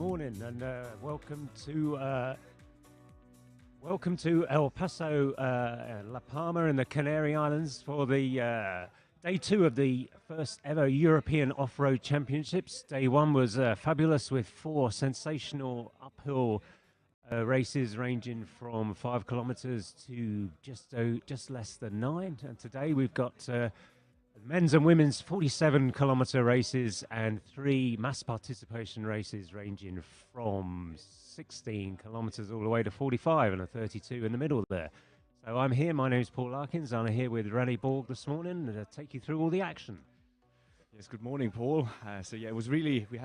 morning, and welcome to El Paso, La Palma in the Canary Islands for the day 2 of the first ever European Off-Road Championships. Day 1 was fabulous with 4 sensational uphill races ranging from 5 kilometers to just less than 9. And today we've got men's and women's 47-kilometer races and 3 mass participation races ranging from 16 kilometers all the way to 45 and a 32 in the middle there. So I'm here, my name's Paul Larkins, I'm here with Rennie Borg this morning to take you through all the action. Yes, good morning, Paul. So yeah, it was really, we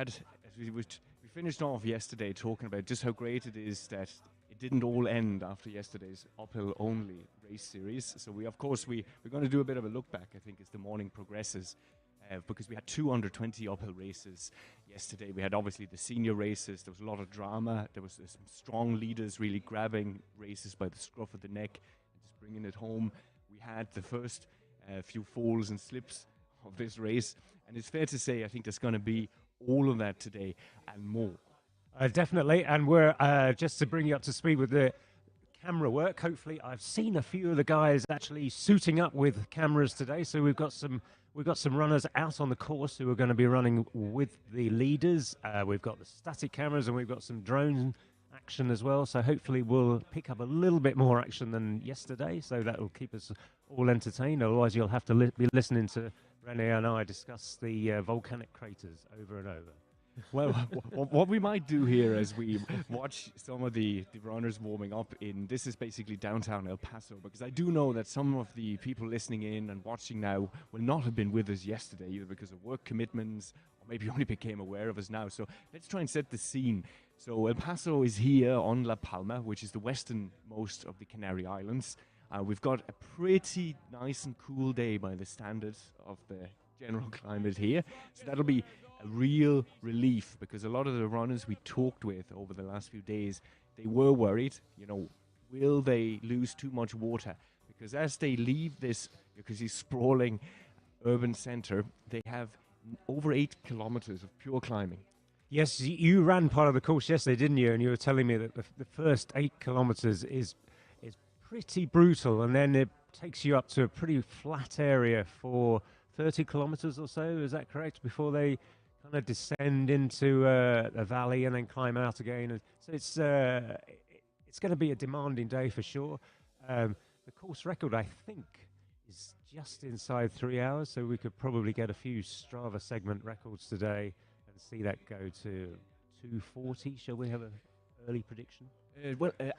finished off yesterday talking about just how great it is that it didn't all end after yesterday's uphill only race series. So we're going to do a bit of a look back, I think, as the morning progresses, because we had 2 under 20 uphill races yesterday. We had obviously the senior races. There was a lot of drama. There was some strong leaders really grabbing races by the scruff of the neck and just bringing it home. We had the first few falls and slips of this race, and it's fair to say I think there's going to be all of that today and more. Definitely, and we're just to bring you up to speed with the camera work. Hopefully, I've seen a few of the guys actually suiting up with cameras today. So we've got some runners out on the course who are going to be running with the leaders. We've got the static cameras and we've got some drone action as well. So hopefully we'll pick up a little bit more action than yesterday. So that will keep us all entertained. Otherwise, you'll have to be listening to Renee and I discuss the volcanic craters over and over. Well, what we might do here as we watch some of the runners warming up this is basically downtown El Paso, because I do know that some of the people listening in and watching now will not have been with us yesterday, either because of work commitments or maybe only became aware of us now. So let's try and set the scene. So El Paso is here on La Palma, which is the westernmost of the Canary Islands. We've got a pretty nice and cool day by the standards of the general climate here. So that'll be a real relief, because a lot of the runners we talked with over the last few days, they were worried, will they lose too much water? Because as they leave this, because he's sprawling urban center, they have over 8 kilometers of pure climbing. Yes, you ran part of the course yesterday, didn't you? And you were telling me that the first 8 kilometers is pretty brutal, and then it takes you up to a pretty flat area for 30 kilometers or so. Is that correct? Before they kind of descend into a valley and then climb out again. And so it's going to be a demanding day for sure. The course record, I think, is just inside 3 hours, so we could probably get a few Strava segment records today and see that go to 240. Shall we have an early prediction?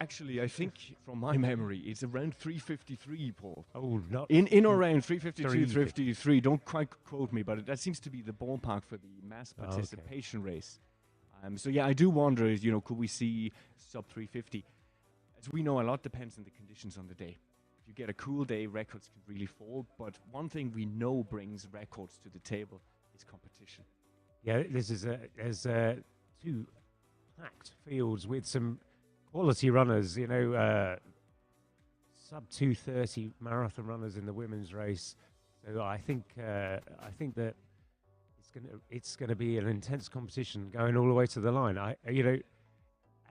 Actually, I think from my memory, it's around 353, Paul. Oh, not in or around 352, 353. Don't quite quote me, but that seems to be the ballpark for the mass participation race. So yeah, I do wonder, could we see sub 350? As we know, a lot depends on the conditions on the day. If you get a cool day, records can really fall. But one thing we know brings records to the table is competition. Yeah, there's 2 packed fields with some quality runners, sub 2:30 marathon runners in the women's race. So I think that it's gonna be an intense competition going all the way to the line.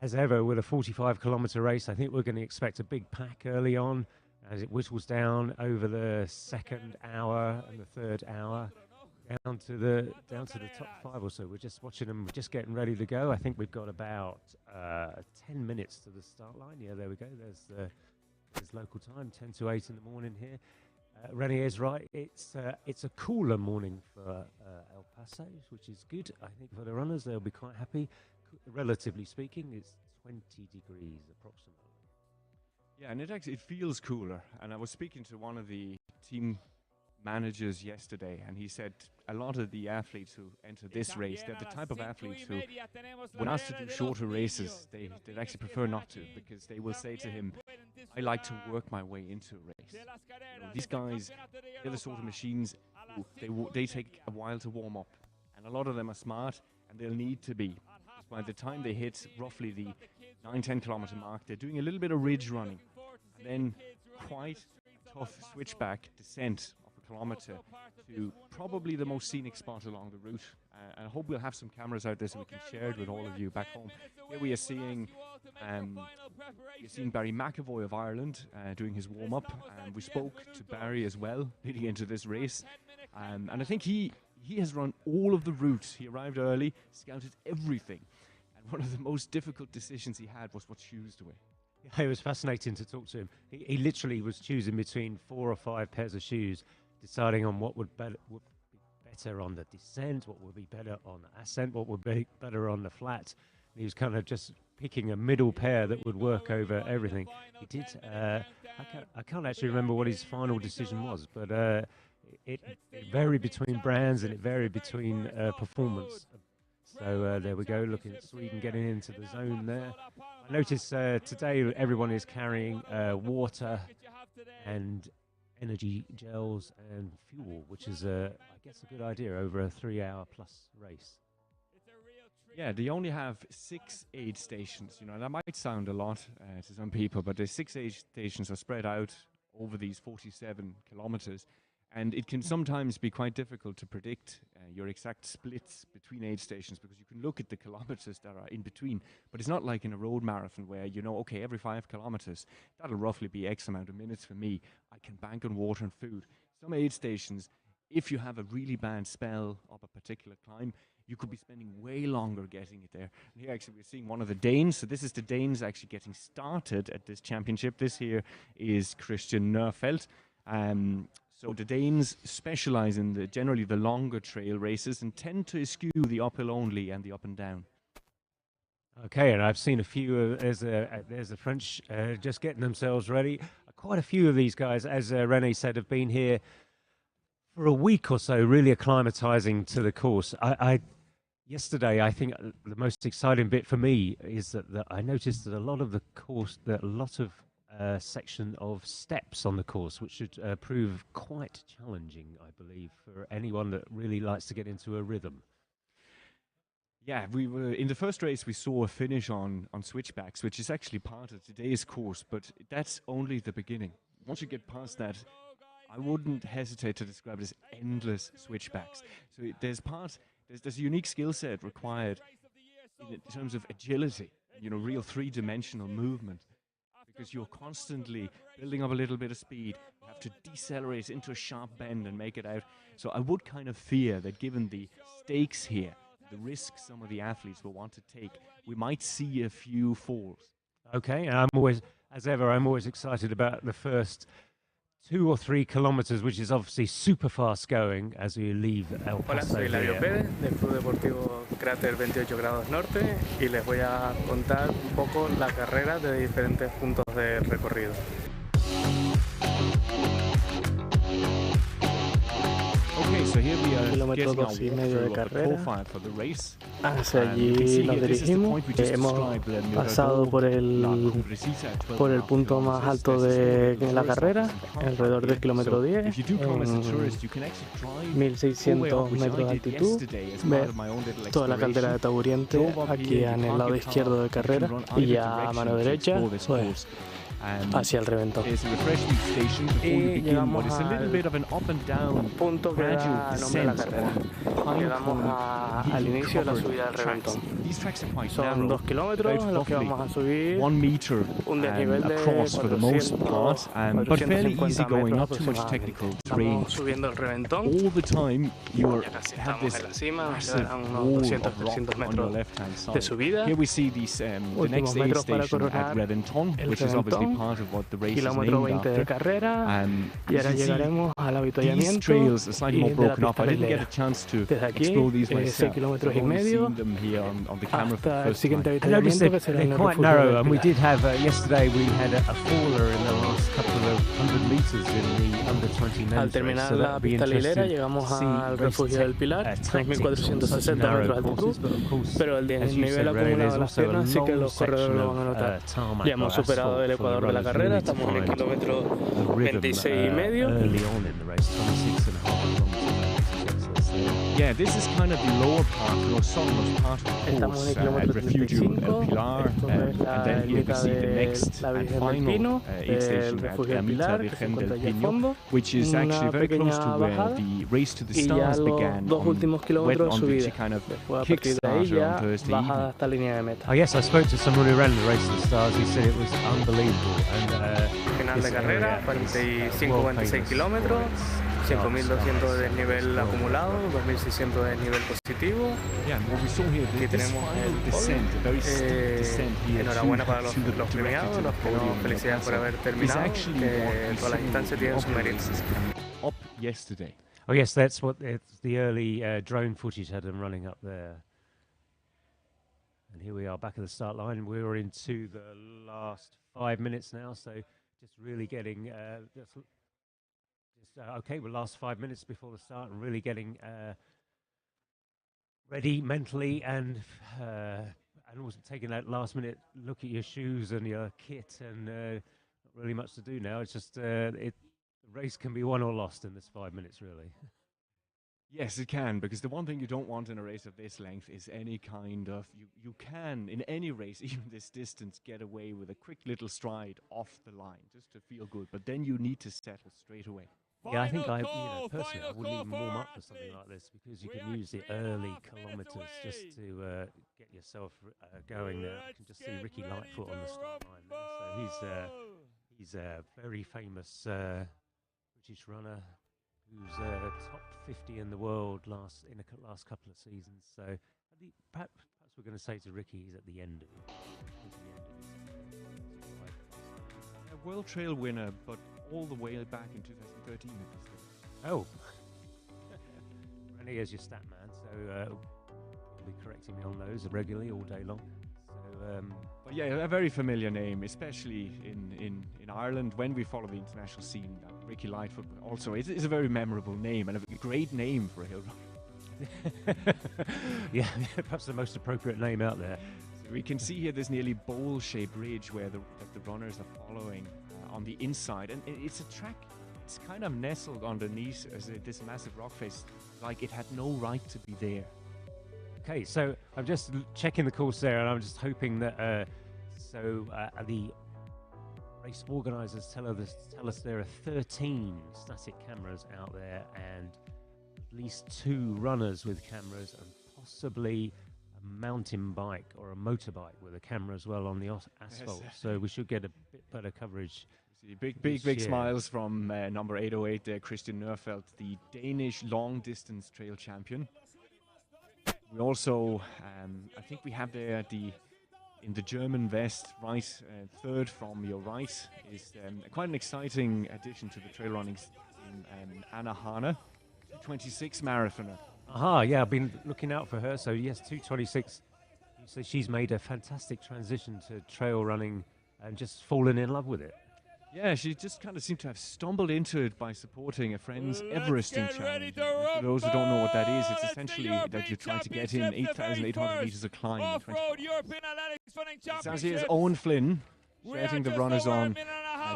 As ever with a 45-kilometer race, I think we're going to expect a big pack early on as it whistles down over the second hour and the third hour down to the top 5 or so. We're just watching them. We're just getting ready to go. I think we've got about 10 minutes to the start line. Yeah, there we go. There's local time, 10 to 8 in the morning here. Rennie is right. It's a cooler morning for El Paso, which is good. I think for the runners, they'll be quite happy. Relatively speaking, it's 20 degrees approximately. Yeah, and it feels cooler. And I was speaking to one of the team managers yesterday, and he said a lot of the athletes who enter this race, they're the type of athletes who, when asked to do shorter races, they'd actually prefer not to, because they will say to him, I like to work my way into a race. These guys, they're the sort of machines who they take a while to warm up, and a lot of them are smart, and they'll need to be. By the time they hit roughly the 9-10 kilometer mark, they're doing a little bit of ridge running, and then quite a tough switchback descent kilometer to probably the most scenic spot along the route. And I hope we'll have some cameras out there so we can share it with all of you back home. Here we are seeing Barry McAvoy of Ireland doing his warm-up. We spoke to Barry as well leading into this race. And I think he has run all of the routes. He arrived early, scouted everything. And one of the most difficult decisions he had was what shoes to wear. Yeah, it was fascinating to talk to him. He literally was choosing between 4 or 5 pairs of shoes, deciding on what would be better on the descent, what would be better on the ascent, what would be better on the flat. He was kind of just picking a middle pair that would work over everything. He did. I can't actually remember what his final decision was, but it varied between brands and it varied between performance. So there we go, looking at Sweden getting into the zone there. I noticed today everyone is carrying water and energy gels and fuel, which is, I guess, a good idea over a 3-hour plus race. Yeah, they only have 6 aid stations. You know, that might sound a lot to some people, but the 6 aid stations are spread out over these 47 kilometers. And it can sometimes be quite difficult to predict your exact splits between aid stations because you can look at the kilometers that are in between. But it's not like in a road marathon where you know, okay, every 5 kilometers, that'll roughly be X amount of minutes for me. I can bank on water and food. Some aid stations, if you have a really bad spell up a particular climb, you could be spending way longer getting it there. And here actually we're seeing one of the Danes. So this is the Danes actually getting started at this championship. This here is Christian Neufeld. So the Danes specialize in generally the longer trail races and tend to eschew the uphill only and the up and down. Okay, and I've seen a few. There's the French just getting themselves ready. Quite a few of these guys, as René said, have been here for a week or so, really acclimatizing to the course. Yesterday, I think the most exciting bit for me is that I noticed that a lot of the course, that a lot of section of steps on the course, which should prove quite challenging, I believe, for anyone that really likes to get into a rhythm. Yeah, we were in the first race. We saw a finish on switchbacks, which is actually part of today's course, but that's only the beginning. Once you get past that, I wouldn't hesitate to describe it as endless switchbacks. So there's a unique skill set required in terms of agility, you know, real 3-dimensional movement. Because you're constantly building up a little bit of speed, you have to decelerate into a sharp bend and make it out. So I would kind of fear that given the stakes here, the risks some of the athletes will want to take, we might see a few falls. Okay, and I'm always excited about the first 2 or 3 kilometers, which is obviously super fast going as we leave El Paso. Hola, soy Hilario Pérez del Club Deportivo Cráter 28 Grados Norte y les voy a contar un poco la carrera de diferentes puntos de recorrido. Okay, so here we are Kilómetro getting 2 y medio de carrera. For the race. Hacia allí nos dirigimos. Hemos pasado por el punto más alto de la carrera, alrededor del kilómetro 10, en 1600 metros de altitud. Ver toda la caldera de Taburiente aquí en el lado izquierdo de carrera y ya a mano derecha, pues hacia el Reventón. Y llegamos al punto que da nombre a la carrera. Llegamos al inicio de la subida del Reventón. Son 2 kilómetros en los que vamos a subir un desnivel de 450 metros aproximadamente. Estamos subiendo el Reventón. Ya casi estamos en la cima, nos quedan unos 200-300 metros de subida. Últimos metros para coronar el Reventón. Kilómetro 20 de carrera y ahora llegaremos al avituallamiento y de la pista relera. Desde aquí, 6 kilómetros y medio hasta el siguiente avituallamiento que será en el quite narrow, and we did have yesterday we had a faller in the last couple of 100 meters in the under 20 meters. Al terminar la pista lilera llegamos al refugio del Pilar, 3.460 metros de altitud, pero el desnivel acumulado en las piernas sí que los corredores lo van a notar. Ya hemos superado el ecuador de la carrera, estamos en el kilómetro 26 y medio. Yeah, this is kind of the lower part, Los Somos part of the course, at Refugio El Pilar, and then here we see the next and final aid station at Ermita Virgen del Pino, which is actually very close to where the race to the stars began on which kind of kickstarted on Thursday evening. Oh yes, I spoke to someone who ran the race to the stars. He said it was unbelievable. And final de carrera, 45-46 kilómetros. 5.200 de desnivel acumulado, 2.600 de desnivel positivo. Aquí tenemos el descent. Enhorabuena para los premiados, los que no, felicidades por haber terminado. Todas las instancias tienen su mérito. Oh yes, that's what the early drone footage had them running up there. And here we are back at the start line. We're into the last 5 minutes now, so just really getting okay, we're last 5 minutes before the start and really getting ready mentally and also taking that last minute look at your shoes and your kit and not really much to do now. It's just the race can be won or lost in this 5 minutes, really. Yes, it can, because the one thing you don't want in a race of this length is any kind of, you can, in any race, even this distance, get away with a quick little stride off the line, just to feel good, but then you need to settle straight away. Yeah, I think personally, I wouldn't even warm up for something like this, because you can use the early kilometres just to get yourself going there. You can just see Ricky Lightfoot on the start line there. So he's a very famous British runner who's top 50 in the world last couple of seasons. So perhaps we're going to say to Ricky, he's at the end of it. A World Trail winner, but all the way back in 2013. Oh. Rennie is your stat man, so he'll be correcting me on those regularly all day long. So, but yeah, a very familiar name, especially in Ireland when we follow the international scene. Ricky Lightfoot also is a very memorable name and a great name for a hill runner. Yeah, perhaps the most appropriate name out there. So we can see here this nearly bowl-shaped ridge where the runners are following on the inside, and it's a track. It's kind of nestled underneath this massive rock face, like it had no right to be there. Okay, so I'm just checking the course there, and I'm just hoping that the race organisers tell us there are 13 static cameras out there, and at least 2 runners with cameras, and possibly a mountain bike or a motorbike with a camera as well on the asphalt. Yes. So we should get a bit better coverage. See big smiles from number 808 there, Christian Neufeld, the Danish long distance trail champion. We also, I think we have there in the German vest, right, third from your right, is quite an exciting addition to the trail running scene, Anna Hane, 2:26 marathoner. Aha, yeah, I've been looking out for her. So yes, 2:26. So she's made a fantastic transition to trail running and just fallen in love with it. Yeah, she just kind of seemed to have stumbled into it by supporting a friend's Everesting challenge. For those who don't know what that is, it's essentially that you try to get in 8,800 meters of climb in 20 minutes. As here's Owen Flynn, setting the runners on,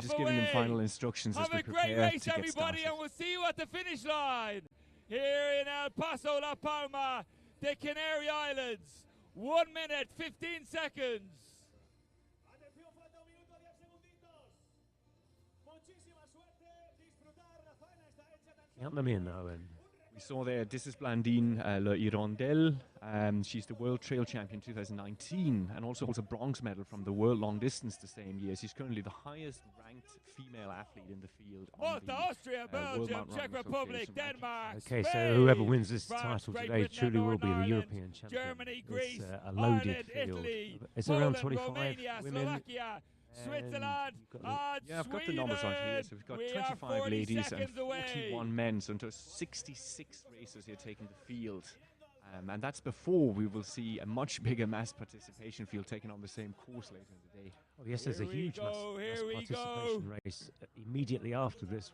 just giving them final instructions as we prepare to get started. And we'll see you at the finish line here in El Paso, La Palma, the Canary Islands. 1 minute, 15 seconds. Count them in, Owen. We saw there, this is Blandine Le Hirondelle. She's the World Trail Champion 2019 and also holds a bronze medal from the World Long Distance the same year. She's currently the highest ranked female athlete in the field. Austria, Belgium, Czech Republic, Denmark, Okay, Spain, so whoever wins this France, title Great today Britain, truly will be the Ireland, European champion. Germany, Greece, It's a loaded Ireland, field. Italy, It's Poland, around 25 Romania, women. Slovakia, Switzerland, yeah, I've got the numbers right here. So we've got 25 ladies and 41 men. So into 66 racers here taking the field. And that's before we will see a much bigger mass participation field taken on the same course later in the day. Oh yes, there's a huge mass participation race immediately after this,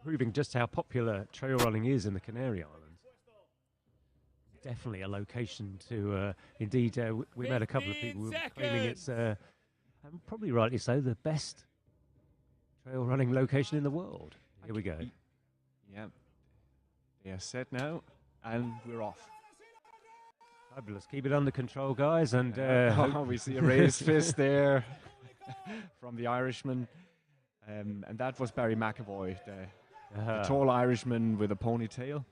proving just how popular trail running is in the Canary Islands. Definitely a location to, indeed, we met a couple of people who were claiming it's, and probably rightly so, the best trail running location in the world. Here we go. Yeah. They are set now. and we're off. Fabulous. Keep it under control, guys. And we see a raised fist there from the Irishman. And that was Barry McAvoy, the tall Irishman with a ponytail.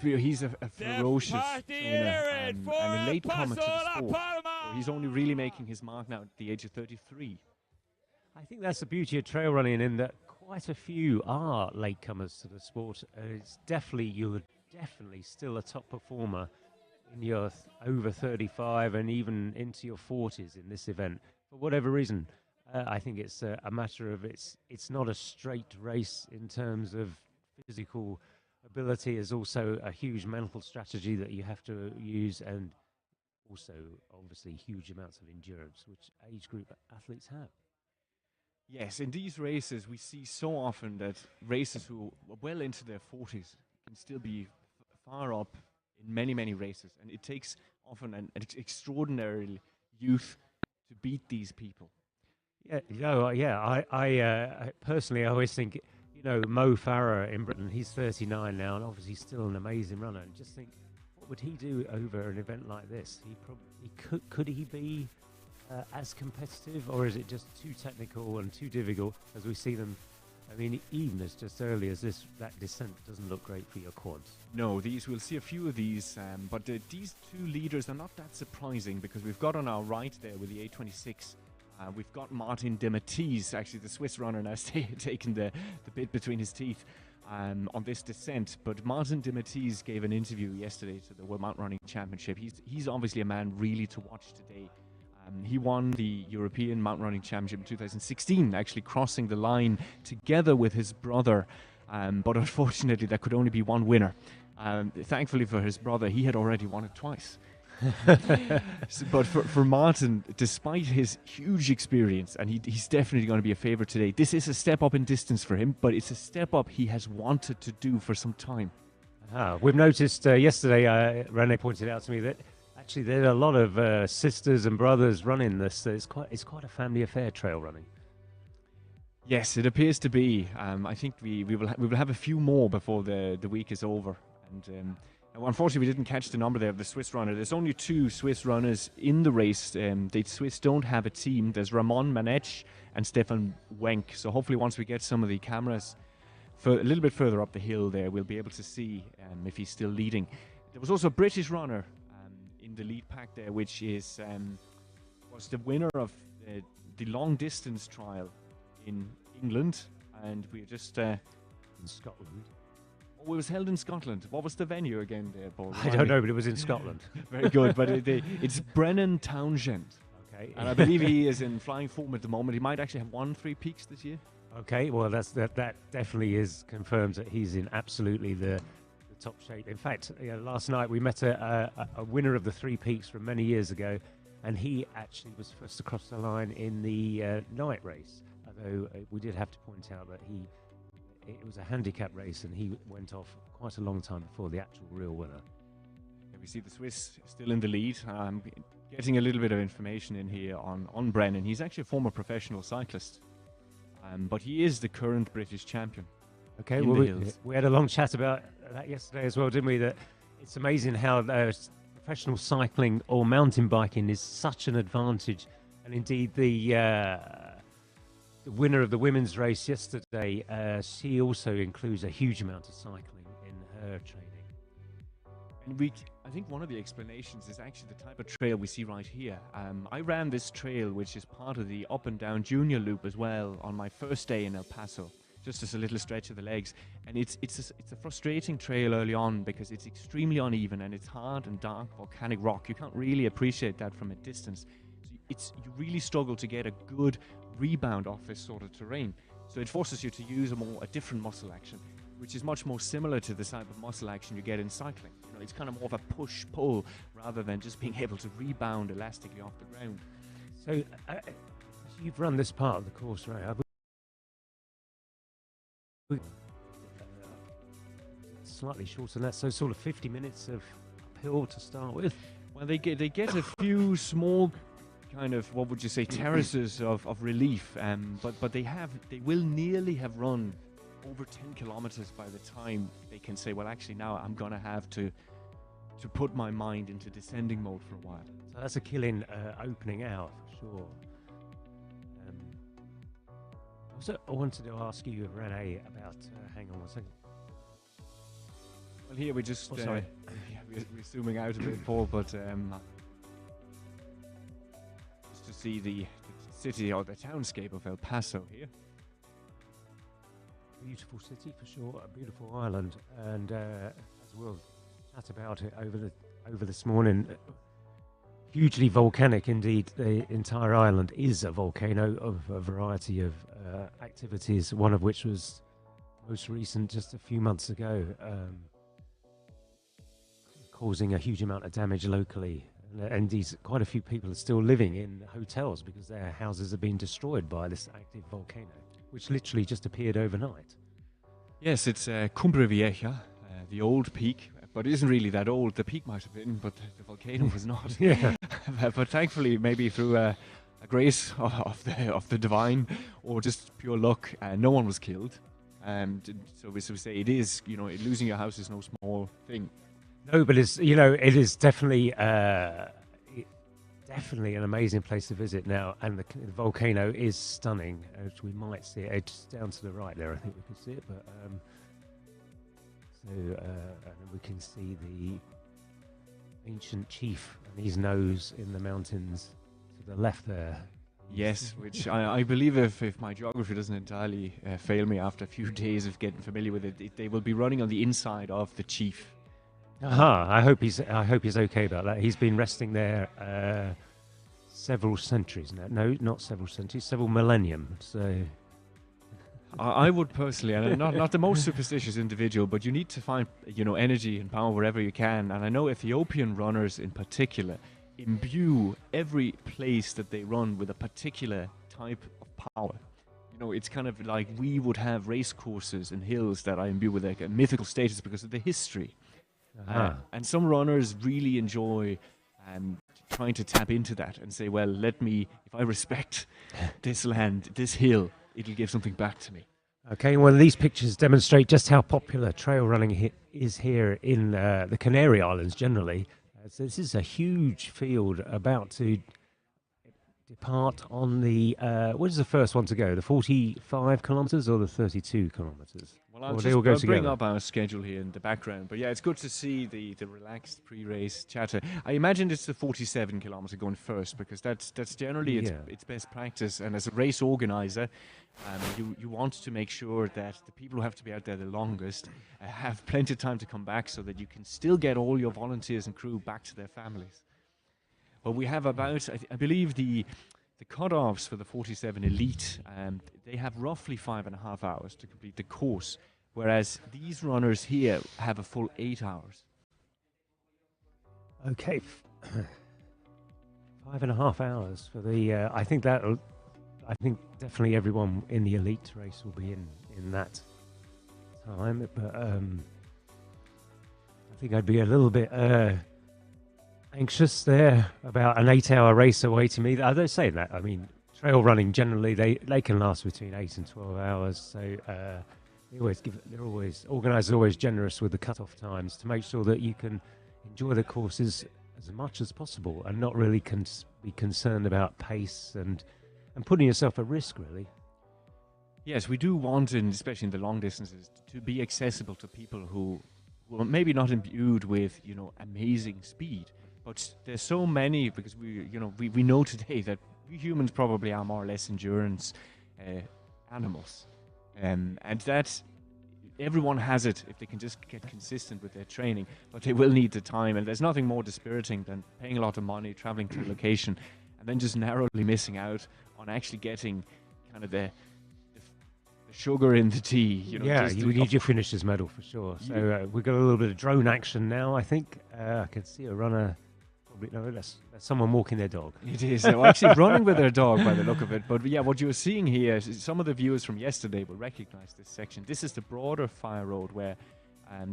He's a ferocious trainer and a late comer to the sport. So he's only really making his mark now at the age of 33. I think that's the beauty of trail running, in that quite a few are latecomers to the sport. You're definitely still a top performer in your over 35 and even into your 40s in this event. For whatever reason, I think it's a matter of it's not a straight race in terms of physical ability. Is also a huge mental strategy that you have to use, and also obviously huge amounts of endurance, which age group athletes have. Yes, in these races we see so often that racers who are well into their 40s can still be far up in many races, and it takes often an extraordinary youth to beat these people. I personally always think, Mo Farah in Britain, he's 39 now, and obviously still an amazing runner. And just think, what would he do over an event like this? Could he be as competitive, or is it just too technical and too difficult as we see them? I mean, even as just early as that descent doesn't look great for your quads. No, we'll see a few of these, but these two leaders are not that surprising, because we've got on our right there with the 826, we've got Martin de Matisse, actually the Swiss runner now taking the bit between his teeth on this descent. But Martin de Matisse gave an interview yesterday to the World Mountain Running Championship. He's obviously a man really to watch today. He won the European Mountain Running Championship in 2016, actually crossing the line together with his brother. But unfortunately, there could only be one winner. Thankfully for his brother, he had already won it twice. But for Martin, despite his huge experience, and he's definitely going to be a favourite today, this is a step up in distance for him, but it's a step up he has wanted to do for some time. We've noticed yesterday, Rene pointed out to me that actually there are a lot of sisters and brothers running this. It's quite a family affair, trail running. Yes, it appears to be. I think we will have a few more before the week is over. And unfortunately, we didn't catch the number there of the Swiss runner. There's only 2 Swiss runners in the race. The Swiss don't have a team. There's Ramon Manech and Stefan Wenck. So hopefully once we get some of the cameras a little bit further up the hill there, we'll be able to see if he's still leading. There was also a British runner in the lead pack there, which was the winner of the long distance trial in England. And we're just... in Scotland. Oh, it was held in Scotland. What was the venue again there, Paul? I don't know, but it was in Scotland. Very good, but it's Brennan Townshend. Okay. And I believe he is in flying form at the moment. He might actually have won 3 peaks this year. Okay, well, that definitely confirms that he's in absolutely the top shape. In fact, last night we met a winner of the 3 peaks from many years ago, and he actually was first across the line in the night race. Although we did have to point out that it was a handicap race, and he went off quite a long time before the actual real winner. We see the Swiss still in the lead. Getting a little bit of information in here on Brennan. He's actually a former professional cyclist, but he is the current British champion. Okay, well, we had a long chat about that yesterday as well, didn't we? That it's amazing how professional cycling or mountain biking is such an advantage, and indeed the winner of the women's race yesterday, she also includes a huge amount of cycling in her training. And I think one of the explanations is actually the type of trail we see right here. I ran this trail, which is part of the up and down junior loop as well, on my first day in El Paso, just as a little stretch of the legs. And it's a frustrating trail early on because it's extremely uneven and it's hard and dark volcanic rock. You can't really appreciate that from a distance. So you really struggle to get a good rebound off this sort of terrain. So it forces you to use a different muscle action, which is much more similar to the type of muscle action you get in cycling. It's kind of more of a push-pull rather than just being able to rebound elastically off the ground. So you've run this part of the course, right? Slightly shorter than that, so sort of 50 minutes of uphill to start with. Well, they get a few small kind of, what would you say, terraces of relief, but they will nearly have run over 10 kilometers by the time they can say, well, actually now I'm gonna have to put my mind into descending mode for a while. So that's a killing opening out for sure. Also, I wanted to ask you, Rene, about. Hang on one second. Well, here we just. Sorry. We're zooming out a bit, Paul, but just to see the city or the townscape of El Paso here. Beautiful city for sure, a beautiful island, and as we'll chat about it over this morning. Hugely volcanic indeed. The entire island is a volcano of a variety of activities, one of which was most recent just a few months ago, causing a huge amount of damage locally. And indeed, quite a few people are still living in hotels because their houses have been destroyed by this active volcano, which literally just appeared overnight. Yes, it's Cumbre Vieja, the old peak. But it isn't really that old. The peak might have been, but the volcano was not. Yeah. But thankfully, maybe through a grace of the divine, or just pure luck, no one was killed. So we say it is, losing your house is no small thing. No, but it is definitely definitely an amazing place to visit now, and the volcano is stunning, as we might see it. It's down to the right there. I think we can see it, but. And we can see the ancient chief and his nose in the mountains to the left there. Yes, which I believe if my geography doesn't entirely fail me after a few days of getting familiar with it, they will be running on the inside of the chief. Aha! I hope he's okay about that. He's been resting there several centuries now. No, not several centuries, several millennium. So. I would personally, and I'm not the most superstitious individual, but you need to find, energy and power wherever you can. And I know Ethiopian runners in particular imbue every place that they run with a particular type of power. It's kind of like we would have race courses and hills that I imbue with a mythical status because of the history. And some runners really enjoy trying to tap into that and say, well, if I respect this land, this hill, it'll give something back to me. Okay, well, these pictures demonstrate just how popular trail running is here in the Canary Islands generally. So this is a huge field about to depart on the, what is the first one to go? The 45 kilometres or the 32 kilometres? Well, I'll bring up our schedule here in the background. But yeah, it's good to see the relaxed pre-race chatter. I imagined it's the 47 kilometre going first because that's generally it's best practice. And as a race organiser, you want to make sure that the people who have to be out there the longest have plenty of time to come back so that you can still get all your volunteers and crew back to their families. Well, we have about, I believe the cut-offs for the 47 elite, they have roughly 5.5 hours to complete the course, whereas these runners here have a full 8 hours. Okay, 5.5 hours for the. I think definitely everyone in the elite race will be in that time, but I think I'd be a little bit. Anxious there about an 8-hour race awaiting me. I don't say that. I mean, trail running generally they can last between 8 and 12 hours. So organisers are always generous with the cut-off times to make sure that you can enjoy the courses as much as possible and not really be concerned about pace and putting yourself at risk really. Yes, we do want, especially in the long distances, to be accessible to people who are maybe not imbued with amazing speed. But there's so many, because we know today that we humans probably are more or less endurance animals. And that everyone has it if they can just get consistent with their training, but they will need the time. And there's nothing more dispiriting than paying a lot of money, traveling to a location, and then just narrowly missing out on actually getting kind of the sugar in the tea. You need your finisher's medal for sure. So we've got a little bit of drone action now, I think. I can see a runner. No, that's someone walking their dog. It is. Actually running with their dog by the look of it. But yeah, what you're seeing here, some of the viewers from yesterday will recognize this section. This is the broader fire road where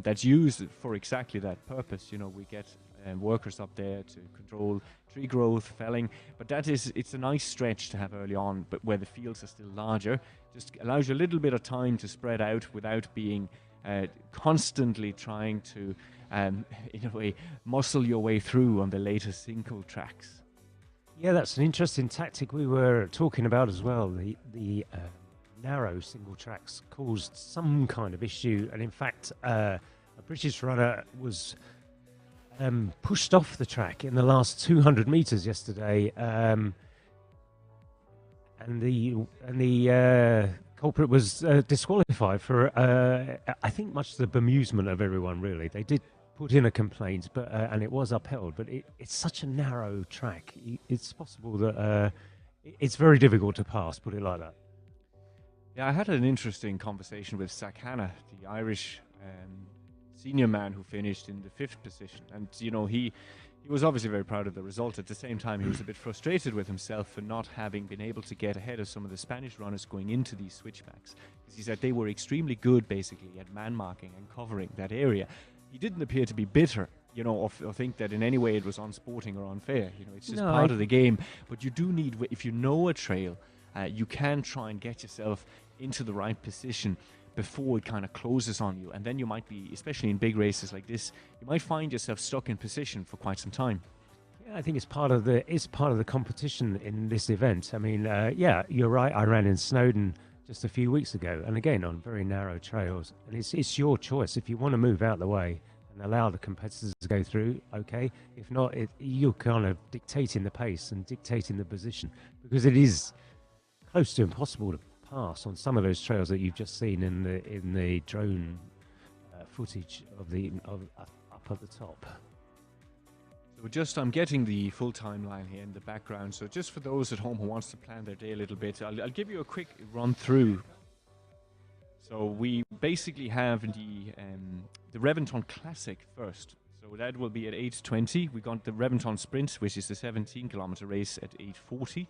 that's used for exactly that purpose. We get workers up there to control tree growth, felling. But it's a nice stretch to have early on, but where the fields are still larger. Just allows you a little bit of time to spread out without being constantly trying to, in a way, muscle your way through on the later single tracks. Yeah, that's an interesting tactic we were talking about as well. The narrow single tracks caused some kind of issue, and in fact, a British runner was pushed off the track in the last 200 meters yesterday, and the culprit was disqualified for, I think, much to the bemusement of everyone. Really, they did put in a complaint, but and it was upheld. But it's such a narrow track; it's possible that it's very difficult to pass. Put it like that. Yeah, I had an interesting conversation with Sakana, the Irish senior man who finished in the 5th position, and he was obviously very proud of the result. At the same time, he was a bit frustrated with himself for not having been able to get ahead of some of the Spanish runners going into these switchbacks, because he said they were extremely good basically at man marking and covering that area. He didn't appear to be bitter, or think that in any way it was unsporting or unfair. It's just part of the game. But you do need, if you know a trail, you can try and get yourself into the right position before it kind of closes on you, and then you might be, especially in big races like this, you might find yourself stuck in position for quite some time. Yeah, I think it's part of the competition in this event. I mean, yeah, you're right. I ran in Snowdon just a few weeks ago, and again on very narrow trails, and it's your choice. If you want to move out the way and allow the competitors to go through, okay. If not, you're kind of dictating the pace and dictating the position, because it is close to impossible to pass on some of those trails that you've just seen in the drone footage of up at the top. So I'm getting the full timeline here in the background. So just for those at home who wants to plan their day a little bit, I'll give you a quick run through. So we basically have the Reventón Classic first. So that will be at 8:20. We got the Reventón Sprint, which is the 17-kilometer race, at 8:40.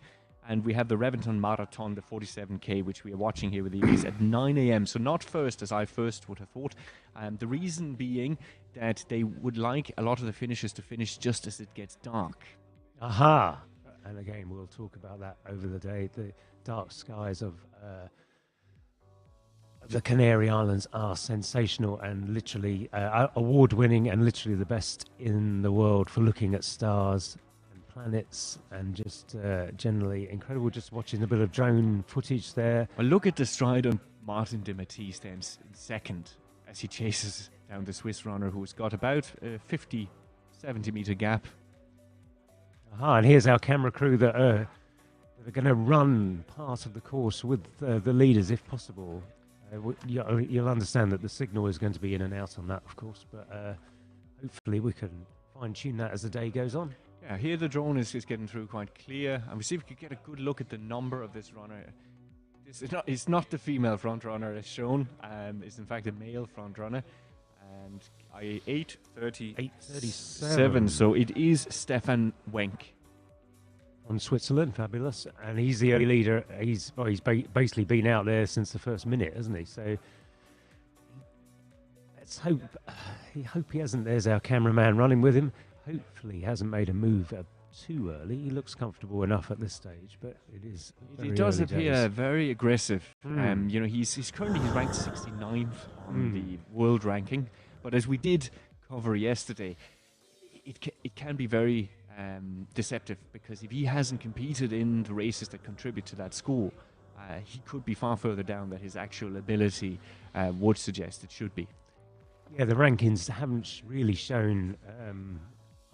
And we have the Reventón Marathon, the 47K, which we are watching here with the Elise at 9 a.m. So not first, as I first would have thought. The reason being that they would like a lot of the finishers to finish just as it gets dark. Aha! And again, we'll talk about that over the day. The dark skies of the Canary Islands are sensational and literally award-winning, and literally the best in the world for looking at stars planets, and just generally incredible. Just watching a bit of drone footage there. Well, look at the stride on Martin de Matisse stands in second as he chases down the Swiss runner, who's got about a 50-70 meter gap. Aha, and here's our camera crew that are going to run part of the course with the leaders if possible. You'll understand that the signal is going to be in and out on that, of course, but hopefully we can fine-tune that as the day goes on. Yeah, here the drone is getting through quite clear, and we see if we could get a good look at the number of this runner. It's not the female front runner as shown. It's in fact a male front runner, and 8:37. So it is Stefan Wenck from Switzerland. Fabulous, and he's the early leader. He's basically been out there since the first minute, hasn't he? So let's hope he hasn't. There's our cameraman running with him. Hopefully he hasn't made a move too early. He looks comfortable enough at this stage, but it is. It does appear very aggressive. He's currently ranked 69th on the world ranking, but as we did cover yesterday, it can be very deceptive, because if he hasn't competed in the races that contribute to that score, he could be far further down than his actual ability would suggest it should be. Yeah, the rankings haven't really shown.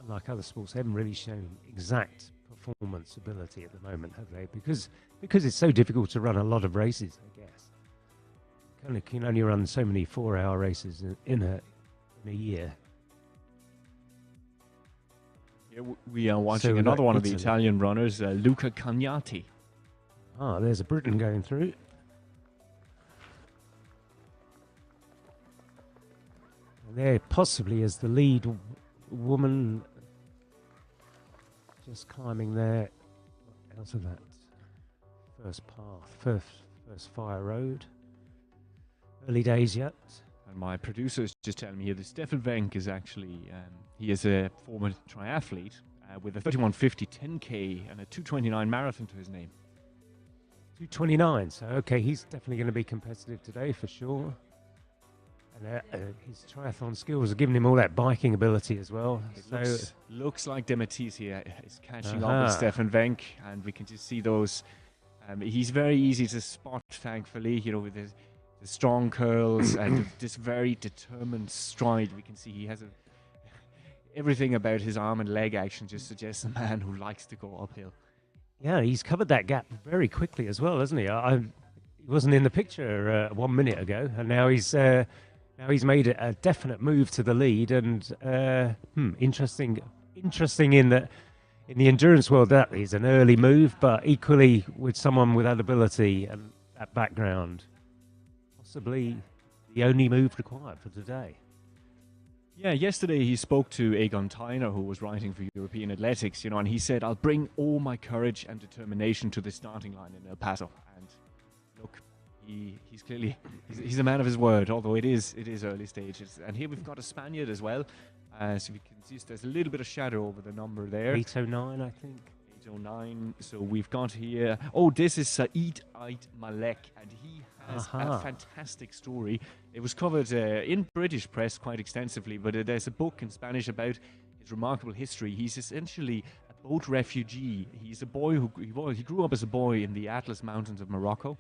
Unlike other sports, they haven't really shown exact performance ability at the moment, have they? Because it's so difficult to run a lot of races, I guess. Can only run so many 4-hour races in a year. Yeah, we are watching another one of the Italian runners, Luca Cagnati. Ah, there's a Briton going through. And there possibly is the lead woman just climbing there out of that first path, first fire road. Early days yet. And my producer is just telling me here that Stefan Wenk is actually, he is a former triathlete with a 31:50 10K and a 2:29 marathon to his name. 2:29, so okay, he's definitely going to be competitive today for sure. And his triathlon skills are giving him all that biking ability as well. It looks like Demetis here is catching up with Stefan Wenk, and we can just see those. He's very easy to spot, thankfully, you know, with his strong curls and this very determined stride. We can see he has everything about his arm and leg action just suggests a man who likes to go uphill. Yeah, he's covered that gap very quickly as well, hasn't he? He wasn't in the picture 1 minute ago, and now he's made a definite move to the lead. And interesting in that in the endurance world that is an early move, but equally with someone with that ability and that background, possibly the only move required for today. Yeah, yesterday he spoke to Egon Tyner, who was writing for European Athletics, you know, and he said, "I'll bring all my courage and determination to the starting line in El Paso." And look, he's clearly he's a man of his word, although it is early stages. And here we've got a Spaniard as well. So we can see there's a little bit of shadow over the number there. 809, I think. 809. So we've got here. Oh, this is Said Ait Malek, and he has a fantastic story. It was covered in British press quite extensively, but there's a book in Spanish about his remarkable history. He's essentially a boat refugee. He's a boy he grew up as a boy in the Atlas Mountains of Morocco.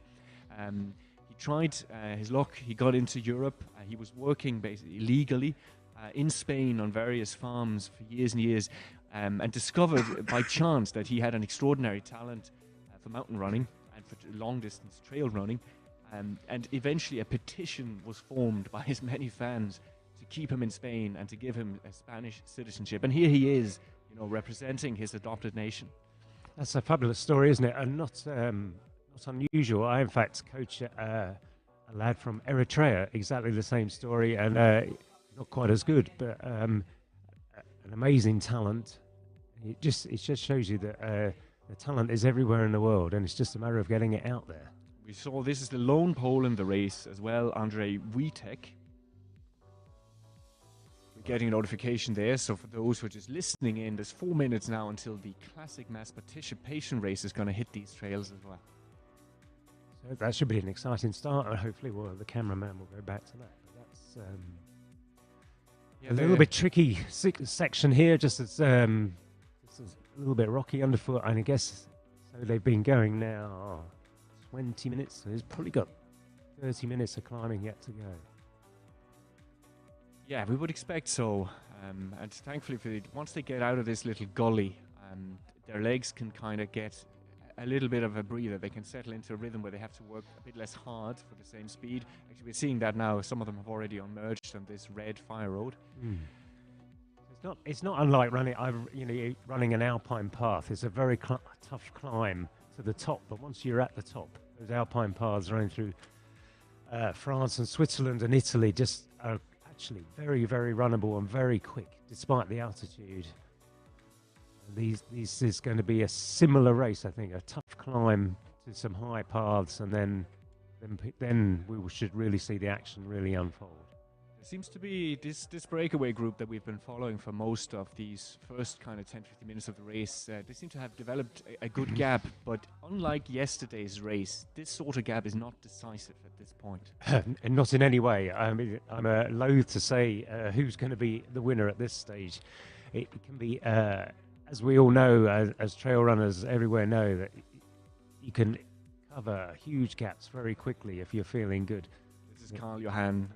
He tried his luck. He got into Europe. He was working basically illegally in Spain on various farms for years and years, and discovered by chance that he had an extraordinary talent for mountain running and for long-distance trail running. And eventually a petition was formed by his many fans to keep him in Spain and to give him a Spanish citizenship. And here he is, you know, representing his adopted nation. That's a fabulous story, isn't it? And not unusual. I, in fact, coach a lad from Eritrea, exactly the same story, and not quite as good, but an amazing talent. It just shows you that the talent is everywhere in the world, and it's just a matter of getting it out there. We saw this is the lone Pole in the race as well, Andrzej Witek. We're getting a notification there, so for those who are just listening in, there's 4 minutes now until the classic mass participation race is going to hit these trails as well. So that should be an exciting start, and hopefully the cameraman will go back to that. But that's a little bit tricky section here, just as a little bit rocky underfoot, and I guess so they've been going now 20 minutes, so he's probably got 30 minutes of climbing yet to go. Yeah, we would expect so. And thankfully, once they get out of this little gully, their legs can kind of get a little bit of a breather. They can settle into a rhythm where they have to work a bit less hard for the same speed. Actually, we're seeing that now. Some of them have already emerged on this red fire road. It's not unlike running an alpine path. It's a very tough climb to the top, but once you're at the top, those alpine paths running through France and Switzerland and Italy just are actually very, very runnable and very quick, despite the altitude. This is going to be a similar race, I think, a tough climb to some high paths, and then we should really see the action really unfold. There seems to be this breakaway group that we've been following for most of these first kind of 10-15 minutes of the race. They seem to have developed a good gap, but unlike yesterday's race, this sort of gap is not decisive at this point. And not in any way. I mean, I'm loath to say who's going to be the winner at this stage. It can be, as we all know, as trail runners everywhere know, that you can cover huge gaps very quickly if you're feeling good. This is Carl Johan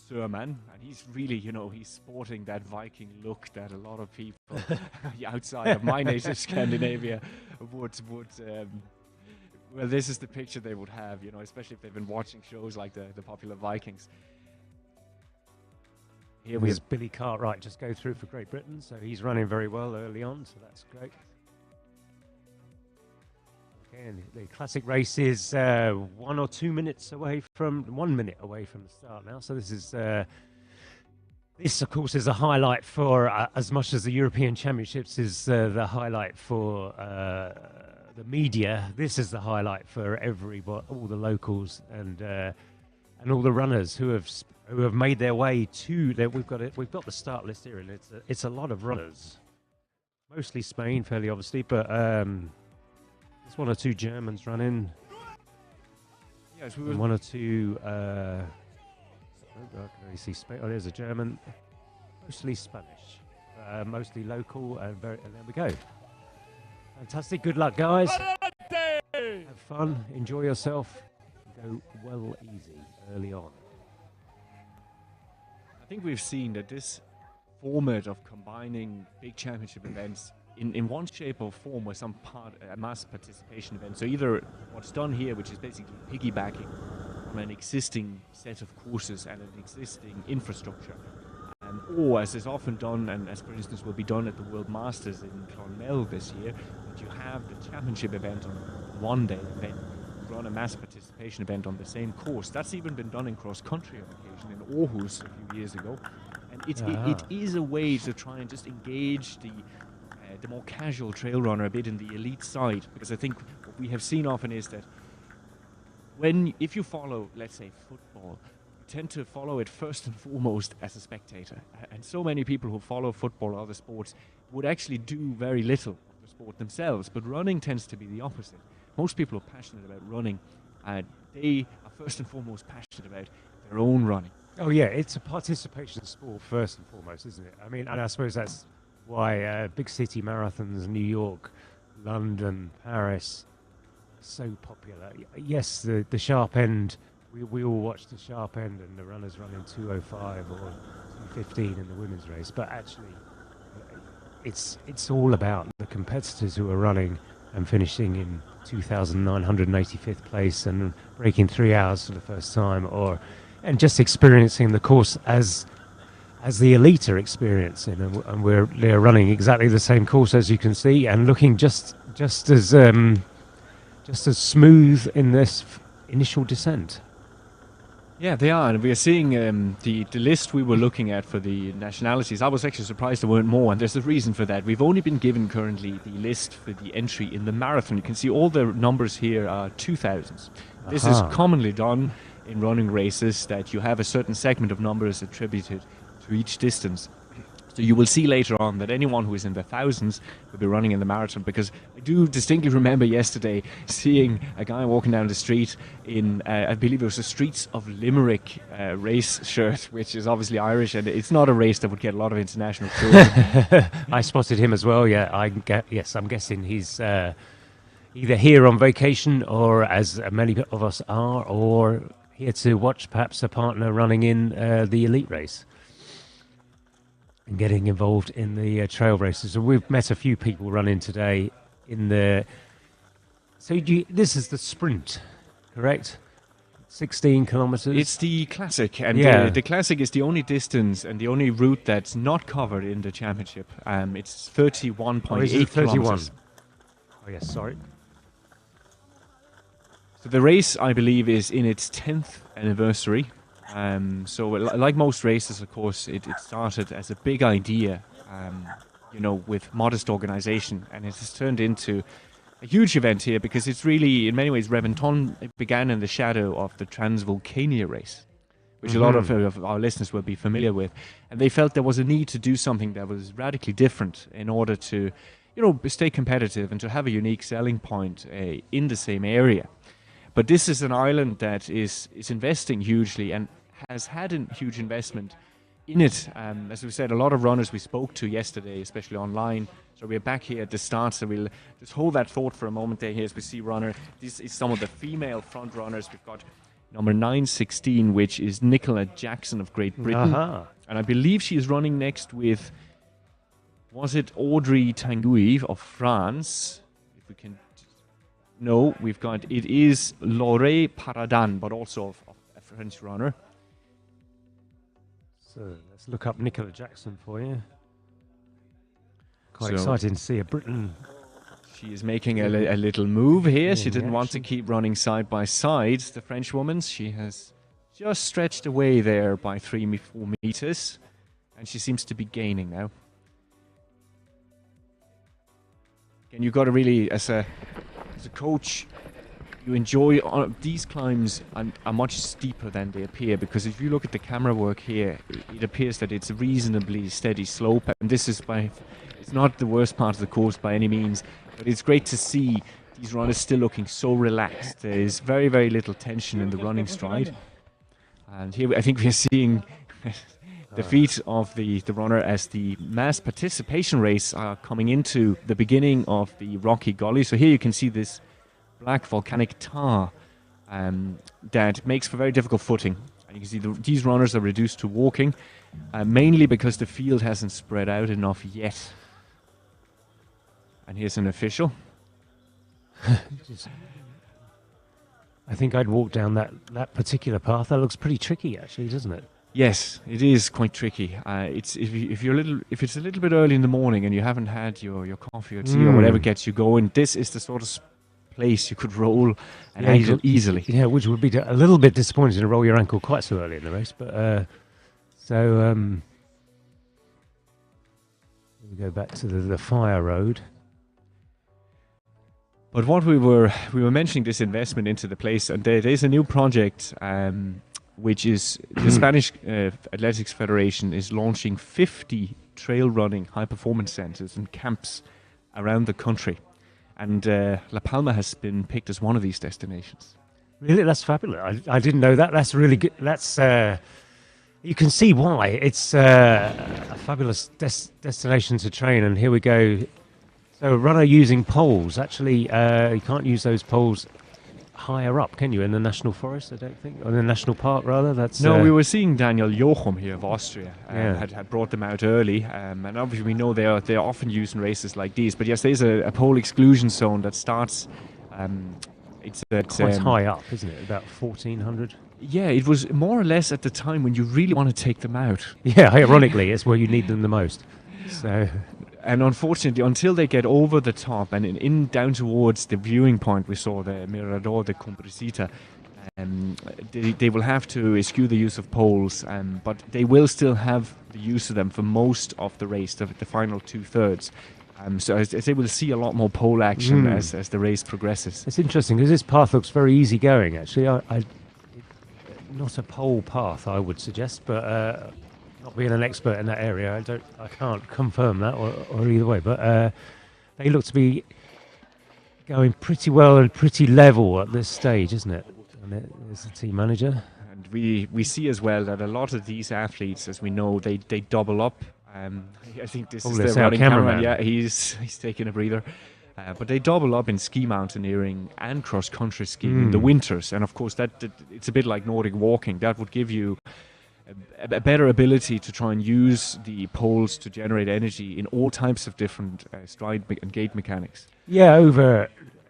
Surman, and he's really, he's sporting that Viking look that a lot of people outside of my native Scandinavia would well, this is the picture they would have, especially if they've been watching shows like the popular Vikings. Here we have Billy Cartwright just go through for Great Britain, so he's running very well early on, so that's great. And the classic race is 1 or 2 minutes away from 1 minute away from the start now. So this is this of course is a highlight for as much as the European Championships is the highlight for the media. This is the highlight for all the locals, and and all the runners who have made their way to there. We've got the start list here, and it's a lot of runners, mostly Spain, fairly obviously, but there's one or two Germans running. Yes, and one or two. I can only see Spain. Oh, there's a German, mostly Spanish, mostly local, and there we go. Fantastic. Good luck, guys. Have fun. Enjoy yourself. Go well easy early on. I think we've seen that this format of combining big championship events in one shape or form was some part a mass participation event. So either what's done here, which is basically piggybacking on an existing set of courses and an existing infrastructure, or as is often done, and as for instance will be done at the World Masters in Clonmel this year, that you have the championship event on one day and then run a mass participation event on the same course. That's even been done in cross country on occasion in Aarhus a few years ago, and it is a way to try and just engage the more casual trail runner a bit in the elite side, because I think what we have seen often is that if you follow, let's say, football, you tend to follow it first and foremost as a spectator, and so many people who follow football or other sports would actually do very little of the sport themselves, but running tends to be the opposite. Most people who are passionate about running, they are first and foremost passionate about their own running. Oh yeah, it's a participation sport first and foremost, isn't it? I mean, and I suppose that's why big city marathons, New York, London, Paris, are so popular. Yes, the sharp end, we all watch the sharp end and the runners running 2:05 or 2:15 in the women's race, but actually it's all about the competitors who are running and finishing in 2,985th place and breaking 3 hours for the first time, and just experiencing the course as the elite are experiencing, and they're running exactly the same course as you can see, and looking just as smooth in this initial descent. Yeah, they are, and we are seeing the list we were looking at for the nationalities. I was actually surprised there weren't more, and there's a reason for that. We've only been given currently the list for the entry in the marathon. You can see all the numbers here are 2000s. This is commonly done in running races, that you have a certain segment of numbers attributed to each distance. So you will see later on that anyone who is in the thousands will be running in the marathon, because I do distinctly remember yesterday seeing a guy walking down the street in, I believe it was a Streets of Limerick race shirt, which is obviously Irish, and it's not a race that would get a lot of international tourism. I spotted him as well, yeah. I'm guessing he's either here on vacation, or as many of us are, or here to watch perhaps a partner running in the elite race and getting involved in the trail races. And we've met a few people running today in the... So this is the sprint, correct? 16 kilometers? It's the classic, and the classic is the only distance and the only route that's not covered in the championship. It's 31.8 kilometers. Oh yes, sorry. So the race, I believe, is in its 10th anniversary. So like most races, of course, it started as a big idea, with modest organization, and it has turned into a huge event here, because it's really, in many ways, Reventón began in the shadow of the Transvolcania race, which a lot of our listeners will be familiar with. And they felt there was a need to do something that was radically different in order to, stay competitive and to have a unique selling point in the same area. But this is an island that is investing hugely and has had a huge investment in it. As we said, a lot of runners we spoke to yesterday, especially online. So we're back here at the start, so we'll just hold that thought for a moment there. Here as we see runner. This is some of the female front runners. We've got number 916, which is Nicola Jackson of Great Britain. And I believe she is running next with, was it Audrey Tanguy of France? If we can... No, it is Laure Paradan, but also a French runner. So let's look up Nicola Jackson for you. Quite exciting to see a Britain. She is making a little move here. She didn't want to keep running side by side, the French woman. She has just stretched away there by 3-4 meters, and she seems to be gaining now. And you've got to really, as a coach, you enjoy these climbs are much steeper than they appear, because if you look at the camera work here, it appears that it's a reasonably steady slope, and this is it's not the worst part of the course by any means, but it's great to see these runners still looking so relaxed. There is very, very little tension in the running stride, and here I think we're seeing the feet of the runner as the mass participation race are coming into the beginning of the rocky gully. So here you can see this black volcanic tar that makes for very difficult footing. And you can see these runners are reduced to walking, mainly because the field hasn't spread out enough yet. And here's an official. I think I'd walk down that particular path. That looks pretty tricky, actually, doesn't it? Yes, it is quite tricky. It's if it's a little bit early in the morning and you haven't had your coffee or tea or whatever gets you going, this is the sort of place you could roll an ankle easily. Yeah, which would be a little bit disappointing to roll your ankle quite so early in the race. But we go back to the fire road. But what we were mentioning this investment into the place, and there's a new project which is the Spanish Athletics Federation is launching 50 trail running high performance centers and camps around the country. And La Palma has been picked as one of these destinations. Really? That's fabulous. I didn't know that. That's really good. That's you can see why. It's a fabulous destination to train. And here we go. So a runner using poles. Actually, you can't use those poles higher up, can you, in the national forest? I don't think, or in the national park rather. That's no. We were seeing Daniel Jochum here of Austria had brought them out early, and obviously we know they're often used in races like these. But yes, there's a pole exclusion zone that starts. It's quite high up, isn't it? About 1,400. Yeah, it was more or less at the time when you really want to take them out. Yeah, ironically, it's where you need them the most. So. And unfortunately, until they get over the top and in down towards the viewing point, we saw the Mirador de Cumbrecita, they will have to eschew the use of poles, but they will still have the use of them for most of the race, the final 2/3. So as they will see a lot more pole action as the race progresses. It's interesting because this path looks very easy going. Actually, not a pole path, I would suggest, but. Not being an expert in that area, I can't confirm that or either way. But they look to be going pretty well and pretty level at this stage, isn't it? And there's the team manager. And we see as well that a lot of these athletes, as we know, they double up. I think this is the running cameraman. Yeah, he's taking a breather. But they double up in ski mountaineering and cross-country skiing in the winters. And of course, that it's a bit like Nordic walking. That would give you a better ability to try and use the poles to generate energy in all types of different stride and gait mechanics. Yeah,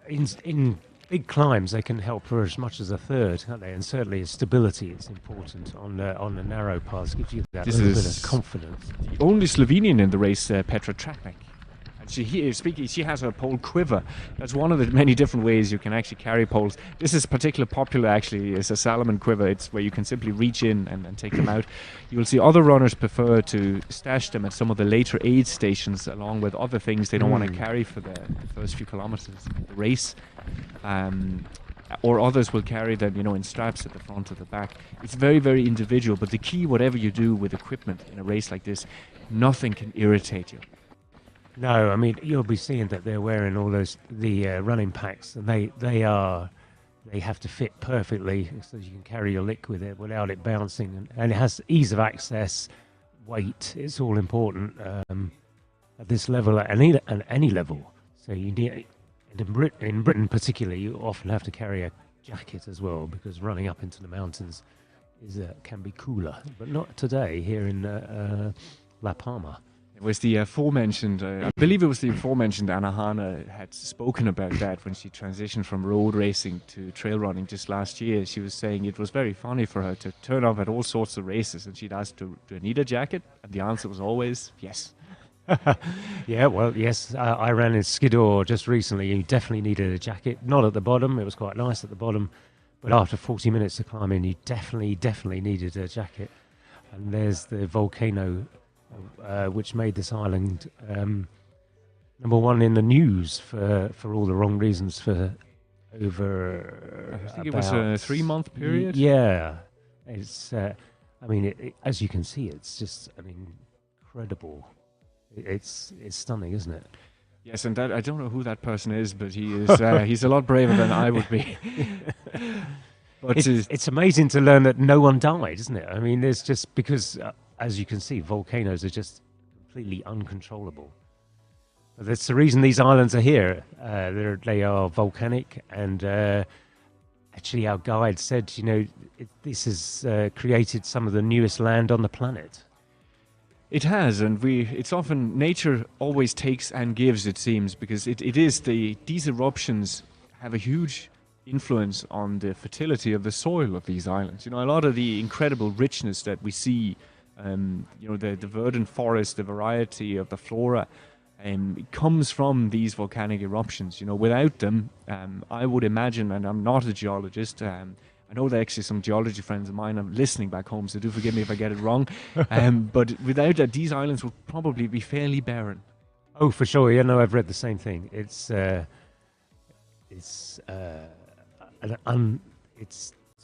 in big climbs they can help for as much as a third, can't they? And certainly stability is important on the narrow paths. Gives you that little bit of confidence. The only Slovenian in the race, Petra Tratnik. She has her pole quiver. That's one of the many different ways you can actually carry poles. This is particularly popular actually, is a Salomon quiver. It's where you can simply reach in and take them out. You will see other runners prefer to stash them at some of the later aid stations along with other things they don't want to carry for the first few kilometers of the race. Or others will carry them, in straps at the front or the back. It's very, very individual, but the key, whatever you do with equipment in a race like this, nothing can irritate you. No, I mean you'll be seeing that they're wearing all the running packs, and they have to fit perfectly so you can carry your lick with it without it bouncing, and it has ease of access, weight. It's all important at this level, at any level. So you need in Britain particularly, you often have to carry a jacket as well because running up into the mountains can be cooler, but not today here in La Palma. It was the aforementioned, I believe it was the aforementioned Anna Hanna had spoken about that when she transitioned from road racing to trail running just last year. She was saying it was very funny for her to turn up at all sorts of races, and she'd ask, do I need a jacket? And the answer was always yes. Yeah, well, yes. I ran in Skiddaw just recently. You definitely needed a jacket. Not at the bottom. It was quite nice at the bottom. But after 40 minutes of climbing, you definitely needed a jacket. And there's the volcano which made this island number one in the news for all the wrong reasons, for over. I think it was a 3-month period. Yeah, it's. I mean, as you can see, it's just. I mean, incredible. It's stunning, isn't it? Yes, and that I don't know who that person is, but he is. He's a lot braver than I would be. But it's amazing to learn that no one died, isn't it? I mean, there's just because, as you can see, volcanoes are just completely uncontrollable. But that's the reason these islands are here. They are volcanic, and actually, our guide said, this has created some of the newest land on the planet. It has, and it's often nature always takes and gives, it seems, because these eruptions have a huge influence on the fertility of the soil of these islands. A lot of the incredible richness that we see, the verdant forest, the variety of the flora, it comes from these volcanic eruptions. Without them, I would imagine, and I'm not a geologist, I know that actually some geology friends of mine are listening back home, so do forgive me if I get it wrong. But without that, these islands would probably be fairly barren. Oh, for sure. Yeah, no, I've read the same thing.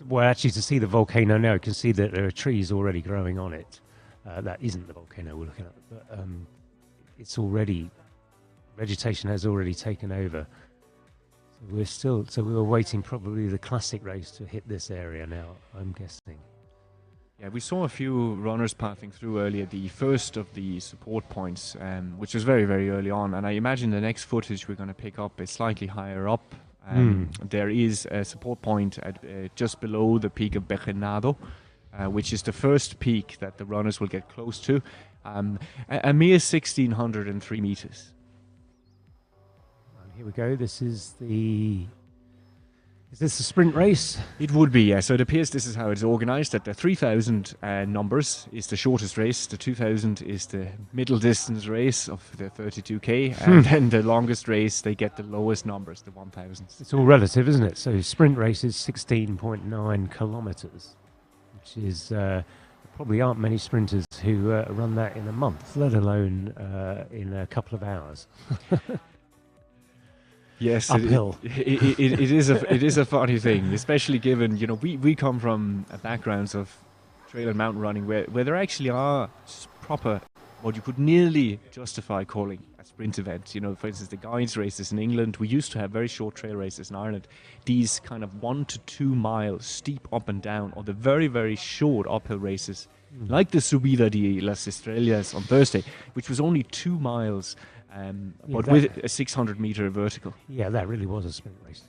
Well, actually, to see the volcano now, you can see that there are trees already growing on it. That isn't the volcano we're looking at, but vegetation has already taken over. So we were waiting probably the classic race to hit this area now, I'm guessing. Yeah, we saw a few runners passing through earlier, the first of the support points, which was very, very early on. And I imagine the next footage we're going to pick up is slightly higher up. There is a support point at just below the peak of Bejenao, which is the first peak that the runners will get close to, a mere 1,603 meters. Here we go. Is this a sprint race? It would be, yeah. So it appears this is how it's organized, that the 3,000 numbers is the shortest race, the 2,000 is the middle distance race of the 32K, and then the longest race, they get the lowest numbers, the 1,000s. It's all relative, isn't it? So sprint race is 16.9 kilometers, which is, probably aren't many sprinters who run that in a month, let alone in a couple of hours. Yes, uphill. It is a funny thing, especially given we come from backgrounds of trail and mountain running where there actually are proper what you could nearly justify calling a sprint event. For instance, the guides races in England. We used to have very short trail races in Ireland. These kind of 1 to 2 mile steep up and down, or the very, very short uphill races, like the Subida de las Estrellas on Thursday, which was only 2 miles. But with a 600-meter vertical. Yeah, that really was a sprint race.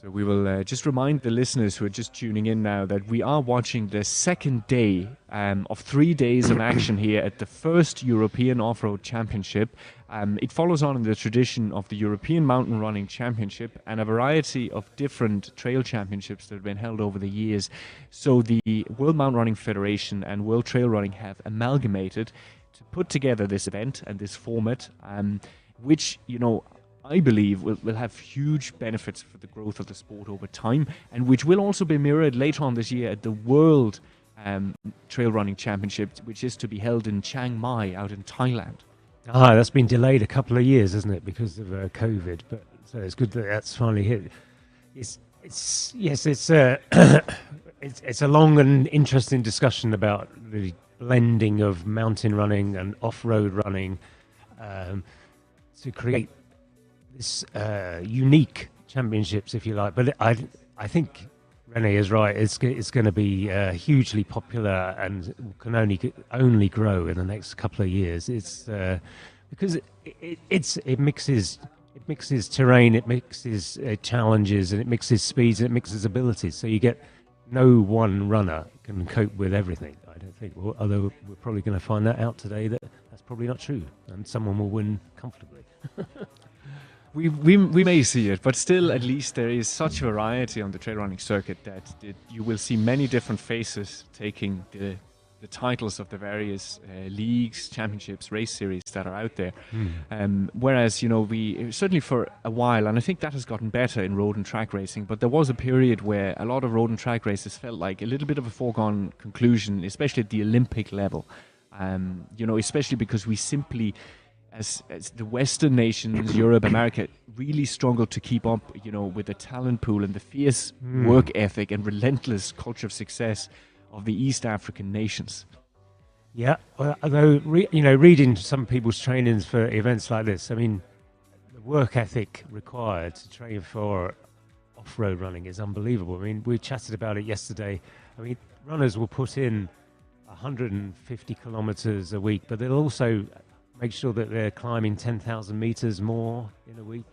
So we will just remind the listeners who are just tuning in now that we are watching the second day of 3 days of action here at the first European Off-Road Championship. It follows on in the tradition of the European Mountain Running Championship and a variety of different trail championships that have been held over the years. So the World Mountain Running Federation and World Trail Running have amalgamated to put together this event and this format, which, I believe will have huge benefits for the growth of the sport over time, and which will also be mirrored later on this year at the World Trail Running Championship, which is to be held in Chiang Mai out in Thailand. That's been delayed a couple of years, isn't it, because of COVID? But so it's good that that's finally hit. It's a long and interesting discussion about the blending of mountain running and off-road running to create this unique championships, if you like. But I think René is right. It's going to be hugely popular and can only grow in the next couple of years. It's because it mixes terrain, it mixes challenges, and it mixes speeds, and it mixes abilities. So you get no one runner can cope with everything. I don't think. Although we're probably going to find that out today that that's probably not true, and someone will win comfortably. We may see it, but still, at least there is such variety on the trail running circuit that you will see many different faces taking the titles of the various leagues, championships, race series that are out there. Whereas, we certainly for a while, and I think that has gotten better in road and track racing, but there was a period where a lot of road and track races felt like a little bit of a foregone conclusion, especially at the Olympic level. Especially because we simply, as the Western nations, Europe, America, really struggle to keep up, with the talent pool and the fierce work ethic and relentless culture of success of the East African nations. Yeah, well, although reading some people's trainings for events like this, I mean, the work ethic required to train for off-road running is unbelievable. I mean, we chatted about it yesterday. I mean, runners will put in 150 kilometers a week, but they'll also make sure that they're climbing 10,000 meters more in a week.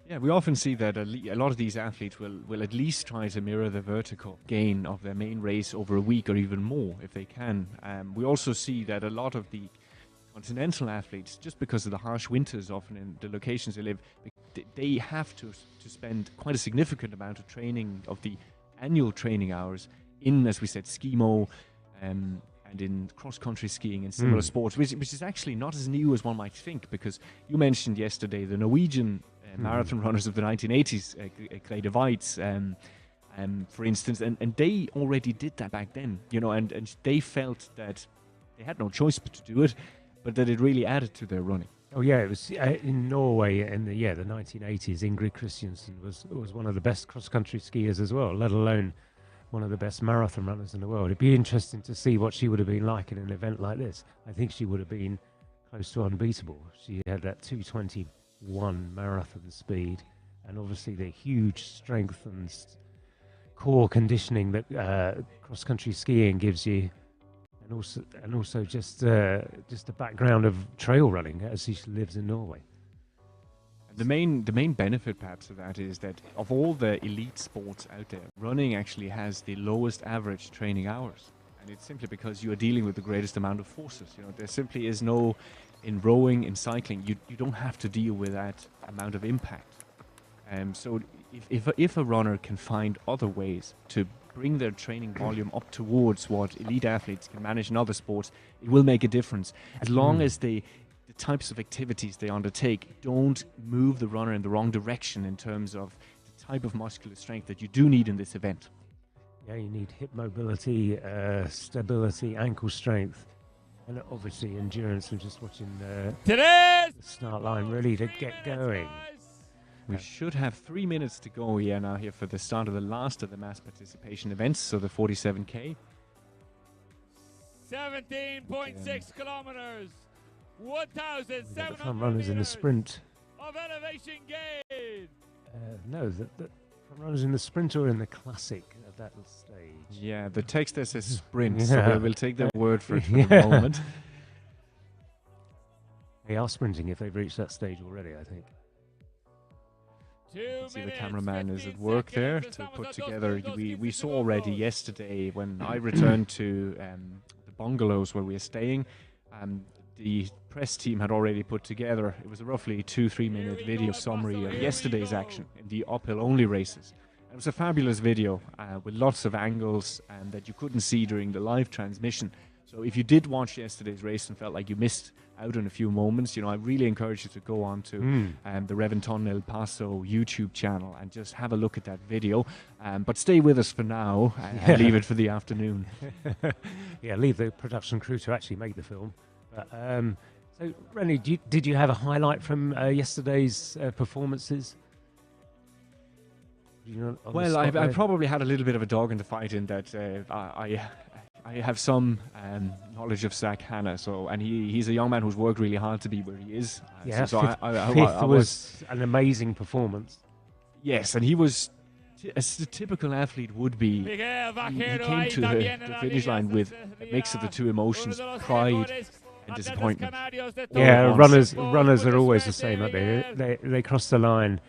Yeah, we often see that a lot of these athletes will at least try to mirror the vertical gain of their main race over a week or even more if they can. We also see that a lot of the continental athletes, just because of the harsh winters often in the locations they live, they have to spend quite a significant amount of training, of the annual training hours in, as we said, skimo and in cross-country skiing and similar sports, which is actually not as new as one might think, because you mentioned yesterday the Norwegian marathon runners of the 1980s, Caldera, for instance, and they already did that back then, and they felt that they had no choice but to do it, but that it really added to their running. Oh yeah, it was in Norway in the 1980s. Ingrid Christiansen was one of the best cross-country skiers as well, let alone one of the best marathon runners in the world. It'd be interesting to see what she would have been like in an event like this. I think she would have been close to unbeatable. She had that 2:21 marathon speed, and obviously the huge strength and core conditioning that cross-country skiing gives you, and also just the background of trail running as she lives in Norway. The main benefit perhaps of that is that of all the elite sports out there, running actually has the lowest average training hours, and it's simply because you are dealing with the greatest amount of forces. There simply is no, in rowing, in cycling, you don't have to deal with that amount of impact. So if a runner can find other ways to bring their training volume up towards what elite athletes can manage in other sports, it will make a difference, as long as the types of activities they undertake don't move the runner in the wrong direction in terms of the type of muscular strength that you do need in this event. Yeah, you need hip mobility, stability, ankle strength, and obviously endurance. We're just watching the start line ready to get going. We should have 3 minutes to go now here for the start of the last of the mass participation events, so the 47K. 17.6 kilometers. 1,700 front runners in the sprint of elevation gain. No, the front runners in the sprint or in the classic at that stage. Yeah, the text there says sprint, so we'll take their word for it for the moment. They are sprinting if they've reached that stage already, I think. See the cameraman is at work there to put together. We saw already yesterday when I returned to the bungalows where we are staying. The press team had already put together, it was a roughly 2-3 minute video summary of yesterday's action in the uphill only races. It was a fabulous video with lots of angles that you couldn't see during the live transmission. So if you did watch yesterday's race and felt like you missed out on a few moments, I really encourage you to go on to the Reventón El Paso YouTube channel and just have a look at that video. But stay with us for now and leave it for the afternoon. Yeah, leave the production crew to actually make the film. So, Rennie, did you have a highlight from yesterday's performances? Well, I probably had a little bit of a dog in the fight in that I have some knowledge of Zach Hanna, and he's a young man who's worked really hard to be where he is. Fifth was an amazing performance. Yes, and he was, as the typical athlete would be, he came to the finish line with a mix of the two emotions, pride and disappointment. Yeah, runners are always the same, aren't they? They cross the line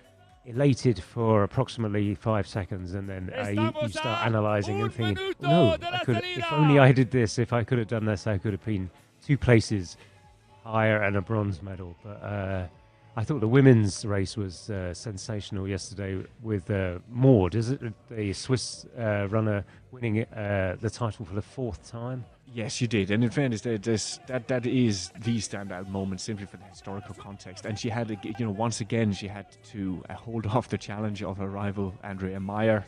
elated for approximately 5 seconds, and then you start analysing and thinking, no, if only I did this, if I could have done this, I could have been 2 places higher and a bronze medal. But I thought the women's race was sensational yesterday with Maud, is it the Swiss runner winning the title for the 4th time? Yes, you did, and in fairness, that is the standout moment simply for the historical context. And she had, once again, she had to hold off the challenge of her rival Andrea Meyer,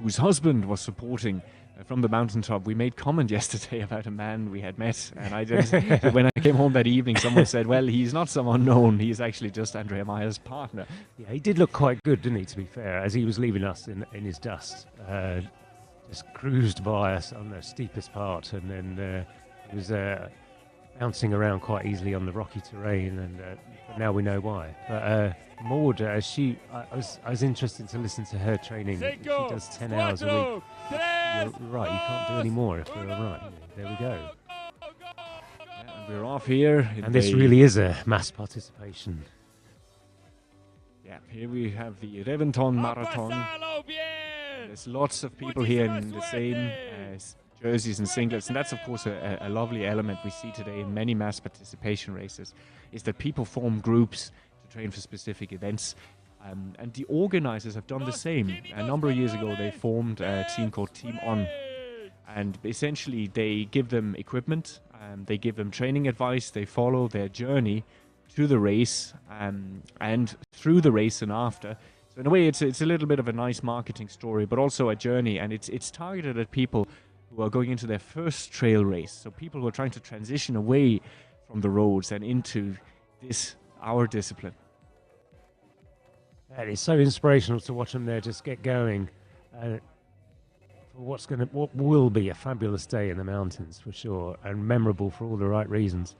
whose husband was supporting from the mountaintop. We made comment yesterday about a man we had met, and I just, when I came home that evening, someone said, well, he's not some unknown, he's actually just Andrea Meyer's partner. Yeah, he did look quite good, didn't he, to be fair, as he was leaving us in his dust. Just cruised by us on the steepest part, and then he was bouncing around quite easily on the rocky terrain, and now we know why. But Maud, I was interested to listen to her training. She does 10 hours a week. You're right, you can't do any more if you're all right. There we go. Yeah, we're off here. And this really is a mass participation. Yeah, here we have the Reventón Marathon. There's lots of people here in the same jerseys and singlets, and that's of course a lovely element we see today in many mass participation races, is that people form groups to train for specific events. And the organizers have done the same. A number of years ago, they formed a team called Team On. And essentially, they give them equipment, they give them training advice, they follow their journey to the race, and through the race and after. So in a way, it's a little bit of a nice marketing story, but also a journey. And it's targeted at people who are going into their first trail race. So people who are trying to transition away from the roads and into our discipline. And it's so inspirational to watch them there just get going for what will be a fabulous day in the mountains for sure, and memorable for all the right reasons.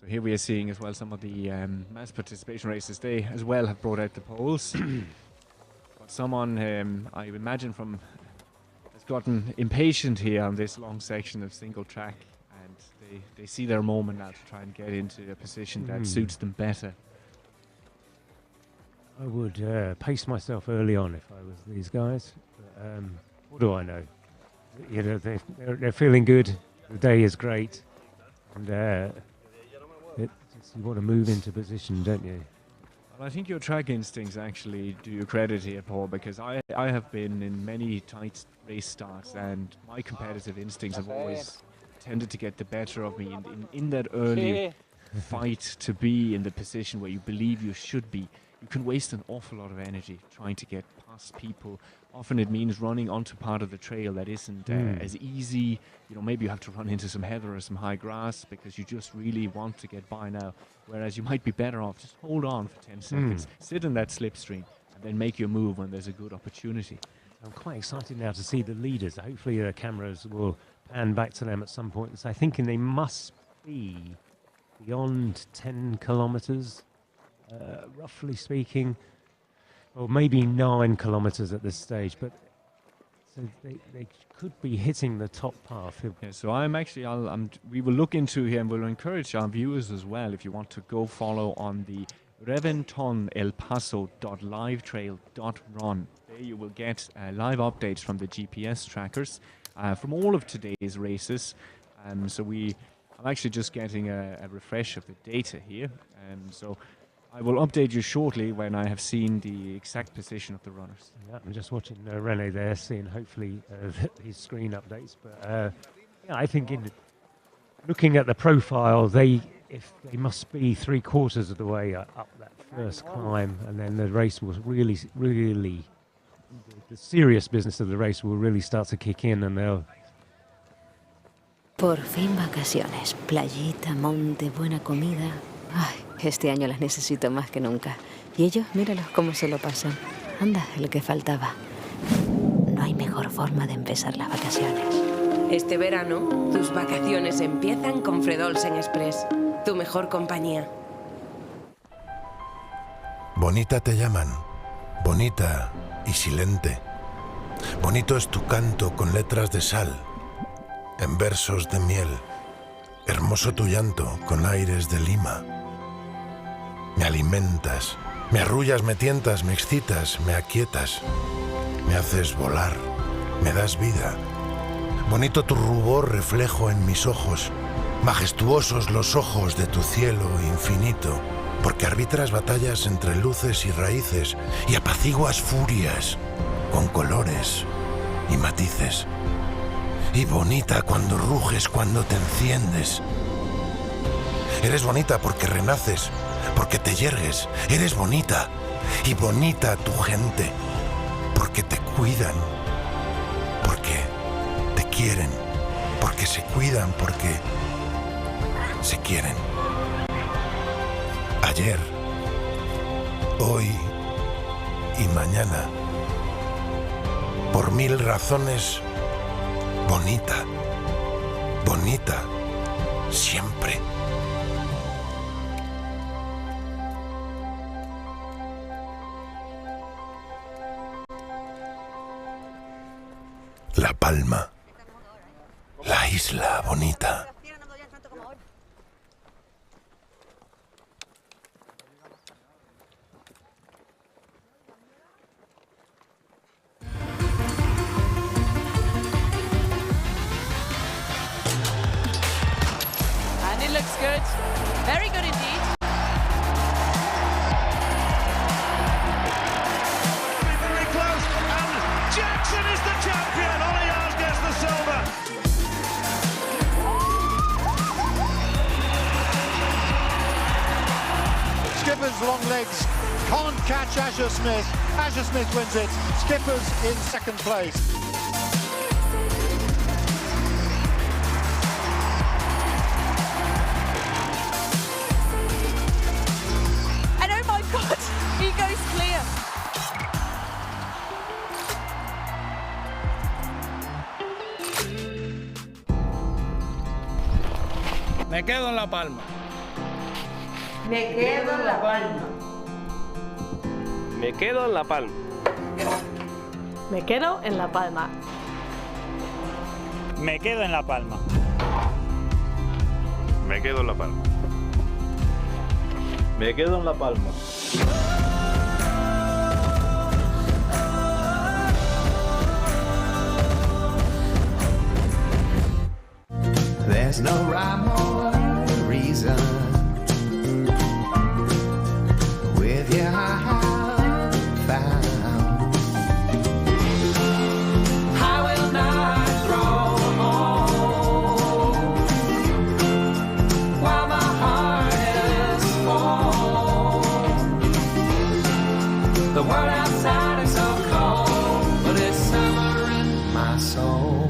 So here we are seeing as well some of the mass participation races. They as well have brought out the poles. But someone, I imagine, has gotten impatient here on this long section of single track, and they see their moment now to try and get into a position that suits them better. I would pace myself early on if I was these guys. But, what do I know? You know, they're feeling good. The day is great, and you want to move into position, don't you? Well, I think your track instincts actually do you credit here, Paul, because I have been in many tight race starts, and my competitive instincts have always tended to get the better of me in that early fight to be in the position where you believe you should be. You can waste an awful lot of energy trying to get past people. Often it means running onto part of the trail that isn't as easy. You know, maybe you have to run into some heather or some high grass because you just really want to get by now. Whereas you might be better off just hold on for 10 seconds, sit in that slipstream, and then make your move when there's a good opportunity. I'm quite excited now to see the leaders. Hopefully the cameras will pan back to them at some point. So I'm thinking they must be beyond 10 kilometers. Roughly speaking, or maybe 9 kilometers at this stage, but so they could be hitting the top path. Yeah, so we will look into here, and we'll encourage our viewers as well, if you want to go follow on the reventonelpaso.livetrail.run. There you will get live updates from the GPS trackers from all of today's races. So I'm actually just getting a refresh of the data here, so I will update you shortly when I have seen the exact position of the runners. Yeah, I'm just watching René there, seeing hopefully his screen updates. But I think in looking at the profile, they must be 3/4 of the way up that first climb, and then the race will really, the serious business of the race will really start to kick in, and they'll. Por fin vacaciones, playita, monte, buena comida. Ay, este año las necesito más que nunca. Y ellos, míralos cómo se lo pasan. Anda, lo que faltaba. No hay mejor forma de empezar las vacaciones. Este verano, tus vacaciones empiezan con Fredolsen Express, tu mejor compañía. Bonita te llaman, bonita y silente. Bonito es tu canto con letras de sal, en versos de miel. Hermoso tu llanto con aires de lima. Me alimentas, me arrullas, me tientas, me excitas, me aquietas. Me haces volar, me das vida. Bonito tu rubor reflejo en mis ojos. Majestuosos los ojos de tu cielo infinito. Porque arbitras batallas entre luces y raíces y apaciguas furias con colores y matices. Y bonita cuando ruges, cuando te enciendes. Eres bonita porque renaces, porque te yergues. Eres bonita, y bonita tu gente, porque te cuidan, quieren, porque se cuidan, porque se quieren. Ayer, hoy y mañana. Por 1000 razones, bonita, bonita, siempre. La Palma, la isla bonita. And it looks good. Very good indeed. Very close, and Jackson is the champion. Olial gets the silver. Skipper's long legs can't catch Asher Smith. Asher Smith wins it. Skipper's in second place. And oh my God, he goes clear. Me quedo en La Palma. Me quedo en La Palma. Me quedo en La Palma. Me quedo en La Palma. Me quedo en La Palma. Me quedo en La Palma. Me quedo en La Palma. There's no rhyme or reason with your heart found. I will not throw home while my heart is full. The world outside is so cold, but it's summer in my soul.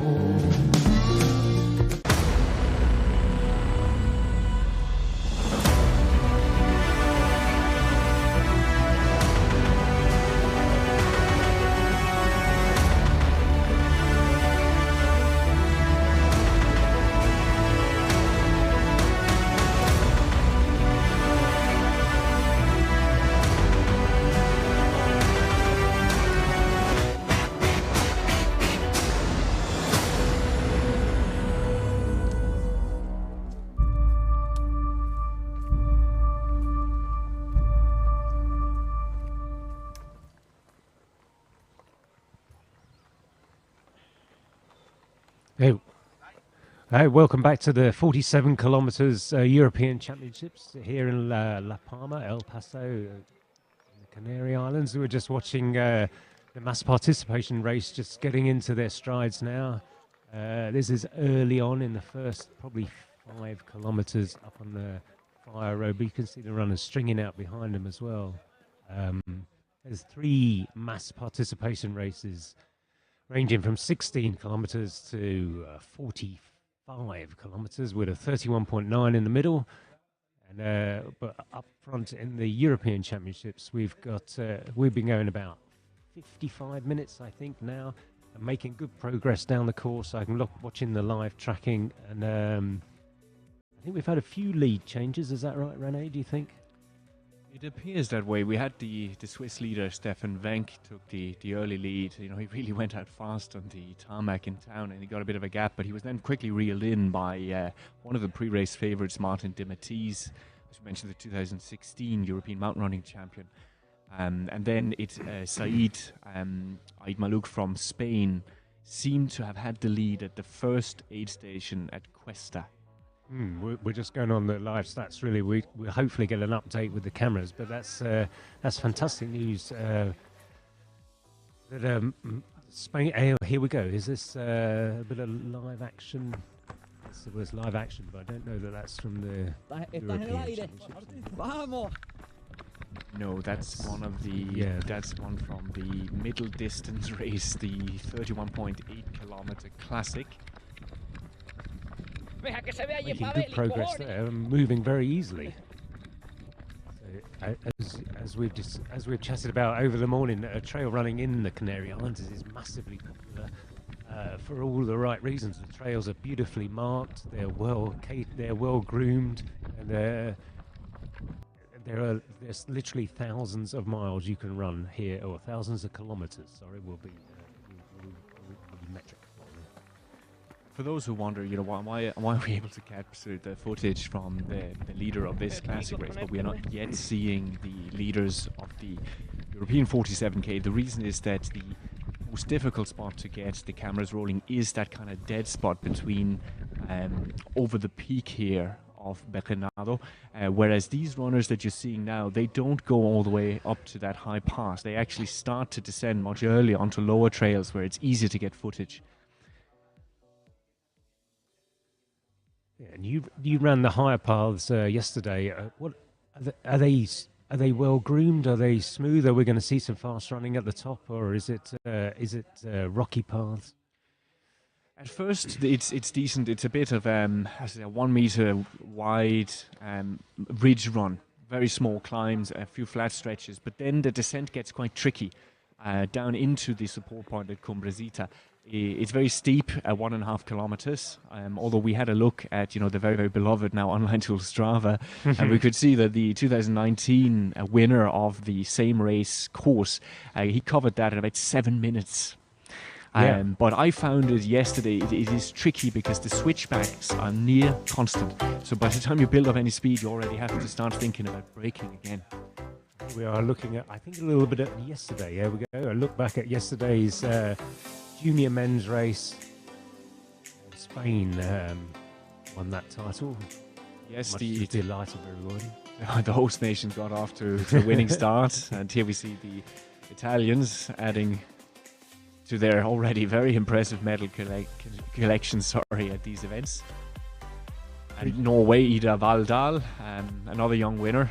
Hey, welcome back to the 47 kilometers European Championships here in La Palma, El Paso, in the Canary Islands. We were just watching the mass participation race just getting into their strides now. This is early on in the first probably 5 kilometers up on the fire road, but you can see the runners stringing out behind them as well. There's 3 mass participation races ranging from 16 kilometers to 45 kilometers with a 31.9 in the middle. And but up front in the European Championships, we've been going about 55 minutes, I think, now, and making good progress down the course. I can look watching the live tracking, and I think we've had a few lead changes. Is that right, René? Do you think? It appears that way. We had the Swiss leader Stefan Wenck took the early lead. You know, he really went out fast on the tarmac in town, and he got a bit of a gap, but he was then quickly reeled in by one of the pre-race favourites, Martin de Matisse, as we mentioned, the 2016 European mountain running champion. And then it's Said Aid Malouk from Spain seemed to have had the lead at the first aid station at Cuesta. We're just going on the live stats, really. We'll hopefully get an update with the cameras, but that's fantastic news. That Spain. Here we go. Is this a bit of live action? It was live action, but I don't know that that's from the European Championships. No, that's one of the. That's one from the middle distance race, the 31.8 kilometer classic. making good progress there, moving very easily. So, as we've chatted about over the morning, trail running in the Canary Islands is massively popular for all the right reasons. The trails are beautifully marked, they're well groomed, and there's literally thousands of miles you can run here, or thousands of kilometers. Sorry, will be metric. For those who wonder, why are we able to capture the footage from the leader of this classic race, but we are not yet seeing the leaders of the European 47K? The reason is that the most difficult spot to get the cameras rolling is that kind of dead spot between over the peak here of Bejenao, whereas these runners that you're seeing now, they don't go all the way up to that high pass. They actually start to descend much earlier onto lower trails where it's easier to get footage. Yeah, and you ran the higher paths yesterday. What are they well groomed? Are they smooth? Are we going to see some fast running at the top, or is it rocky paths? At first, it's decent. It's a bit of a 1 meter wide ridge run, very small climbs, a few flat stretches. But then the descent gets quite tricky down into the support point at Cumbre Vieja. It's very steep at 1.5 kilometers. Although we had a look at the very, very beloved now online tool Strava, and we could see that the 2019 winner of the same race course, he covered that in about 7 minutes. Yeah. But I found it yesterday, it is tricky because the switchbacks are near constant. So by the time you build up any speed, you already have to start thinking about braking again. We are looking at, I think, a little bit at yesterday. Here we go. A look back at yesterday's junior men's race. Spain won that title. Yes, much to the delight of everyone. The host nation got off to a winning start, and here we see the Italians adding to their already very impressive medal collection at these events. And Norway, Ida Valdal, another young winner.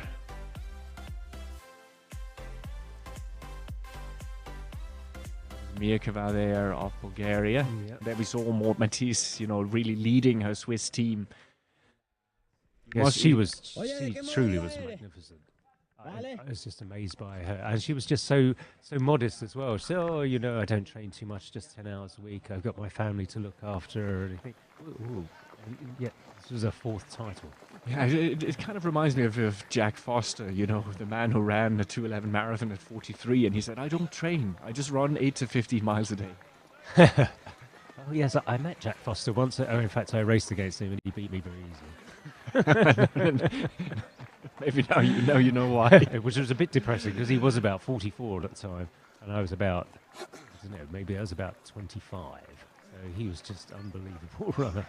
Mirkova there of Bulgaria. Then we saw Maud Matisse, really leading her Swiss team. Yes, she truly was magnificent. I was just amazed by her, and she was just so modest as well. So, I don't train too much, just 10 hours a week. I've got my family to look after, and I think, yeah, this was her 4th title. Yeah, it kind of reminds me of Jack Foster, the man who ran the 2:11 marathon at 43, and he said, I don't train, I just run 8 to 15 miles a day. Oh yes, I met Jack Foster once. In fact, I raced against him, and he beat me very easily. Maybe now you know why. Which was a bit depressing because he was about 44 at the time, and I was about, maybe I was about 25. So he was just unbelievable runner.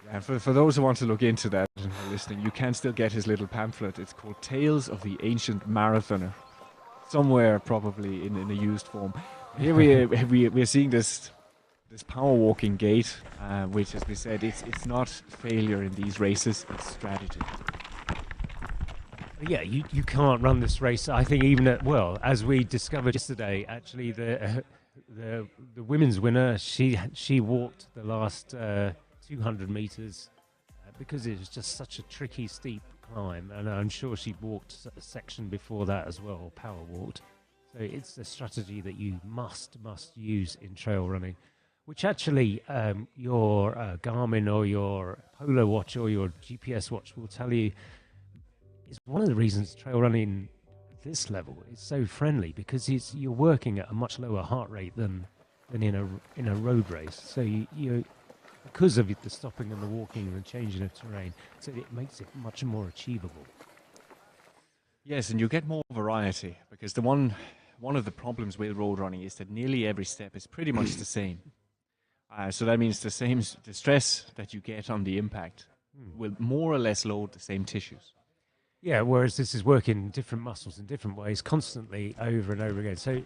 Yeah, for those who want to look into that and are listening, you can still get his little pamphlet. It's called Tales of the Ancient Marathoner. Somewhere probably in a used form. Here we're seeing this power walking gait, which, as we said, it's not failure in these races, it's strategy. Yeah, you can't run this race. I think even as we discovered yesterday, actually the women's winner, she walked the last 200 meters because it was just such a tricky, steep climb, and I'm sure she walked a section before that as well, power walked. So it's a strategy that you must use in trail running, which actually your Garmin or your Polo watch or your GPS watch will tell you is one of the reasons trail running at this level is so friendly, because you're working at a much lower heart rate than in a road race. So you because of the stopping and the walking and the changing of terrain, so it makes it much more achievable. Yes, and you get more variety, because one of the problems with road running is that nearly every step is pretty much the same. So that means the stress that you get on the impact will more or less load the same tissues. Yeah, whereas this is working different muscles in different ways constantly over and over again. So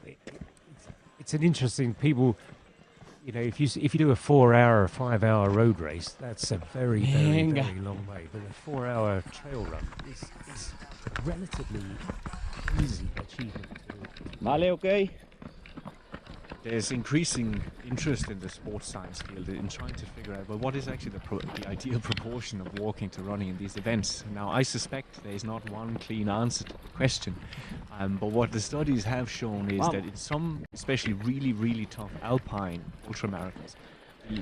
it's an interesting, people, if you do a 4-hour or 5-hour road race, that's a very, very, very long way. But a 4-hour trail run is a relatively easy achievement. Vale, okay. there's increasing interest in the sports science field in trying to figure out, well, what is actually the ideal proportion of walking to running in these events. Now, I suspect there's not one clean answer to the question, but what the studies have shown is that in some, especially really, really tough alpine ultramarathons,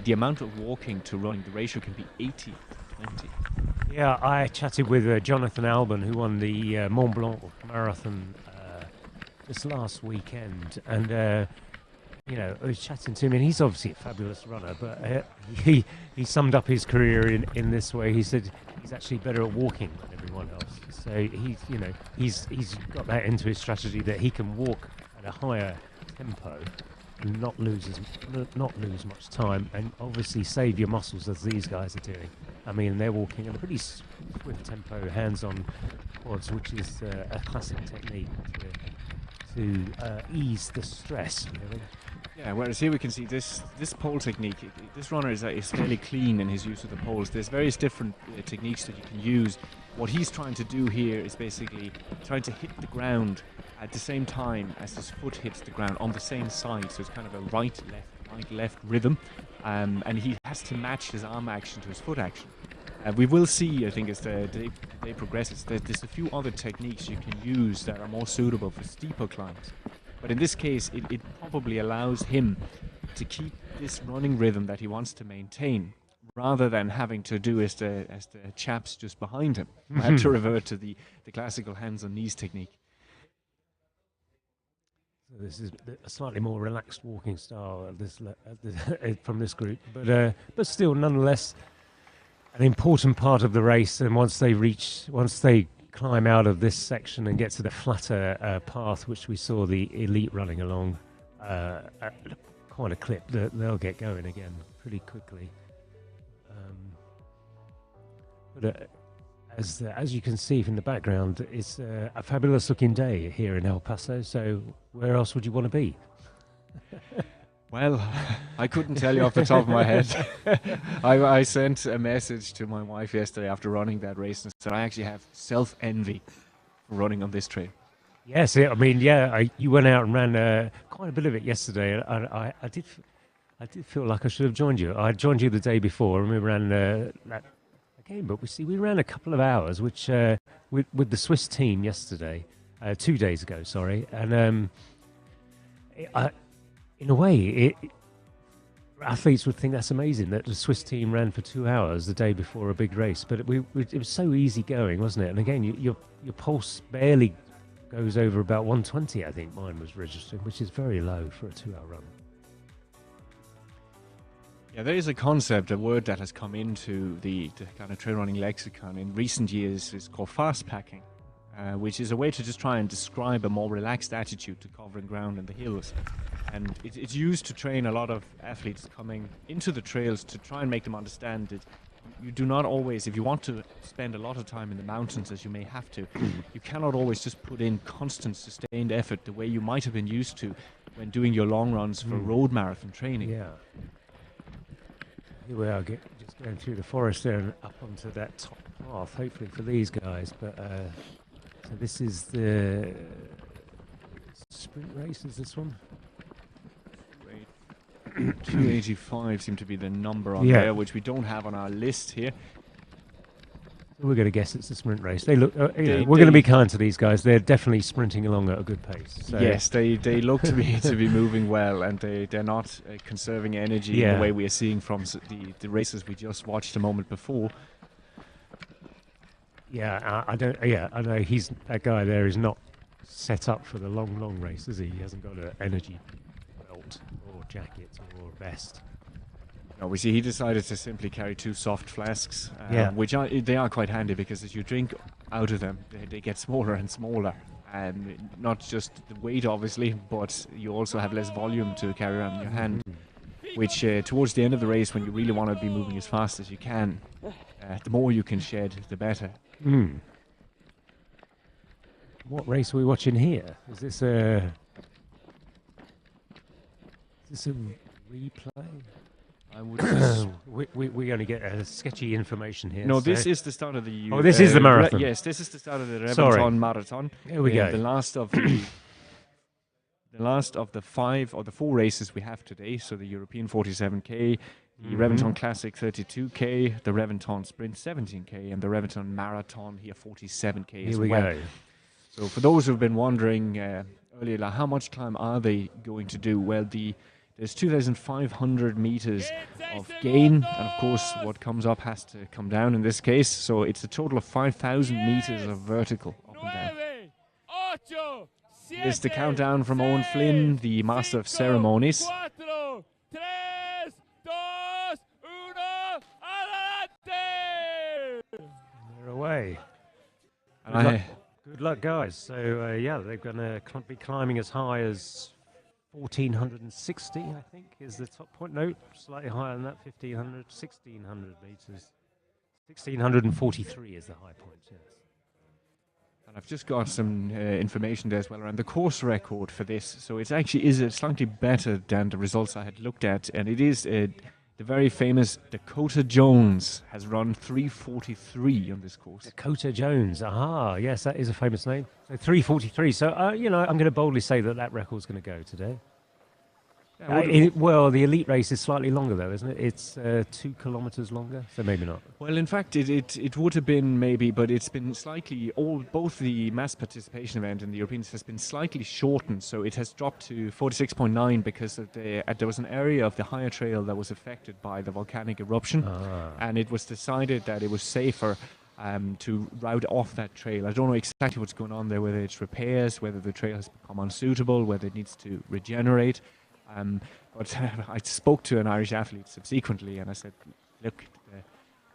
the amount of walking to running, the ratio can be 80-20. Yeah, I chatted with Jonathan Albon, who won the Mont Blanc Marathon this last weekend, and I was chatting to him, and he's obviously a fabulous runner, but he summed up his career in this way. He said he's actually better at walking than everyone else. So he's got that into his strategy that he can walk at a higher tempo and not lose much time, and obviously save your muscles as these guys are doing. I mean, they're walking at a pretty swift tempo, hands on quads, which is a classic technique to ease the stress, really. Yeah, whereas here we can see this pole technique. This runner is fairly clean in his use of the poles. There's various different techniques that you can use. What he's trying to do here is basically trying to hit the ground at the same time as his foot hits the ground on the same side. So it's kind of a right-left rhythm, and he has to match his arm action to his foot action. We will see, I think, as the day progresses, there's a few other techniques you can use that are more suitable for steeper climbs. But in this case, it probably allows him to keep this running rhythm that he wants to maintain, rather than having to do as the chaps just behind him, who had to revert to the classical hands on knees technique. So this is a slightly more relaxed walking style from this group, but still, nonetheless, an important part of the race. And once they climb out of this section and get to the flatter path, which we saw the elite running along at quite a clip, they'll get going again pretty quickly. But as you can see from the background, it's a fabulous looking day here in El Paso. So where else would you want to be? Well, I couldn't tell you off the top of my head. I sent a message to my wife yesterday after running that race and said I actually have self-envy for running on this trail. Yes, I mean, you went out and ran quite a bit of it yesterday. I did feel like I should have joined you. I joined you the day before, and we ran that again. But we ran a couple of hours, which with the Swiss team yesterday, 2 days ago, sorry, and in a way, athletes would think that's amazing that the Swiss team ran for 2 hours the day before a big race. But it was so easy going, wasn't it? And again, your pulse barely goes over about 120, I think mine was registering, which is very low for a 2-hour run. Yeah, there is a concept, a word that has come into the kind of trail running lexicon in recent years. It's called fast packing, which is a way to just try and describe a more relaxed attitude to covering ground in the hills. And it's used to train a lot of athletes coming into the trails to try and make them understand that you do not always, if you want to spend a lot of time in the mountains, as you may have to, you cannot always just put in constant, sustained effort the way you might have been used to when doing your long runs for road marathon training. Yeah. Here we are, just going through the forest there and up onto that top path, hopefully for these guys. But so this is the sprint race, is this one? 285 seem to be the number on there, which we don't have on our list here. We're going to guess it's a sprint race. They look. We're going to be kind to these guys. They're definitely sprinting along at a good pace. So. Yes, they look to be moving well, and they're not conserving energy in the way we are seeing from the races we just watched a moment before. Yeah, I don't. Yeah, I know that guy there is not set up for the long race, is he? He hasn't got an energy belt or jacket or vest. No, we see he decided to simply carry 2 soft flasks, which they are quite handy because as you drink out of them, they get smaller and smaller. And not just the weight, obviously, but you also have less volume to carry around in your hand, which towards the end of the race, when you really want to be moving as fast as you can, the more you can shed, the better. What race are we watching here? Is this a replay? I would. we only get sketchy information here. No, this is the start of the. Oh, this is the marathon. Yes, this is the start of the Reventón marathon. Here we go. The last of the last of the 4 races we have today. So the European 47K, the Reventón Classic 32K, the Reventón Sprint 17K, and the Reventón Marathon here 47K as well. Here we go. So for those who've been wondering earlier, like, how much time are they going to do? Well, there's 2,500 meters of gain, and of course what comes up has to come down in this case. So it's a total of 5,000 meters of vertical up and down. Here's the countdown from Owen Flynn, the master of ceremonies. They're away. And good luck, guys. So yeah, they're going to be climbing as high as 1,460, I think, is the top point. No, slightly higher than that, 1,500, 1,600 meters. 1,643 is the high point, yes. And I've just got some information there as well around the course record for this. So it actually is slightly better than the results I had looked at. And it is the very famous Dakota Jones has run 3:43 on this course. Dakota Jones, aha, yes, that is a famous name. So 3:43. So, you know, I'm going to boldly say that record's going to go today. Well, the elite race is slightly longer, though, isn't it? It's 2 kilometers longer, so maybe not. Well, in fact, it would have been maybe, but it's been slightly, both the mass participation event and the Europeans has been slightly shortened, so it has dropped to 46.9 because of there was an area of the higher trail that was affected by the volcanic eruption, and it was decided that it was safer to route off that trail. I don't know exactly what's going on there, whether it's repairs, whether the trail has become unsuitable, whether it needs to regenerate. But I spoke to an Irish athlete subsequently and I said, look,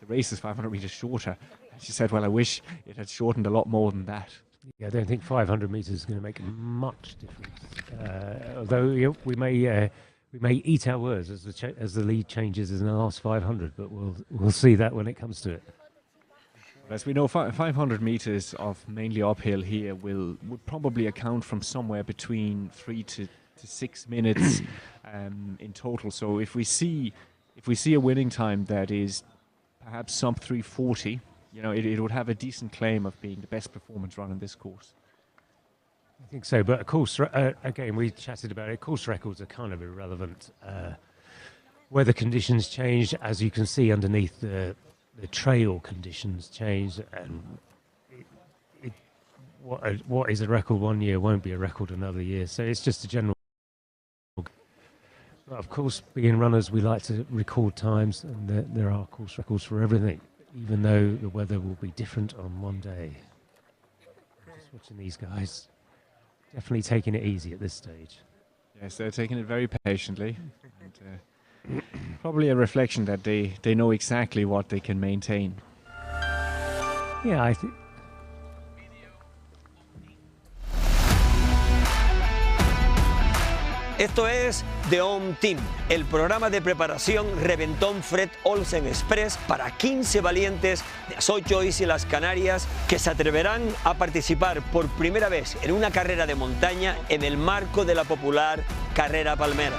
the race is 500 meters shorter. And she said, well, I wish it had shortened a lot more than that. Yeah, I don't think 500 meters is going to make much difference. Although we may eat our words as the lead changes in the last 500, but we'll see that when it comes to it. As we know, 500 meters of mainly uphill here would probably account from somewhere between 3 to 6 minutes in total. So if we see a winning time that is perhaps sub 3:40, you know, it would have a decent claim of being the best performance run in this course. I think so, but of course, again, we chatted about it. Course records are kind of irrelevant. Weather conditions change, as you can see underneath the trail conditions change, and what is a record one year won't be a record another year. So it's just a general. But of course, being runners, we like to record times, and there are course records for everything, even though the weather will be different on one day. Just watching these guys, definitely taking it easy at this stage. Yes, they're taking it very patiently. And, probably a reflection that they know exactly what they can maintain. Yeah, I think. Esto es The Home Team, el programa de preparación Reventón Fred Olsen Express para 15 valientes de las 8 islas Canarias que se atreverán a participar por primera vez en una carrera de montaña en el marco de la popular Carrera Palmera.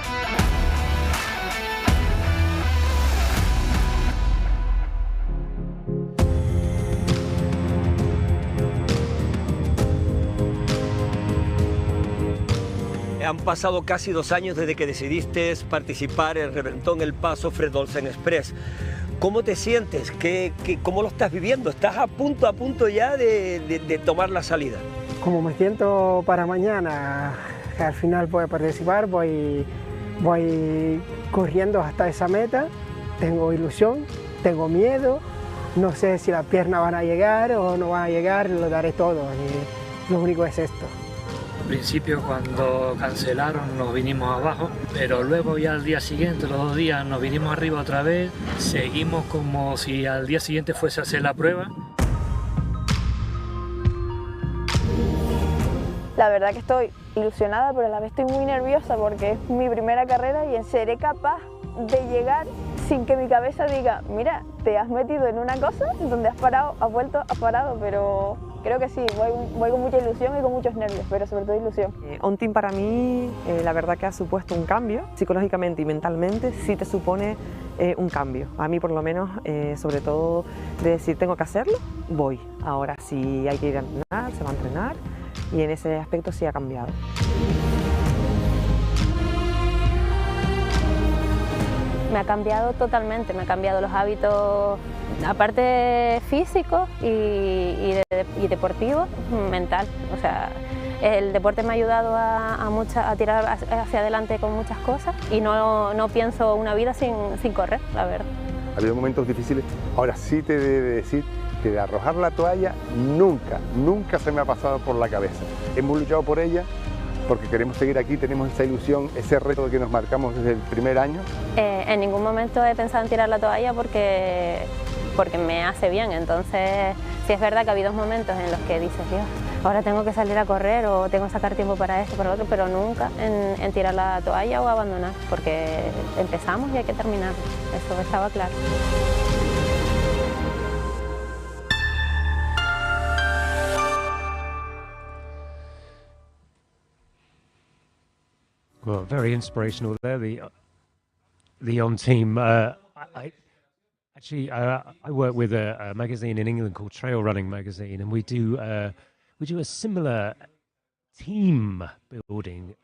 Han pasado casi 2 años desde que decidiste participar en Reventón el Paso Fred Olsen Express. ¿Cómo te sientes? ¿Cómo lo estás viviendo? ¿Estás a punto ya de tomar la salida? Como me siento para mañana, que al final voy a participar, voy corriendo hasta esa meta. Tengo ilusión, tengo miedo, no sé si las piernas van a llegar o no van a llegar, lo daré todo. Y lo único es esto. Al principio cuando cancelaron nos vinimos abajo, pero luego ya al día siguiente, los 2 días, nos vinimos arriba otra vez, seguimos como si al día siguiente fuese a hacer la prueba. La verdad que estoy ilusionada, pero a la vez estoy muy nerviosa porque es mi primera carrera y seré capaz de llegar sin que mi cabeza diga, mira, te has metido en una cosa donde has parado, has vuelto, has parado, pero creo que sí, voy con mucha ilusión y con muchos nervios, pero sobre todo ilusión. On Team para mí, la verdad que ha supuesto un cambio, psicológicamente y mentalmente sí te supone un cambio. A mí por lo menos, sobre todo de decir tengo que hacerlo, voy. Ahora si hay que ir a entrenar, se va a entrenar y en ese aspecto sí ha cambiado. Me ha cambiado totalmente, me ha cambiado los hábitos, aparte físicos y deportivos, mental. O sea, el deporte me ha ayudado a tirar hacia adelante con muchas cosas y no pienso una vida sin correr, la verdad. Ha habido momentos difíciles. Ahora sí te he de decir que de arrojar la toalla nunca se me ha pasado por la cabeza. Hemos luchado por ella porque queremos seguir aquí, tenemos esa ilusión, ese reto que nos marcamos desde el primer año. En ningún momento he pensado en tirar la toalla porque me hace bien, entonces sí es verdad que ha habido momentos en los que dices, Dios, ahora tengo que salir a correr o tengo que sacar tiempo para esto, para lo otro, pero nunca en tirar la toalla o abandonar, porque empezamos y hay que terminar, eso estaba claro. Well, very inspirational there. The On team. I work with a magazine in England called Trail Running Magazine, and we do a similar team building.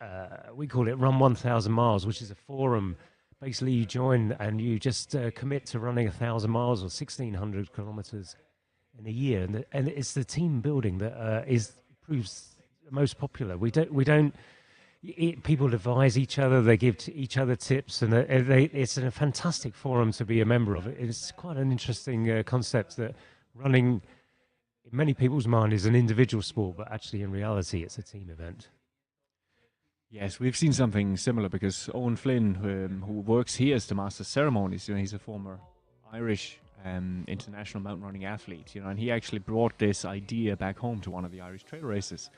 We call it Run 1,000 Miles, which is a forum. Basically, you join and you just commit to running 1,000 miles or 1,600 kilometers in a year, and it's the team building that proves most popular. We don't. People advise each other, they give each other tips, and it's a fantastic forum to be a member of. It's quite an interesting concept that running, in many people's mind, is an individual sport, but actually in reality it's a team event. Yes, we've seen something similar because Owen Flynn, who works here as the Master of Ceremonies, he's a former Irish international mountain running athlete, and he actually brought this idea back home to one of the Irish trail races.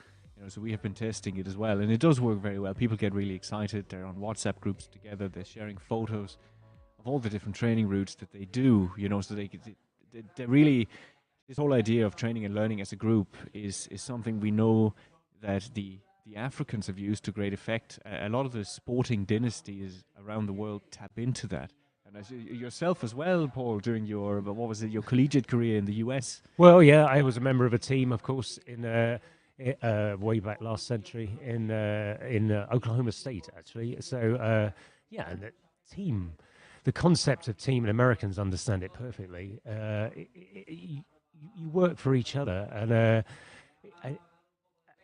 So we have been testing it as well, and it does work very well. People get really excited. They're on WhatsApp groups together. They're sharing photos of all the different training routes that they do. So they really, this whole idea of training and learning as a group is something we know that the Africans have used to great effect. A lot of the sporting dynasties around the world tap into that. And as yourself as well, Paul, during your your collegiate career in the US. Well, yeah, I was a member of a team, of course, in. Way back last century in Oklahoma State, actually. So, yeah, and the concept of team, and Americans understand it perfectly. You work for each other, and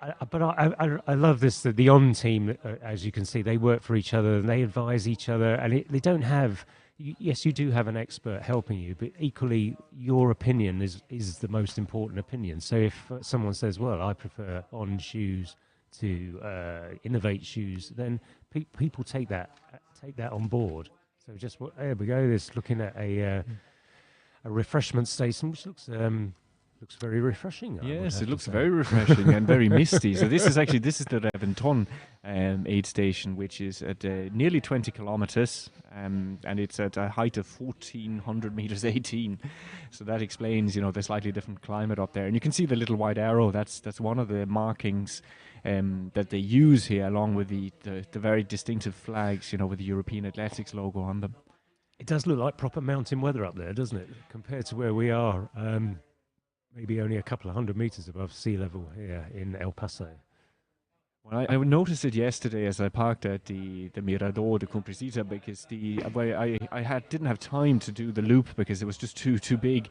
I love this. The On team, as you can see, they work for each other and they advise each other, and they don't have. Yes, you do have an expert helping you, but equally your opinion is the most important opinion. So if someone says, well, I prefer On shoes to Innovate shoes, then people take that on board. So there we go, this looking at a refreshment station, which looks very refreshing. Yes, it looks very refreshing and very misty. So this is the Reventón aid station, which is at nearly 20 kilometers, and it's at a height of 1,400 meters, 18. So that explains, the slightly different climate up there. And you can see the little white arrow. That's one of the markings that they use here, along with the very distinctive flags, with the European Athletics logo on them. It does look like proper mountain weather up there, doesn't it? Compared to where we are. Maybe only a couple of 100 meters above sea level here in El Paso. Well, I noticed it yesterday as I parked at the Mirador de Cumbrecita because I didn't have time to do the loop because it was just too big.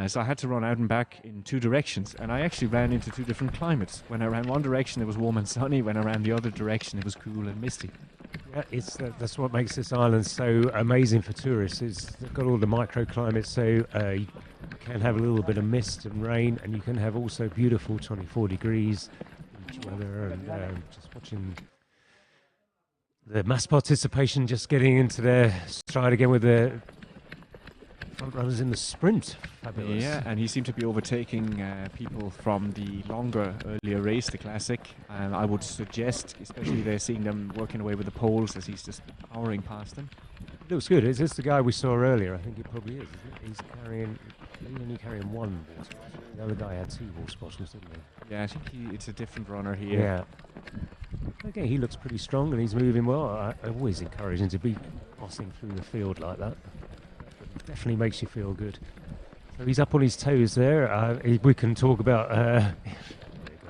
So I had to run out and back in two directions, and I actually ran into two different climates. When I ran one direction, it was warm and sunny. When I ran the other direction, it was cool and misty. Yeah, that's what makes this island so amazing for tourists. They've got all the microclimates, so you can have a little bit of mist and rain, and you can have also beautiful 24 degrees beach weather, and just watching the mass participation just getting into their stride again with the front runners in the sprint. Fabulous. Yeah, and he seemed to be overtaking people from the earlier race, the Classic. And I would suggest, especially they're seeing them working away with the poles as he's just powering past them. It looks good. Is this the guy we saw earlier? I think it probably is. He's only carrying one horse bottle. The other guy had 2 horse bottles, didn't he? Yeah, I think it's a different runner here. Yeah. Okay, he looks pretty strong and he's moving well. I always encourage him to be bossing through the field like that. It definitely makes you feel good. So he's up on his toes there. We can talk about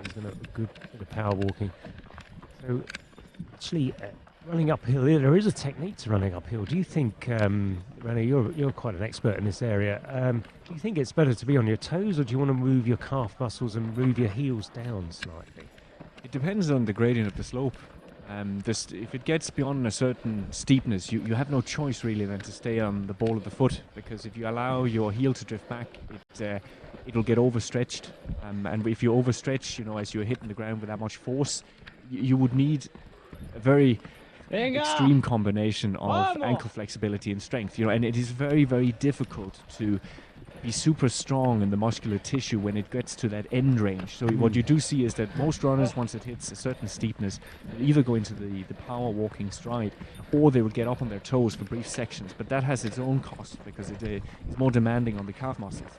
he's going to a good bit of power walking. So actually, running uphill, there is a technique to running uphill. Do you think, Rennie, you're quite an expert in this area, do you think it's better to be on your toes, or do you want to move your calf muscles and move your heels down slightly? It depends on the gradient of the slope. If it gets beyond a certain steepness, you have no choice really than to stay on the ball of the foot, because if you allow your heel to drift back, it'll get overstretched. And if you overstretch, as you're hitting the ground with that much force, you would need a very extreme combination of ankle flexibility and strength. And it is very, very difficult to be super strong in the muscular tissue when it gets to that end range. So what you do see is that most runners, once it hits a certain steepness, will either go into the power walking stride, or they will get up on their toes for brief sections. But that has its own cost, because it is more demanding on the calf muscles.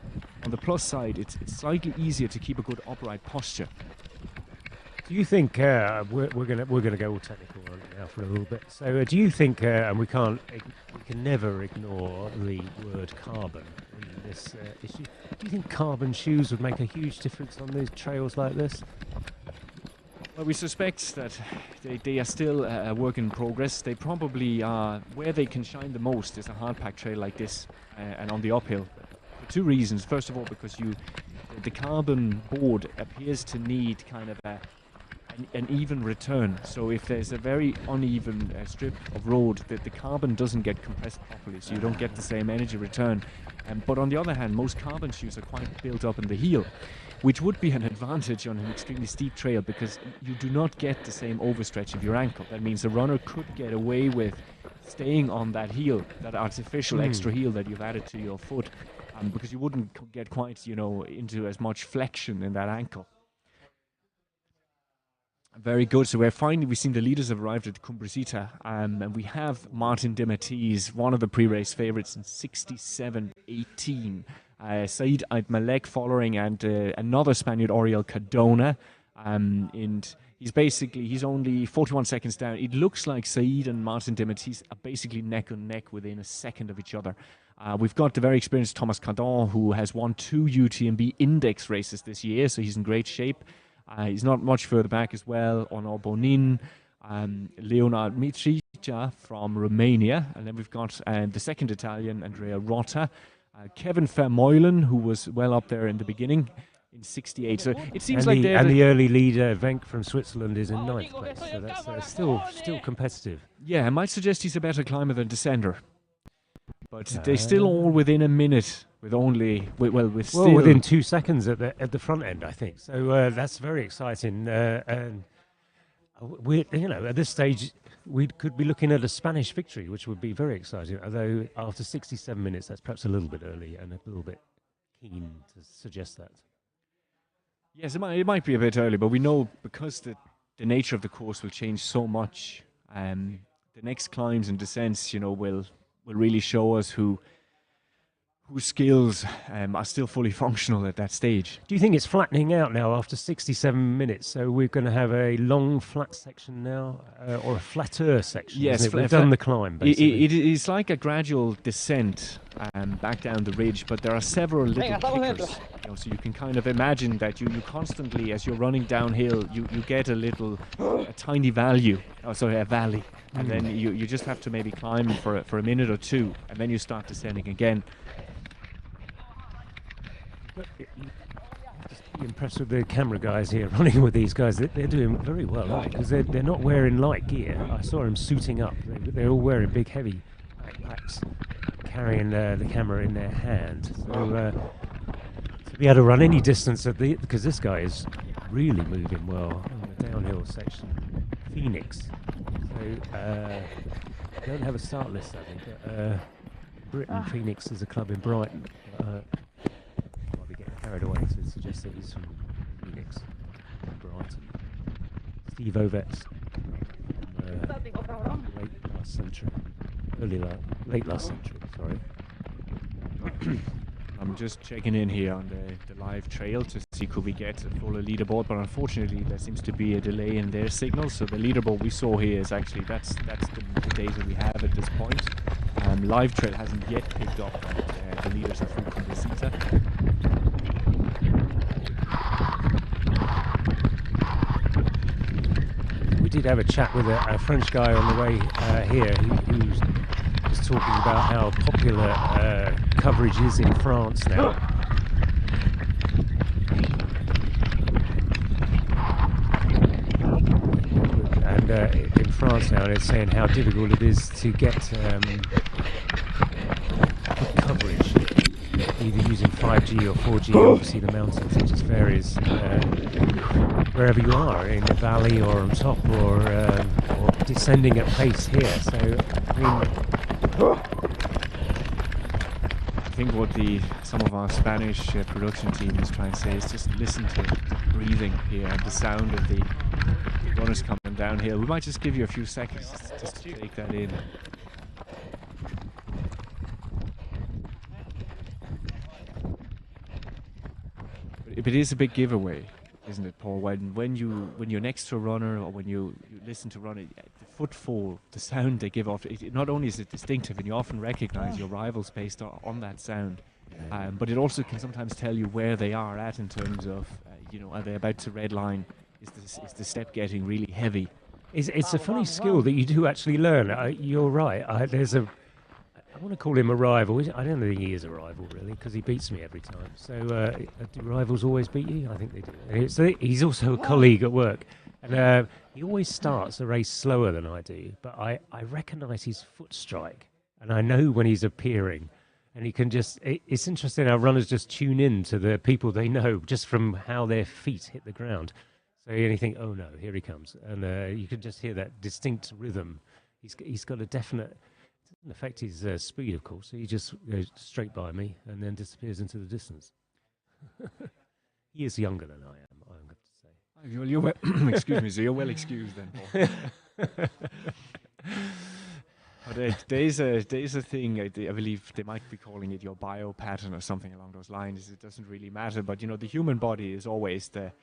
On the plus side, it's slightly easier to keep a good upright posture. Do you think we're gonna go all technical on it now for a little bit? So do you think, and we can never ignore the word carbon in this issue. Do you think carbon shoes would make a huge difference on these trails like this? Well, we suspect that they are still a work in progress. They probably are, where they can shine the most is a hard-packed trail like this and on the uphill. For two reasons. First of all, because the carbon board appears to need kind of an even return. So if there's a very uneven strip of road, the carbon doesn't get compressed properly, so you don't get the same energy return. But on the other hand, most carbon shoes are quite built up in the heel, which would be an advantage on an extremely steep trail, because you do not get the same overstretch of your ankle. That means the runner could get away with staying on that heel, that artificial extra heel that you've added to your foot, because you wouldn't get quite, into as much flexion in that ankle. Very good. So we've seen the leaders have arrived at Cumbre Vieja, and we have Martin de Matisse, one of the pre-race favourites, in 67.18. Said Aitmalek following, and another Spaniard, Oriol Cardona. And he's only 41 seconds down. It looks like Said and Martin de Matisse are basically neck and neck within a second of each other. We've got the very experienced Thomas Cardon, who has won 2 UTMB index races this year, so he's in great shape. He's not much further back as well. Onor Bonin, Leonard Mitrica from Romania. And then we've got the second Italian, Andrea Rota. Kevin Vermeulen, who was well up there in the beginning, in 68. So it seems like they're... And the early leader, Wenck from Switzerland, is in 9th place. So that's still competitive. Yeah, I might suggest he's a better climber than descender. But they're still all within a minute. Still within 2 seconds at the front end, I think. So that's very exciting. And we, at this stage, we could be looking at a Spanish victory, which would be very exciting. Although after 67 minutes, that's perhaps a little bit early and a little bit keen to suggest that. Yes, it might be a bit early, but we know because the nature of the course will change so much. The next climbs and descents, will really show us whose skills are still fully functional at that stage. Do you think it's flattening out now after 67 minutes? So we're going to have a long flat section now, or a flatter section? Yes, we've done the climb, basically. It is like a gradual descent back down the ridge, but there are several little kickers. So you can kind of imagine that you constantly, as you're running downhill, you get a tiny valley, and then you just have to maybe climb for a minute or two, and then you start descending again. Just be impressed with the camera guys here running with these guys. They're doing very well, aren't they? Because they're not wearing light gear. I saw them suiting up. They're all wearing big, heavy backpacks, carrying the camera in their hand. So to be able to run any distance because this guy is really moving well on the downhill section. Phoenix. So don't have a start list, I think. But, Britain, Phoenix is a club in Brighton. Carried away to suggest that he's from Phoenix, Brighton. Steve Ovets, late last century, sorry. I'm just checking in here on the live trail to see could we get a fuller leaderboard, but unfortunately there seems to be a delay in their signal. So the leaderboard we saw here is actually that's the data we have at this point. Live trail hasn't yet picked up that the leaders are through Cumbre Vieja. did have a chat with a French guy on the way here who was talking about how popular coverage is in France now. And in France now, they're saying how difficult it is to get coverage, either using 5G or 4G. Obviously, the mountains, it just varies wherever you are, in the valley or on top, or descending at pace here. So, I mean, I think what some of our Spanish production team is trying to say is just listen to the breathing here and the sound of the runners coming downhill. We might just give you a few seconds just to take that in. But it is a big giveaway, isn't it, Paul? When you're next to a runner, or when you listen to running, the footfall, the sound they give off, not only is it distinctive, and you often recognize your rivals based on that sound, but it also can sometimes tell you where they are at in terms of, are they about to red line? Is the step getting really heavy? It's a funny skill that you do actually learn. You're right. I want to call him a rival. I don't think he is a rival, really, because he beats me every time. So do rivals always beat you? I think they do. And he's also a colleague at work. And he always starts a race slower than I do. But I recognise his foot strike. And I know when he's appearing. And he can just... It's interesting how runners just tune in to the people they know just from how their feet hit the ground. So you think, oh no, here he comes. And you can just hear that distinct rhythm. He's got a definite... It doesn't affect his speed, of course. He just goes straight by me and then disappears into the distance. He is younger than I am, I'm going to say. You're well, excuse me, so you're well excused then, Paul. But there's a thing, I believe they might be calling it your bio pattern or something along those lines. It doesn't really matter, but the human body is always the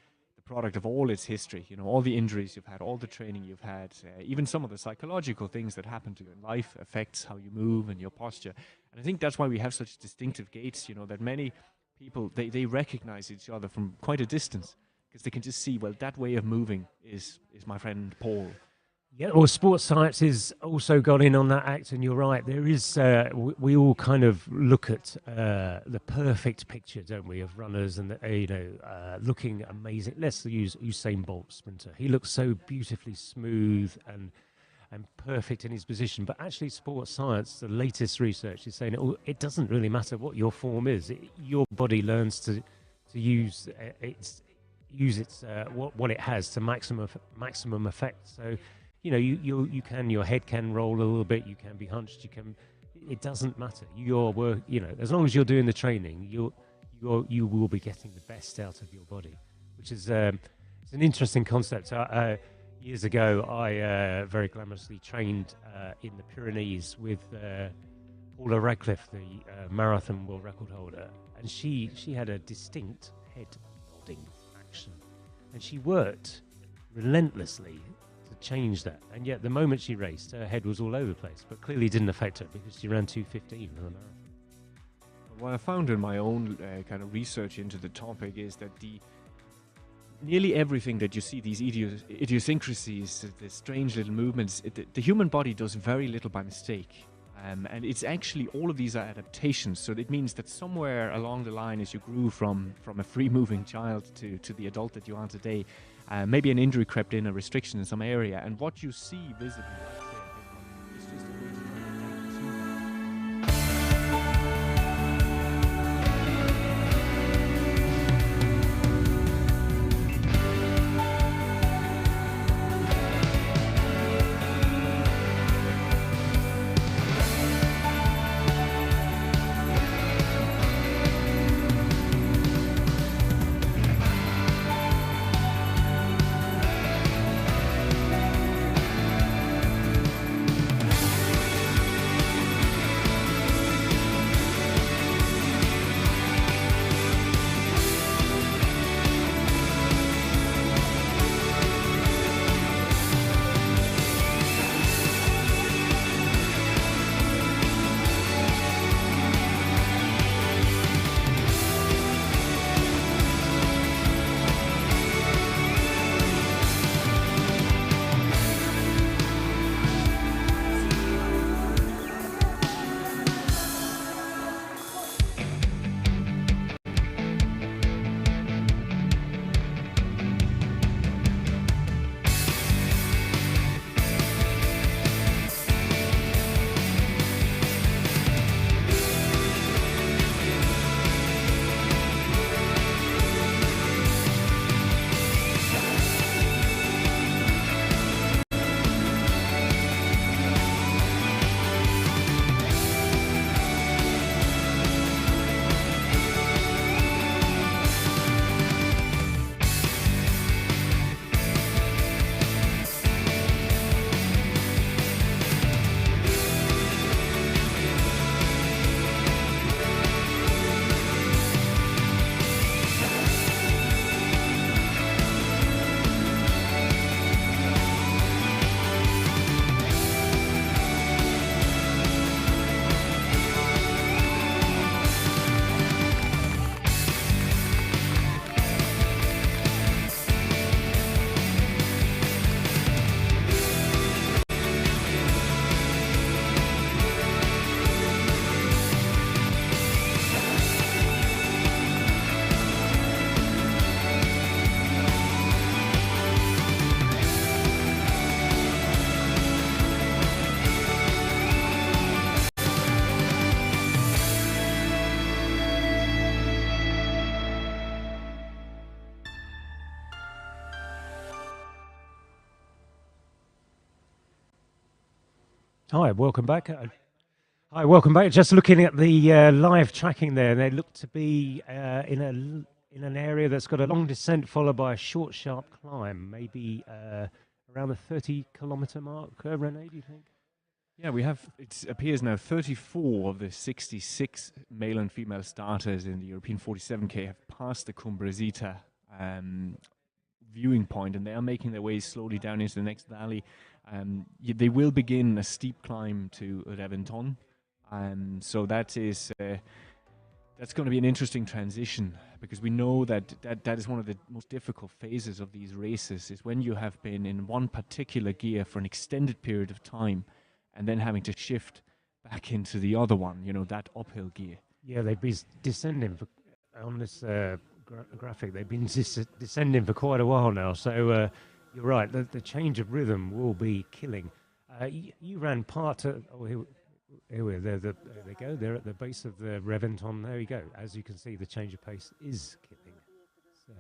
product of all its history, all the injuries you've had, all the training you've had, even some of the psychological things that happen to you in life affects how you move and your posture. And I think that's why we have such distinctive gaits, that many people, they recognize each other from quite a distance, because they can just see, well, that way of moving is my friend Paul. Yeah, well, sports science has also got in on that act, and you're right. There is, we all kind of look at the perfect picture, don't we, of runners and looking amazing. Let's use Usain Bolt, sprinter. He looks so beautifully smooth and perfect in his position. But actually, sports science, the latest research is saying it doesn't really matter what your form is. Your body learns to use its what it has to maximum effect. So. Your head can roll a little bit, you can be hunched, it doesn't matter. As long as you're doing the training, you will be getting the best out of your body, which is it's an interesting concept. Years ago, I very glamorously trained in the Pyrenees with Paula Radcliffe, the marathon world record holder, and she had a distinct head nodding action, and she worked relentlessly change that, and yet the moment she raced, her head was all over the place, but clearly didn't affect her because she ran 2:15 in the marathon. What I found in my own kind of research into the topic is that nearly everything that you see, these idiosyncrasies, the strange little movements, the human body does very little by mistake. And it's actually, all of these are adaptations. So it means that somewhere along the line, as you grew from a free-moving child to the adult that you are today, maybe an injury crept in, a restriction in some area, and what you see visibly is just a way Hi, welcome back. Hi, welcome back. Just looking at the live tracking there, they look to be in an area that's got a long descent followed by a short, sharp climb, maybe around the 30-kilometre mark. René, do you think? Yeah, we have, it appears now, 34 of the 66 male and female starters in the European 47K have passed the Cumbre Vieja viewing point, and they are making their way slowly down into the next valley. They will begin a steep climb to Reventón, so that's going to be an interesting transition, because we know that is one of the most difficult phases of these races, is when you have been in one particular gear for an extended period of time and then having to shift back into the other one, that uphill gear. Yeah, they've been descending on this graphic. They've been descending for quite a while now, so you're right, the change of rhythm will be killing. You ran part of... There they go. They're at the base of the Reventón. There you go. As you can see, the change of pace is killing. So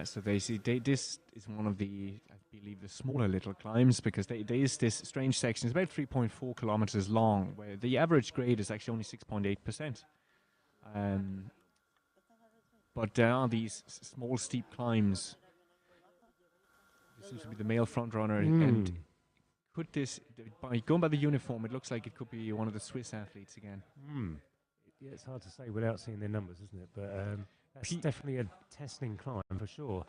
so this is one of the, I believe, the smaller little climbs, because there is this strange section. It's about 3.4 kilometers long, where the average grade is actually only 6.8%. But there are these small steep climbs. This seems to be the male front runner, and could this, by going by the uniform, it looks like it could be one of the Swiss athletes again. Yeah, it's hard to say without seeing their numbers, isn't it? But that's definitely a testing climb for sure.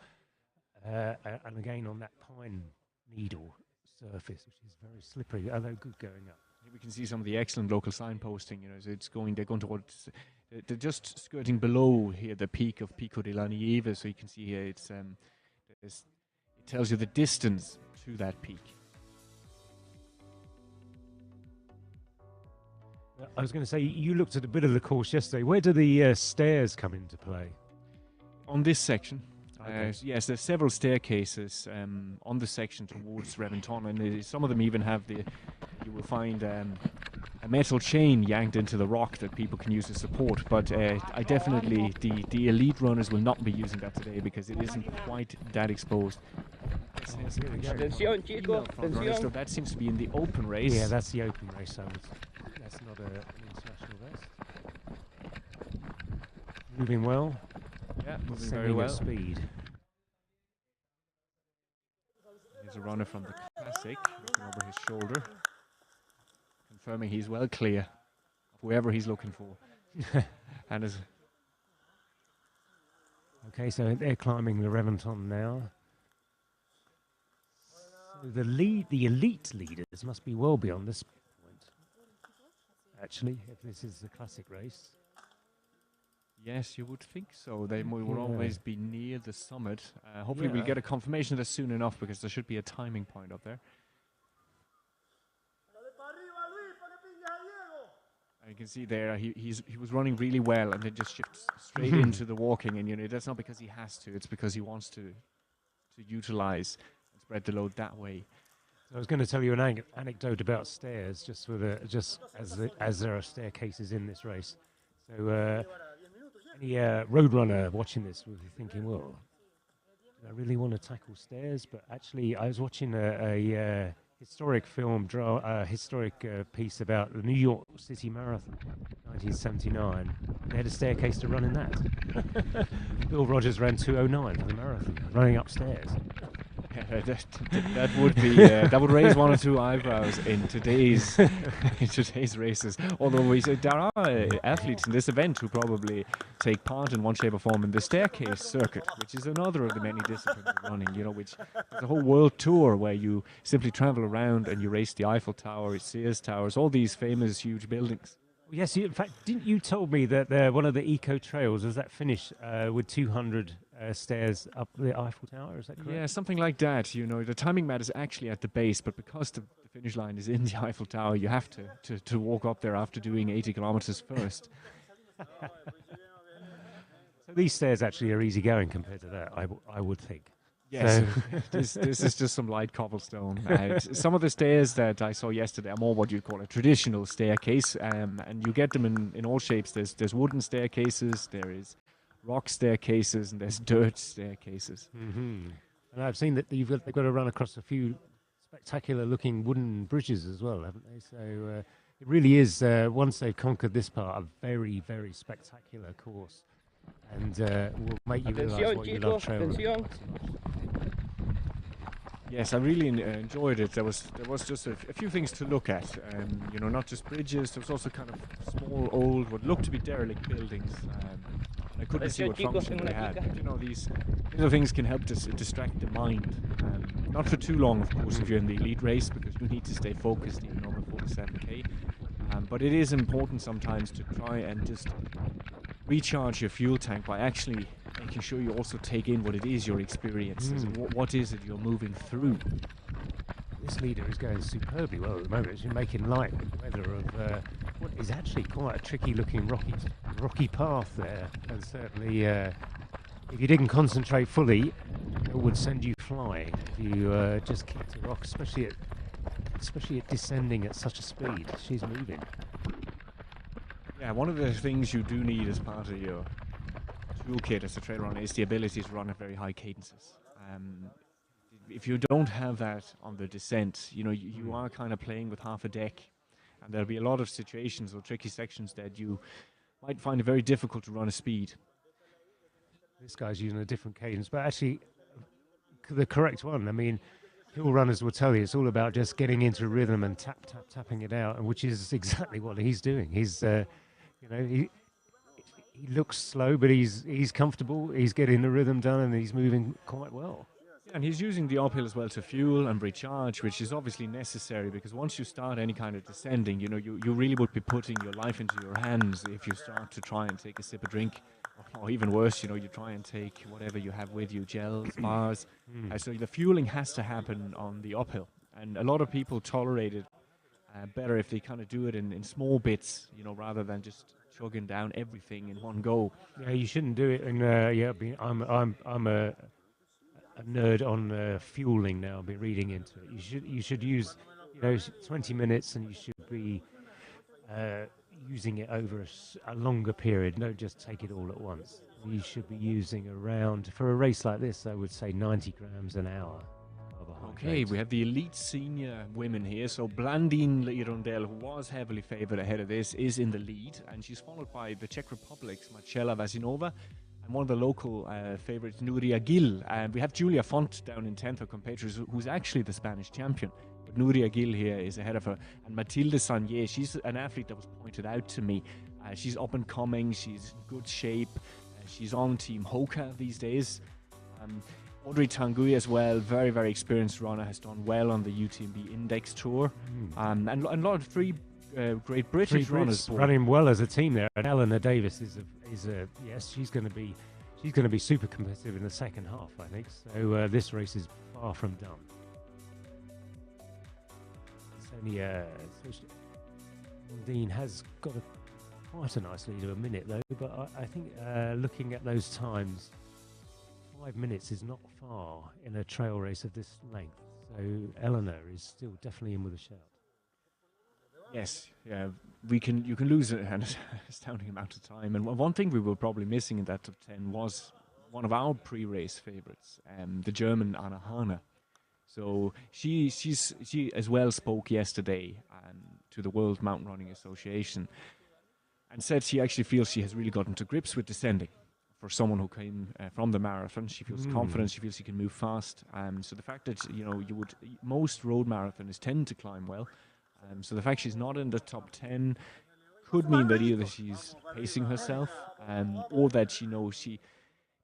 And again, on that pine needle surface, which is very slippery, although good going up. Here we can see some of the excellent local signposting. So they're going towards, they're just skirting below here the peak of Pico de la Nieve. So you can see here it tells you the distance to that peak. I was going to say, you looked at a bit of the course yesterday. Where do the stairs come into play? On this section. Okay. Yes, there's several staircases on the section towards Reventón, and some of them even have you will find a metal chain yanked into the rock that people can use as support. But I definitely, the elite runners will not be using that today, because it isn't quite that exposed. Atención, chicos, atención. So that seems to be in the open race. Yeah, that's the open race. So that's not an international race. Moving well. Yeah, moving very well. Speed. Here's a runner from the Classic, looking over his shoulder, confirming he's well clear of whoever he's looking for. And okay, so they're climbing the Reventón now. So the elite leaders must be well beyond this point, actually, if this is the Classic race. Yes, you would think so. They will always be near the summit. Hopefully we'll get a confirmation of this soon enough, because there should be a timing point up there. And you can see there, he was running really well, and then just shifts straight into the walking. And that's not because he has to; it's because he wants to utilize and spread the load that way. I was going to tell you an anecdote about stairs, just as there are staircases in this race. So. Any roadrunner watching this will be thinking, well, do I really want to tackle stairs? But actually, I was watching a historic piece about the New York City Marathon, 1979. They had a staircase to run in that. Bill Rogers ran 2:09 for the marathon, running upstairs. That would be that would raise one or two eyebrows in today's races. Although there are athletes in this event who probably take part in one shape or form in the staircase circuit, which is another of the many disciplines of running. Which is a whole world tour where you simply travel around and you race the Eiffel Tower, Sears Towers, all these famous huge buildings. Yes, in fact, didn't you told me that one of the eco trails was that finish with 200 stairs up the Eiffel Tower? Is that correct? Yeah, something like that. The timing mat is actually at the base, but because the finish line is in the Eiffel Tower, you have to walk up there after doing 80 kilometers first. So these stairs actually are easy going compared to that, I would think. Yes, so this is just some light cobblestone. Some of the stairs that I saw yesterday are more what you'd call a traditional staircase, and you get them in all shapes. There's wooden staircases, there is rock staircases, and there's dirt staircases. Mm-hmm. And I've seen that they've got to run across a few spectacular looking wooden bridges as well, haven't they? So it really is, once they've conquered this part, a very, very spectacular course. And will make you realise what you love trail running. Yes, I really enjoyed it. There was just a few things to look at. You know, not just bridges. There was also kind of small, old, what looked to be derelict buildings. I couldn't see what function they had. But, you know, these little things can help distract the mind. Not for too long, of course, if you're in the elite race, because you need to stay focused even over 47k. But it is important sometimes to try and just recharge your fuel tank by actually making sure you also take in what it is your experience. What is it you're moving through? This leader is going superbly well at the moment. She's making light with the weather of what is actually quite a tricky looking rocky path there. And certainly if you didn't concentrate fully, it would send you flying if you just kicked a rock, especially at descending at such a speed. She's moving. Yeah, one of the things you do need as part of your toolkit as a trail runner is the ability to run at very high cadences. If you don't have that on the descent, you know, you are kind of playing with half a deck, and there'll be a lot of situations or tricky sections that you might find it very difficult to run a speed. This guy's using a different cadence, but actually the correct one. I mean, hill runners will tell you it's all about just getting into rhythm and tapping it out, and which is exactly what he's doing. He's you know, he looks slow, but he's comfortable. He's getting the rhythm done, and he's moving quite well. Yeah, and he's using the uphill as well to fuel and recharge, which is obviously necessary, because once you start any kind of descending, you know, you really would be putting your life into your hands if you start to try and take a sip of drink, or even worse, you know, you try and take whatever you have with you, gels, bars. So the fueling has to happen on the uphill, and a lot of people tolerate it better if they kind of do it in small bits, you know, rather than just chugging down everything in one go. Yeah, you shouldn't do it. And I'm a nerd on fueling now. I've been reading into it. You should use, you know, 20 minutes, and you should be using it over a longer period. Don't just take it all at once. You should be using around, for a race like this, I would say 90 grams an hour. Okay, we have the elite senior women here. So Blandine Lirondel, who was heavily favoured ahead of this, is in the lead, and she's followed by the Czech Republic's Marcela Vasinova and one of the local favourites, Nuria Gil. And we have Julia Font down in 10th, her compatriots, who's actually the Spanish champion. But Nuria Gil here is ahead of her. And Mathilde Sanier, she's an athlete that was pointed out to me. She's up and coming, she's in good shape. She's on Team Hoka these days. Audrey Tanguy as well, very, very experienced runner, has done well on the UTMB Index Tour. And a lot of three great British runners running well as a team there. And Eleanor Davis is a yes, she's going to be super competitive in the second half, I think. So this race is far from done. It's only Dean has got quite a nice lead of a minute though, but I think looking at those times, 5 minutes is not far in a trail race of this length. So Eleanor is still definitely in with a shout. Yes, yeah, you can lose an astounding amount of time. And one thing we were probably missing in that top 10 was one of our pre-race favourites, the German Anna Hahne. So she as well spoke yesterday to the World Mountain Running Association and said she actually feels she has really gotten to grips with descending. For someone who came from the marathon, she feels confident, she feels she can move fast. So the fact that, you know, most road marathoners tend to climb well. So the fact she's not in the top 10 could mean that either she's pacing herself or that, you know,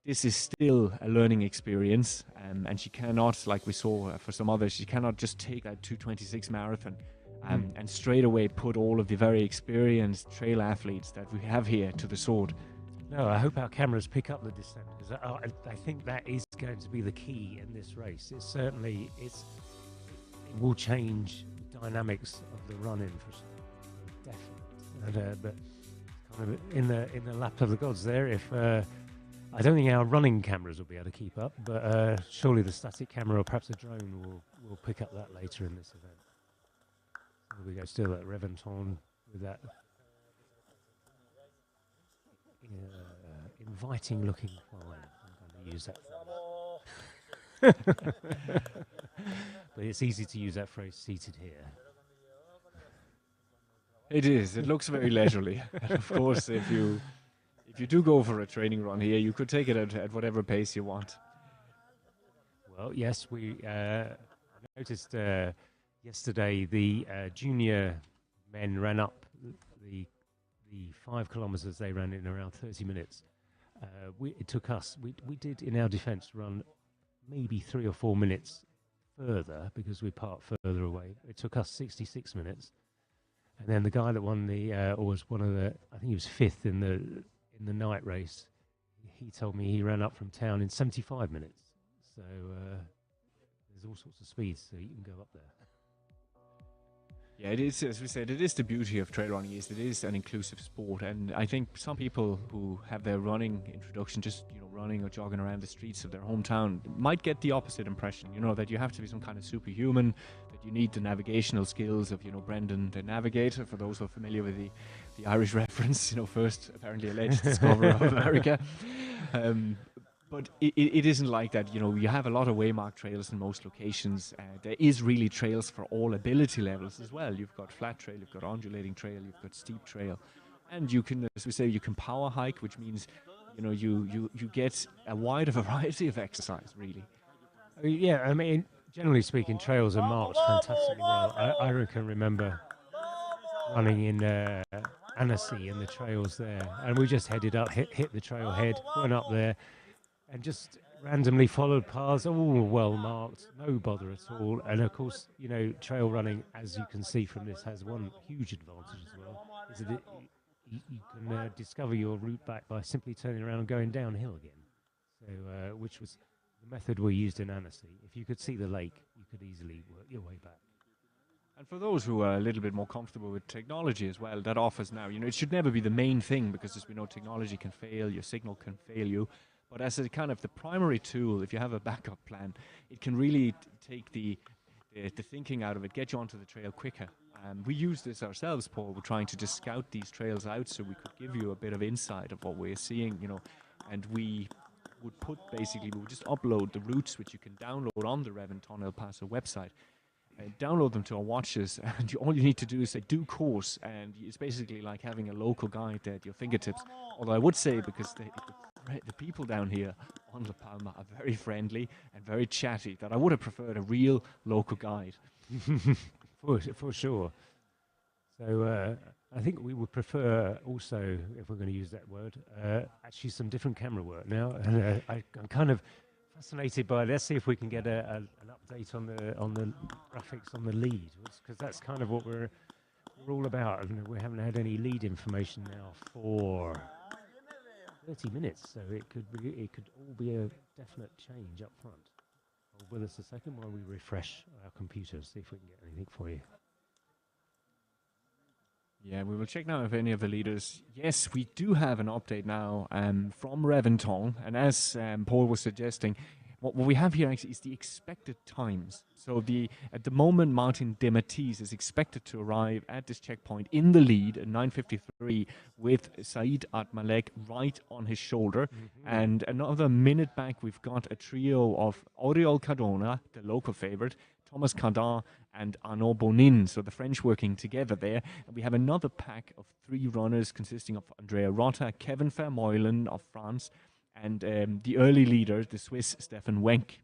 this is still a learning experience, and she cannot, like we saw for some others, she cannot just take that 2:26 marathon and straight away put all of the very experienced trail athletes that we have here to the sword. No, I hope our cameras pick up the descent, because I think that is going to be the key in this race. It will change the dynamics of the run-in for sure, definitely. But kind of in the lap of the gods there. If I don't think our running cameras will be able to keep up, but surely the static camera or perhaps a drone will pick up that later in this event. Here we go, still at Reventón with that. Inviting looking climb. I'm going to use that. But it's easy to use that phrase, seated here. It is. It looks very leisurely. And of course, if you do go for a training run here, you could take it at whatever pace you want. Well, yes, we noticed yesterday the junior men ran up the 5 kilometers. They ran in around 30 minutes. It took us, we did in our defense run maybe 3 or 4 minutes further because we parked further away. It took us 66 minutes. And then the guy that won was one of the, I think he was 5th in the night race. He told me he ran up from town in 75 minutes. So there's all sorts of speeds, so you can go up there. Yeah, it is, as we said, it is the beauty of trail running, is it is an inclusive sport. And I think some people who have their running introduction, just, running or jogging around the streets of their hometown, might get the opposite impression, that you have to be some kind of superhuman, that you need the navigational skills of, Brendan the Navigator, for those who are familiar with the Irish reference, first apparently alleged discoverer of America. But it isn't like that. You have a lot of waymarked trails in most locations. There is really trails for all ability levels as well. You've got flat trail, you've got undulating trail, you've got steep trail. And you can, as we say, you can power hike, which means, you get a wider variety of exercise, really. Yeah, I mean, generally speaking, trails are marked fantastically well. I can remember running in Annecy and the trails there. And we just headed up, hit the trailhead, went up there, and just randomly followed paths, all well marked, no bother at all. And of course, trail running, as you can see from this, has one huge advantage as well, is that you can discover your route back by simply turning around and going downhill again. So, which was the method we used in Annecy. If you could see the lake, you could easily work your way back. And for those who are a little bit more comfortable with technology as well, that offers now, it should never be the main thing, because as we know, technology can fail, your signal can fail you. But as a kind of the primary tool, if you have a backup plan, it can really take the thinking out of it, get you onto the trail quicker. We use this ourselves, Paul. We're trying to just scout these trails out so we could give you a bit of insight of what we're seeing, and we would we would just upload the routes, which you can download on the Reventón El Paso website. Download them to our watches, and all you need to do is say "do course," and it's basically like having a local guide there at your fingertips. Although I would say, because the people down here on La Palma are very friendly and very chatty, that I would have preferred a real local guide. For sure. So I think we would prefer also, if we're going to use that word, actually some different camera work now. And I'm kind of fascinated by it. Let's see if we can get an update on the graphics on the lead, because that's kind of what we're all about. And we haven't had any lead information now for 30 minutes, so it could all be a definite change up front. Hold with us a second while we refresh our computer, see if we can get anything for you. Yeah, we will check now if any of the leaders... Yes, we do have an update now from Reventón, and as Paul was suggesting, what we have here actually is the expected times. So at the moment, Martin Dematteis is expected to arrive at this checkpoint in the lead at 9:53 with Said Atmalek right on his shoulder. Mm-hmm. And another minute back, we've got a trio of Oriol Cardona, the local favorite, Thomas Cardin and Arnaud Bonin, so the French working together there. And we have another pack of 3 runners consisting of Andrea Rota, Kevin Vermeulen of France, and the early leader, the Swiss Stefan Wenck.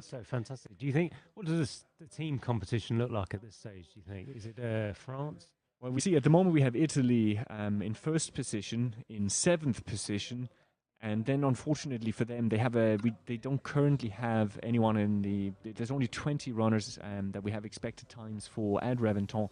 So fantastic. Do you think, what does the team competition look like at this stage, do you think? Is it France? Well, we see at the moment we have Italy in 1st position, in 7th position, and then unfortunately for them, they don't currently have anyone there's only 20 runners that we have expected times for at Reventón.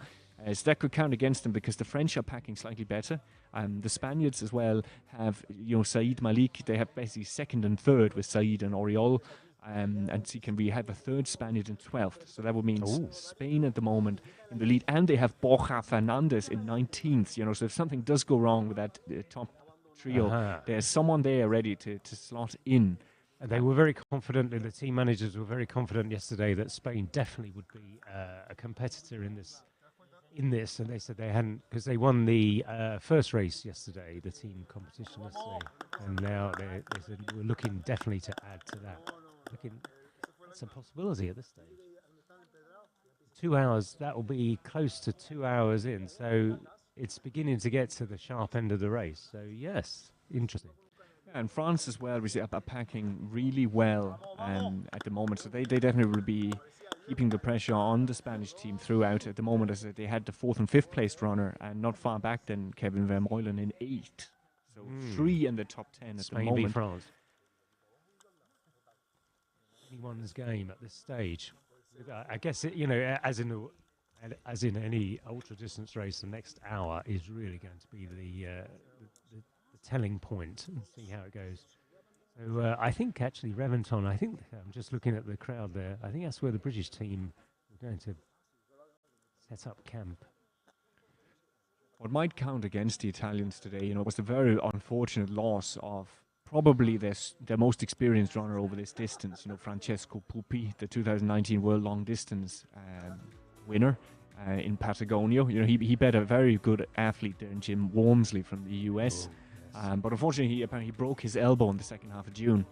So that could count against them, because the French are packing slightly better. The Spaniards as well have, Said Malik. They have basically 2nd and 3rd with Said and Oriol. And we have a 3rd Spaniard in 12th. So that would mean Spain at the moment in the lead. And they have Borja Fernandez in 19th. So if something does go wrong with that top trio, there's someone there ready to slot in. And they were very confident, and the team managers were very confident yesterday that Spain definitely would be a competitor in this, and they said they hadn't, because they won the first race yesterday, the team competition yesterday, and now they said we're looking definitely to add to that. It's a possibility at this stage. 2 hours, that will be close to 2 hours in, so it's beginning to get to the sharp end of the race. So yes, interesting. Yeah, and France as well, we see are packing really well at the moment, so they definitely will be keeping the pressure on the Spanish team throughout. At the moment, as they had the 4th and 5th placed runner, and not far back then Kevin Vermeulen in 8th. So 3 in the top 10 at Spain the moment. France. Anyone's game at this stage. I guess as in any ultra distance race, the next hour is really going to be the telling point, and see how it goes. So I think actually Reventón, I'm just looking at the crowd there, I think that's where the British team are going to set up camp. What might count against the Italians today, was the very unfortunate loss of probably their most experienced runner over this distance, Francesco Pupi, the 2019 World Long Distance winner in Patagonia. He bet a very good athlete there in Jim Wormsley from the US. But unfortunately, he apparently broke his elbow in the second half of June.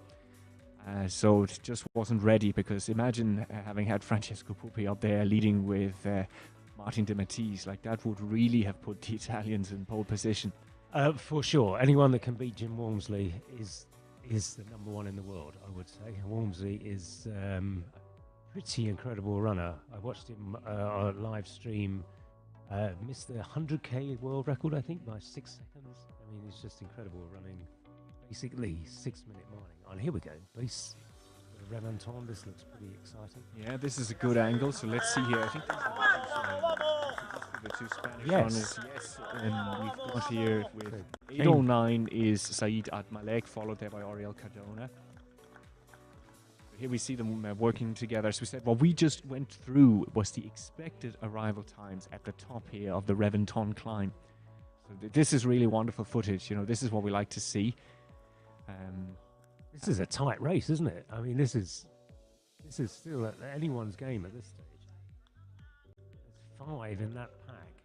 So it just wasn't ready, because imagine having had Francesco Pupi up there leading with Martin de Matisse. Like, that would really have put the Italians in pole position. For sure. Anyone that can beat Jim Wormsley is the number one in the world, I would say. Wormsley is a pretty incredible runner. I watched him on a live stream. Missed the 100k world record, I think, by 6 seconds. I mean, it's just incredible, running basically 6-minute miling. And here we go. Base Reventón. This looks pretty exciting. Yeah, this is a good angle. So let's see here. I think the two Spanish runners. Yes, and we've got here with 809 is Said Admalek, followed there by Oriel Cardona. Here we see them working together. As we said, what we just went through was the expected arrival times at the top here of the Reventón climb. So this is really wonderful footage. This is what we like to see. This is a tight race, isn't it? I mean, this is still anyone's game at this stage. There's 5 in that pack,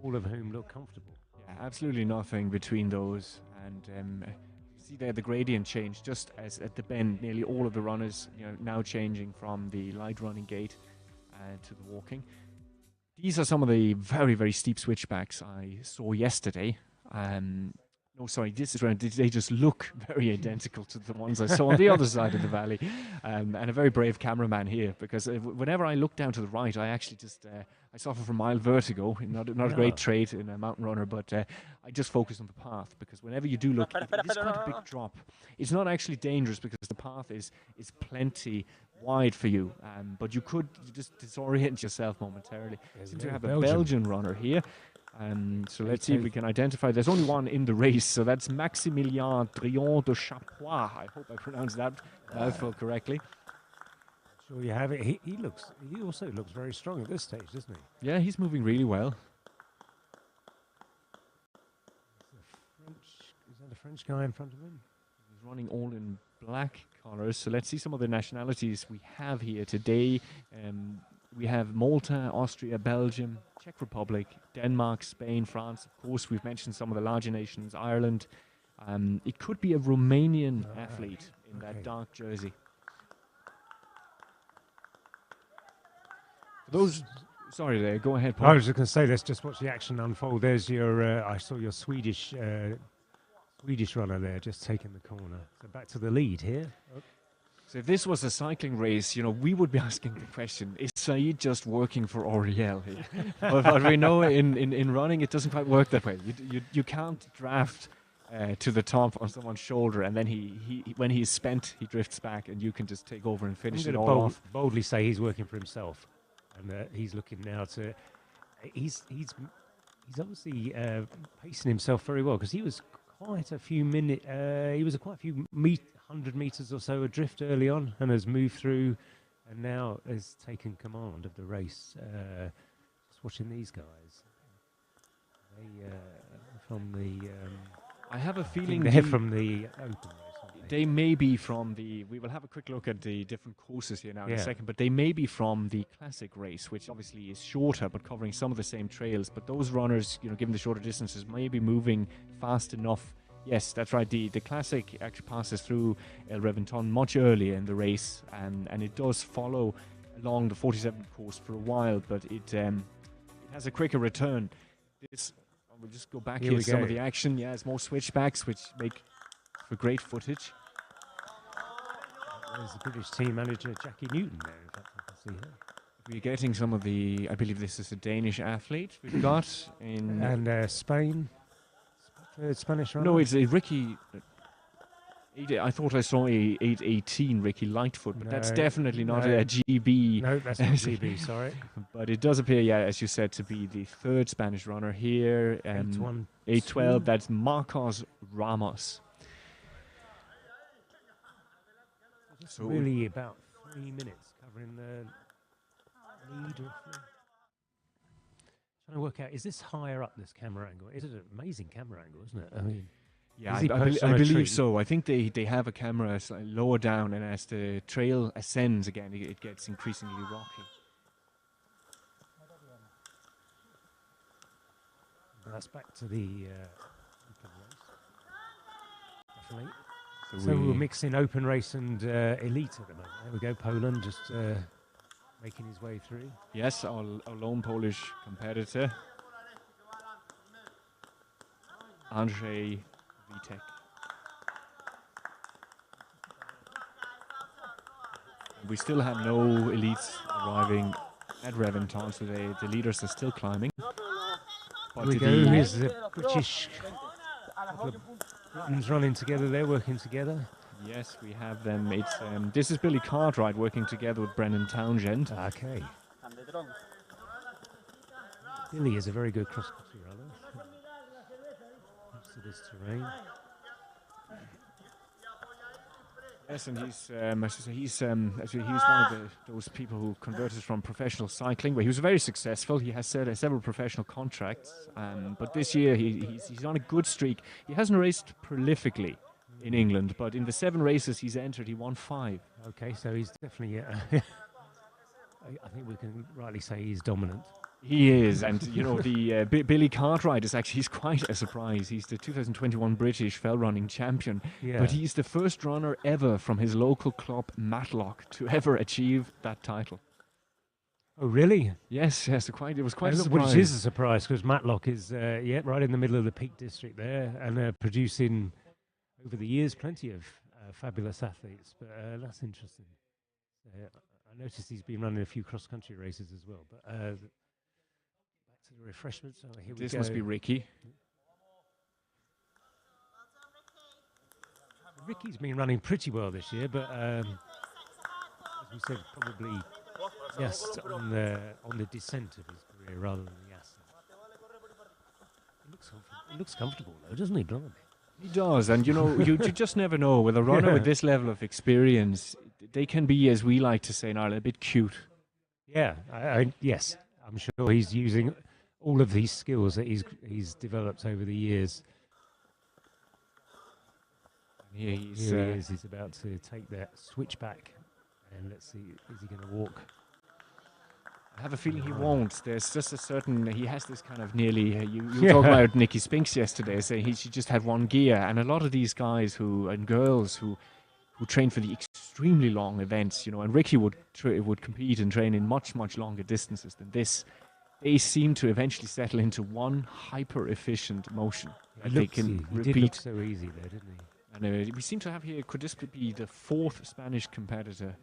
all of whom look comfortable. Yeah, absolutely nothing between those. And see there the gradient change just as at the bend. Nearly all of the runners, now changing from the light running gait to the walking. These are some of the very, very steep switchbacks I saw yesterday. No, sorry, this is around. They just look very identical to the ones I saw on the other side of the valley. And a very brave cameraman here, because whenever I look down to the right, I actually just I suffer from mild vertigo. Not a great trait in a mountain runner, but I just focus on the path, because whenever you do look, it's quite a big drop. It's not actually dangerous because the path is plenty wide for you, but you could just disorient yourself momentarily. Seem to have a Belgian runner here. So let's see if we can identify. There's only one in the race, so that's Maximilien Drion de Chapois. I hope I pronounced that mouthful correctly. Sure you have it. He also looks very strong at this stage, doesn't he? Yeah, he's moving really well. Is that a French guy in front of him? He's running all in black colours. So let's see some of the nationalities we have here today. We have Malta, Austria, Belgium, Czech Republic, Denmark, Spain, France. Of course, we've mentioned some of the larger nations, Ireland. It could be a Romanian athlete in that dark jersey. Sorry there, go ahead, Paul. I was just going to say, let's just watch the action unfold. There's your, I saw your Swedish runner there, just taking the corner. So back to the lead here. So if this was a cycling race, we would be asking the question, is Said just working for Oriel here? but we know in running, it doesn't quite work that way. You can't draft to the top on someone's shoulder, and then he when he's spent, he drifts back, and you can just take over and finish it all off. Boldly say he's working for himself, and he's looking now to... He's obviously pacing himself very well, because he was quite a few 100 meters or so adrift early on, and has moved through, and now has taken command of the race. Just watching these guys. They from the... I have a feeling they're from the open race. They may be from the... We will have a quick look at the different courses here now in a second, but they may be from the classic race, which obviously is shorter, but covering some of the same trails. But those runners, given the shorter distances, may be moving fast enough. Yes, that's right. The classic actually passes through El Reventón much earlier in the race, and it does follow along the 47 course for a while, but it has a quicker return. We'll just go back here to some of the action. Yeah, it's more switchbacks, which make for great footage. There's the British team manager, Jackie Newton, there. In fact, I can see her. We're getting some of the, I believe this is a Danish athlete we've got in... And Spain, Spanish runner? No, it's a Ricky... I thought I saw a 818 Ricky Lightfoot, but that's definitely not a GB. No, that's not GB, sorry. But it does appear, yeah, as you said, to be the third Spanish runner here. 812, that's Marcos Ramos. So really about 3 minutes covering the lead. Trying to work out, is this higher up, this camera angle? It's an amazing camera angle, isn't it? I mean, yeah, I believe so. I think they have a camera lower down, and as the trail ascends again, it gets increasingly rocky. That's back to the open race. Definitely. So we're mixing open race and elite at the moment. There we go, Poland just making his way through. Yes, our lone Polish competitor, Andrzej Witek. We still have no elites arriving at Reventón, so the leaders are still climbing. Here we go, here's the British Britons running together, they're working together. Yes, we have them. It's this is Billy Cartwright working together with Brennan Townsend. Okay. Billy is a very good cross-country runner. Used to this terrain. Yes, and he's one of those people who converted from professional cycling, where he was very successful. He has several professional contracts, but this year he's on a good streak. He hasn't raced prolifically in England, but in the 7 races he's entered, he won 5. Okay, so he's definitely, I think we can rightly say he's dominant. He is, and you know, the Billy Cartwright he's quite a surprise. He's the 2021 British fell running champion, but he's the first runner ever from his local club Matlock to ever achieve that title. Oh, really? Yes, it was quite a surprise. Which is a surprise, because Matlock is right in the middle of the Peak District there, and producing over the years plenty of fabulous athletes. But that's interesting. I noticed he's been running a few cross-country races as well. But back to the refreshments. Oh, here this we go. Must be Ricky. Ricky's been running pretty well this year, but as we said, probably just on the descent of his career rather than the ascent. It looks comfortable though, doesn't he, Blimey? He does, and you know, you just never know with a runner with this level of experience. They can be, as we like to say in Ireland, a bit cute. Yeah, yes, I'm sure he's using all of these skills that he's developed over the years. And here he is. He's about to take that switchback, and let's see, is he going to walk? I have a feeling he won't. There's just a certain, he has this kind of nearly, you were talking about Nicky Spinks yesterday, saying he should just have one gear, and a lot of these guys and girls who train for the extremely long events, you know, and Ricky would compete and train in much longer distances than this. They seem to eventually settle into one hyper-efficient motion that they can repeat. He did look so easy there, didn't he? And we seem to have here, could this be the 4th Spanish competitor?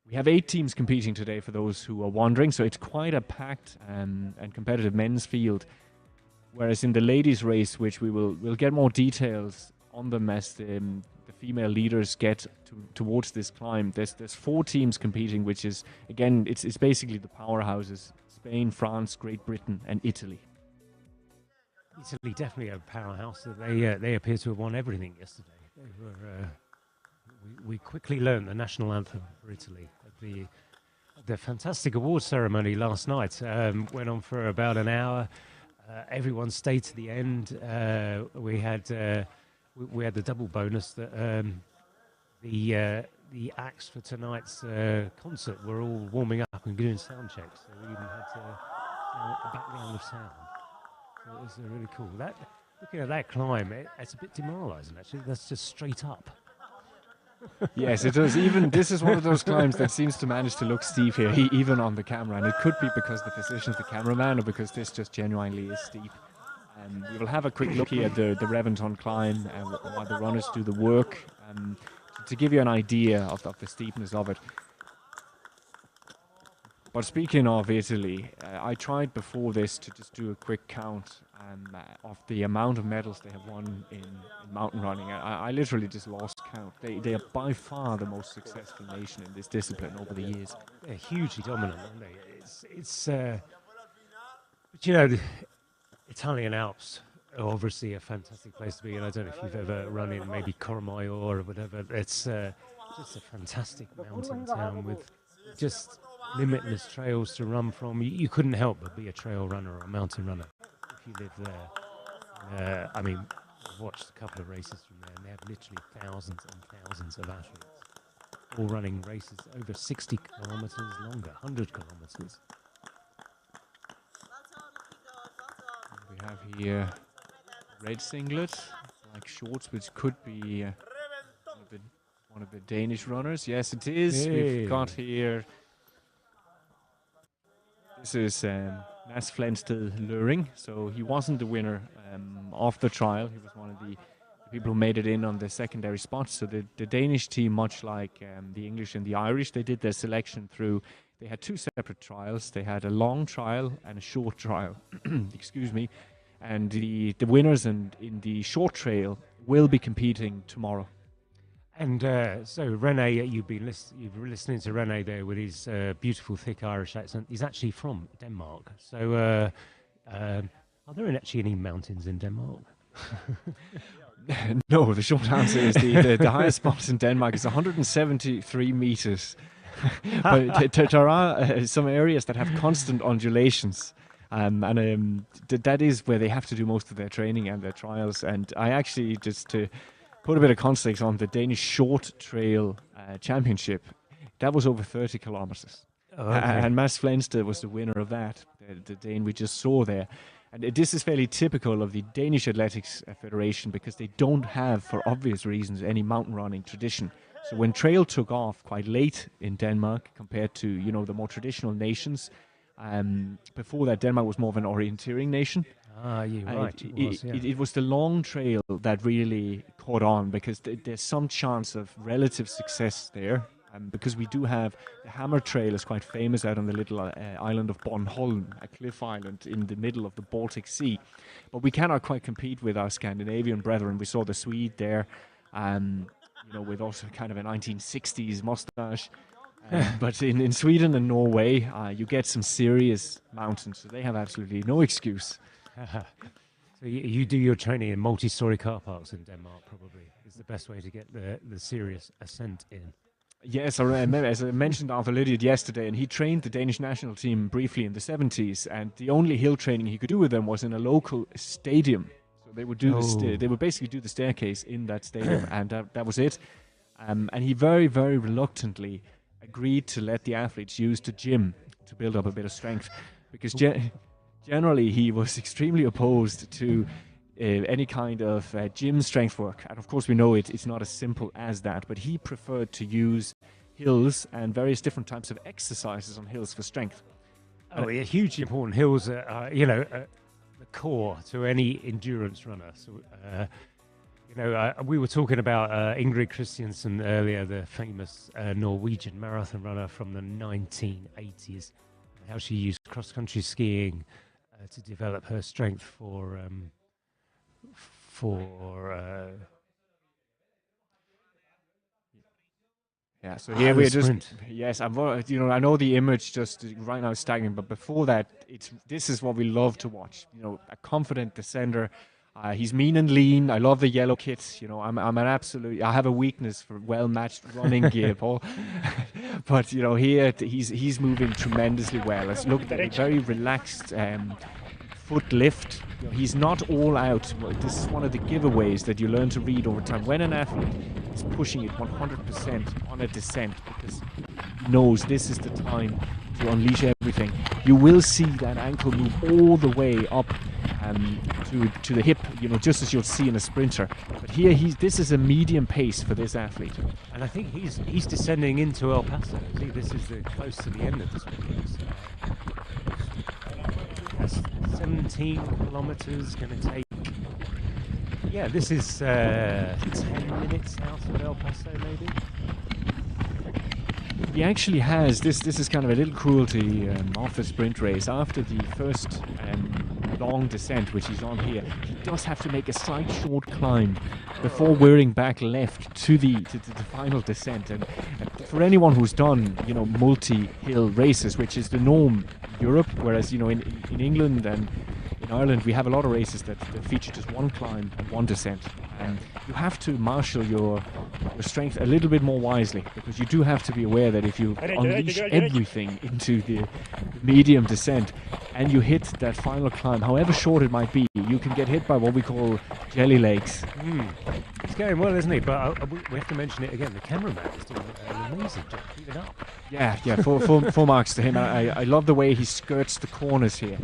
We have 8 teams competing today, for those who are wondering, so it's quite a packed and competitive men's field. Whereas in the ladies' race, which we'll get more details on them as the female leaders get towards this climb. There's 4 teams competing, which is, again, it's basically the powerhouses: Spain, France, Great Britain, and Italy. Italy definitely a powerhouse. They appear to have won everything yesterday. They were. We quickly learned the national anthem for Italy at the fantastic award ceremony last night. Went on for about an hour. Everyone stayed to the end. We had the double bonus that the acts for tonight's concert were all warming up and doing sound checks. So we even had a background of sound. So it was really cool. Looking at that climb, it's a bit demoralising actually. That's just straight up. Yes, it does. Even this is one of those climbs that seems to manage to look steep here, even on the camera. And it could be because the position of the cameraman, or because this just genuinely is steep. We will have a quick look here at the Reventón climb while the runners do the work, to give you an idea of the steepness of it. But speaking of Italy, I tried before this to just do a quick count of the amount of medals they have won in mountain running. I literally just lost count. They are by far the most successful nation in this discipline over the years. They're hugely dominant, aren't they? But you know, the Italian Alps are obviously a fantastic place to be, and I don't know if you've ever run in maybe Cormayor or whatever. It's just a fantastic mountain town with just limitless trails to run from. You couldn't help but be a trail runner or a mountain runner if you live there. I mean, I've watched a couple of races from there, and they have literally thousands and thousands of athletes, all running races over 60 kilometres longer, 100 kilometres. We have here red singlet, black shorts, which could be one of the Danish runners. Yes, it is. Hey. We've got here. This is Mads Flensted Løring, so he wasn't the winner of the trial. He was one of the people who made it in on the secondary spots. So the Danish team, much like the English and the Irish, they did their selection through. They had two separate trials. They had a long trial and a short trial. Excuse me. And the winners in the short trail will be competing tomorrow. And so René, you've been listening to René there with his beautiful thick Irish accent. He's actually from Denmark. So are there actually any mountains in Denmark? No, the short answer is the highest spot in Denmark is 173 meters. But there are some areas that have constant undulations. That is where they have to do most of their training and their trials. And I actually, just to put a bit of context on the Danish Short Trail Championship, that was over 30 kilometers. Oh, okay. And Mads Flensted was the winner of that, the Dane we just saw there. And this is fairly typical of the Danish Athletics Federation, because they don't have, for obvious reasons, any mountain running tradition. So when trail took off quite late in Denmark compared to, you know, the more traditional nations, before that Denmark was more of an orienteering nation. You're right. It was the long trail that really caught on, because there's some chance of relative success there. Because we do have the Hammer Trail is quite famous out on the little island of Bornholm, a cliff island in the middle of the Baltic Sea. But we cannot quite compete with our Scandinavian brethren. We saw the Swede there, you know, with also kind of a 1960s mustache. But in Sweden and Norway, you get some serious mountains, so they have absolutely no excuse. So you do your training in multi-story car parks in Denmark, probably, is the best way to get the serious ascent in. Yes, as I mentioned Arthur Lydiard yesterday, and he trained the Danish national team briefly in the 70s, and the only hill training he could do with them was in a local stadium. So they would do they would basically do the staircase in that stadium, and that was it. And he very, very reluctantly agreed to let the athletes use the gym to build up a bit of strength, because generally he was extremely opposed to any kind of gym strength work. And of course we know it's not as simple as that, but he preferred to use hills and various different types of exercises on hills for strength. Oh, yeah, hugely important. Hills are, you know, the core to any endurance runner. So, you know, we were talking about Ingrid Christiansen earlier, the famous Norwegian marathon runner from the 1980s, how she used cross-country skiing to develop her strength for yeah, so here we're just yes, you know, I know the image just right now is staggering, but before that, this is what we love to watch. You know, a confident descender. He's mean and lean. I love the yellow kit. You know, I have a weakness for well-matched running gear, Paul. But you know, here he's moving tremendously well. Let's look at a very relaxed foot lift. You know, he's not all out. This is one of the giveaways that you learn to read over time. When an athlete is pushing it 100% on a descent, because he knows this is the time to unleash everything, you will see that ankle move all the way up to the hip, just as you'll see in a sprinter. But here, this is a medium pace for this athlete. And I think he's descending into El Paso. See, this is close to the end of this race. That's 17 kilometers, going to take. Yeah, this is 10 minutes out of El Paso, maybe. He actually has, this is kind of a little cruelty off the sprint race. After the first long descent, which he's on here, he does have to make a slight short climb before whirring back left to the final descent. And for anyone who's done, multi-hill races, which is the norm in Europe, whereas, in England and in Ireland, we have a lot of races that feature just one climb and one descent. And you have to marshal your strength a little bit more wisely, because you do have to be aware that if you unleash everything into the medium descent and you hit that final climb, however short it might be, you can get hit by what we call jelly legs. He's going well, isn't he? But we have to mention it again. The cameraman is doing an amazing job. Keep it up. Yeah, full marks to him. I love the way he skirts the corners here.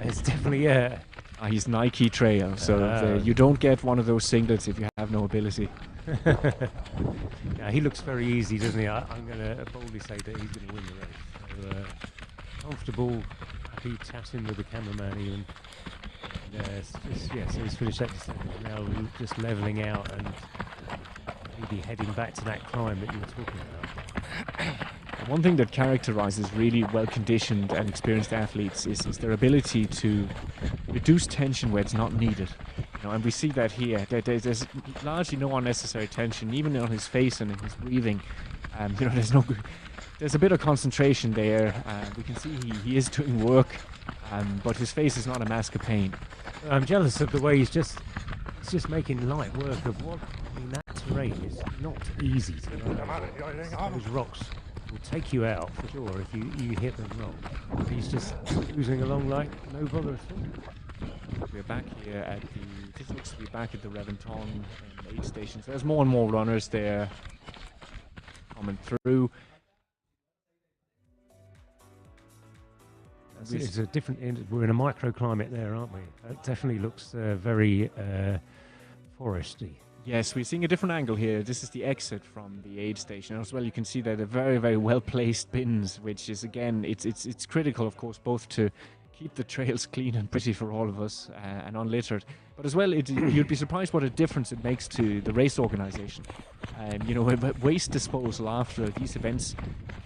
It's definitely he's Nike Trail, so you don't get one of those singlets if you have no ability. Yeah, he looks very easy, doesn't he? I'm going to boldly say that he's going to win the race. So, comfortable, happy, chatting with the cameraman even. So he's finished that descent. Now just levelling out and maybe heading back to that climb that you were talking about. One thing that characterizes really well-conditioned and experienced athletes is their ability to reduce tension where it's not needed. And we see that here. There's largely no unnecessary tension, even on his face and in his breathing. There's a bit of concentration there. We can see he is doing work, but his face is not a mask of pain. I'm jealous of the way he's just making light work of what. I mean, that terrain is not easy to run. Those rocks will take you out for sure if you hit them wrong. He's just cruising along like no bother at all. We're back here at this looks to be back at the Reventón aid stations. There's more and more runners there coming through. It's a different. We're in a microclimate there, aren't we? It definitely looks very foresty. Yes, we're seeing a different angle here. This is the exit from the aid station. As well, you can see that they're very, very well placed bins, which is again, it's critical, of course, both to keep the trails clean and pretty for all of us and unlittered, but as well, you'd be surprised what a difference it makes to the race organization. Waste disposal after these events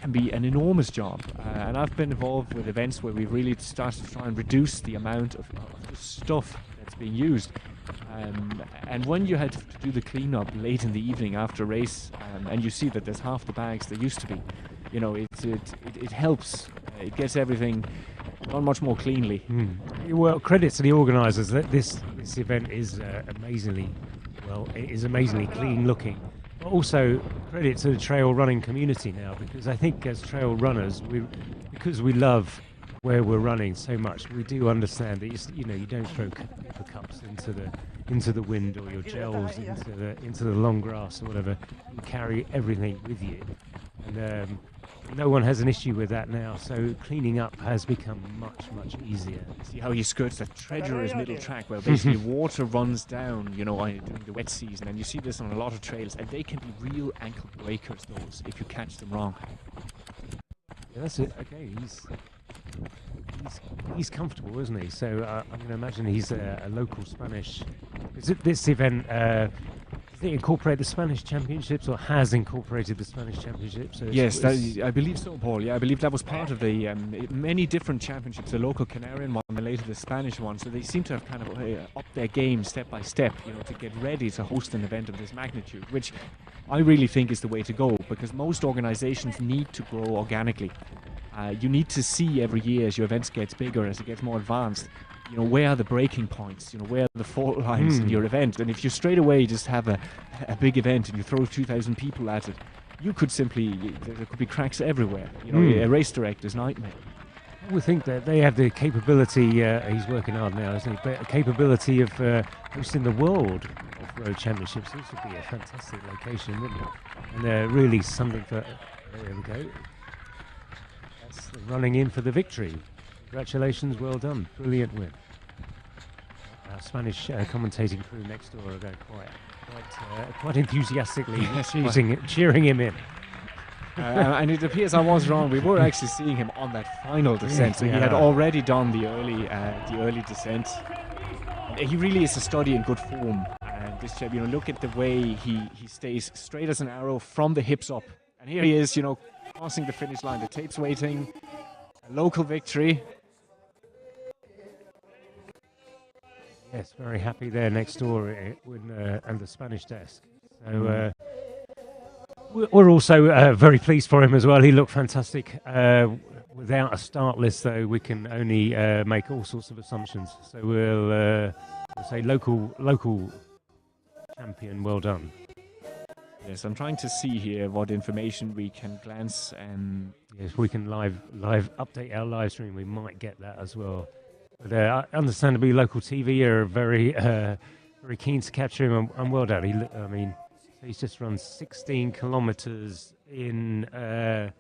can be an enormous job, and I've been involved with events where we've really started to try and reduce the amount of the stuff that's being used. And when you had to do the cleanup late in the evening after a race, and you see that there's half the bags there used to be, it helps. It gets everything done much more cleanly. Well, credit to the organisers that this event is amazingly clean looking. But also credit to the trail running community now, because I think as trail runners, because we love where we're running so much, we do understand that you don't throw paper cups into the wind or your gels into the long grass or whatever. You carry everything with you, and no one has an issue with that now. So cleaning up has become much easier. See how he skirts that treacherous middle track where basically water runs down, during the wet season, and you see this on a lot of trails, and they can be real ankle breakers. Those, if you catch them wrong. Yeah, that's it. Okay, he's comfortable, isn't he? So I'm going to imagine he's a local Spanish. Is it this event? Does it incorporate the Spanish Championships, or has incorporated the Spanish Championships? So yes, I believe so, Paul. Yeah, I believe that was part of the many different championships. The local Canarian one, and later the Spanish one. So they seem to have kind of upped their game step by step, to get ready to host an event of this magnitude, which I really think is the way to go, because most organizations need to grow organically. You need to see every year as your events gets bigger, as it gets more advanced, where are the breaking points, where are the fault lines in your event. And if you straight away just have a big event and you throw 2,000 people at it, you could there could be cracks everywhere, a race director's nightmare. I would think that they have the capability, he's working hard now, isn't he, but a capability of hosting the World Off-Road Championships. This would be a fantastic location, wouldn't it? And really something for, there we go. That's running in for the victory. Congratulations, well done, brilliant win. Our Spanish commentating crew next door are going quite enthusiastically cheering him in. And it appears I was wrong. We were actually seeing him on that final descent, so he had already done the early descent. He really is a study in good form. This chap, look at the way he stays straight as an arrow from the hips up. And here he is, crossing the finish line. The tape's waiting. A local victory. Yes, very happy there next door and the Spanish desk. So we're also very pleased for him as well. He looked fantastic. Without a start list, though, we can only make all sorts of assumptions. So we'll say local champion, well done. Yes, I'm trying to see here what information we can glance. Yes, we can live update our live stream. We might get that as well. But understandably, local TV are very keen to capture him, and well done. He's just run 16 kilometers in. I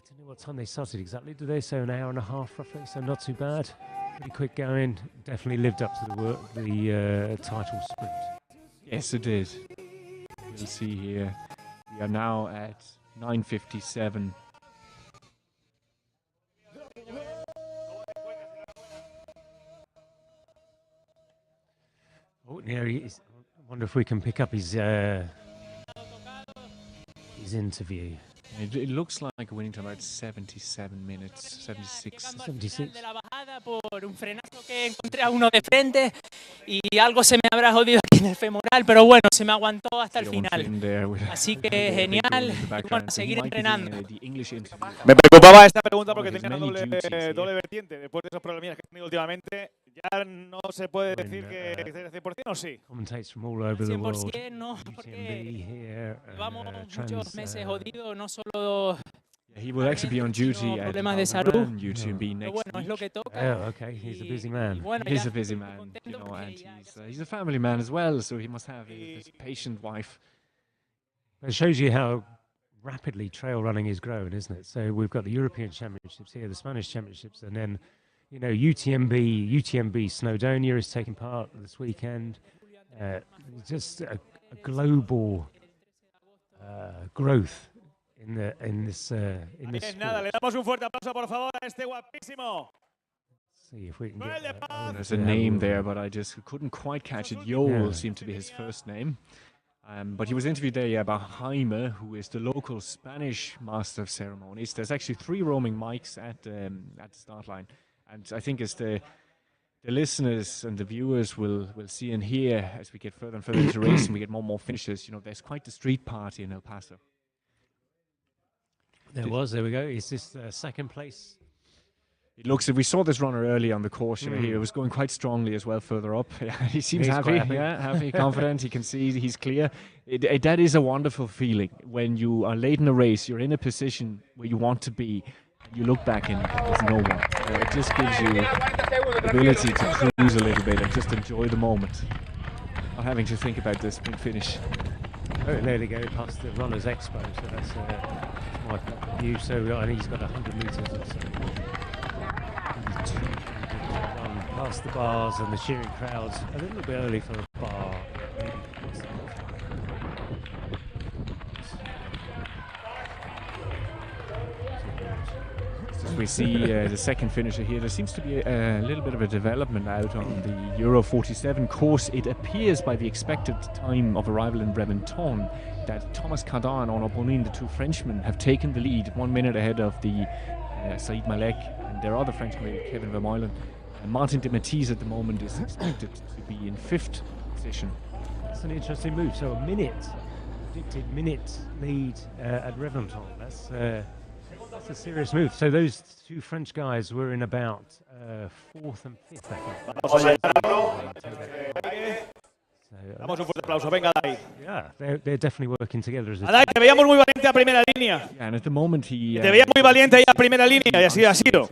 don't know what time they started exactly. Did they say an hour and a half roughly? So not too bad. Pretty quick going. Definitely lived up to the title sprint. Yes, it did. We'll see here. We are now at 9:57. Oh, yeah, I wonder if we can pick up his interview. It looks like a winning time about 77 minutes, 76. De la bajada por un frenazo que encontré a uno de frente y algo se me habrá jodido aquí en el femoral, pero bueno, se me aguantó hasta el final. Así que genial, y bueno, a seguir entrenando. Me preocupaba esta pregunta porque tenía una doble vertiente. Después de esos problemas que he tenido últimamente, ya no se puede decir que esté al 100% o sí. Commentates from all over the world. 100% no, porque llevamos muchos meses jodidos, no solo... He will actually be on duty at UTMB next week. Oh, okay. He's a busy man. He's a busy man, and he's a family man as well, so he must have his patient wife. It shows you how rapidly trail running is growing, isn't it? So we've got the European Championships here, the Spanish Championships, and then, UTMB Snowdonia is taking part this weekend. Just a global growth in this nada, le damos un fuerte aplauso por favor a este guapísimo. See if we can get there's a name there, but I just couldn't quite catch it. Joel seemed to be his first name. But he was interviewed there by Jaime, who is the local Spanish master of ceremonies. There's actually 3 roaming mics at the start line. And I think as the listeners and the viewers will see and hear as we get further and further into the race and we get more and more finishes, there's quite the street party in El Paso. There we go. Is this second place? It looks, we saw this runner early on the course, he was going quite strongly as well further up. He seems happy, happy, confident, he can see he's clear. That is a wonderful feeling when you are late in a race, you're in a position where you want to be, you look back and there's no one. It just gives you the ability to cruise a little bit and just enjoy the moment, not having to think about this big finish. Oh, there they go, past the Runners Expo, so that's my point of view. So and he's got 100 metres or so. Past the bars and the cheering crowds, a little bit early for the bar. As we see the second finisher here, there seems to be a little bit of a development out on the Euro 47 course. It appears by the expected time of arrival in Reventón that Thomas Cardin and Arnaud Bonin, the 2 Frenchmen, have taken the lead 1 minute ahead of the Saïd Malek and their other Frenchman, Kevin Vermeulen. And Martin de Matisse at the moment is expected to be in 5th position. That's an interesting move. So a predicted minute lead at Reventón. That's a serious move. So those 2 French guys were in about 4th and 5th, I think. Damos un fuerte aplauso, venga Dai. Yeah, they're definitely working together as a Dai, te veíamos muy valiente a primera línea. Yeah, and at the moment te veía muy valiente ahí a primera línea y así ha sido.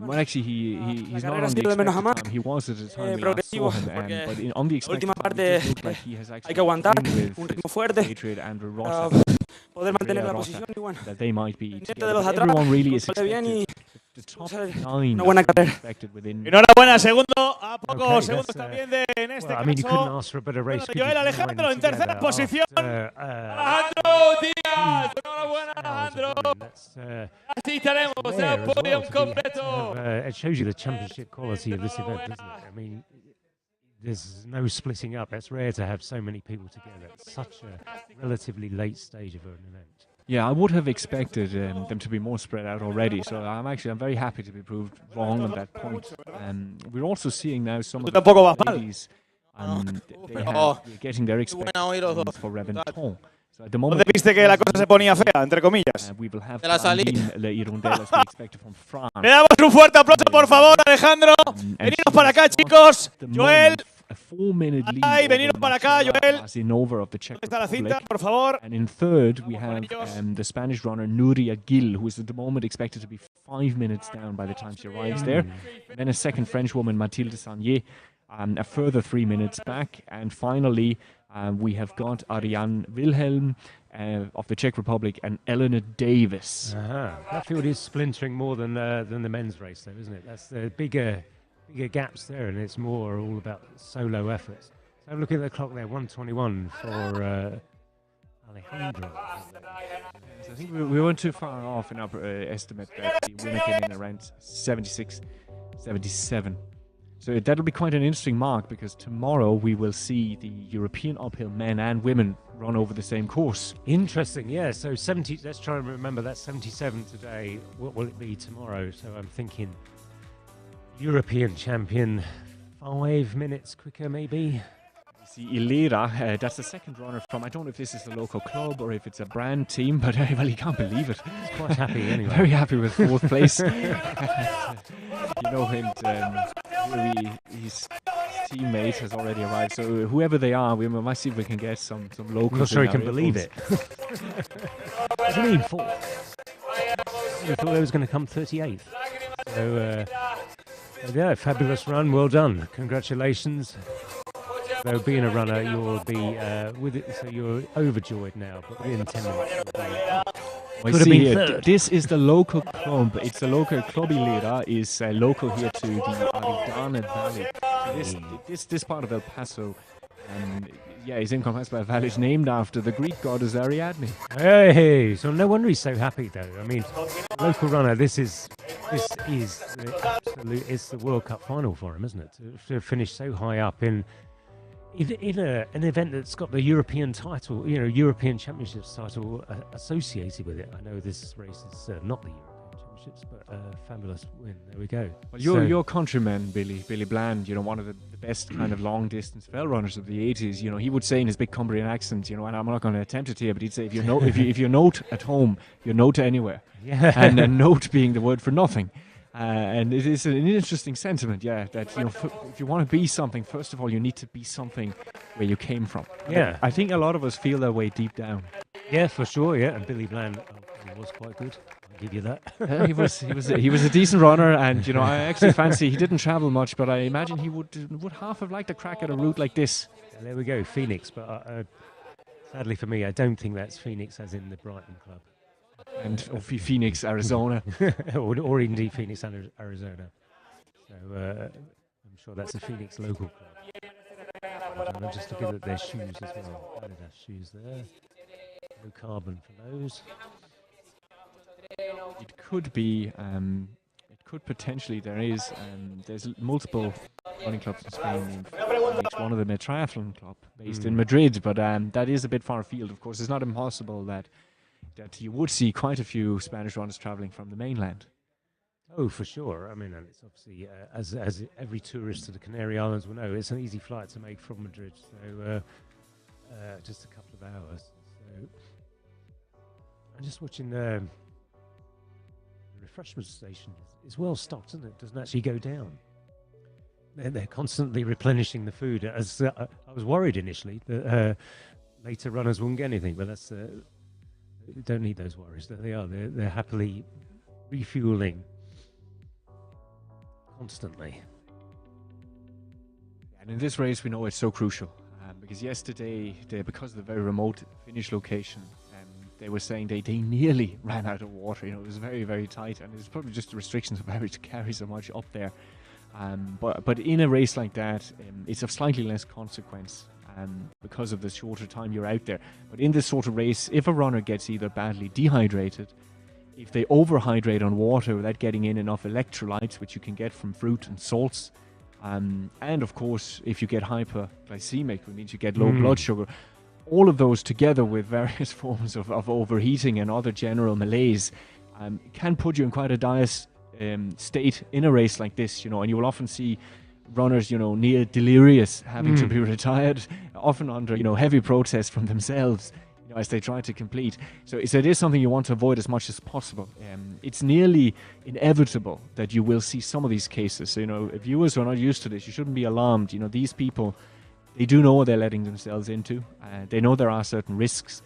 Well, actually, he's not on the expected time. He was at the time we last saw him, but on the expected time, it looked like he has actually been with Patriot and Rosa. Poder mantener la posición y bueno. That they might be together. Everyone really is expected to the top 9 Una buena carrera. expected within. Enhorabuena, segundo, a pocos segundos también de en este I mean, you couldn't caso. ask for a better race. Joel Alejandro en tercera posición. Alejandro Díaz, enhorabuena Alejandro. Así tenemos el podium completo. It shows you the championship quality of this event, doesn't it? I mean, there's no splitting up. It's rare to have so many people together. It's such a relatively late stage of an event. Yeah, I would have expected them to be more spread out already. So I'm very happy to be proved wrong on that point. We're also seeing now some of the ladies they're getting their expectations for Reventón. So at the moment, ¿Dónde viste que la cosa se ponía fea, entre comillas? we will have De la salida. Le Hirondelle as we expected from France. Le damos un fuerte aplauso, por favor, Alejandro. Venidos para acá, chicos. Joel. A 4-minute lead. Ay, venidos para acá, Joel. Of the Czech ¿Dónde está la cinta, Republic. por favor? And in third, we have the Spanish runner Nuria Gil, who is at the moment expected to be 5 minutes down by the time she arrives there. And then a second French woman, Mathilde Sagnier, a further 3 minutes back. And finally, we have got Ariane Wilhelm of the Czech Republic and Eleanor Davis. That field is splintering more than the men's race, though, isn't it? That's the bigger gaps there, and it's more all about solo efforts. So I'm looking at the clock there, 1:21 for Alejandro. I think we weren't too far off in our estimate that the winner came in around 76, 77. So that'll be quite an interesting mark, because tomorrow we will see the European uphill men and women run over the same course. Interesting, yeah. So 70. Let's try and remember that's 77 today. What will it be tomorrow? So I'm thinking European champion, 5 minutes quicker, maybe. See Ilera, that's the second runner from, I don't know if this is the local club or if it's a brand team, but well, you can't believe it. He's quite happy anyway. Very happy with 4th place. You know, and his teammate has already arrived, so whoever they are, we might see if we can get some locals. I'm not sure he can believe it. What do you mean, 4th? I thought they was going to come 38th. So, yeah, fabulous run, well done. Congratulations. Though being a runner, you'll be with it, so you're overjoyed now, but within 10 minutes. I see here, this is the local club. It's the local club. Ilera is local here to the Aridane Valley. So this part of El Paso, is encompassed by a valley named after the Greek goddess Ariadne. Hey, so no wonder he's so happy, though. I mean, local runner, this is the absolute. It's the World Cup final for him, isn't it? To finish so high up in an event that's got the European title, European Championships title associated with it. I know this race is not the European Championships, but fabulous win. There we go. Well, your countryman, Billy Bland, one of the best kind of long distance fell runners of the 80s. He would say in his big Cumbrian accent, and I'm not going to attempt it here, but he'd say, if you note at home, you note anywhere. Yeah. And a note being the word for nothing. And it is an interesting sentiment, that if you want to be something, first of all, you need to be something where you came from. Yeah, I think a lot of us feel that way deep down. Yeah, for sure. Yeah, and Billy Bland, he was quite good. I'll give you that. He was a decent runner, and I actually fancy he didn't travel much, but I imagine he would half have liked a crack at a route like this. And there we go, Phoenix. But sadly for me, I don't think that's Phoenix, as in the Brighton club. And Phoenix, Arizona. or indeed Phoenix, Arizona. So I'm sure that's a Phoenix local club. And I'm just looking at their shoes as well. Adidas shoes there. No carbon for those. It could be, it could potentially, there's multiple running clubs in Spain. One of them a triathlon club based in Madrid, but that is a bit far afield. Of course, it's not impossible that you would see quite a few Spanish runners travelling from the mainland. Oh, for sure. I mean, and it's obviously, as every tourist to the Canary Islands will know, it's an easy flight to make from Madrid. So just a couple of hours. So I'm just watching the refreshment station. It's well stocked, isn't it? It doesn't actually go down. They're constantly replenishing the food. As I was worried initially that later runners wouldn't get anything, but that's... You don't need those worries. There they are. They're happily refueling constantly. And in this race, we know it's so crucial because yesterday, because of the very remote finish location, they were saying they nearly ran out of water. You know, it was very, very tight, and it's probably just the restrictions of having to carry so much up there. But in a race like that, it's of slightly less consequence because of the shorter time you're out there. But in this sort of race, if a runner gets either badly dehydrated, if they overhydrate on water without getting in enough electrolytes, which you can get from fruit and salts, and of course, if you get hyperglycemic, which means you get low blood sugar, all of those together with various forms of overheating and other general malaise can put you in quite a dire state in a race like this, you know, and you will often see runners, you know, near delirious, having to be retired, often under, you know, heavy protest from themselves, you know, as they try to complete. So it is something you want to avoid as much as possible. It's nearly inevitable that you will see some of these cases. So, you know, if viewers who are not used to this, you shouldn't be alarmed. You know, these people, they do know what they're letting themselves into. They know there are certain risks.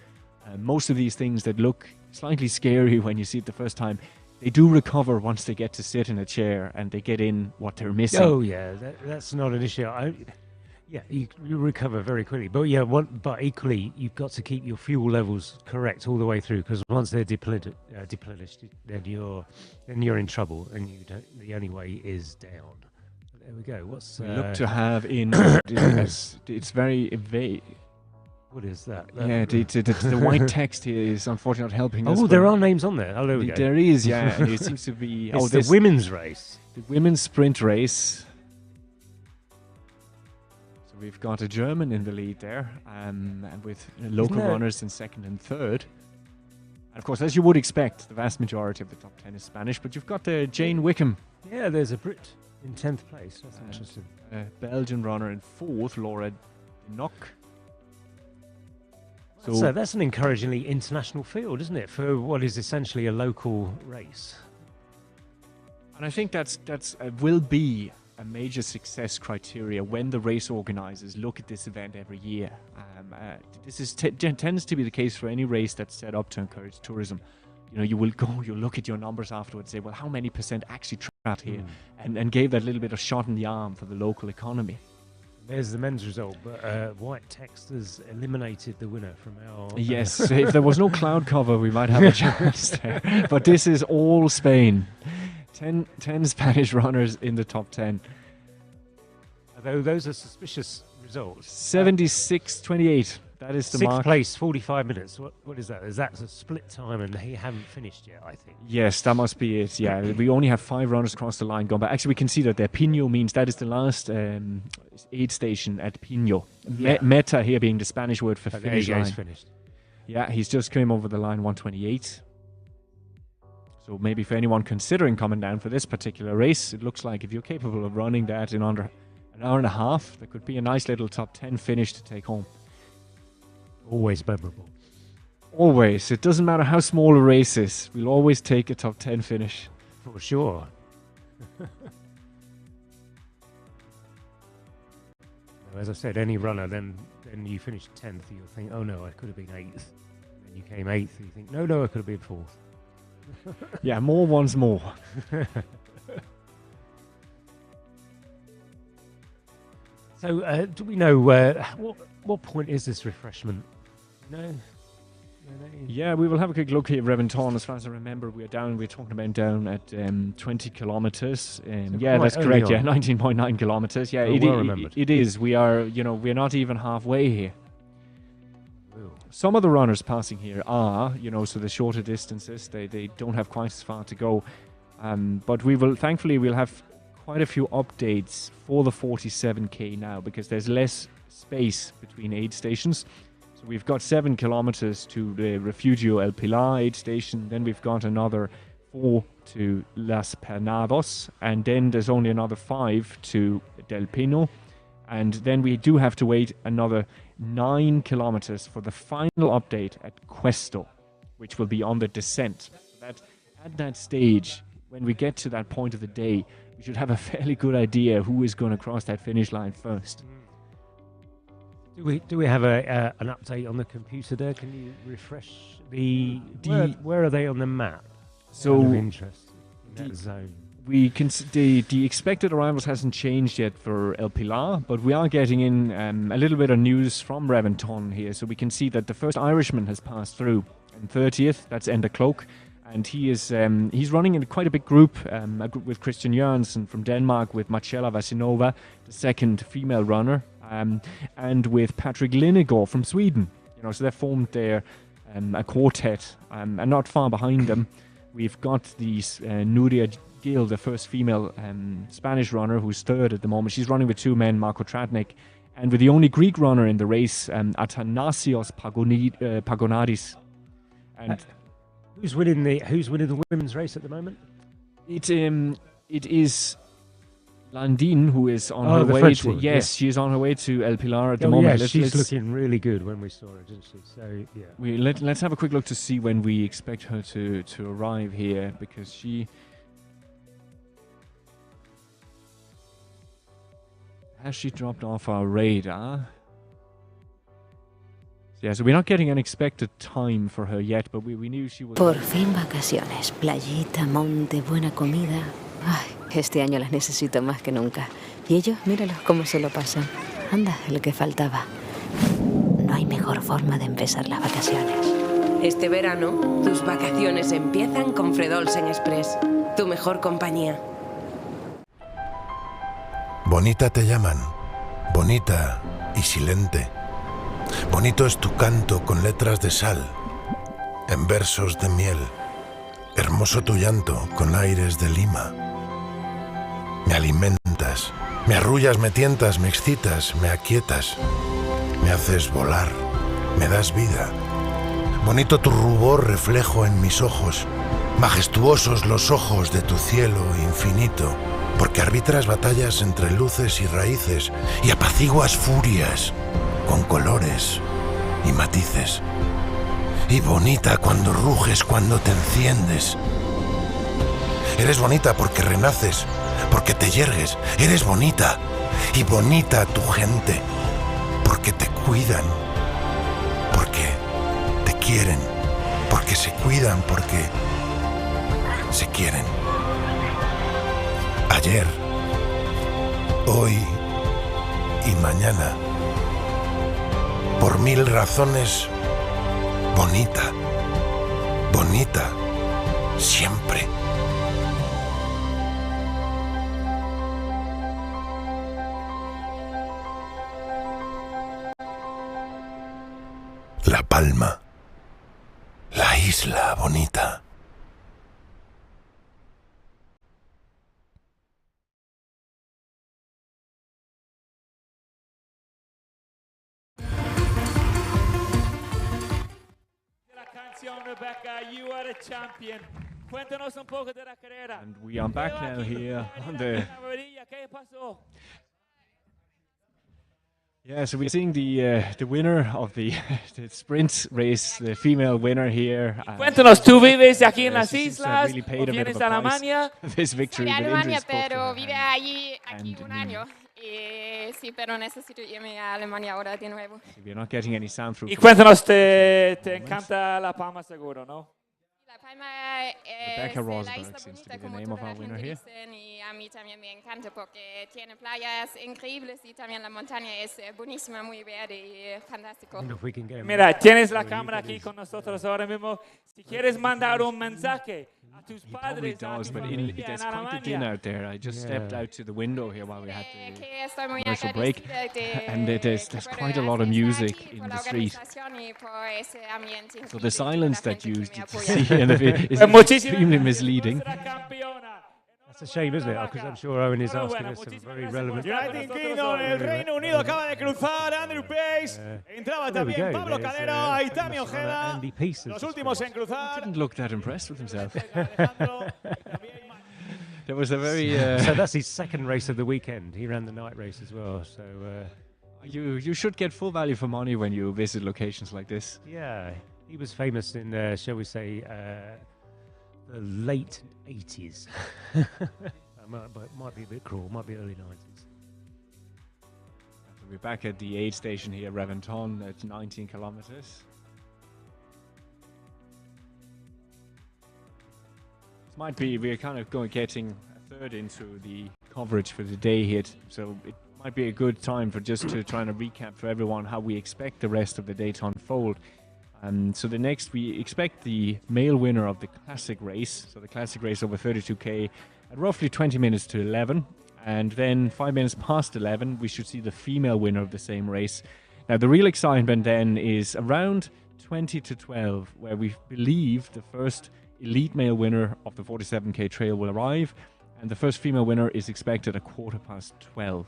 Most of these things that look slightly scary when you see it the first time, they do recover once they get to sit in a chair and they get in what they're missing. Oh yeah, that's not an issue. You recover very quickly. But yeah, but equally, you've got to keep your fuel levels correct all the way through, because once they're depleted, then you're in trouble, and the only way is down. There we go. We look to have in it's very vague. What is that? Yeah, the white text here is unfortunately not helping us. Oh, there are names on there. Oh, there we go. There is, yeah. And it seems to be... It's the women's race. The women's sprint race. So we've got a German in the lead there, and with local runners in second and third. And of course, as you would expect, the vast majority of the top 10 is Spanish, but you've got Jane Wickham. Yeah, there's a Brit in 10th place. That's interesting. A Belgian runner in 4th, Laura Nock. So that's an encouragingly international field, isn't it, for what is essentially a local race? And I think that's will be a major success criteria when the race organisers look at this event every year. This tends to be the case for any race that's set up to encourage tourism. You know, you'll look at your numbers afterwards and say, well, how many % actually trapped here, and gave that little bit of shot in the arm for the local economy. There's the men's result, but white text has eliminated the winner from our... Yes, if there was no cloud cover, we might have a chance there. But this is all Spain. 10 Spanish runners in the top 10. Although those are suspicious results. 76-28. That is the mark. 6th place, 45 minutes. What is that? Is that a split time and he haven't finished yet, I think? Yes, that must be it. Yeah, we only have 5 runners across the line going back. Actually, we can see that there. Pino means that is the last aid station at Pino. Yeah. Meta here being the Spanish word for finish line. Finished. Yeah, he's just come over the line, 128. So maybe for anyone considering coming down for this particular race, it looks like if you're capable of running that in under an hour and a half, there could be a nice little top 10 finish to take home. Always memorable. Always. It doesn't matter how small a race is. We'll always take a top 10 finish. For sure. As I said, any runner, then you finish 10th, you'll think, oh no, I could have been 8th. And then you came 8th, and you think, no, I could have been 4th. Yeah, more one's more. So, do we know what point is this refreshment? No. Yeah, we will have a quick look here at Reventón. As far as I remember, we're talking about down at 20 kilometers. Yeah, that's correct. Yeah, 19.9 kilometers. Yeah, it is. We are, we're not even halfway here. Some of the runners passing here are, so the shorter distances, they don't have quite as far to go. But thankfully, we'll have quite a few updates for the 47k now, because there's less space between aid stations. So we've got 7 kilometers to the Refugio El Pilar aid station, then we've got another 4 to Las Pernados, and then there's only another 5 to Del Pino, and then we do have to wait another 9 kilometers for the final update at Cuesto, which will be on the descent. So that at that stage, when we get to that point of the day, we should have a fairly good idea who is going to cross that finish line first. Do we have an update on the computer there? Can you refresh where are they on the map? So interest in that zone. we can the expected arrivals hasn't changed yet for El Pilar, but we are getting in a little bit of news from Reventón here, so we can see that the first Irishman has passed through. And 30th, that's Enda Cloak, and he is he's running in quite a big group with Christian Jørgensen from Denmark, with Marcella Vasinova, the second female runner, and with Patrick Linnegård from Sweden. You know, so they formed their a quartet, and not far behind them, we've got the Nuria Gil, the first female Spanish runner, who's third at the moment. She's running with two men, Marko Tratnik, and with the only Greek runner in the race, Athanasios Pagonadis. And who's winning the women's race at the moment? It is Landine, who is on her the way French to one, she's on her way to El Pilar at the moment. Yeah, she's looking really good when we saw her, didn't she? So yeah. Let's have a quick look to see when we expect her to arrive here, because she has dropped off our radar. Yeah, so we're not getting an expected time for her yet, but we knew she was. Por fin vacaciones, playita, monte, buena comida. Ay, este año las necesito más que nunca. Y ellos, míralos cómo se lo pasan. Anda, lo que faltaba. No hay mejor forma de empezar las vacaciones. Este verano, tus vacaciones empiezan con Fredolsen Express, tu mejor compañía. Bonita te llaman, bonita y silente. Bonito es tu canto con letras de sal, en versos de miel. Hermoso tu llanto con aires de lima. Me alimentas, me arrullas, me tientas, me excitas, me aquietas. Me haces volar, me das vida. Bonito tu rubor reflejo en mis ojos, majestuosos los ojos de tu cielo infinito, porque arbitras batallas entre luces y raíces y apaciguas furias con colores y matices. Y bonita cuando ruges, cuando te enciendes. Eres bonita porque renaces, porque te yergues. Eres bonita, y bonita tu gente, porque te cuidan, porque te quieren, porque se cuidan, porque se quieren. Ayer, hoy y mañana. Por mil razones, bonita, bonita, siempre. La Palma, la isla bonita. Rebecca, you are a champion. Cuéntanos un poco de la carrera. And we are back now here on the. ¿Qué pasó? Yeah, so we're seeing the winner of the sprint race, the female winner here. Cuéntanos, ¿tú vives aquí en las islas? Really paid vienes de Alemania? This victory. Soy de Alemania, pero vive allí aquí un año. Sí, pero necesito irme a Alemania ahora de nuevo. We're not getting any sound through. Y cuéntanos, te encanta La Palma seguro, ¿no? La Palma es la isla bonita, como toda la gente dice, y a mí también me encanta porque tiene playas increíbles y también la montaña es buenísima, muy verde y fantástico. Mira, tienes la cámara aquí con nosotros ahora mismo. Si quieres mandar un mensaje a tus padres, does, but there's quite a din out there. I just stepped out to the window here while we had the commercial break, and there's quite a lot of music in the street. So the silence that you see in the video is extremely misleading. That's a shame, isn't it? Because I'm sure Owen is asking us some very relevant. United Kingdom, el Reino Unido acaba de cruzar. Andrew Pace, entraba también Pablo Caldera y Tami Ojeda. Los últimos en cruzar. Didn't look that impressed with himself. There was a very. So that's his second race of the weekend. He ran the night race as well. So you should get full value for money when you visit locations like this. Yeah, he was famous in, shall we say, the late 80s. might be a bit cruel, might be early 90s. We're back at the aid station here, Reventón, at 19 kilometers. This might be, we're kind of getting a third into the coverage for the day here, so it might be a good time for just to try and recap for everyone how we expect the rest of the day to unfold. So the next, we expect the male winner of the classic race, so the classic race over 32k, at roughly 20 minutes to 11, and then 5 minutes past 11, we should see the female winner of the same race. Now, the real excitement then is around 20 to 12, where we believe the first elite male winner of the 47k trail will arrive, and the first female winner is expected at 12:15.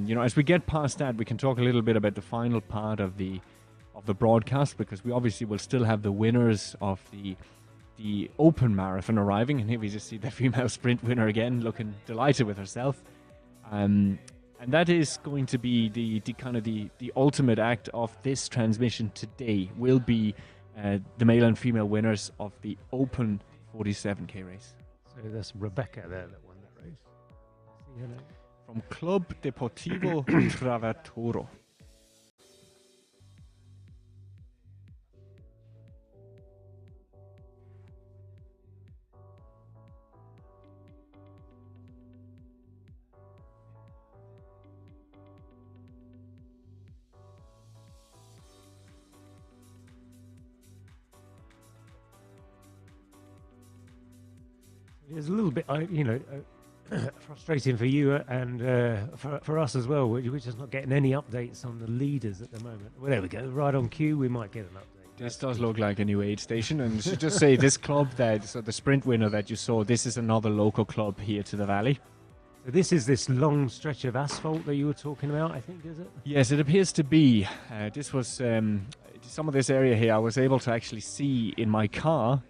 You know, as we get past that, we can talk a little bit about the final part of the broadcast, because we obviously will still have the winners of the open marathon arriving, and here we just see the female sprint winner again, looking delighted with herself. And that is going to be the ultimate act of this transmission today, will be the male and female winners of the open 47k race. So that's Rebecca there that won that race. See her name? From Club Deportivo Travatoro. It's a little bit, frustrating for you and for us as well. We're just not getting any updates on the leaders at the moment. Well, there we go. Right on cue, we might get an update. This does look like a new aid station, and should just say this club so the sprint winner that you saw, this is another local club here to the valley. So this is this long stretch of asphalt that you were talking about, I think, is it? Yes, it appears to be. This was some of this area here I was able to actually see in my car.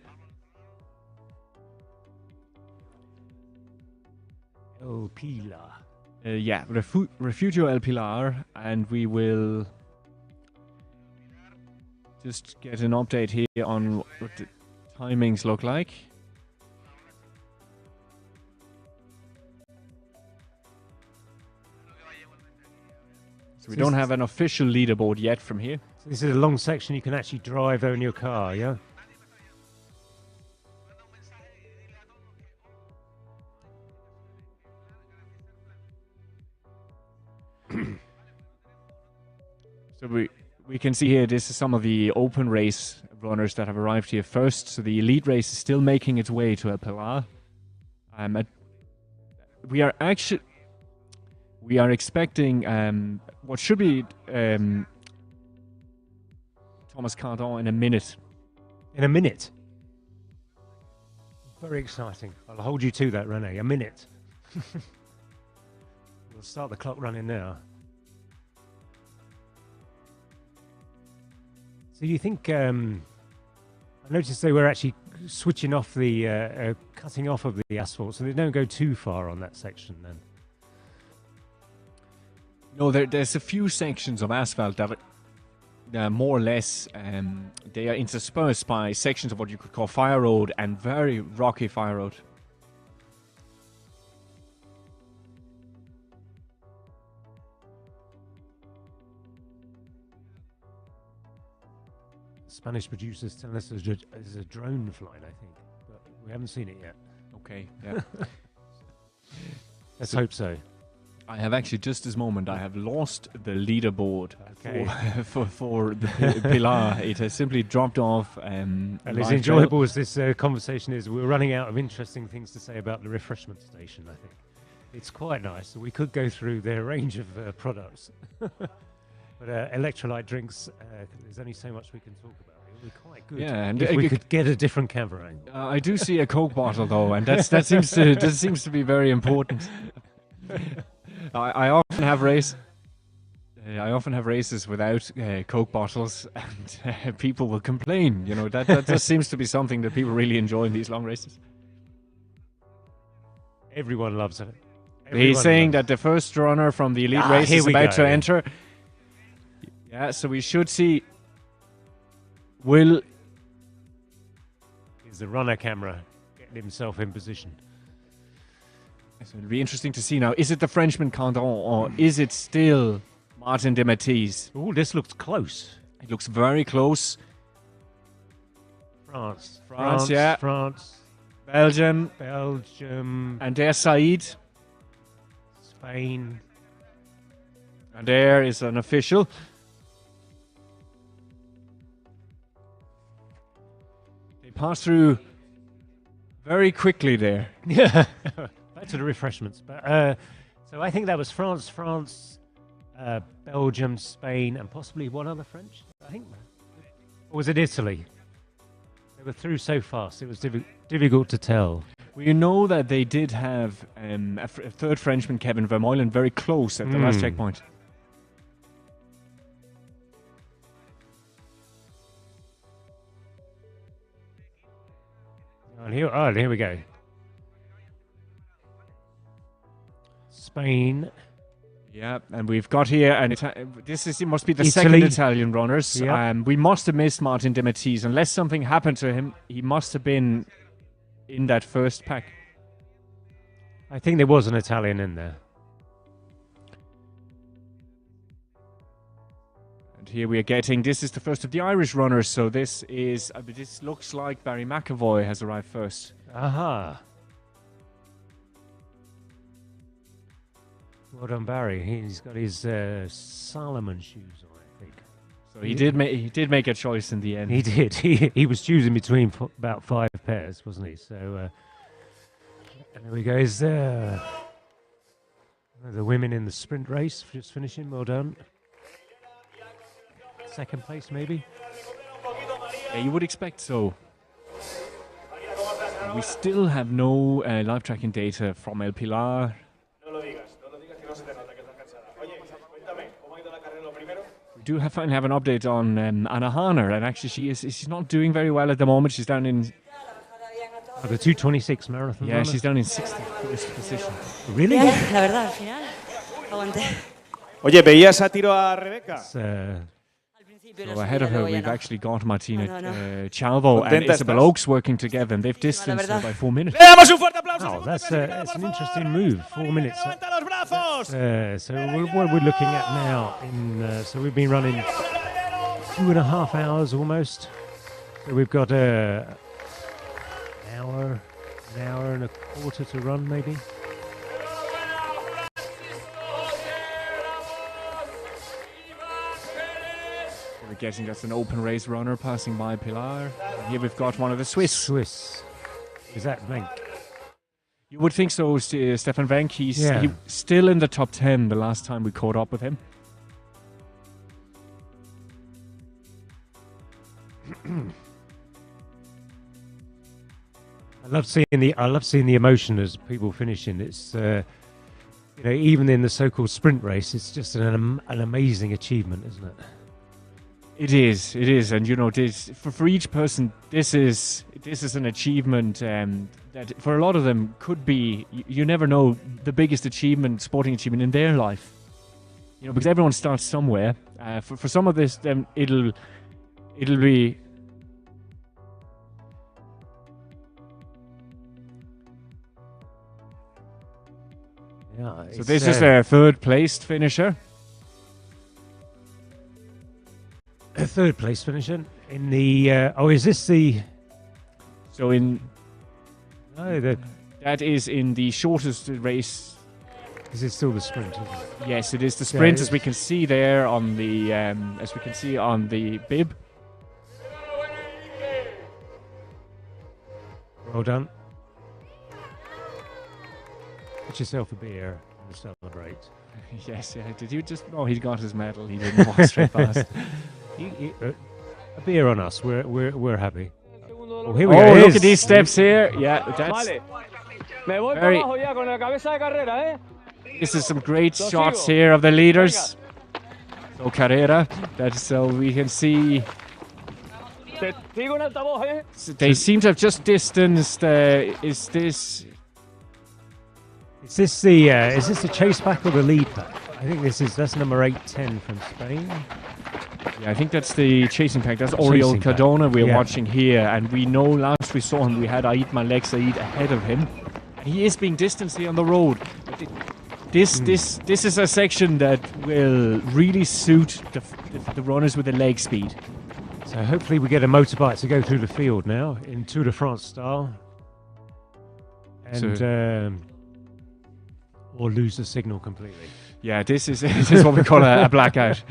El Pilar. Refugio El Pilar, and we will just get an update here on what the timings look like. So we don't have an official leaderboard yet from here. So this is a long section you can actually drive in your car, yeah? So we can see here, this is some of the open race runners that have arrived here first. So the elite race is still making its way to El Pilar. We are expecting what should be Thomas Cardon in a minute. In a minute? Very exciting. I'll hold you to that, Rene. A minute. We'll start the clock running now. So you think, I noticed they were actually switching off the, cutting off of the asphalt, so they don't go too far on that section then? No, there's a few sections of asphalt that are more or less, they are interspersed by sections of what you could call fire road and very rocky fire road. Spanish producers tell us there's a drone flying, I think, but we haven't seen it yet. Okay, yeah. Let's hope so. I have actually, just this moment, I have lost the leaderboard for the Pilar. It has simply dropped off. And as enjoyable as this conversation is, we're running out of interesting things to say about the refreshment station, I think. It's quite nice. We could go through their range of products. But electrolyte drinks, there's only so much we can talk about. It would be quite good if we could get a different camera angle. I do see a Coke bottle though, and that seems to be very important. I often have races without Coke bottles, and people will complain. You know, that just seems to be something that people really enjoy in these long races. Everyone loves it. He's saying that the first runner from the elite race is about to enter. Yeah, so we should see. Is the runner camera getting himself in position? So it'll be interesting to see now. Is it the Frenchman Candon or is it still Martin de Matisse? Oh, this looks close. It looks very close. France, yeah. France. Belgium. And there's Said. Spain. And there is an official. They pass through very quickly there. Yeah. Back to the refreshments. But so I think that was France, Belgium, Spain, and possibly one other French. I think. Or was it Italy? They were through so fast, it was difficult to tell. Well, you know that they did have a third Frenchman, Kevin Vermeulen, very close at the last checkpoint. And here we go. Spain. Yeah, and we've got here, and it must be the Italy. second Italian runners. Yep. We must have missed Martin de Matisse. Unless something happened to him, he must have been in that first pack. I think there was an Italian in there. And here we are getting, this is the first of the Irish runners, so this is, this looks like Barry McAvoy has arrived first. Aha. Well done, Barry. He's got his Salomon shoes on, I think. So he did make a choice in the end. He did. He was choosing between about 5 pairs, wasn't he? So, and there we go. Is the women in the sprint race just finishing? Well done. Second place, maybe. Yeah, you would expect so. We still have no live tracking data from El Pilar. We do finally have an update on Anna Harner, and actually she's not doing very well at the moment. She's down in the 2:26 marathon. Yeah, runner. she's down in 61st position. Really? La verdad, al final aguanté. Oye, ¿veías a tiro a Rebeca? So ahead of her, we've actually got Martina Chalvo and Isabel Oakes working together, and they've distanced her by 4 minutes. Oh, that's an interesting move. 4 minutes. So what we're looking at now, so we've been running 2.5 hours almost. So we've got an hour and a quarter to run, maybe. We're guessing that's an open race runner passing by Pilar. And here we've got one of the Swiss. Is that Wenck? You would think so, Stefan Wenck. He's still in the top 10 the last time we caught up with him. I love seeing the emotion as people finishing. It's even in the so-called sprint race, it's just an amazing achievement, isn't it? It is, and this for each person, this is an achievement that for a lot of them could be, you never know, the biggest sporting achievement in their life. Because everyone starts somewhere. For some of this, it'll be. Yeah. So this is a third placed finisher. A third place finisher in the. Is this the? So in. No, that is in the shortest race. Is it still the sprint? Isn't it? Yes, it is the sprint, as we can see there on the bib. Well done. Get yourself a beer and celebrate. Yes, yeah. Did you just? Oh, he got his medal. He didn't walk straight past. A beer on us. We're happy. Oh, here we go. Look at these steps here. Yeah, that's. This is some great shots here of the leaders. So Carrera, so we can see. They seem to have just distanced. Is this the chase pack or the lead pack? I think that's number 810 from Spain. Yeah, I think that's the chasing pack. That's Oriol Cardona we're watching here, and we know last we saw him, we had Aït Malek Said ahead of him. He is being distanced here on the road. This is a section that will really suit the runners with the leg speed. So hopefully we get a motorbike to go through the field now in Tour de France style. and or lose the signal completely. Yeah, this is what we call a blackout.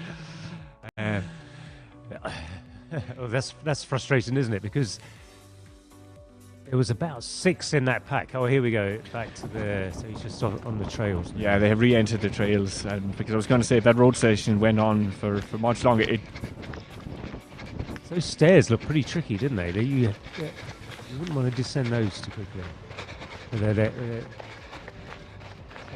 Oh, that's frustrating, isn't it? Because there was about 6 in that pack. Oh, here we go. Back to so he's just on the trails. Yeah, they have re-entered the trails, and because I was going to say if that road station went on for much longer, those stairs look pretty tricky, didn't they? You wouldn't want to descend those too quickly.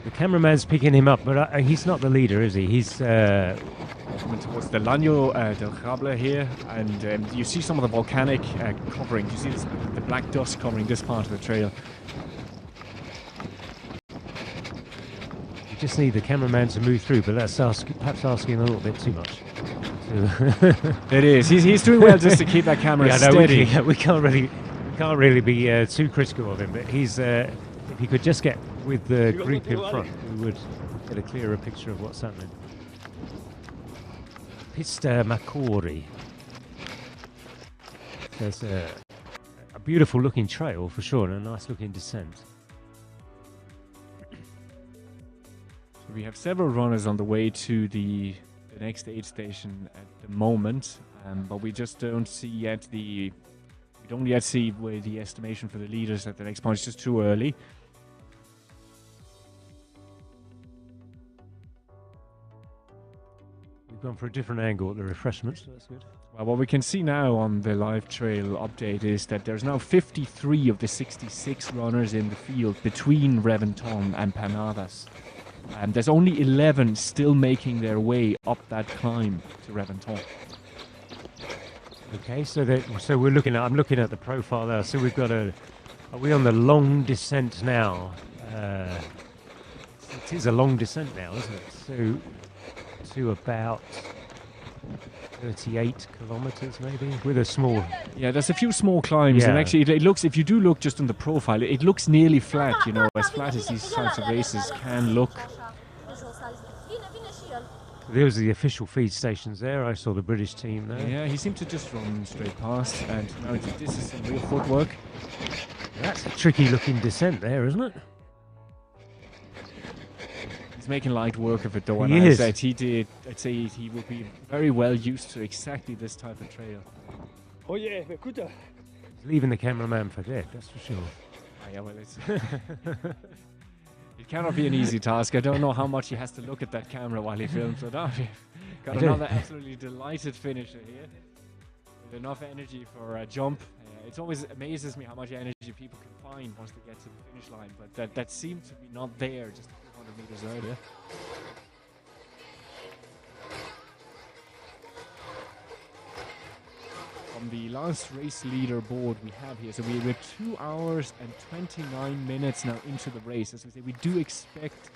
The cameraman's picking him up, but he's not the leader, is he? He's coming towards the Llano del Jables here, and you see some of the volcanic covering. You see the black dust covering this part of the trail. You just need the cameraman to move through, but that's perhaps asking a little bit too much. It is. He's doing well just to keep that camera steady. We can't really be too critical of him, but he's if he could just get with the group in front, we would get a clearer picture of what's happening. Pista Macori. There's a beautiful looking trail for sure, and a nice looking descent. So we have several runners on the way to the next aid station at the moment, but we just don't see yet we don't yet see where the estimation for the leaders at the next point. It's just too early. Gone for a different angle at the refreshments, so that's good. Well, what we can see now on the live trail update is that there's now 53 of the 66 runners in the field between Reventón and Panadas. And there's only 11 still making their way up that climb to Reventón. Okay, so we're looking at, I'm looking at the profile there. So we've got are we on the long descent now? It is a long descent now, isn't it? So to about 38 kilometers maybe, with a small... Yeah, there's a few small climbs, and actually it looks, if you do look just on the profile, it looks nearly flat, you know, as flat as these types of races can look. Those are the official feed stations there. I saw the British team there. Yeah, he seemed to just run straight past, and now this is some real footwork. That's a tricky looking descent there, isn't it? He's making light work of it though, and I'd say he would be very well used to exactly this type of trail. Oh yeah, he's leaving the cameraman for dead, that's for sure. Yeah, well, it cannot be an easy task. I don't know how much he has to look at that camera while he films it up. Got another absolutely delighted finisher here, with enough energy for a jump. It always amazes me how much energy people can find once they get to the finish line, but that seemed to be not there just 100 meters earlier. On the last race leaderboard we have here, so we're 2 hours and 29 minutes now into the race. As we say, we do expect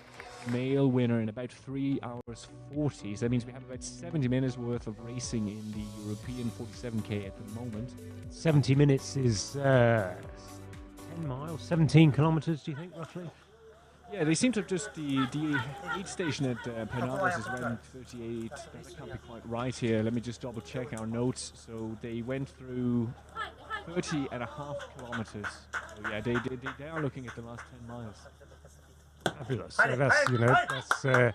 male winner in about 3 hours 40. So that means we have about 70 minutes worth of racing in the European 47k at the moment. 70 minutes is 10 miles, 17 kilometers, do you think, roughly? Yeah, they seem to have just the aid station at Panadas is around 38. That can't be quite right here. Let me just double check our notes. So they went through 30.5 kilometers. So yeah, they are looking at the last 10 miles. Fabulous. So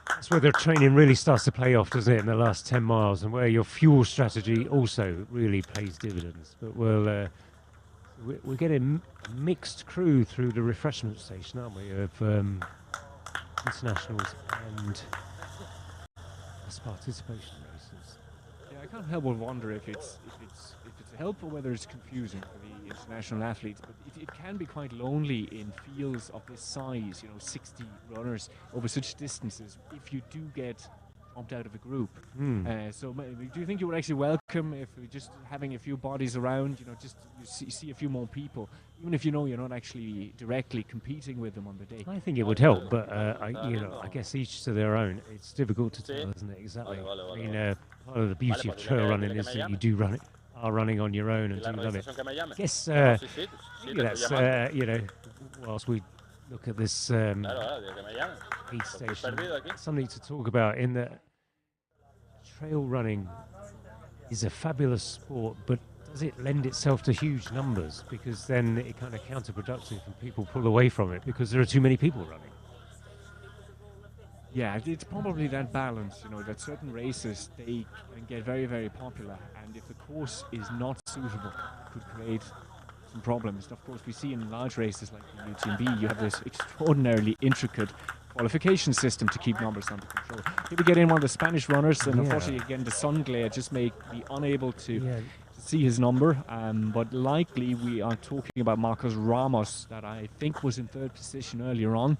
that's where their training really starts to pay off, doesn't it, in the last 10 miles, and where your fuel strategy also really pays dividends. But we're getting a mixed crew through the refreshment station, aren't we, of internationals and participation races. Yeah, I can't help but wonder if it's a help or whether it's confusing for the international athletes. But it can be quite lonely in fields of this size, you know, 60 runners over such distances, if you do get bumped out of a group. So do you think you would actually welcome if we're just having a few bodies around, you know, just you see a few more people, even if you know you're not actually directly competing with them on the day? I think it would help, but I guess each to their own. It's difficult to tell, isn't it? Exactly. I mean, part of the beauty of trail running is that you do are running on your own and do love it. I guess maybe that's whilst we look at this aid station, something to talk about in that trail running is a fabulous sport, but does it lend itself to huge numbers? Because then it kind of counterproductive and people pull away from it because there are too many people running. Yeah, it's probably that balance, that certain races, they can get very, very popular, and if the course is not suitable, it could create some problems. Of course, we see in large races like the UTMB, you have this extraordinarily intricate qualification system to keep numbers under control. Here we get in one of the Spanish runners, and unfortunately, again, the sun glare just made me unable to see his number, but likely we are talking about Marcos Ramos, that I think was in 3rd position earlier on.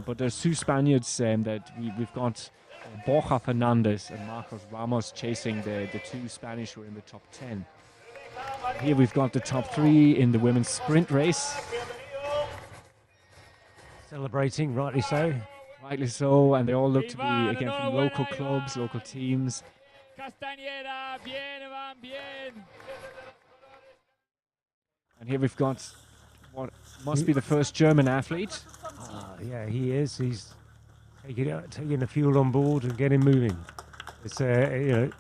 But there's 2 Spaniards that we've got Borja Fernandez and Marcos Ramos chasing the 2 Spanish who are in the top 10. Here we've got the top 3 in the women's sprint race. Celebrating, rightly so. Rightly so, and they all look to be, again, from local clubs, local teams. And here we've got what must be the first German athlete. Yeah, he is. He's taking the fuel on board and getting moving. It's a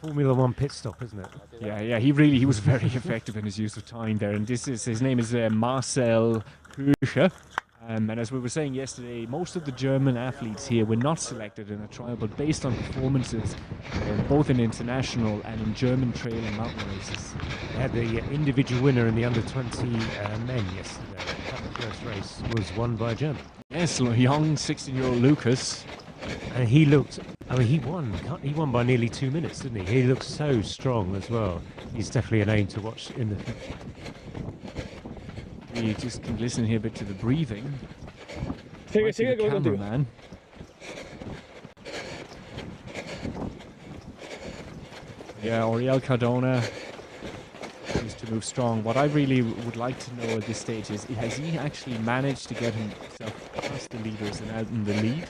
Formula One pit stop, isn't it? Yeah. He was very effective in his use of time there. And his name is Marcel Höscher. And as we were saying yesterday, most of the German athletes here were not selected in a trial, but based on performances, both in international and in German trail and mountain races. They had the individual winner in the under-20 men yesterday. The first race was won by a German. Yes, young 16-year-old Lucas. And he looked, he won. He won by nearly 2 minutes, didn't he? He looked so strong as well. He's definitely a name to watch in the future. We just can listen here a bit to the breathing. Sigue, cameraman. Yeah, Oriel Cardona seems to move strong. What I really would like to know at this stage is, has he actually managed to get himself past the leaders and out in the lead?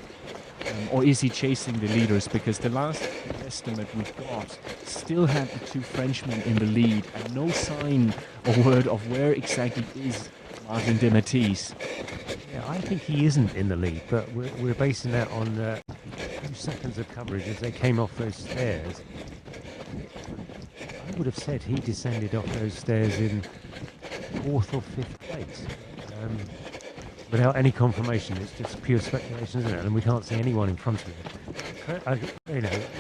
Or is he chasing the leaders? Because the last estimate we've got still had the 2 Frenchmen in the lead and no sign or word of where exactly is Martin de Matisse. Yeah, I think he isn't in the lead, but we're basing that on 2 seconds of coverage as they came off those stairs. I would have said he descended off those stairs in 4th or 5th place. Without any confirmation, it's just pure speculation, isn't it? And we can't see anyone in front of him.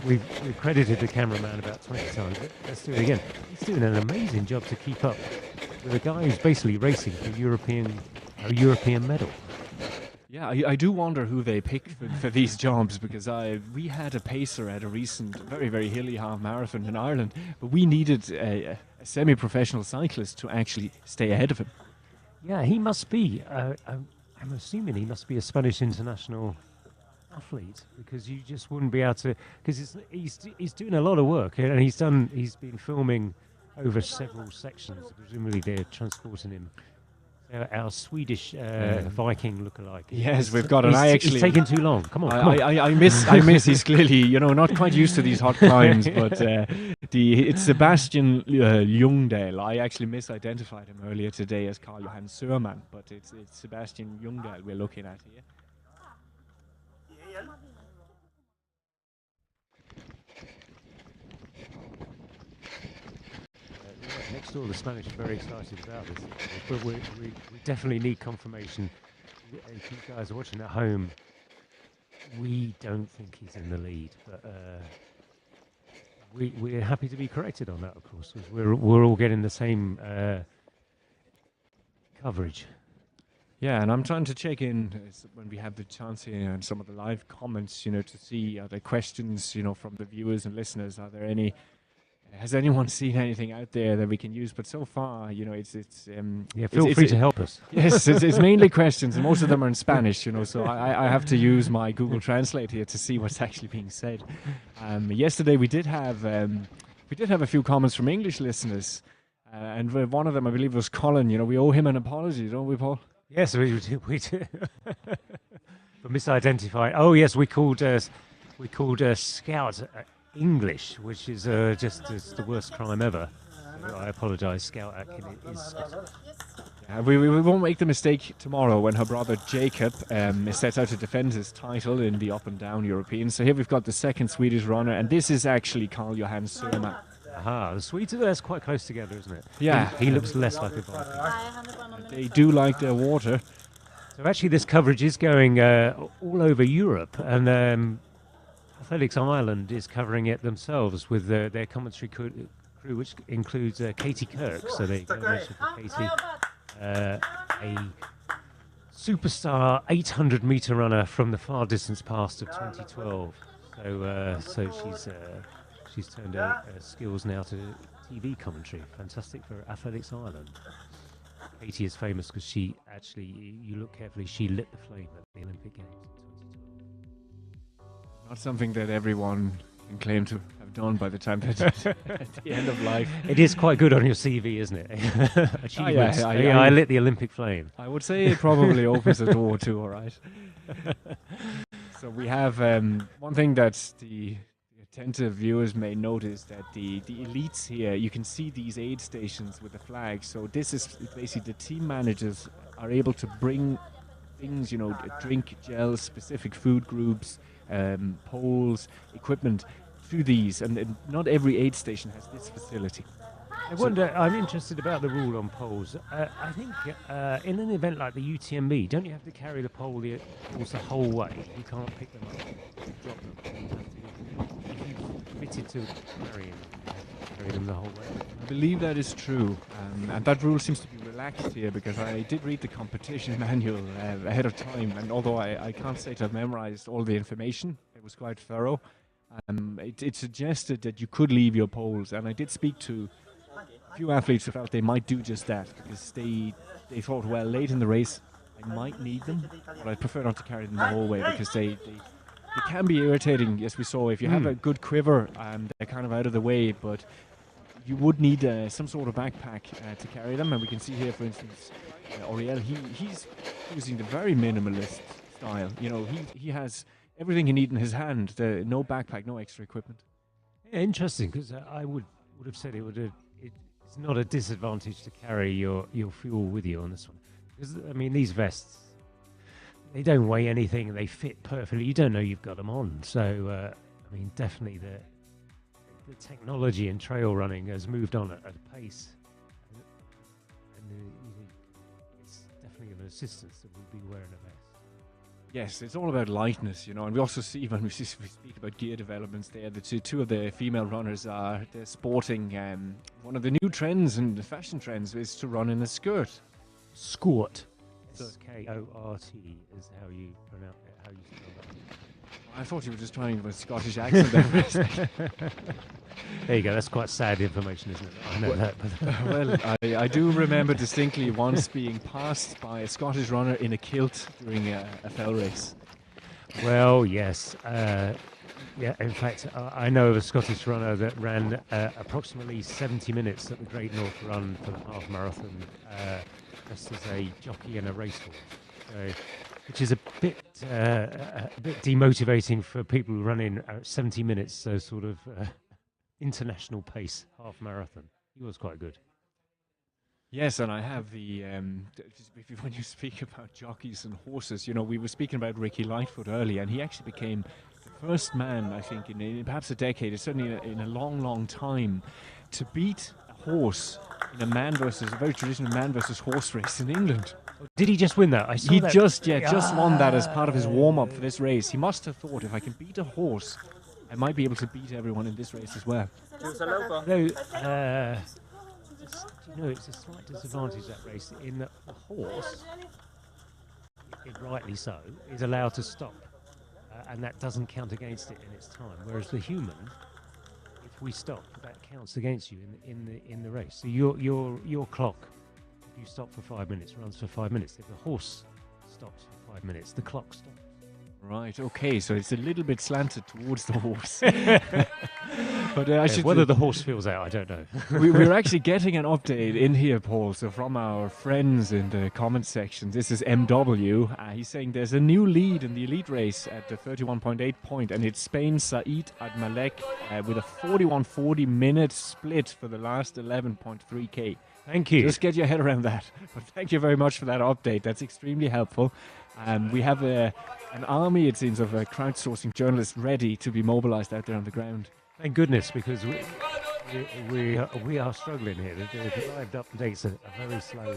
We've credited the cameraman about 20 times, but let's do it again. He's doing an amazing job to keep up with a guy who's basically racing for a European medal. Yeah, I do wonder who they picked for these jobs, because we had a pacer at a recent very, very hilly half marathon in Ireland, but we needed a semi-professional cyclist to actually stay ahead of him. Yeah, he must be. I'm assuming he must be a Spanish international athlete, because you just wouldn't be able to. Because he's doing a lot of work, and he's been filming over several sections. Presumably they're transporting him. Our Swedish Viking lookalike. Yes, we've got an. He's taking too long. Come on. I miss. He's clearly, not quite used to these hot climbs, but it's Sebastian Ljungdahl. I actually misidentified him earlier today as Karl-Johan Sörman, but it's Sebastian Ljungdahl we're looking at here. Next door, the Spanish are very excited about this, but we definitely need confirmation. If you guys are watching at home, we don't think he's in the lead, but we're happy to be corrected on that, of course, because we're all getting the same coverage. Yeah, and I'm trying to check in when we have the chance here and some of the live comments, to see are there questions, from the viewers and listeners. Are there any? Has anyone seen anything out there that we can use? But so far, feel free to help us. Yes, it's mainly questions, and most of them are in Spanish, so I have to use my Google Translate here to see what's actually being said. Yesterday we did have a few comments from English listeners, and one of them, I believe, was Colin. We owe him an apology, don't we, Paul? Yes, we do. For misidentifying. Oh yes, we called Scout English, which is just the worst crime ever. So I apologise, Scout Atkin is. We won't make the mistake tomorrow when her brother Jacob sets out to defend his title in the up and down European. So here we've got the second Swedish runner, and this is actually Karl-Johan Sörman. Aha, the Swedes, that's quite close together, isn't it? Yeah. He looks less like a Viking. They do like their water. So actually this coverage is going all over Europe, and Athletics Ireland is covering it themselves with their commentary crew, which includes Katie Kirk. So they go mention for Katie, a superstar 800-meter runner from the far distance past of 2012. So she's turned her skills now to TV commentary. Fantastic for Athletics Ireland. Katie is famous because she actually, you look carefully, she lit the flame at the Olympic Games in 2012. Not something that everyone can claim to have done by the time they're at the end of life. It is quite good on your CV, isn't it? Achievements. I lit the Olympic flame. I would say it probably opens the door too, all right. So we have one thing that the attentive viewers may notice, that the elites here, you can see these aid stations with the flags. So this is basically the team managers are able to bring things, drink gels, specific food groups, poles, equipment to these, and not every aid station has this facility. I wonder, I'm interested about the rule on poles. I think in an event like the UTMB, don't you have to carry the poles the whole way? You can't pick them up and drop them. If you've committed to carry them the whole way. I believe that is true, and that rule seems to be relaxed here, because I did read the competition manual ahead of time, and although I can't say to have memorized all the information, it was quite thorough. It suggested that you could leave your poles, and I did speak to a few athletes who felt they might do just that, because they thought, well, late in the race I might need them, but I prefer not to carry them the whole way, because they can be irritating, as we saw. If you have a good quiver, they're kind of out of the way, but you would need some sort of backpack to carry them. And we can see here, for instance, Oriel, he's using the very minimalist style. He has everything you need in his hand, no backpack, no extra equipment. Yeah, interesting, because I would have said it's not a disadvantage to carry your fuel with you on this one. Because, I mean, these vests, they don't weigh anything, they fit perfectly. You don't know you've got them on. So, I mean, definitely the technology in trail running has moved on at a pace. And it's definitely an assistance that we'll be wearing a vest. Yes, it's all about lightness, and we also see when we speak about gear developments there, the two of the female runners they're sporting, one of the new trends and the fashion trends is to run in a skirt. Skort. S-K-O-R-T is how you pronounce it, how you spell that. I thought you were just trying with a Scottish accent there. There you go, that's quite sad information, isn't it? I know that. But well, I do remember distinctly once being passed by a Scottish runner in a kilt during a fell race. Well, yes. Yeah, in fact, I know of a Scottish runner that ran approximately 70 minutes at the Great North Run for the half marathon, just as a jockey and a racehorse. So, which is a bit demotivating for people who run in 70 minutes, so sort of international pace half marathon. He was quite good. Yes, and I have the when you speak about jockeys and horses, we were speaking about Ricky Lightfoot earlier, and he actually became the first man, I think, in perhaps a decade, certainly in a long, long time, to beat a horse in a very traditional man versus horse race in England. Did he just win that? I saw he that. just won that as part of his warm-up for this race. He must have thought, if I can beat a horse, I might be able to beat everyone in this race as well. No, it's a slight disadvantage, that race, in that the horse, rightly so, is allowed to stop, and that doesn't count against it in its time. Whereas the human, if we stop, that counts against you in the race. So your clock, if you stop for 5 minutes, runs for 5 minutes. If the horse stops for 5 minutes, the clock stops. Right, okay, so it's a little bit slanted towards the horse. But whether the horse feels out, I don't know. We're actually getting an update in here, Paul, so from our friends in the comment section. This is MW. He's saying there's a new lead in the elite race at the 31.8 point, and it's Spain's Said Admalek with a 41:40 minute split for the last 11.3k. Thank you. Just get your head around that. But thank you very much for that update. That's extremely helpful. We have an army, it seems, of crowdsourcing journalists ready to be mobilized out there on the ground. Thank goodness, because we are struggling here. The live updates are very slow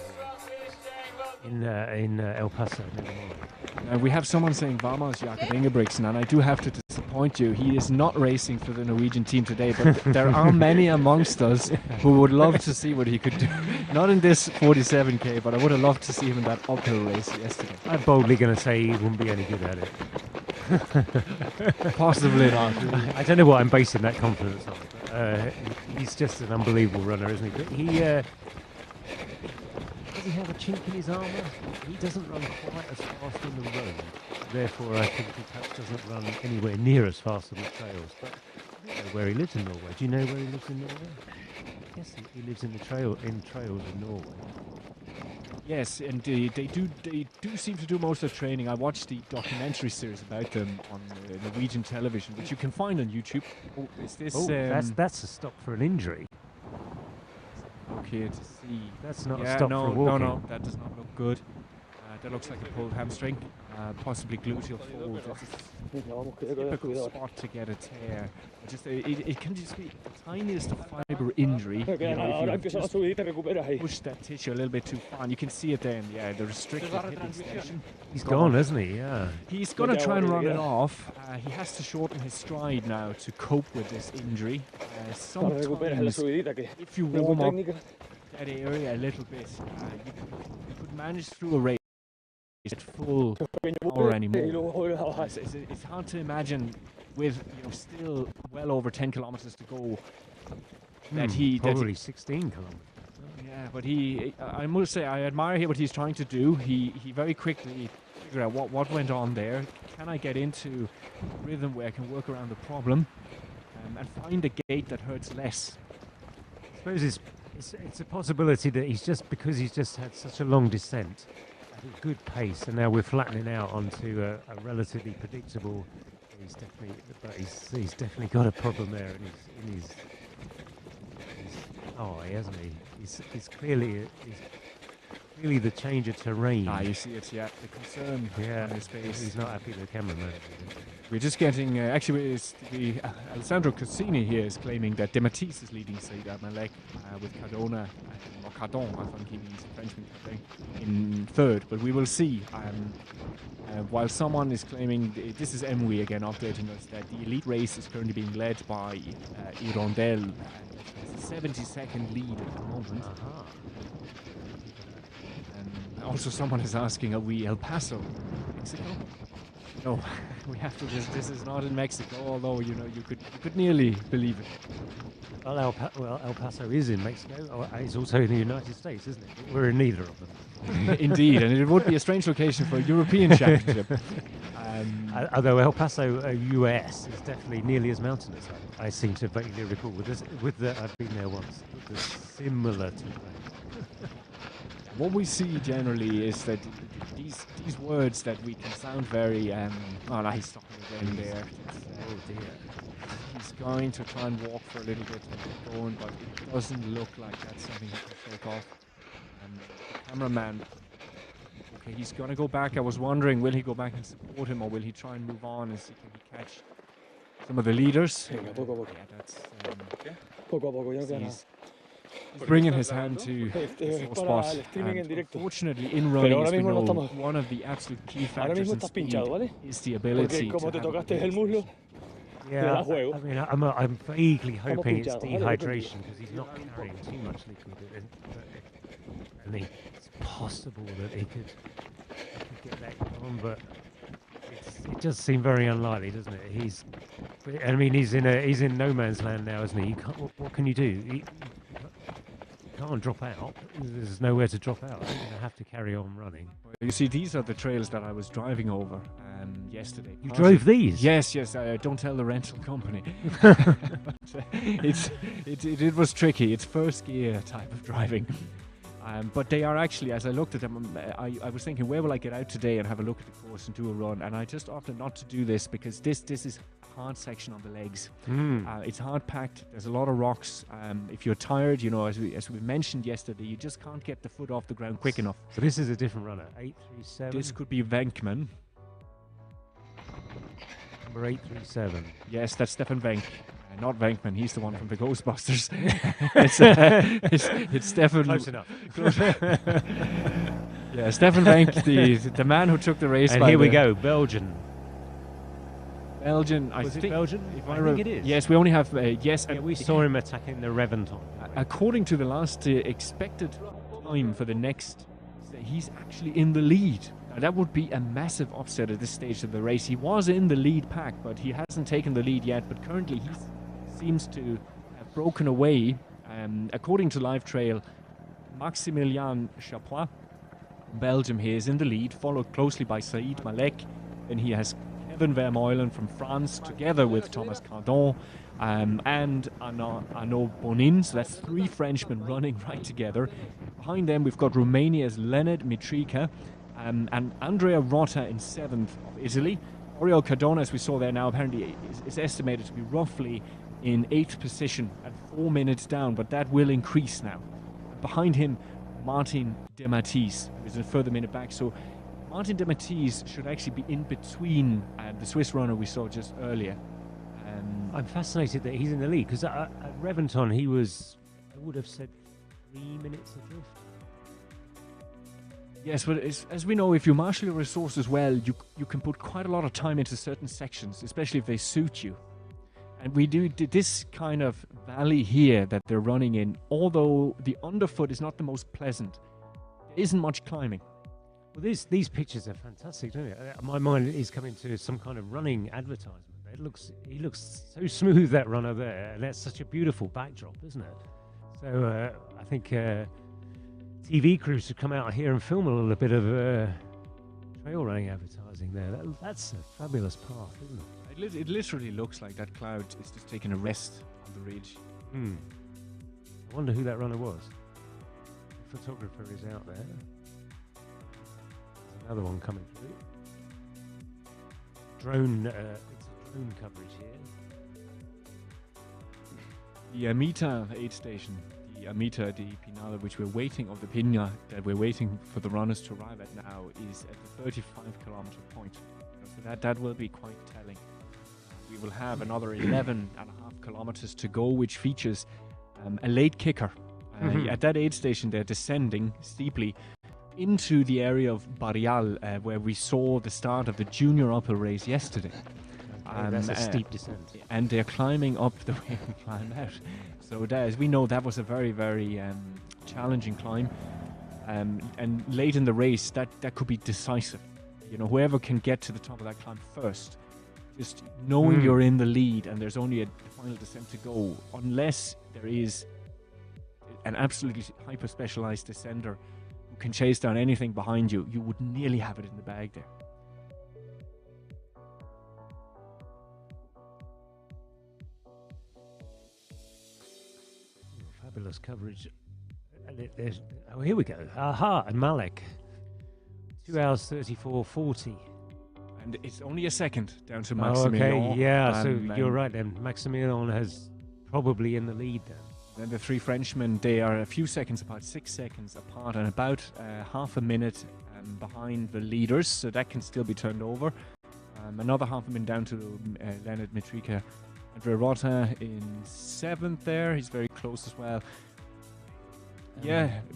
in El Paso. We have someone saying Vamos Jakob Ingebrigtsen, and I do have to disappoint you. He is not racing for the Norwegian team today, but there are many amongst us who would love to see what he could do. Not in this 47k, but I would have loved to see him in that uphill race yesterday. I'm boldly going to say he wouldn't be any good at it. Possibly not. I don't know what I'm basing that confidence on. He's just an unbelievable runner, isn't he? But does he have a chink in his armour? He doesn't run quite as fast on the road. Therefore, I think he perhaps doesn't run anywhere near as fast on the trails. But I don't know where he lives in Norway. Do you know where he lives in Norway? I guess he lives in the trails in Norway. Yes, and they do seem to do most of the training. I watched the documentary series about them on Norwegian television, which you can find on YouTube. Oh, is this? That's a stop for an injury. Look here to see. That's not a stop for walking. No, that does not look good. That looks like a pulled hamstring, possibly gluteal fold. That's a typical spot to get a tear. It can just be the tiniest of fibre injury. You know, if you push that tissue a little bit too far, and you can see it then. Yeah, the restricted hip extension. He's gone, hasn't he? Yeah. He's going to try and run it off. He has to shorten his stride now to cope with this injury. Sometimes, if you warm up that area a little bit, you could manage through a race at full power anymore. It's hard to imagine with still well over 10 kilometers to go that probably 16 kilometers. Yeah, but I must say I admire what he's trying to do. He very quickly figured out what went on there. Can I get into rhythm where I can work around the problem and find a gait that hurts less? I suppose it's a possibility that he's just had such a long descent at a good pace, and now we're flattening out onto a relatively predictable. He's definitely got a problem there in his eye, hasn't he? He's clearly the change of terrain. You see it, yeah. The concern on his face. He's not happy with the cameraman. We're just getting, Alessandro Cassini here is claiming that Dematisse is leading Saïd Al-Malek with Cardona, or Cardon, I think he means Frenchman, in third, but we will see. While someone is claiming, this is MW again updating us, that the elite race is currently being led by Hirondelle, and it's a 70-second lead at the moment. And also someone is asking, are we El Paso, Mexico? No, we have to. This is not in Mexico, although you could nearly believe it. Well, El Paso is in Mexico. It's also in the United States, isn't it? We're in neither of them. Indeed, and it would be a strange location for a European championship. Although El Paso, US, is definitely nearly as mountainous. I seem to vaguely recall. I've been there once. It's similar to that. What we see generally is that these words that we can sound very he's stopping again there. Oh dear. He's going to try and walk for a little bit and get going, but it doesn't look like that's something he can shake off. The cameraman, okay, he's going to go back. I was wondering, will he go back and support him, or will he try and move on and see can he catch some of the leaders? He's bringing his hand to the spot. Unfortunately, in running, as we know, one of the absolute key factors in speed is the ability to have Yeah, I mean, I'm vaguely hoping it's dehydration because he's not carrying too much liquid. It's possible that he could get that on, but it does seem very unlikely, doesn't it? He's in no man's land now, isn't he? What can you do? You can't drop out. There's nowhere to drop out. You're going to have to carry on running. You see, these are the trails that I was driving over yesterday. You drove these? Yes. Don't tell the rental company. It was tricky. It's first gear type of driving. But they are actually, as I looked at them, I was thinking, where will I get out today and have a look at the course and do a run? And I just opted not to do this because this is hard section on the legs. It's hard packed. There's a lot of rocks. If you're tired, as we mentioned yesterday, you just can't get the foot off the ground quick enough. So this is a different runner. 837. This could be Venkman. Number 837. Yes, that's Stefan Wenk. Not Venkman, he's the one from the Ghostbusters. it's Stefan. Close enough. Yeah, Stefan Venk, the man who took the race. And here we go, Belgian. Belgian, I Was think. it Belgian? I think it is. Yes, we only have yes. Yeah, we saw him attacking the Reventón. According to the last expected time for the next, he's actually in the lead. Now, that would be a massive upset at this stage of the race. He was in the lead pack, but he hasn't taken the lead yet. But currently, he seems to have broken away. According to Live Trail, Maximilian Chapois, Belgium, he is in the lead, followed closely by Saïd Malek. Then he has Kevin Vermeulen from France, together with Thomas Cardon and Arnaud Bonin. So that's 3 Frenchmen running right together. Behind them, we've got Romania's Leonard Mitrica and Andrea Rota in 7th of Italy. Oriol Cardona, as we saw there now, apparently is estimated to be roughly in 8th position at 4 minutes down, but that will increase now. Behind him, Martin Dematteis, who is a further minute back. So Martin Dematteis should actually be in between the Swiss runner we saw just earlier. I'm fascinated that he's in the lead, because at Reventón he was, I would have said, 3 minutes adrift. Yes, but as we know, if you marshal your resources well, you can put quite a lot of time into certain sections, especially if they suit you. And we did this kind of valley here that they're running in, although the underfoot is not the most pleasant. There isn't much climbing. Well, these pictures are fantastic, don't they? My mind is coming to some kind of running advertisement. He looks so smooth, that runner there, and that's such a beautiful backdrop, isn't it? So I think TV crews should come out here and film a little bit of trail running advertising there. That's a fabulous path, isn't it? It literally looks like that cloud is just taking a rest on the ridge. I wonder who that runner was. The photographer is out there. There's another one coming through. Drone, it's a drone coverage here. The Amita aid station, the Amita de Pinada, which we're waiting, of the Pina that we're waiting for the runners to arrive at now, is at the 35-kilometer point. So that will be quite telling. We will have another 11.5 kilometers to go, which features a late kicker. At that aid station, they're descending steeply into the area of Barrial, where we saw the start of the junior uphill race yesterday. That's a steep descent. And they're climbing up the way we climb out. So as we know, that was a very, very challenging climb. And late in the race, that could be decisive. You know, whoever can get to the top of that climb first, just knowing you're in the lead and there's only a final descent to go, unless there is an absolutely hyper-specialized descender who can chase down anything behind you, you would nearly have it in the bag there. Fabulous coverage. Oh, here we go. Aha, and Malek. 2 hours 34:40. And it's only a second down to Maximilian. Okay, yeah, so you're right then. Maximilian has probably in the lead then. Then the 3 Frenchmen, they are a few seconds apart, 6 seconds apart, and about half a minute behind the leaders, so that can still be turned over. Another half a minute down to Leonard Mitrica. Andrea Rota in 7th there, he's very close as well.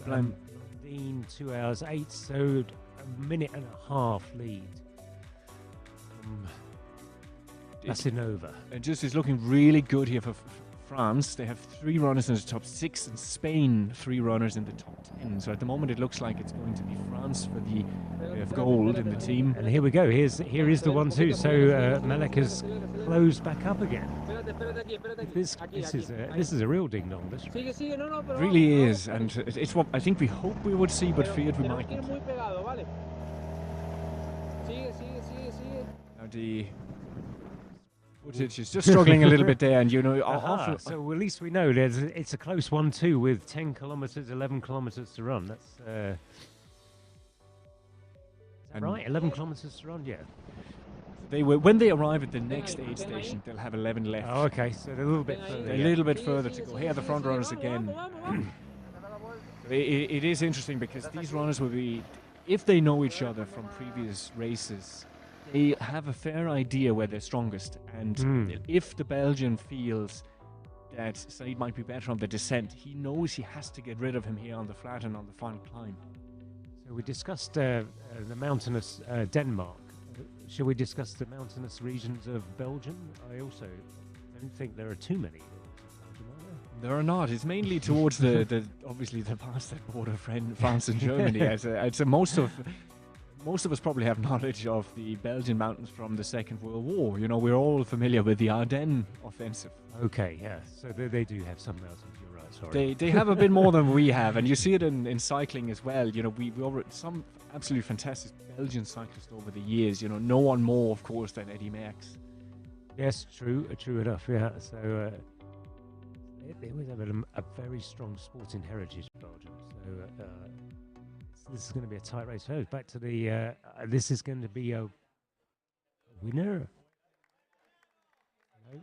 Blondin, 2 hours 8, so a minute and a half lead. Casanova. And just is looking really good here for France. They have 3 runners in the top 6, and Spain 3 runners in the top 10. So at the moment it looks like it's going to be France for the gold in the team. And here we go. Here is the 1-2. So Malek has closed back up again. This is a real ding dong. This It really is, and it's what I think we hope we would see, but feared we mightn't. Now the footage is just struggling a little bit there, and you know, so at least we know it's a close 1-2 with 10 kilometers, 11 kilometers to run. That's is that right? 11 kilometers to run, yeah. They will, when they arrive at the next aid station, they'll have 11 left. Oh, okay, so they're a little bit further. A little bit further to go. Here are the front runners again. It is interesting because these runners will be, if they know each other from previous races, they have a fair idea where they're strongest. And if the Belgian feels that Said might be better on the descent, he knows he has to get rid of him here on the flat and on the final climb. So we discussed the mountainous Denmark. Shall we discuss the mountainous regions of Belgium? I also don't think there are too many. There are not. It's mainly towards the obviously the past that border France and Germany. It's most of us probably have knowledge of the Belgian mountains from the Second World War. You know, we're all familiar with the Ardennes offensive. Okay, yeah. So they do have some mountains. You're right. Sorry. They have a bit more than we have, and you see it in cycling as well. You know, we already some absolutely fantastic Belgian cyclists over the years. You know, no one more, of course, than Eddie Merckx. Yes, true enough. Yeah. So. They always have a very strong sporting heritage, Belgium. So this is going to be a tight race. So back to the. This is going to be a winner. No?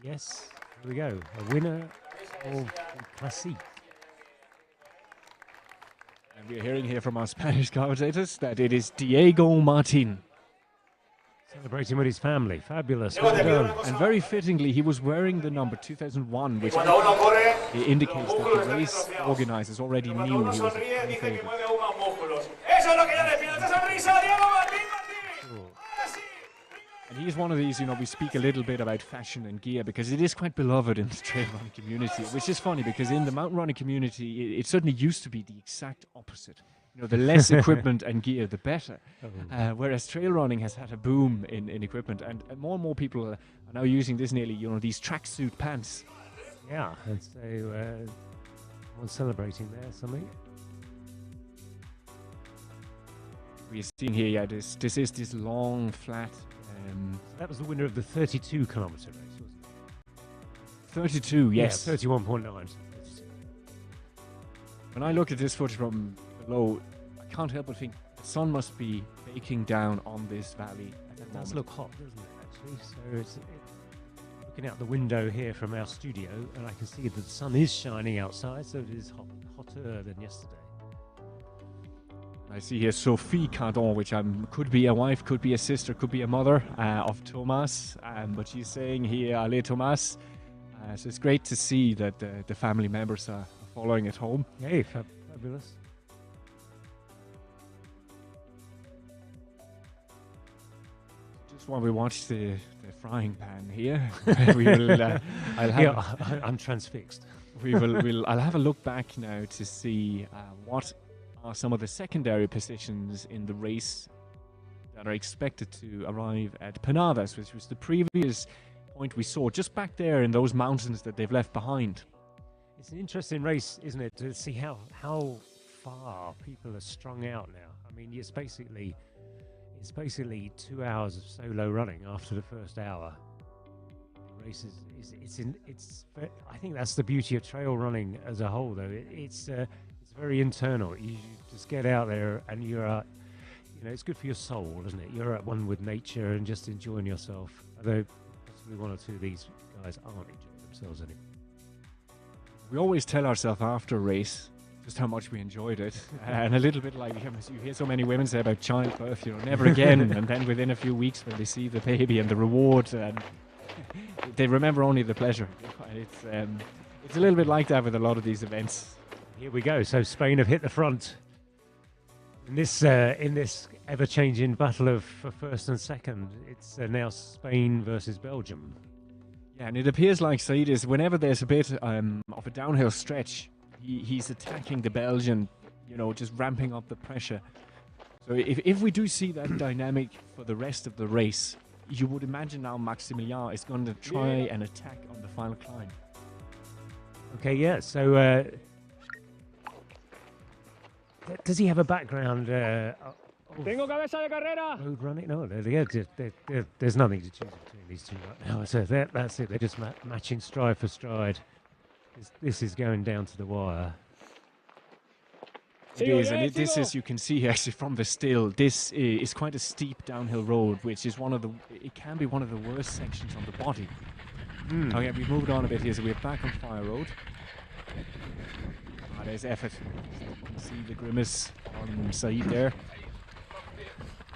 Yes. Here we go. A winner of the Classique. And we're hearing here from our Spanish commentators that it is Diego Martin. Celebrating with his family. Fabulous. Well done. And very fittingly, he was wearing the number 2001, which indicates that the race organizers already knew he was a favorite. And he's one of these, you know, we speak a little bit about fashion and gear because it is quite beloved in the trail running community, which is funny because in the mountain running community, it certainly used to be the exact opposite. You know, the less equipment and gear, the better. Whereas trail running has had a boom in equipment, and more and more people are now using this nearly, you know, these tracksuit pants. Yeah, and so someone's celebrating there, something. We're seeing here, yeah, this is this long, flat. That was the winner of the 32-kilometer race, wasn't it? 32, yes. Yeah, 31.9. When I look at this footage from below, I can't help but think the sun must be baking down on this valley at that It does moment. look hot, doesn't it, actually? So it's looking out the window here from our studio, and I can see that the sun is shining outside, so it is hotter than yesterday. I see here Sophie Cardon, which could be a wife, could be a sister, could be a mother of Thomas, but she's saying here, Allez Thomas. So it's great to see that the family members are following at home. Hey, fabulous. Just while we watch the frying pan here, we will. I'm transfixed. I'll have a look back now to see what are some of the secondary positions in the race that are expected to arrive at Penavas, which was the previous point we saw, just back there in those mountains that they've left behind. It's an interesting race, isn't it, to see how far people are strung out now. I mean, it's basically 2 hours of solo running after the first hour. The race I think that's the beauty of trail running as a whole, though. It's very internal. You just get out there and it's good for your soul, isn't it? You're at one with nature and just enjoying yourself. Although possibly one or two of these guys aren't enjoying themselves anymore. We always tell ourselves after a race just how much we enjoyed it. And a little bit like you hear so many women say about childbirth, never again. And then within a few weeks when they see the baby and the reward, and they remember only the pleasure. It's a little bit like that with a lot of these events. Here we go. So Spain have hit the front in this ever-changing battle for first and second. It's now Spain versus Belgium. Yeah, and it appears like Said is, whenever there's a bit of a downhill stretch, he's attacking the Belgian, just ramping up the pressure. So if we do see that dynamic for the rest of the race, you would imagine now Maximilian is going to try and attack on the final climb. Okay, yeah. So does he have a background Tengo cabeza de carrera. road running? No, there's nothing to choose between these two right now. So that's it. They're just matching stride for stride. This is going down to the wire. It is, and this is, you can see actually from the still, this is quite a steep downhill road, which is it can be one of the worst sections on the body. Okay, we've moved on a bit here, so we're back on Fire Road. There's effort. You can see the grimace on Said there.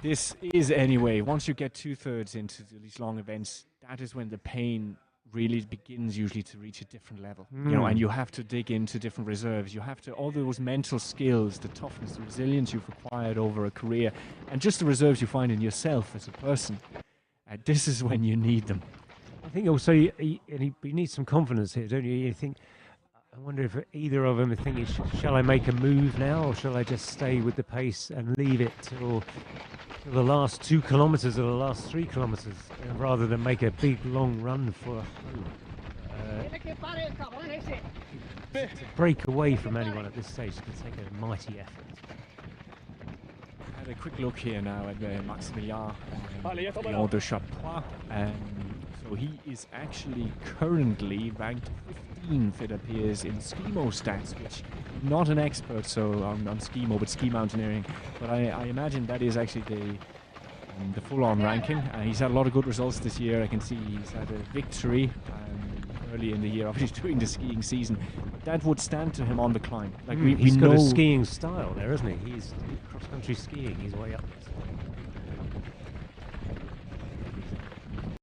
This is anyway, once you get 2/3 into these long events, that is when the pain really begins usually to reach a different level. You know, and you have to dig into different reserves. You have to, all those mental skills, the toughness, the resilience you've acquired over a career, and just the reserves you find in yourself as a person. This is when you need them. I think also you need some confidence here, don't you? You think, I wonder if either of them are thinking, shall I make a move now, or shall I just stay with the pace and leave it till the last 2 kilometres or the last 3 kilometres, rather than make a big long run for home? To break away from anyone at this stage can take a mighty effort. Had a quick look here now at Maximilien de Chapois. So he is actually currently ranked 15th, it appears, in skimo stats, which not an expert on skimo, but ski mountaineering. But I imagine that is actually the full-on ranking. He's had a lot of good results this year. I can see he's had a victory early in the year, obviously during the skiing season. That would stand to him on the climb. Like he's got a skiing style there, isn't he? He's cross-country skiing his way up.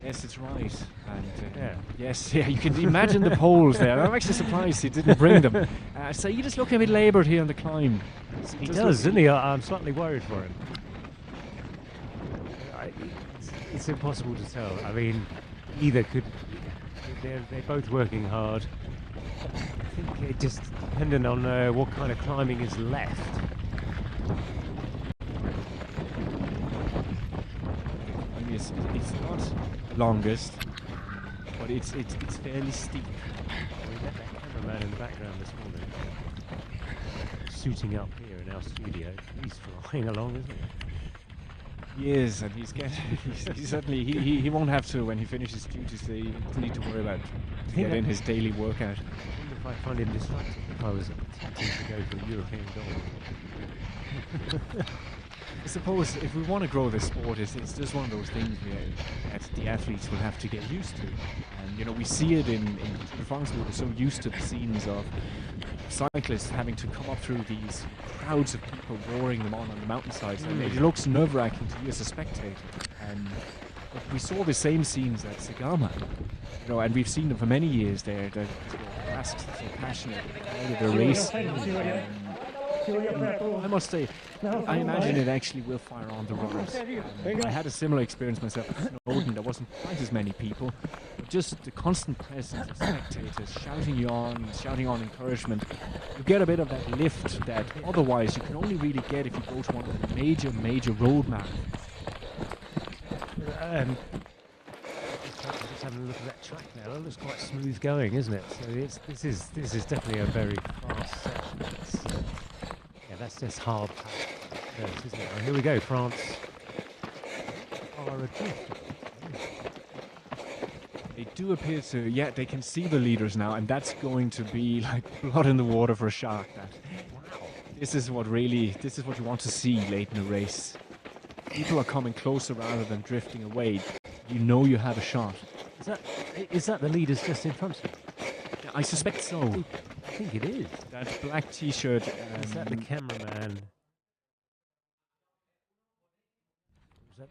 Yes, it's right. And you can imagine the poles there. I'm actually surprised he didn't bring them. So you just look a bit laboured here on the climb. He does, doesn't he? I'm slightly worried for him. It's impossible to tell. I mean, either could. They're both working hard. I think it just dependent on what kind of climbing is left. I mean, it's not longest, but it's fairly steep. We met that cameraman in the background this morning, suiting up here in our studio. He's flying along, isn't he? He is, and he's certainly he won't have to when he finishes duties. He doesn't need to worry about to get in his daily workout. I wonder if I find him distracted if I was attempting to go for European gold. I suppose if we want to grow this sport, it's just one of those things that the athletes will have to get used to. And you know, we see it in Tour de France. We're so used to the scenes of cyclists having to come up through these crowds of people roaring them on the mountainsides, and it looks nerve-wracking to you as a spectator. And we saw the same scenes at Sagama, you know, and we've seen them for many years there. They're so passionate about their race. I must say, I imagine it actually will fire on the runners. I had a similar experience myself at Snowden. There wasn't quite as many people, but just the constant presence of spectators shouting on encouragement. You get a bit of that lift that otherwise you can only really get if you go to one of the major road marathons. Just having a look at that track now. It looks quite smooth going, isn't it? So this is definitely a very fast section. That's just hard path, isn't it? Well, here we go, France. They do appear to, they can see the leaders now, and that's going to be like blood in the water for a shark. This is what you want to see late in the race. People are coming closer rather than drifting away. You know you have a shot. Is that the leaders just in front of you? I suspect so. I think it is. That black t-shirt. Is that the cameraman?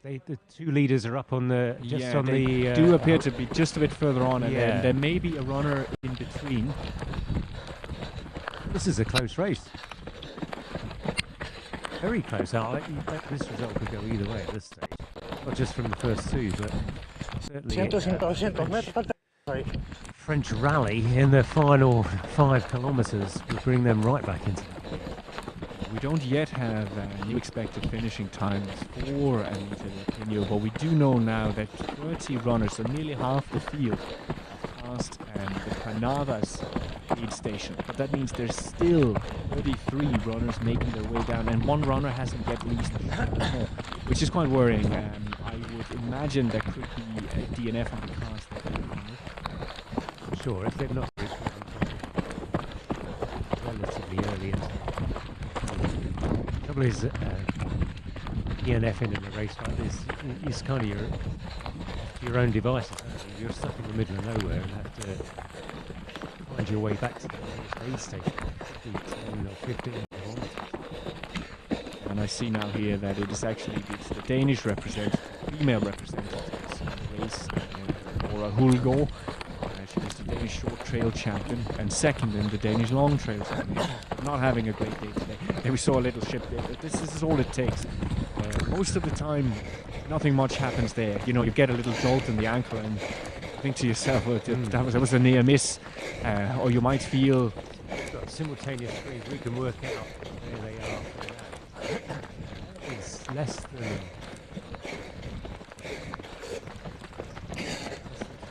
The two leaders are up on the they do appear to be just a bit further on, and then there may be a runner in between. This is a close race. Very close. This result could go either way at this stage. Not just from the first two, but certainly. French rally in the final 5 kilometres will bring them right back into that. We don't yet have new expected finishing times for Anita Pino, but we do know now that 30 runners, so nearly half the field, have passed the Canavas aid station. But that means there's still 33 runners making their way down, and one runner hasn't yet reached the shore, which is quite worrying. I would imagine there could be a DNF on the cars there. Sure, if they've not reached relatively early into the trouble is DNFing in a race like this is kind of your own devices. You're stuck in the middle of nowhere and have to find your way back to the nearest aid station. 10 or 15 kilometres. and I see now here that it is actually the Danish female representatives in the race, Laura Hulgaard. She was the Danish short trail champion and second in the Danish long trail champion. Not having a great day today. There we saw a little ship there, but this is all it takes. Most of the time, nothing much happens there. You know, you get a little jolt in the ankle and think to yourself, well, that was a near miss, or you might feel. Got simultaneous screens. We can work out where they are. It's less than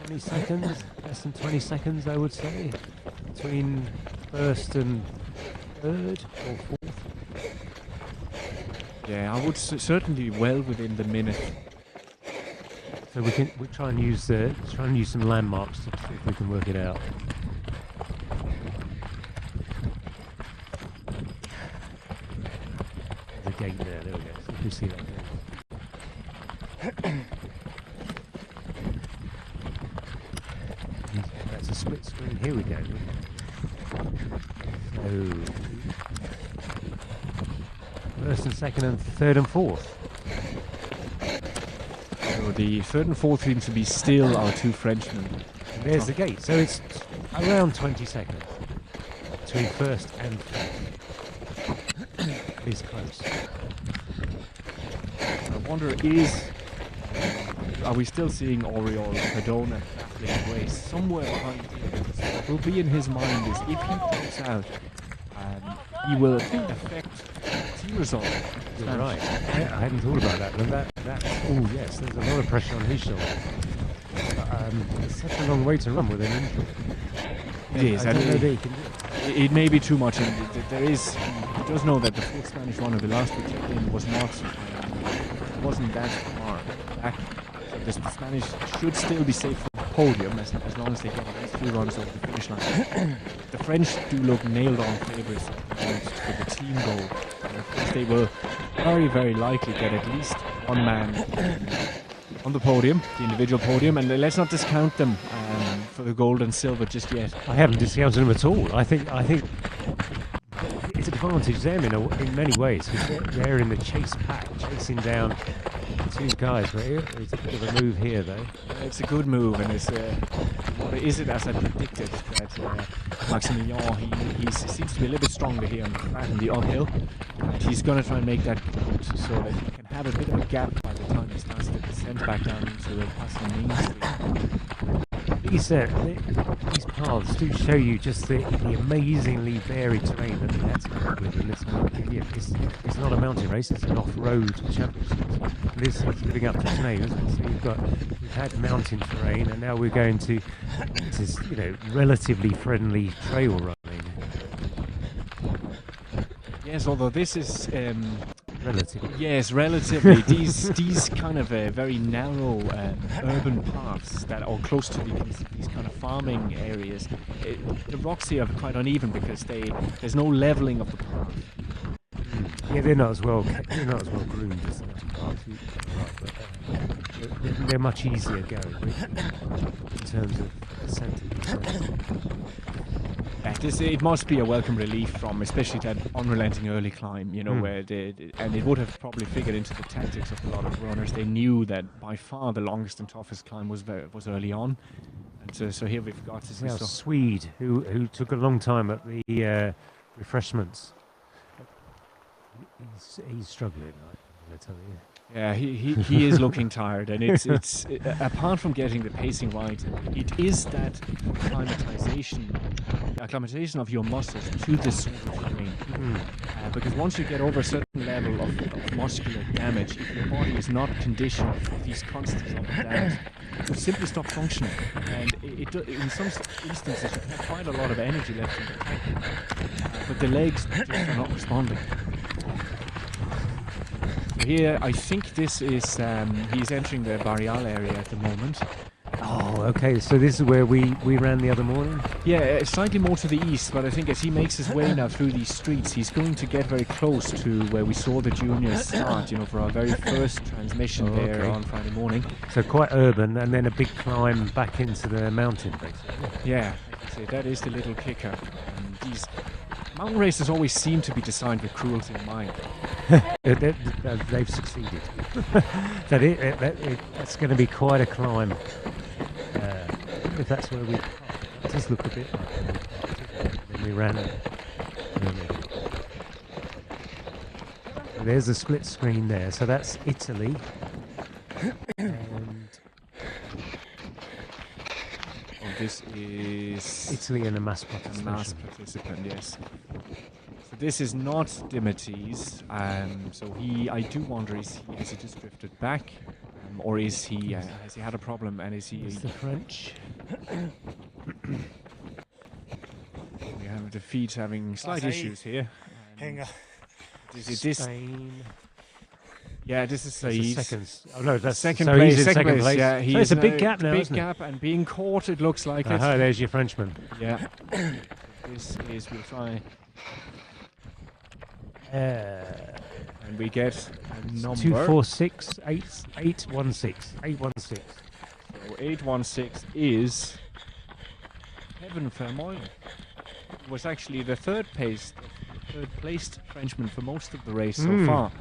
20 seconds. Less than 20 seconds, I would say, between first and third or fourth. Yeah, I would certainly well within the minute. So we try and use some landmarks to see if we can work it out. There's a gate there. There we go. So if we see that gate. That's a split screen. Here we go. So first and second and third and fourth. So the third and fourth seem to be still our two Frenchmen. There's the gate. So it's around 20 seconds between first and fourth. It's close. I wonder, are we still seeing Oriol Cardona battling away somewhere behind here? What will be in his mind is if he pops out, he will affect team result. You're right. I hadn't thought about that. And oh yes, there's a lot of pressure on his shoulders. It's such a long way to run with an injury. It is. I don't know that he can do it. It may be too much, and he does know that the fourth Spanish runner, the last we checked in, wasn't that far back. So the Spanish should still be safe for the podium as long as they get at least 3 runs over the finish line. The French do look nailed on favourites for the team goal. And of course they will very, very likely get at least one man on the podium, the individual podium, and let's not discount them for the gold and silver just yet. I haven't discounted them at all. I think it's advantage them in many ways because they're in the chase pack, chasing down 2 guys. Right here, it's a bit of a move here, though. It's a good move, and it's is it as I predicted that Maximilian he seems to be a little bit stronger here on the flat and the uphill. And he's going to try and make that good so that he can have a bit of a gap by the time he starts to descend back down into the Paso main street. These paths do show you just the amazingly varied terrain that they had to work with in this mountain. It's not a mountain race, it's an off-road championship. This is living up to its name, isn't it? So we've had mountain terrain, and now we're going to this, relatively friendly trail running. Yes, although this is relatively. Yes, relatively. these kind of very narrow urban paths that are close to these kind of farming areas. The rocks here are quite uneven because there's no leveling of the path. Yeah, they're not as well groomed as the mountain paths. But they're much easier going in terms of ascenting. It must be a welcome relief from, especially that unrelenting early climb, where and it would have probably figured into the tactics of a lot of runners. They knew that by far the longest and toughest climb was early on, and so here we've got this Swede who took a long time at the refreshments. He's struggling, I'm going to tell you. Yeah, he is looking tired, and it's apart from getting the pacing right, it is that acclimatization of your muscles to this sort of terrain. Because once you get over a certain level of muscular damage, if your body is not conditioned for these constants up and down, you simply stop functioning. And in some instances, you have quite a lot of energy left in the tank, but the legs just are not responding. Here, I think this is, he's entering the Barrial area at the moment. Oh, okay, so this is where we ran the other morning? Yeah, slightly more to the east, but I think as he makes his way now through these streets, he's going to get very close to where we saw the juniors start, for our very first transmission there on Friday morning. So quite urban, and then a big climb back into the mountain, basically. Yeah, that is the little kicker. These mountain races always seem to be designed with cruelty in mind. They've succeeded. That's going to be quite a climb. If that's where we parked. It does look a bit like when we parked. Then we ran. There's a split screen there. So that's Italy. And this is Italy and a mass participation. Mass participant, yes. So this is not Dimitri's. So I do wonder, has he just drifted back, or is he has he had a problem, and is he? It's the French. We have the feet having slight issues here. This Spain. Yeah, this is Saeed. Oh no, that's second so place. He's in second place. Yeah, so it's a big gap now, big isn't gap, and being caught, it looks like it. There's your Frenchman. Yeah. This is, we'll try. And we get a number. 246 816. 816. So 816 is Kevin Vermeulen. Was actually the third placed Frenchman for most of the race so far.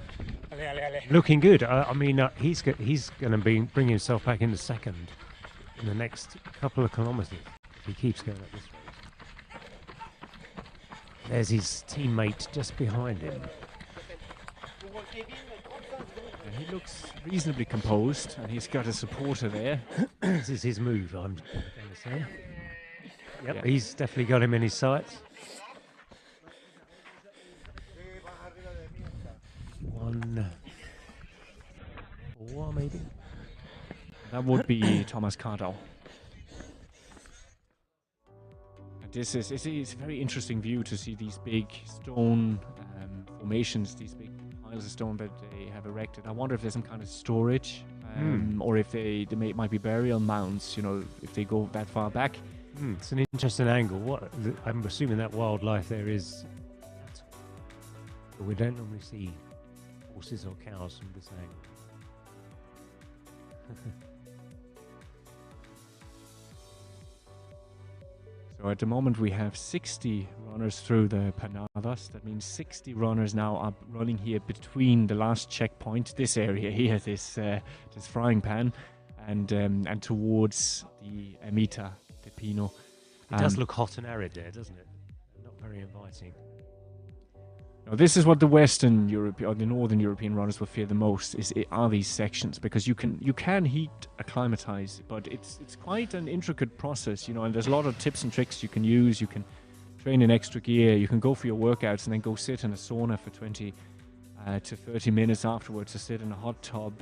Looking good. I mean, he's going to bring himself back into second in the next couple of kilometres if he keeps going at this rate. There's his teammate just behind him. And he looks reasonably composed, and he's got a supporter there. This is his move, I'm going to say. Yep, he's definitely got him in his sights. 1-4 maybe. That would be Thomas Cardau. And it's a very interesting view to see these big stone formations, these big piles of stone that they have erected. I wonder if there's some kind of storage, or if they might be burial mounds, you know, if they go that far back. It's an interesting angle. I'm assuming that wildlife there is. But we don't normally see horses or cows from this angle. So at the moment we have 60 runners through the Panadas. That means 60 runners now are running here between the last checkpoint, this area here, this frying pan, and towards the Ermita de Pino. It does look hot and arid there, doesn't it? Not very inviting. Now, this is what the Western European or the Northern European runners will fear the most are these sections, because you can heat acclimatize, but it's quite an intricate process, you know, and there's a lot of tips and tricks you can use. You can train in extra gear, you can go for your workouts and then go sit in a sauna for 20 to 30 minutes afterwards to sit in a hot tub.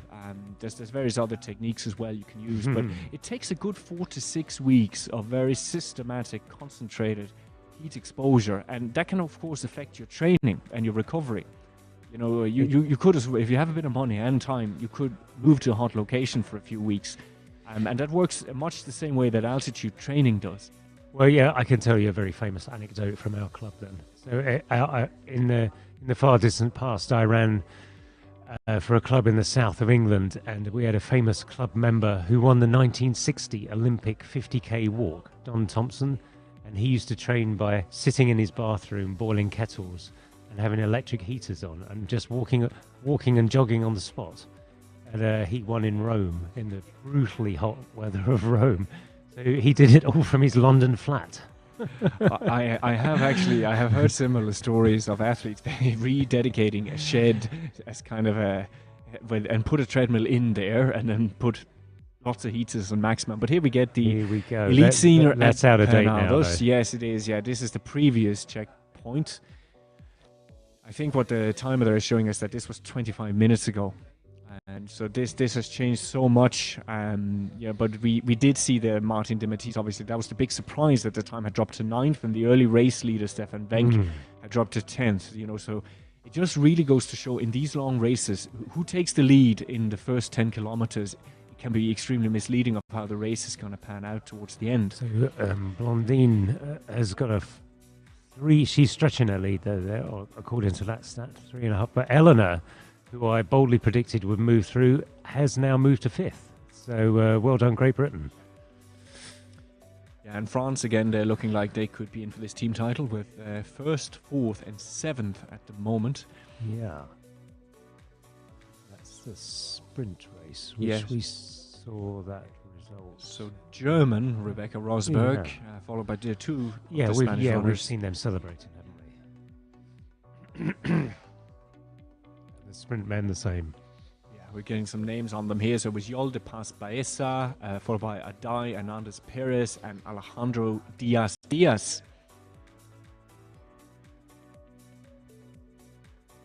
There's various other techniques as well you can use, but it takes a good 4 to 6 weeks of very systematic, concentrated heat exposure, and that can of course affect your training and your recovery. You know, you could, if you have a bit of money and time, you could move to a hot location for a few weeks, and that works much the same way that altitude training does. Well, yeah, I can tell you a very famous anecdote from our club then. So in the far distant past, I ran for a club in the south of England, and we had a famous club member who won the 1960 Olympic 50k walk, Don Thompson. And he used to train by sitting in his bathroom, boiling kettles and having electric heaters on and just walking and jogging on the spot. And he won in Rome, in the brutally hot weather of Rome. So he did it all from his London flat. I have heard similar stories of athletes rededicating a shed as kind of and put a treadmill in there and then put lots of heaters on maximum. But here we get the elite senior. That's out of date now. Yes, it is. Yeah, this is the previous checkpoint. I think what the timer there is showing us that this was 25 minutes ago, and so this has changed so much. But we did see the Martin de Matisse. Obviously, that was the big surprise that the time had dropped to 9th, and the early race leader Stefan Wenck had dropped to 10th. You know, so it just really goes to show in these long races who takes the lead in the first 10 kilometers. Can be extremely misleading of how the race is going to pan out towards the end. So Blondine has got a 3. She's stretching her lead there, according to that stat, 3.5. But Eleanor, who I boldly predicted would move through, has now moved to 5th. So well done, Great Britain. Yeah, and France again, they're looking like they could be in for this team title with 1st, 4th, and 7th at the moment. Yeah. the sprint race, which we saw that result. So German Rebecca Rosberg, followed by the two of the Spanish runners. We've seen them celebrating, haven't we? The sprint men the same. Yeah, we're getting some names on them here. So it was Yol de Paz Baeza, followed by Adai Hernandez Perez and Alejandro Diaz.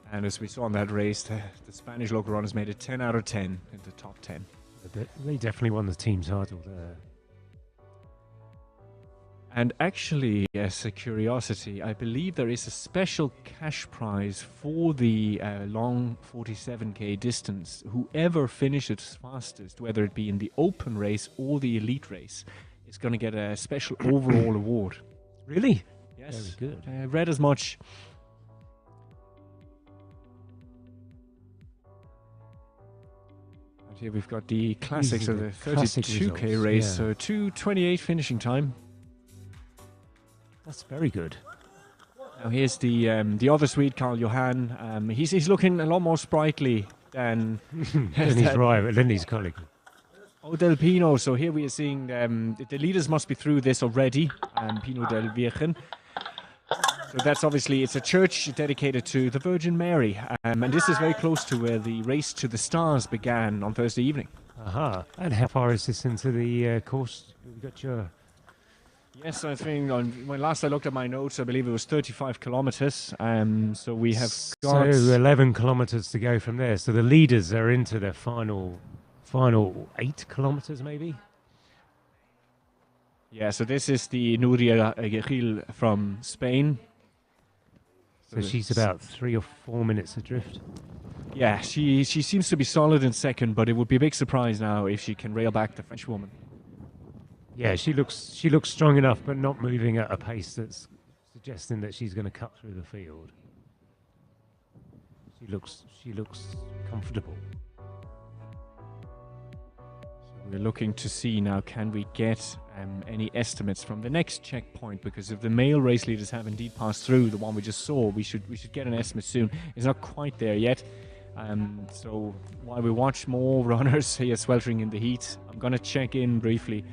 And as we saw in that race, the Spanish local runners made it 10 out of 10 in the top 10. They definitely won the team title there. And actually, as a curiosity, I believe there is a special cash prize for the long 47k distance. Whoever finishes fastest, whether it be in the open race or the elite race, is going to get a special overall award. Really? Yes. Very good. I read as much. And here we've got the classics of the 32k race, so 2:28 finishing time. That's very good. Now here's the other Swede, Carl Johan. He's looking a lot more sprightly than his colleague. Oh, Del Pino. So here we are seeing the leaders must be through this already. Pino del Virgen. So that's obviously, it's a church dedicated to the Virgin Mary. And this is very close to where the race to the stars began on Thursday evening. Aha. And how far is this into the course? We've got your... Yes, I think when last I looked at my notes, I believe it was 35 kilometers. So we have got... So 11 kilometers to go from there. So the leaders are into their final 8 kilometers, maybe? Yeah, so this is the Nuria Gil from Spain. So she's about 3 or 4 minutes adrift. Yeah, she seems to be solid in second, but it would be a big surprise now if she can rail back the French woman. Yeah, she looks strong enough, but not moving at a pace that's suggesting that she's going to cut through the field. She looks comfortable. We're looking to see now, can we get any estimates from the next checkpoint? Because if the male race leaders have indeed passed through the one we just saw, we should get an estimate soon. It's not quite there yet. So while we watch more runners here sweltering in the heat, I'm going to check in briefly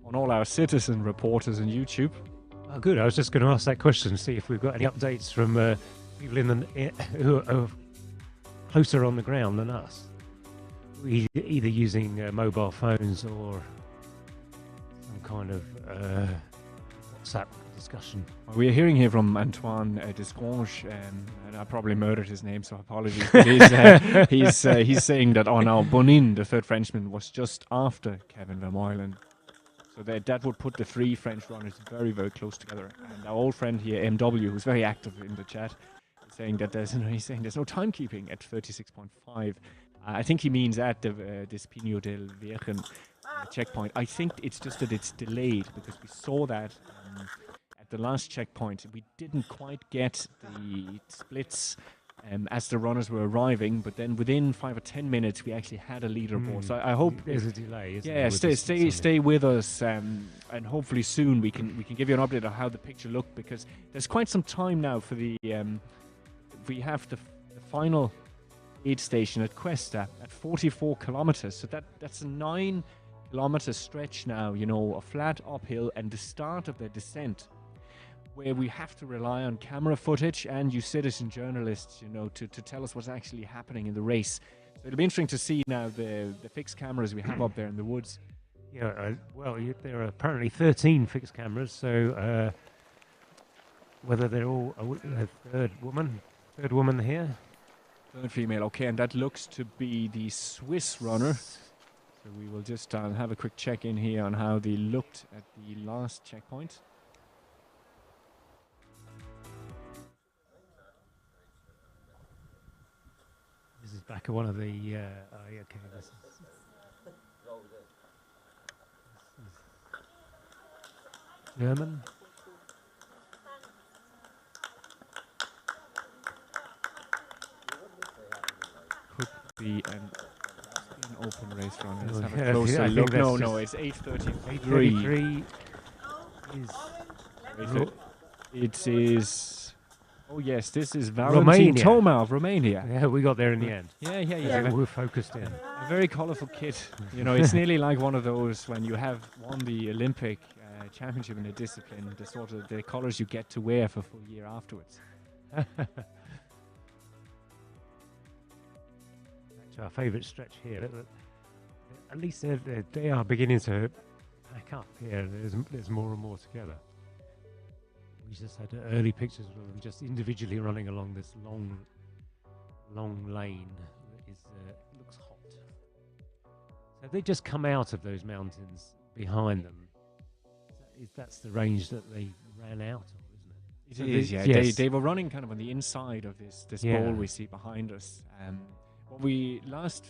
on all our citizen reporters on YouTube. Oh, good. I was just going to ask that question, see if we've got any updates from people who are closer on the ground than us. Either using mobile phones or some kind of WhatsApp discussion. We're hearing here from Antoine Desgrange, and I probably murdered his name, so apologies. But he's saying that now Bonin, the third Frenchman, was just after Kevin Vermeulen. So that would put the three French runners very, very close together. And our old friend here, MW, who's very active in the chat, is saying that there's no timekeeping at 36.5. I think he means at this Pino del Virgen checkpoint. I think it's just that it's delayed, because we saw that at the last checkpoint. We didn't quite get the splits as the runners were arriving, but then within 5 or 10 minutes we actually had a leaderboard. So I hope there's a delay. Yeah, stay with us, and hopefully soon we can give you an update on how the picture looked, because there's quite some time now for the we have the final aid station at Cuesta at 44 kilometers. So that's a 9-kilometer stretch now, a flat uphill, and the start of the descent, where we have to rely on camera footage and you citizen journalists, to tell us what's actually happening in the race. So it'll be interesting to see now the fixed cameras we have up there in the woods. Yeah, there are apparently 13 fixed cameras, so whether they're all a third woman here. Third female, okay, and that looks to be the Swiss runner. So we will just have a quick check in here on how they looked at the last checkpoint. This is back at one of the. Okay, this is German. Be an open race run. Let's have a closer look. No, it's 8:33. It is Oh yes, this is Valentin Toma of Romania. Yeah, we got there in the end. Yeah. We were focused in. A very colourful kit. You know, it's nearly like one of those when you have won the Olympic championship in a discipline, the sort of the colours you get to wear for a full year afterwards. That's our favourite stretch here. At least they are beginning to pack up here. There's more and more together. We just had early pictures of them just individually running along this long lane that looks hot. So they just come out of those mountains behind them. That's the range that they ran out of, isn't it? It is, yeah. Yes. They were running kind of on the inside of this bowl we see behind us. What we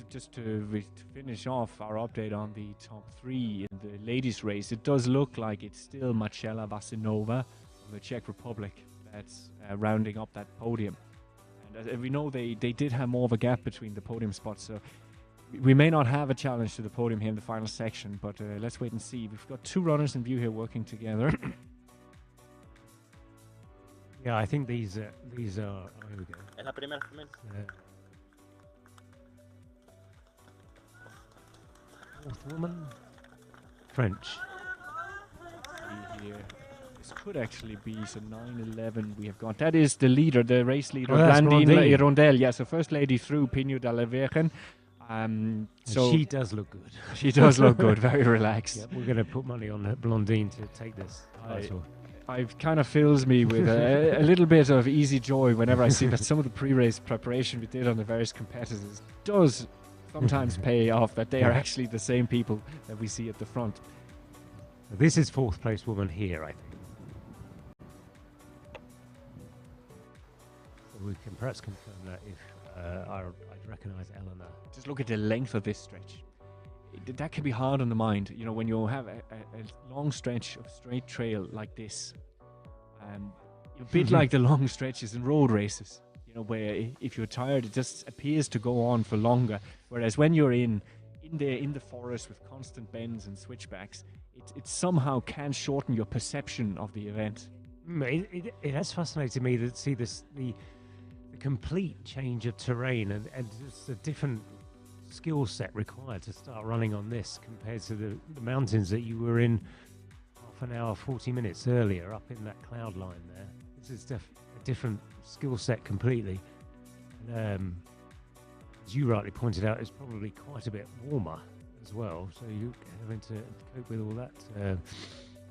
just to finish off our update on the top 3 in the ladies' race, it does look like it's still Marcela Vasinova from the Czech Republic that's rounding up that podium. And as we know, they did have more of a gap between the podium spots, so we may not have a challenge to the podium here in the final section, but let's wait and see. We've got 2 runners in view here working together. Yeah, I think these are. Oh, here we go. Es la primera. Fourth woman, French. See here. This could actually be so 9:11 we have got. That is the leader, the race leader, Blandine Hirondelle. Yeah, so first lady through Pino de la Virgen. So she does look good. She does look good, very relaxed. Yep, we're going to put money on Blandine to take this. It kind of fills me with a little bit of easy joy whenever I see that some of the pre-race preparation we did on the various competitors does sometimes pay off, that they are actually the same people that we see at the front. This is 4th place woman here, I think. So we can perhaps confirm that if I'd recognise Eleanor. Just look at the length of this stretch. That can be hard on the mind, you know, when you have a long stretch of straight trail like this. A bit like the long stretches in road races, you know, where if you're tired, it just appears to go on for longer. Whereas when you're in the forest with constant bends and switchbacks, it somehow can shorten your perception of the event. It has fascinated me to see the complete change of terrain and just a different skill set required to start running on this compared to the mountains that you were in half an hour, 40 minutes earlier up in that cloud line there. This is a different skill set completely. And, as you rightly pointed out, it's probably quite a bit warmer as well, so you're having to cope with all that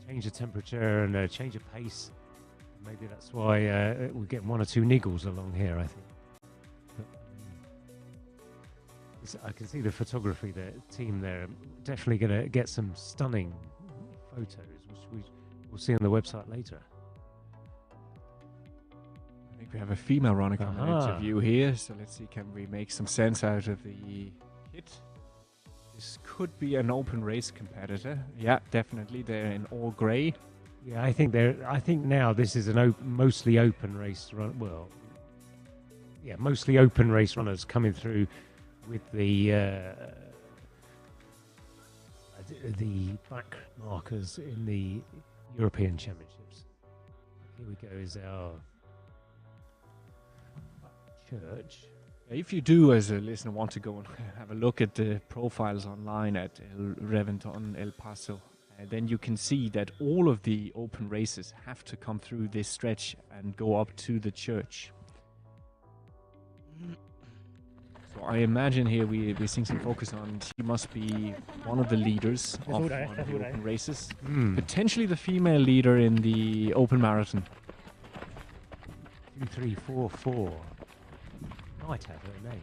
change of temperature and change of pace. Maybe that's why we get 1 or 2 niggles along here, I think. But, I can see the photography there, team there. Definitely going to get some stunning photos, which we'll see on the website later. I think we have a female runner coming into view here, so let's see, can we make some sense out of the kit? This could be an open race competitor. Yeah, definitely. They're in all grey. Yeah, I think now this is mostly open race run. Well, yeah, mostly open race runners coming through with the back markers in the European Championships. Here we go. Is our church. If you do, as a listener, want to go and have a look at the profiles online at Reventón, El Paso, then you can see that all of the open races have to come through this stretch and go up to the church. So I imagine here we're seeing some focus on, she must be one of the leaders of one of the open races. Potentially the female leader in the open marathon. 2344. Might have her name.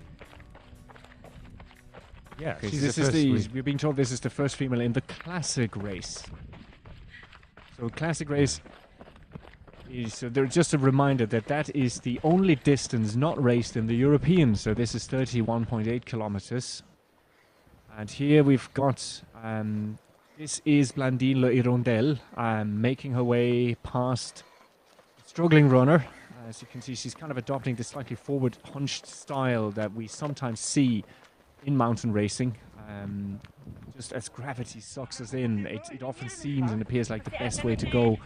Yeah, okay, so we're being told this is the first female in the classic race. So classic race is, so there's just a reminder that is the only distance not raced in the European. So this is 31.8 kilometers. And here we've got, this is Blandine Hirondelle making her way past the struggling runner. As you can see, she's kind of adopting this slightly forward hunched style that we sometimes see in mountain racing. Just as gravity sucks us in, it often seems and appears like the best way to go.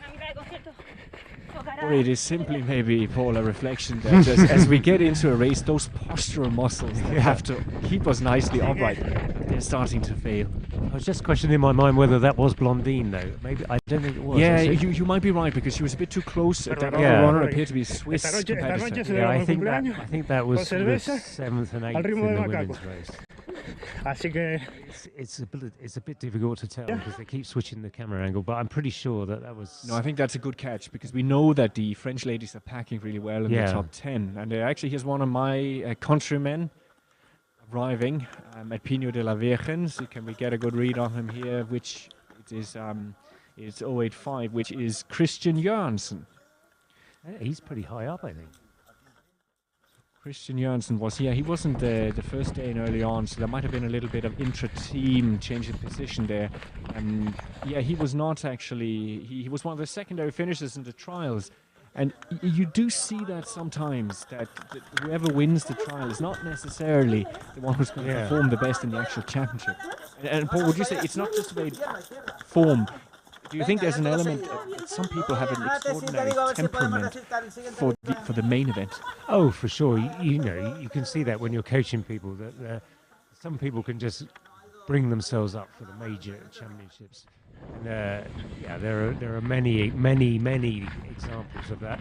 Or it is simply maybe, Paul, a reflection that as we get into a race, those postural muscles that have to keep us nicely upright, they're starting to fail. I was just questioning in my mind whether that was Blondine, though. Maybe I don't think it was. Yeah, you might be right, because she was a bit too close. That other runner appeared to be a Swiss competitor. Yeah, I think that was the 7th and 8th in the women's race. It's a bit difficult to tell because they keep switching the camera angle, but I'm pretty sure that was... No, I think that's a good catch, because we know that the French ladies are packing really well in the top 10. And actually, here's one of my countrymen arriving at Pino de la Virgen. So can we get a good read on him here, which it is it's 085, which is Christian Jørgensen. He's pretty high up, I think. Christian Jørgensen was, he wasn't the first day in early on, so there might have been a little bit of intra-team change of position there. He was not actually, he was one of the secondary finishers in the trials. And you do see that sometimes, that whoever wins the trial is not necessarily the one who's going to perform the best in the actual championship. And Paul, would you say it's not just about form? Do you think there's an element that some people have an extraordinary temperament for the main event? Oh, for sure. You know, you can see that when you're coaching people, that some people can just bring themselves up for the major championships. And, there are many examples of that.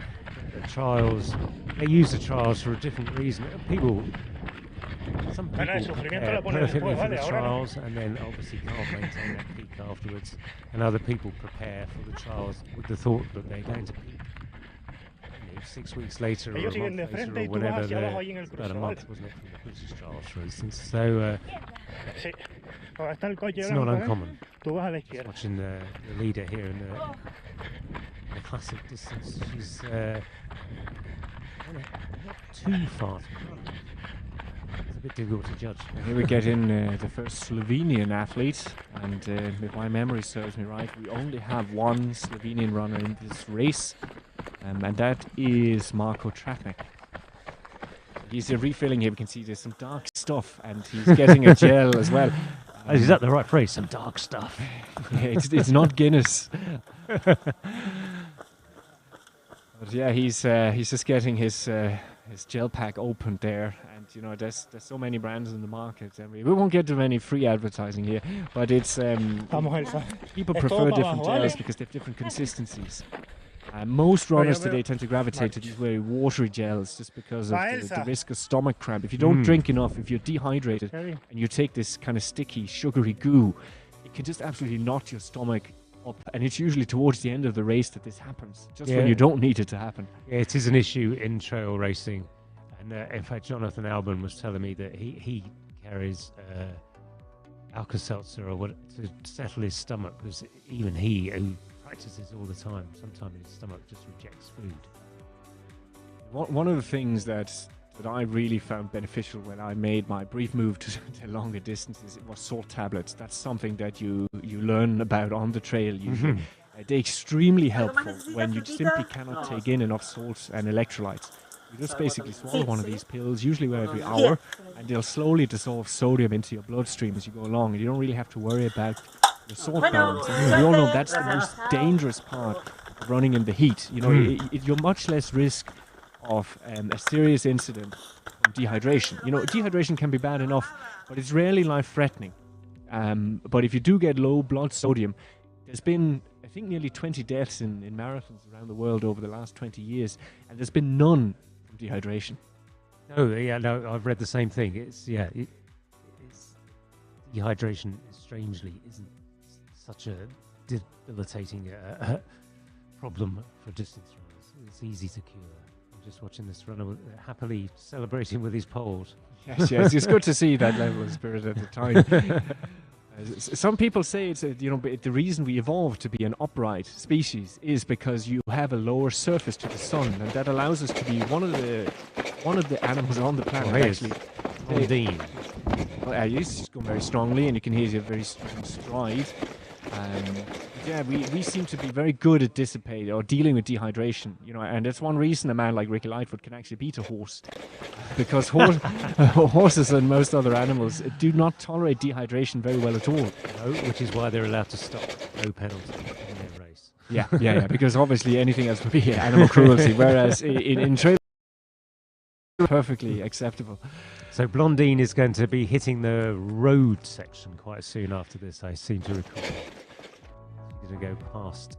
The trials, they use the trials for a different reason. Some people prepare perfectly for the trials and then obviously can't maintain that peak afterwards, and other people prepare for the trials with the thought that they're going to peak 6 weeks later or a month later or whenever. About a month, wasn't it, from the British trials, for instance. So it's not uncommon. Just watching the leader here in the classic distance. She's not too far to run. It's a bit difficult to judge. Here we get in the first Slovenian athlete, and if my memory serves me right, we only have one Slovenian runner in this race, and that is Marko Tratnik. He's refilling here. We can see there's some dark stuff, and he's getting a gel as well. Is that the right phrase? Some dark stuff. Yeah, it's not Guinness. But yeah, he's just getting his gel pack opened there, and you know there's so many brands in the market, and we won't get to any free advertising here, but it's people prefer different gels because they have different consistencies. Most runners today tend to gravitate to these very watery gels just because of the risk of stomach cramp. If you don't drink enough, if you're dehydrated and you take this kind of sticky, sugary goo, it can just absolutely knot your stomach up. And it's usually towards the end of the race that this happens, just when you don't need it to happen. Yeah, it is an issue in trail racing. And in fact, Jonathan Albon was telling me that he carries Alka-Seltzer or what to settle his stomach, because even he, who practices all the time, sometimes his stomach just rejects food. One of the things that I really found beneficial when I made my brief move to longer distances, it was salt tablets. That's something that you learn about on the trail usually. They're extremely helpful when you simply cannot take in enough salt and electrolytes. You just basically swallow one of these pills, usually every hour, and they'll slowly dissolve sodium into your bloodstream as you go along, and you don't really have to worry about the salt balance. And we all know that's the most dangerous part of running in the heat. You know, you're much less risk of a serious incident from dehydration. You know, dehydration can be bad enough, but it's rarely life-threatening. But if you do get low blood sodium, there's been, I think, nearly 20 deaths in marathons around the world over the last 20 years, and there's been none from dehydration. No, I've read the same thing. It's dehydration strangely isn't such a debilitating problem for distance runners. It's easy to cure. I'm just watching this runner happily celebrating with his poles. Yes, it's good to see that level of spirit at the time. Some people say it's the reason we evolved to be an upright species is because you have a lower surface to the sun, and that allows us to be one of the animals on the planet. Actually, Dean. He's just going very strongly, and you can hear he's a very strong stride. We seem to be very good at dissipating or dealing with dehydration, and that's one reason a man like Ricky Lightfoot can actually beat a horse, because horses and most other animals do not tolerate dehydration very well at all. No, which is why they're allowed to stop, no penalty in their race. Yeah. Because obviously anything else would be animal cruelty. Whereas in trail, perfectly acceptable. So Blondine is going to be hitting the road section quite soon after this, I seem to recall. He's going to go past.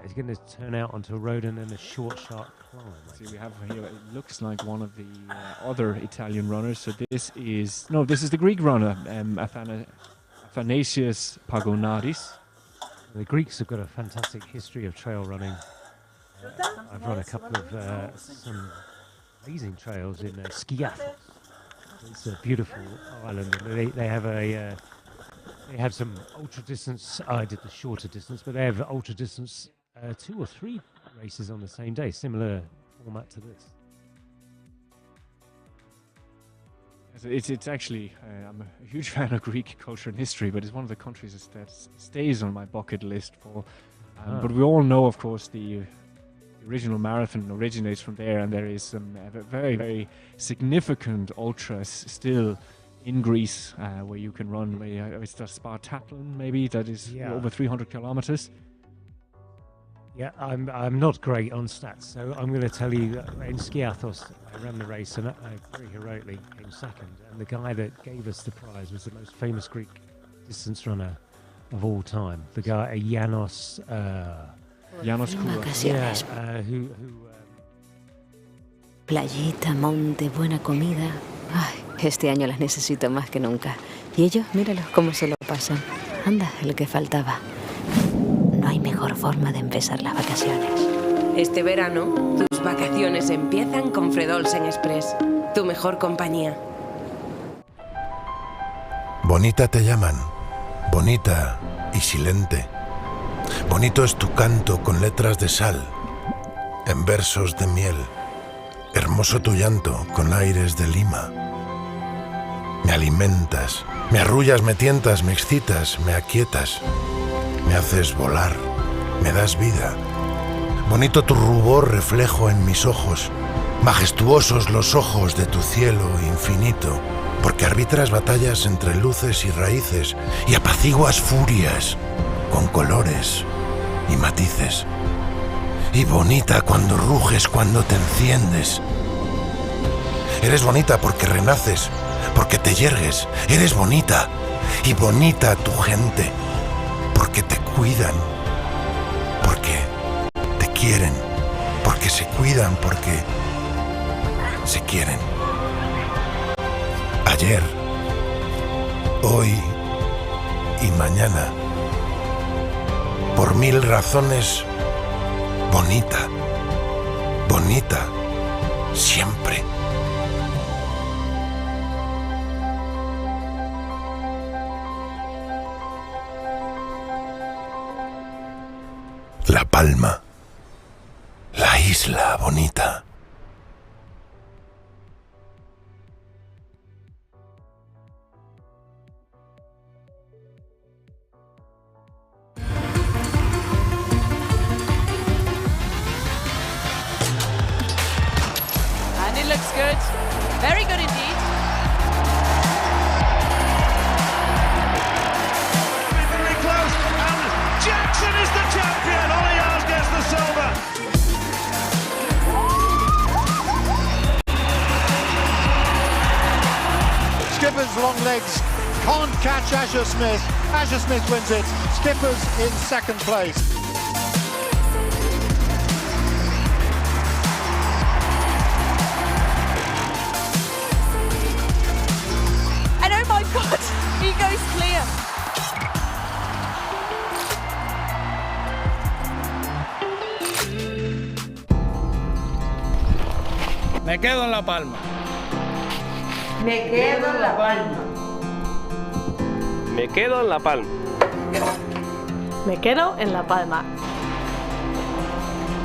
He's going to turn out onto a road and then a short, sharp climb. See, we have here, it looks like one of the other Italian runners. So this is the Greek runner, Athanasius Pagonadis. The Greeks have got a fantastic history of trail running. I've run a couple of some amazing trails in Skiathos. It's a beautiful island. They have some ultra distance. I did the shorter distance, but they have ultra distance 2 or 3 races on the same day. Similar format to this. It's actually, I'm a huge fan of Greek culture and history, but it's one of the countries that stays on my bucket list for. But we all know, of course, the original marathon originates from there, and there is some very, very significant ultras still in Greece where you can run. It's the Spartathlon, maybe, that is over 300 kilometers. Yeah, I'm not great on stats, so I'm going to tell you that in Skiathos I ran the race and I very heroically came second, and the guy that gave us the prize was the most famous Greek distance runner of all time, the guy Llanos Ocasiones. Who Playita, monte, buena comida. Ay, este año las necesito más que nunca. Y ellos, míralos cómo se lo pasan. Anda, lo que faltaba. No hay mejor forma de empezar las vacaciones. Este verano, tus vacaciones empiezan con Fredolsen Express, tu mejor compañía. Bonita te llaman, bonita y silente. Bonito es tu canto con letras de sal, en versos de miel. Hermoso tu llanto con aires de lima. Me alimentas, me arrullas, me tientas, me excitas, me aquietas. Me haces volar, me das vida. Bonito tu rubor reflejo en mis ojos, majestuosos los ojos de tu cielo infinito, porque arbitras batallas entre luces y raíces y apaciguas furias con colores y matices. Y bonita cuando ruges, cuando te enciendes. Eres bonita porque renaces, porque te yergues. Eres bonita, y bonita tu gente, porque te cuidan, porque te quieren, porque se cuidan, porque se quieren. Ayer, hoy y mañana, por 1000 razones, bonita, bonita, siempre. La Palma, la isla bonita. And it looks good, very good indeed. Very close, and Jackson is the champion. Oliyal gets the silver. Skipper's long legs can't catch Asher Smith. Asher Smith wins it. Skipper's in second place. And oh my God, he goes clear. Me quedo en La Palma. Me quedo en La Palma. Me quedo en La Palma. Me quedo en La Palma.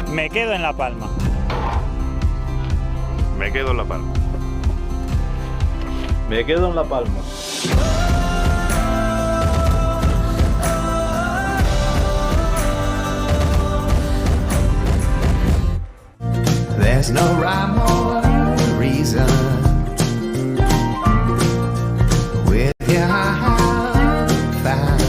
Me quedo en La Palma. Me quedo en La Palma. Me quedo en La Palma. There's no rhyme or reason with your I have found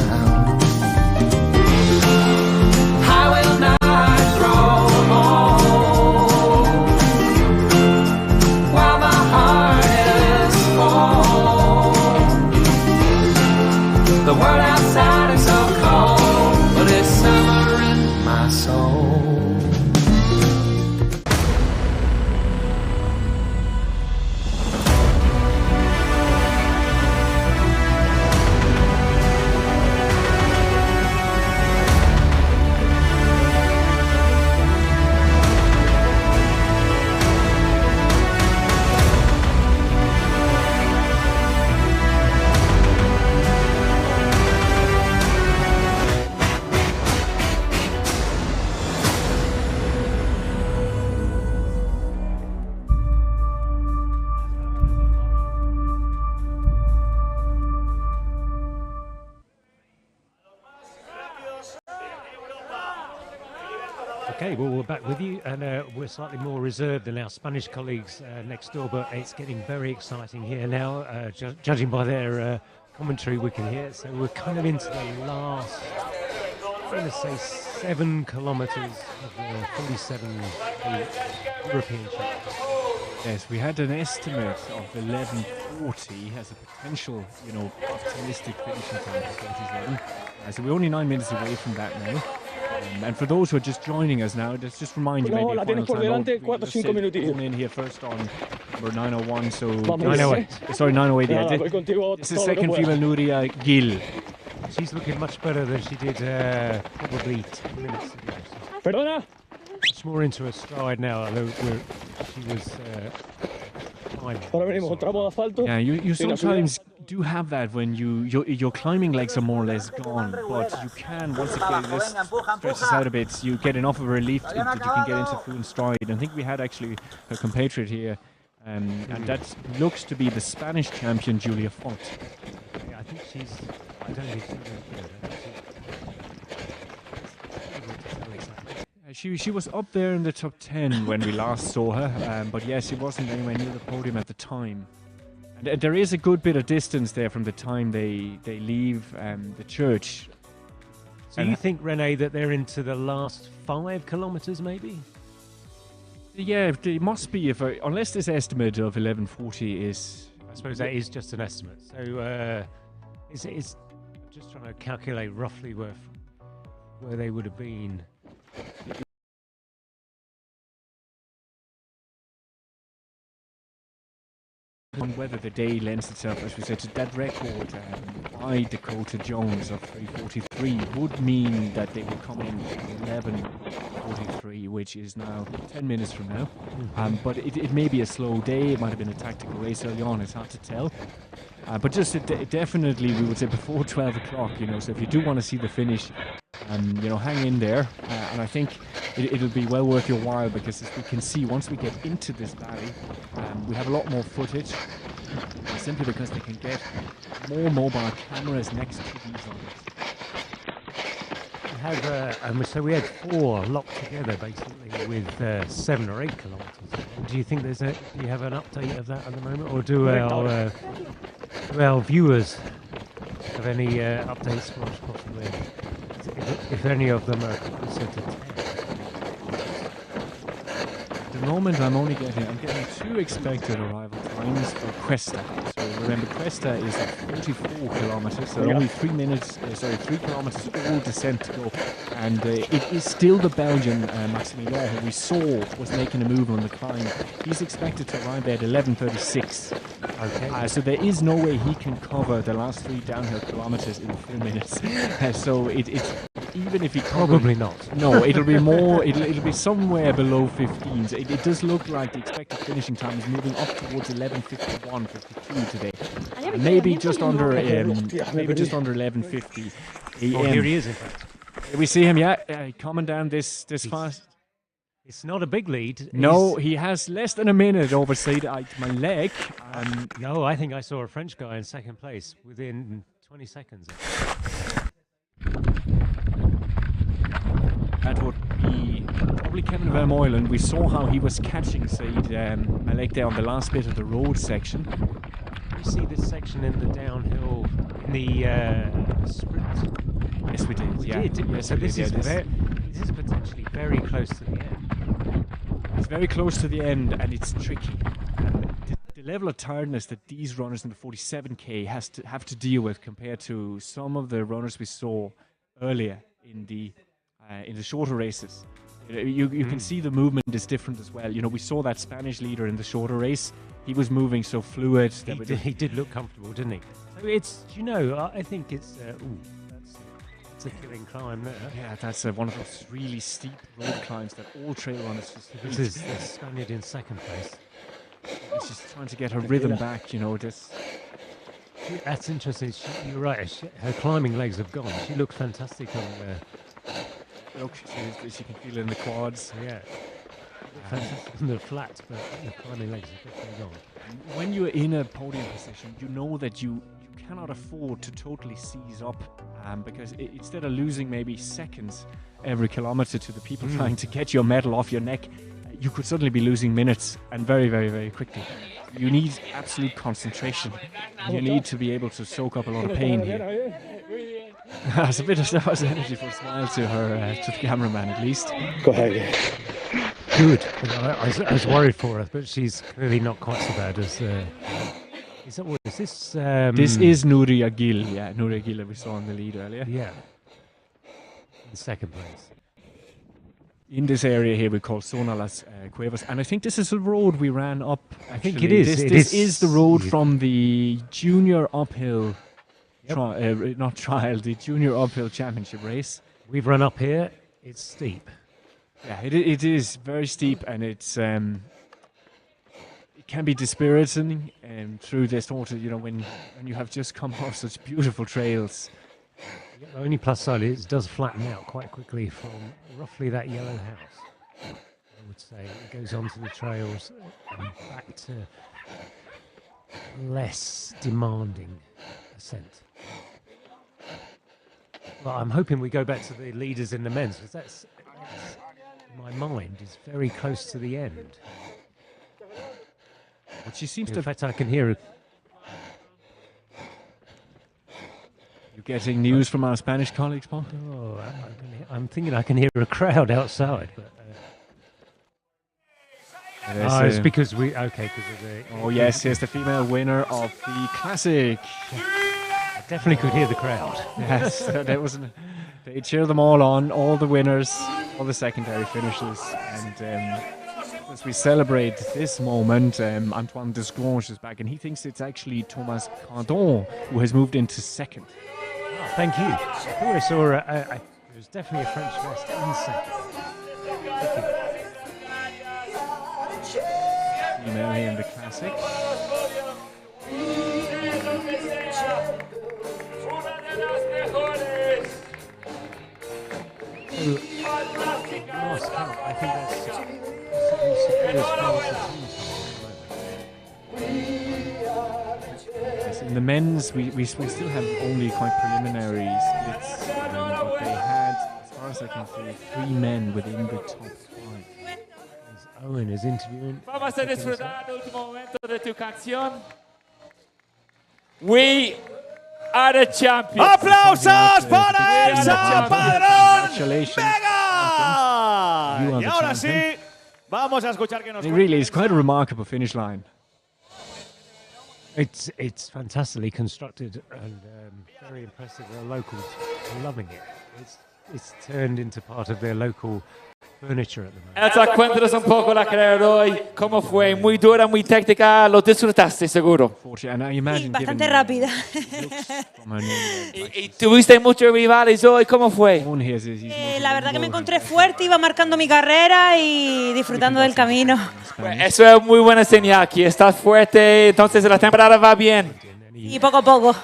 Okay, well, we're back with you, and we're slightly more reserved than our Spanish colleagues next door, but it's getting very exciting here now, judging by their commentary we can hear. So we're kind of into the last, I'm going to say 7 kilometres of the 47 European Champs. Yes, we had an estimate of 11:40 as a potential, optimistic finishing time for 47. So we're only 9 minutes away from that now. And for those who are just joining us now, let's just remind you maybe a final time. Going in here first on number 901, so 908. Sorry, 908. Yeah, this is second female Nuria Gil. She's looking much better than she did probably 10 minutes ago. Perdona. Much more into her stride now, although she was fine. Yeah, you sometimes do have that when your climbing legs are more or less gone, but you can, once this stretches out a bit, you get enough of a relief that you can get into full stride. I think we had actually a compatriot here, and that looks to be the Spanish champion, Julia Font. Yeah, I think I don't think she's good. She was up there in the top 10 when we last saw her, but yes, she wasn't anywhere near the podium at the time. And there is a good bit of distance there from the time they leave the church. So you think, Renee, that they're into the last 5 kilometres maybe? Yeah, it must be, unless this estimate of 11:40 is... I suppose that is just an estimate. So it's just trying to calculate roughly where they would have been. On whether the day lends itself, as we said, to that record by Dakota Jones of 3:43 would mean that they would come in at 11:43, which is now 10 minutes from now. But it may be a slow day. It might have been a tactical race early on. It's hard to tell. But just definitely, we would say before 12 o'clock. So if you do want to see the finish, hang in there. And I think it'll be well worth your while, because as we can see, once we get into this valley, we have a lot more footage, simply because they can get more mobile cameras next to these others. So we had 4 locked together basically with 7 or 8 kilometres. Do you think do you have an update of that at the moment, or do our viewers have any updates for us possibly? If any of them are closer to 10. At the moment, I'm getting 2 expected arrival times for Cuesta. So remember, Cuesta is 44 kilometers, so only 3 kilometers all descent to go. And it is still the Belgian Maximilian, who we saw was making a move on the climb. He's expected to arrive there at 11:36. Okay. So there is no way he can cover the last 3 downhill kilometers in 4 minutes. So it's even if he probably not. No, it'll be more. It'll be somewhere below 15. So it does look like the expected finishing time is moving up towards 11:51, 52 today. Maybe just under 11:50. Oh, here he is, in fact. We see him, coming down this fast. It's not a big lead. No, he has less than a minute over my leg. No, I think I saw a French guy in second place within 20 seconds. That would be probably Kevin Vermeulen. We saw how he was catching Said Malek there on the last bit of the road section. You see this section in the downhill, in the sprint? Yes, we did. We did, didn't we? So this is potentially very close to the end. It's very close to the end, and it's tricky. The level of tiredness that these runners in the 47K have to deal with compared to some of the runners we saw earlier in the shorter races. You can see the movement is different as well. We saw that Spanish leader in the shorter race. He was moving so fluid. He did look comfortable, didn't he? So I think it's a killing climb there. Yeah, that's one of those really steep road climbs that all trail runners just... This is the Spaniard in second place. She's just trying to get her rhythm back, That's interesting. You're right. Her climbing legs have gone. She looks fantastic on Look, she can feel it in the quads. Yeah. Fantastic in the flat, but the climbing legs are definitely gone. When you're in a podium position, you know that you cannot afford to totally seize up, because instead of losing maybe seconds every kilometer to the people trying to get your medal off your neck, you could suddenly be losing minutes, and very, very, very quickly. You need absolute concentration. You need to be able to soak up a lot of pain here. That's a bit of energy for a smile to her, to the cameraman at least. Go ahead. Good. I was worried for her, but she's clearly not quite so bad as. What is this? This is Nuria Gil. Yeah, Nuria Gil that we saw in the lead earlier. Yeah. In second place. In this area here we call Zona Las Cuevas, and I think this is the road we ran up. Actually. I think it is. This is the road from the junior uphill, the junior uphill championship race. We've run up here. It's steep. Yeah, it is very steep, and it's it can be dispiriting through this sort of, when you have just come off such beautiful trails. The only plus side is it does flatten out quite quickly from roughly that yellow house. I would say it goes onto the trails and back to less demanding ascent. Well, I'm hoping we go back to the leaders in the men's, because that's in my mind is very close to the end. But she seems in fact, I can hear it. You're getting news from our Spanish colleagues, Paul? Oh, I'm thinking I can hear a crowd outside, but. It's because we because of the. Oh yes, the female winner of the classic. I definitely could hear the crowd. Yes, that was. They cheer them all on, all the winners, all the secondary finishers, and as we celebrate this moment, Antoine Desgrange is back, and he thinks it's actually Thomas Cardon who has moved into second. Oh, thank you. I saw there was definitely a French vest in second. Thank you. Female here in the classic. Last count, I think that's yes, in the men's, we still have only quite preliminary splits, but they had, as far as I can see, 3 men within the top 5. Owen is interviewing. Vamos a disfrutar del último momento de tu canción. We are the champions. ¡Aplausos para Elsa Padrón Congratulations. Vega! Y ahora sí, vamos a escuchar que nos It really is quite a remarkable finish line. It's fantastically constructed and very impressive. The locals are loving it. It's turned into part of their local furniture at the moment. Elsa, cuéntanos un poco la carrera de hoy. ¿Cómo fue? Muy dura, muy técnica. ¿Lo disfrutaste, seguro? Bastante rápida. ¿Y tuviste muchos rivales hoy? ¿Cómo fue? La verdad que me encontré fuerte, iba marcando mi carrera y disfrutando del camino. Pues eso es muy buena señal, que estás fuerte, entonces la temporada va bien. Y poco a poco.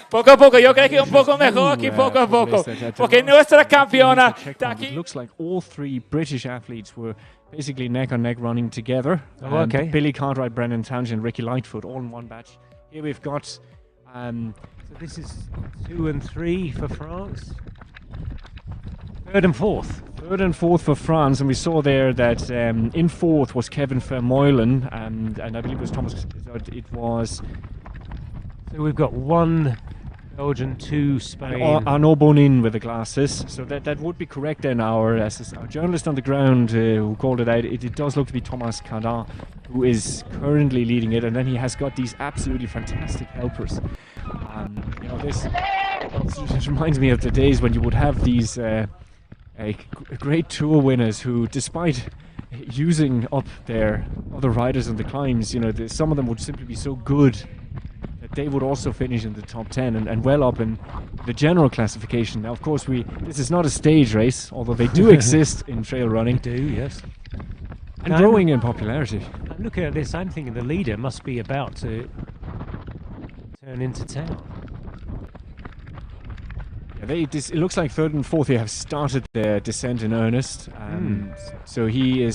Poco a poco, yo creo que un poco mejor que poco a poco. Porque nuestra campeona está aquí. It looks like all 3 British athletes were basically neck on neck running together. Oh, okay. Billy Cartwright, Brendan Townsend, Ricky Lightfoot, all in one batch. Here we've got. So this is 2 and 3 for France. 3rd and 4th. 3rd and 4th for France, and we saw there that in 4th was Kevin Vermeulen, and I believe it was Thomas. It was. So we've got 1 Belgian, 2 Spain. Arnaud Bonin with the glasses. So that would be correct then. Our journalist on the ground who called it out, it does look to be Thomas Cardin, who is currently leading it, and then he has got these absolutely fantastic helpers. This reminds me of the days when you would have these great tour winners who, despite using up their other riders on the climbs, some of them would simply be so good that they would also finish in the top 10 and well up in the general classification. Now, of course, this is not a stage race, although they do exist in trail running. They do, yes. And growing in popularity. I'm looking at this, I'm thinking the leader must be about to turn into town. Yeah, it looks like 3rd and 4th they have started their descent in earnest. So he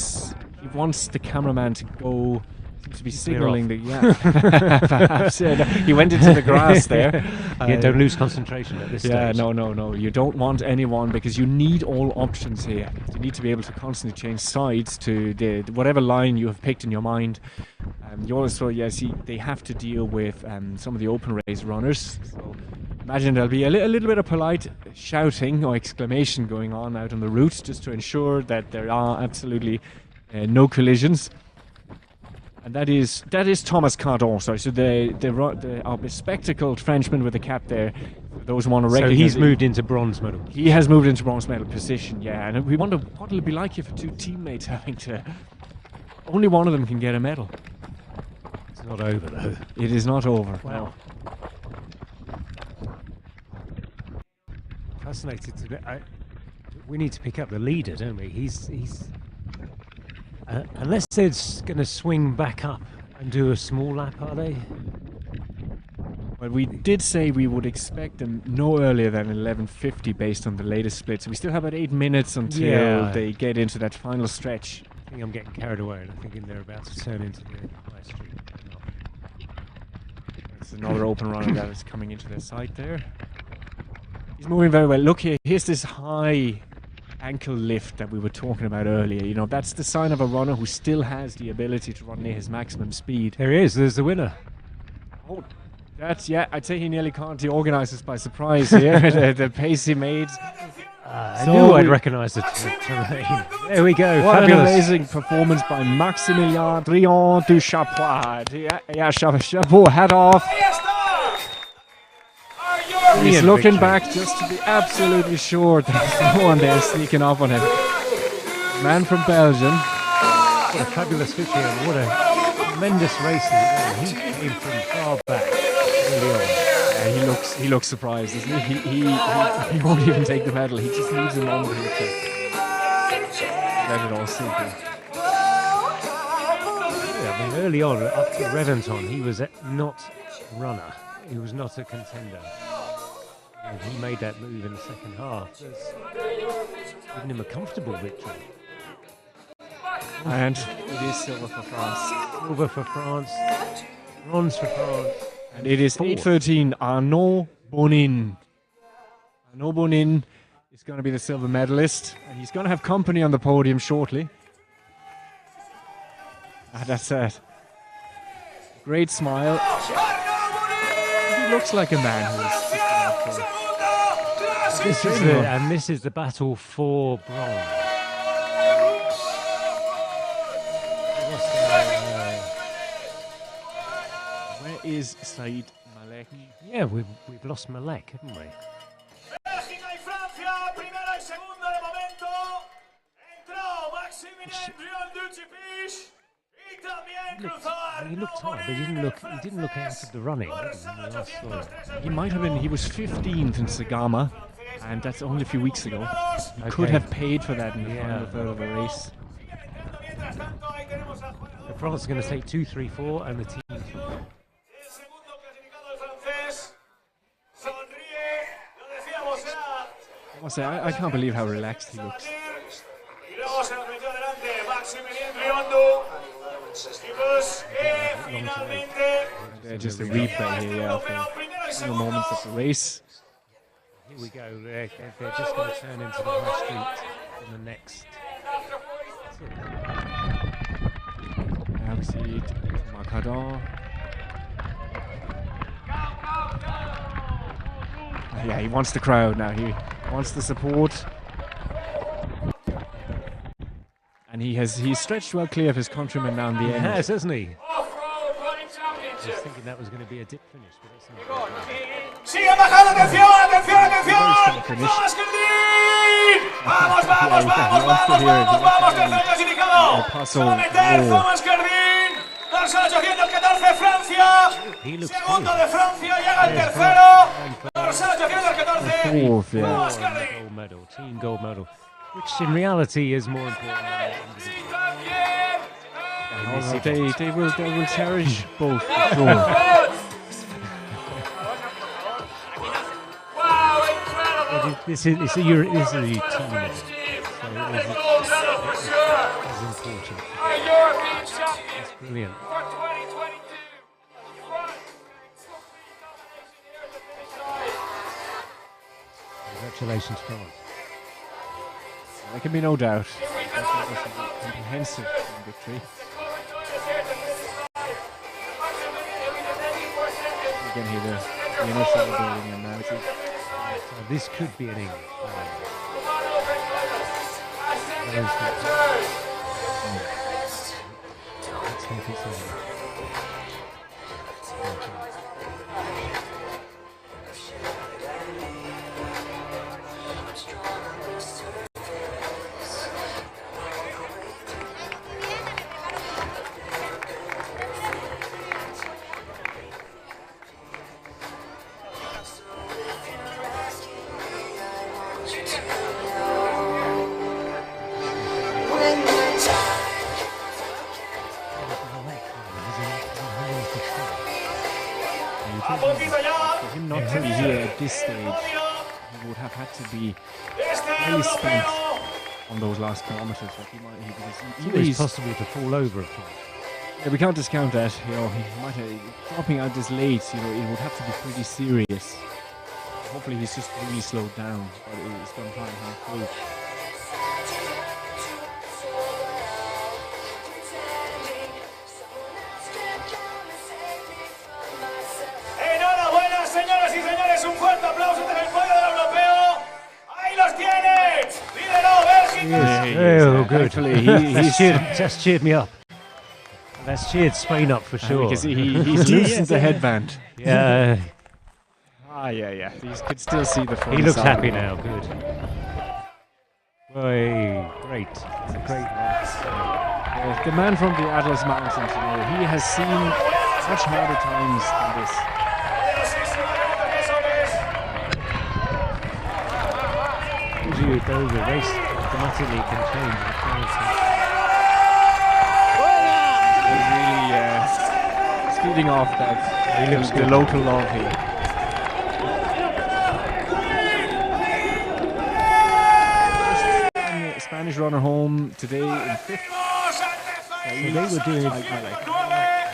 wants the cameraman to go Seems to be signaling that, perhaps. Yeah, he went into the grass there. Don't lose concentration at this stage. No. You don't want anyone, because you need all options here. You need to be able to constantly change sides to whatever line you have picked in your mind. You also, they have to deal with some of the open race runners. So imagine there'll be a little bit of polite shouting or exclamation going on out on the route, just to ensure that there are absolutely no collisions. And that is Thomas Cardon. Sorry, so our bespectacled Frenchman with the cap there. For those who want to recognize. So he's moved into bronze medal. He has moved into bronze medal position. Yeah, and we wonder what it'll be like if two teammates having to. Only one of them can get a medal. It's not over though. It is not over. Wow. No. Fascinated to. We need to pick up the leader, don't we? He's. Unless they're going to swing back up and do a small lap, are they? Well, we did say we would expect them no earlier than 11:50 based on the latest split. So we still have about 8 minutes until they get into that final stretch. I think I'm getting carried away, and I'm thinking they're about to turn into the high street. It's another open runner that is coming into their sight there. He's moving very well. Look here, here's this high ankle lift that we were talking about earlier. You know, that's the sign of a runner who still has the ability to run near his maximum speed. There he is, there's the winner. Oh, I'd say he nearly caught the organisers by surprise here. the pace he made. I knew I'd recognise the terrain. There we go, what fabulous. An amazing performance by Maximilien Drian du Chapois. Yeah, chapeau, hat off. He's looking back just to be absolutely sure there's no one there sneaking up on him. Man from Belgium. What a fabulous victory and what a tremendous race. He came from far back early on. Yeah, he looks surprised, doesn't he? He won't even take the medal. He just needs a moment here to let it all sink in. Yeah, I mean, early on, up to Reventón, he was not a runner. He was not a contender. And he made that move in the second half. That's given him a comfortable victory. And it is silver for France. Silver for France. Bronze for France. And it is 8:13. Arnaud Bonin. Arnaud Bonin is going to be the silver medalist. And he's going to have company on the podium shortly. That's a great smile. He looks like a man who is this is the battle for bronze. Where is Said Malek? Yeah, we've lost Malek, haven't we? He looked tired, but he didn't look out of the running. He might have been. He was 15th in Sagama, and that's only a few weeks ago. He could have paid for that in the final third of the race. The France is going to take 2, 3, 4, and the team. I can't believe how relaxed he looks. Just a replay here, of the moments of the race. Here we go. They're just going to turn into the high street in the next. Now we see Macadon. Yeah, he wants the crowd now. He wants the support. And he's stretched well clear of his countrymen now in the end. Yes, hasn't he? I was thinking that was going to be a dip finish, but it's not. Sigue bajando, atención, atención, atención. Vamos, vamos, vamos, vamos, vamos, vamos, tercer clasificado. Se va a meter Thomas Cardin. Dorsal 814 Francia. Segundo de Francia, llega el tercero. Dorsal 814. Thomas Cardin. Gold medal, team gold medal, which in reality is more important than they will cherish both. Sure. This is a team medal. So unfortunate. European champion That's brilliant. for 2022. Congratulations, France. There can be no doubt. That was a comprehensive victory. Again here, the inner celebrating, and now it's this could be an English. Let's hope it's English. For him not to be here at this stage, he would have had to be really spent on those last kilometres. Like it's always possible to fall over, of course. Yeah, we can't discount that. You know, he might have, dropping out this late. You know, it would have to be pretty serious. Hopefully, he's just really slowed down, but it's going to try and come through. Enhorabuena, señoras y señores, un fuerte aplauso desde el podio del europeo. Ahí los tiene. Lídero Bélgica. Oh, good. Actually, just cheered me up. That's cheered Spain up for sure. Because he's loosened the headband. Yeah. Yeah. You could still see the front. He looks side. happy now. Good. Boy, great. It's a great the man from the Atlas Mountains, you know, he has seen much harder times than this. Usually the race automatically can change. He's really speeding off that. He looks the local love here. Spanish runner home today in fifth. So they were doing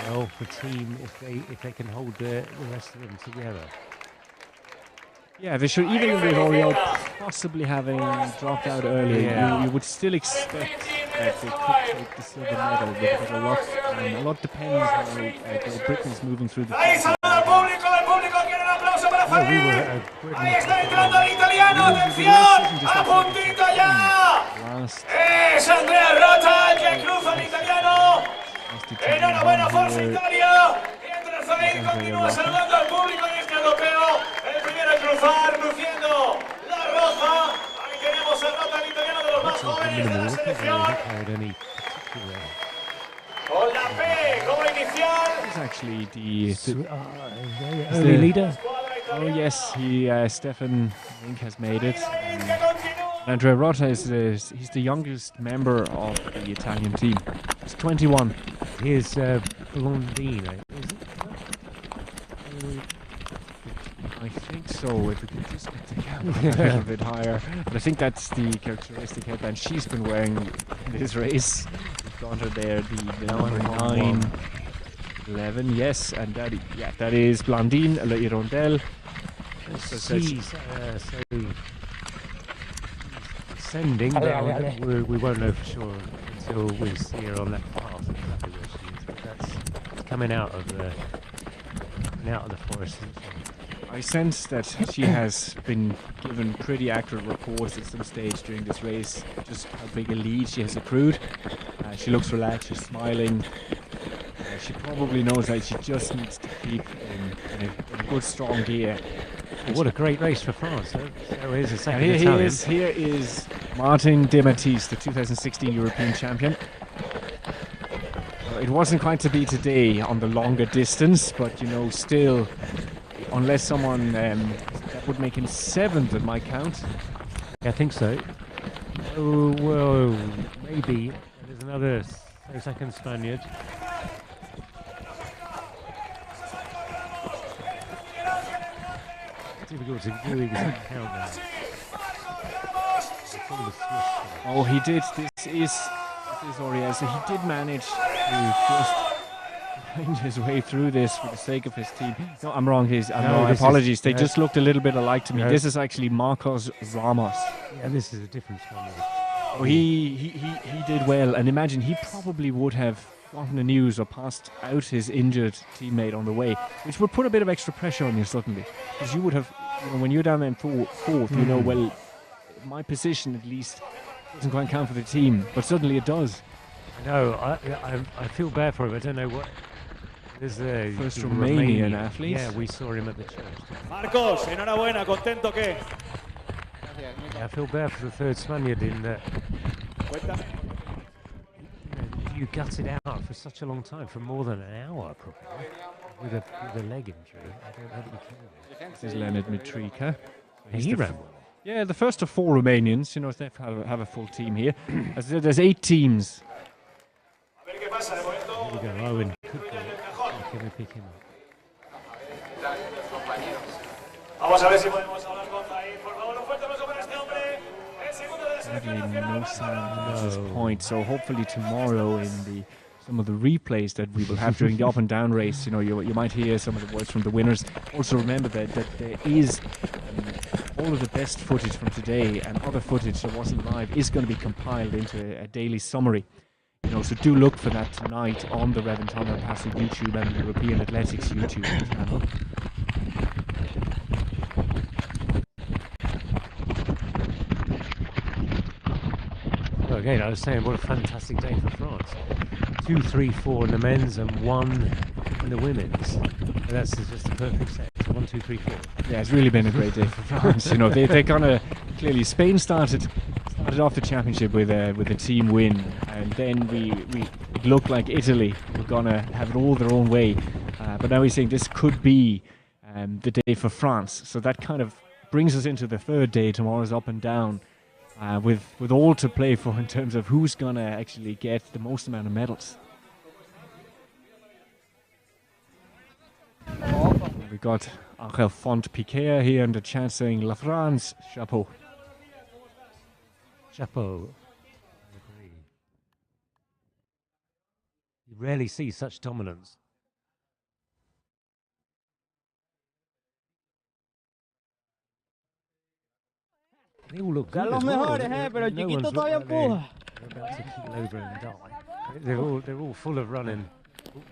well for team if they can hold the rest of them together. Yeah, they should, even with Oriol possibly having dropped out earlier, you would still expect that they could take the silver medal, but a lot depends how Great Britain's moving through the Ahí saluda al público, quiere un aplauso para Ferrer. Ahí está entrando el italiano, atención, a puntito ya. Es Andrea Rota el que cruza el italiano. Enhorabuena, Forza Italia. Mientras Ferrer continúa saludando al público en este europeo. El primero en cruzar, luciendo la roja. Ahí tenemos a Rota, el italiano de los más jóvenes de la selección. Con la P como inicial. He's actually the early leader. Oh yes, Stefan Link has made it. Andrea Rota is he's the youngest member of the Italian team. He's 21. Here's Blondine, is it? I think so. If we could just get the camera a little bit higher. But I think that's the characteristic headband she's been wearing in this race. We've got her there, the number 9, 11, yes, and that is Blondine, Le Hirondelle. She's ascending, but we won't know for sure until we see her on that path exactly where she is. But that's coming out of the forest. I sense that she has been given pretty accurate reports at some stage during this race, just how big a lead she has accrued. She looks relaxed, she's smiling. She probably knows that she just needs to keep in a good, strong gear. What a great race for France. So here's a second Italian. Here is Martin De Matisse, the 2016 European champion. It wasn't quite to be today on the longer distance, but you know, still, unless someone that would make him 7th at my count. I think so. Oh, well, maybe. There's another 30-second Spaniard. Difficult to do exact countdown. Oh, he did. This is He did manage to just find his way through this for the sake of his team. No, I'm wrong. Apologies. They just looked a little bit alike to me. This is actually Marcos Ramos. Yeah, this is a different one. Oh, he did well, and imagine he probably would have gotten the news or passed out his injured teammate on the way, which would put a bit of extra pressure on you suddenly, because you would have, when you're down there in fourth, well, my position at least doesn't quite count for the team, but suddenly it does. I know. I feel bad for him. I don't know what. There's a first Romanian athlete. Yeah, we saw him at the church. Marcos, enhorabuena, contento que. Yeah, I feel bad for the third Spaniard in that. You gutted out for such a long time, for more than an hour, probably, with a leg injury. I don't know that you can. This is Leonard Mitrika. He ran well. Yeah, the first of 4 Romanians. They have a full team here. There's 8 teams. Here we go, Owen. Can we pick him up? Vamos a ver si podemos hablar con Zaid. Por favor, un fuerte aplauso para este hombre. El segundo de la Sadly, no sound at this point. So hopefully tomorrow in some of the replays that we will have during the up and down race, you might hear some of the words from the winners. Also remember that there is all of the best footage from today and other footage that wasn't live is going to be compiled into a daily summary. So do look for that tonight on the Reventón and Paso YouTube and the European Athletics YouTube channel. Well, again, I was saying, what a fantastic day for France. 2, 3, 4 in the men's and 1 in the women's. And that's just a perfect set. So 1, 2, 3, 4. Yeah, it's really been a great day for France. They're gonna clearly. Spain started off the championship with a team win, and then it looked like Italy were gonna have it all their own way. But now we're saying this could be the day for France. So that kind of brings us into the third day. Tomorrow's up and down, with all to play for in terms of who's gonna actually get the most amount of medals. We've got Angel Font-Piquet here in the chat saying La France, chapeau. Chapeau. I agree. You rarely see such dominance. They all look good as well. Pero Chiquito todavía empuja. They're about to keel over and die. They're all full of running.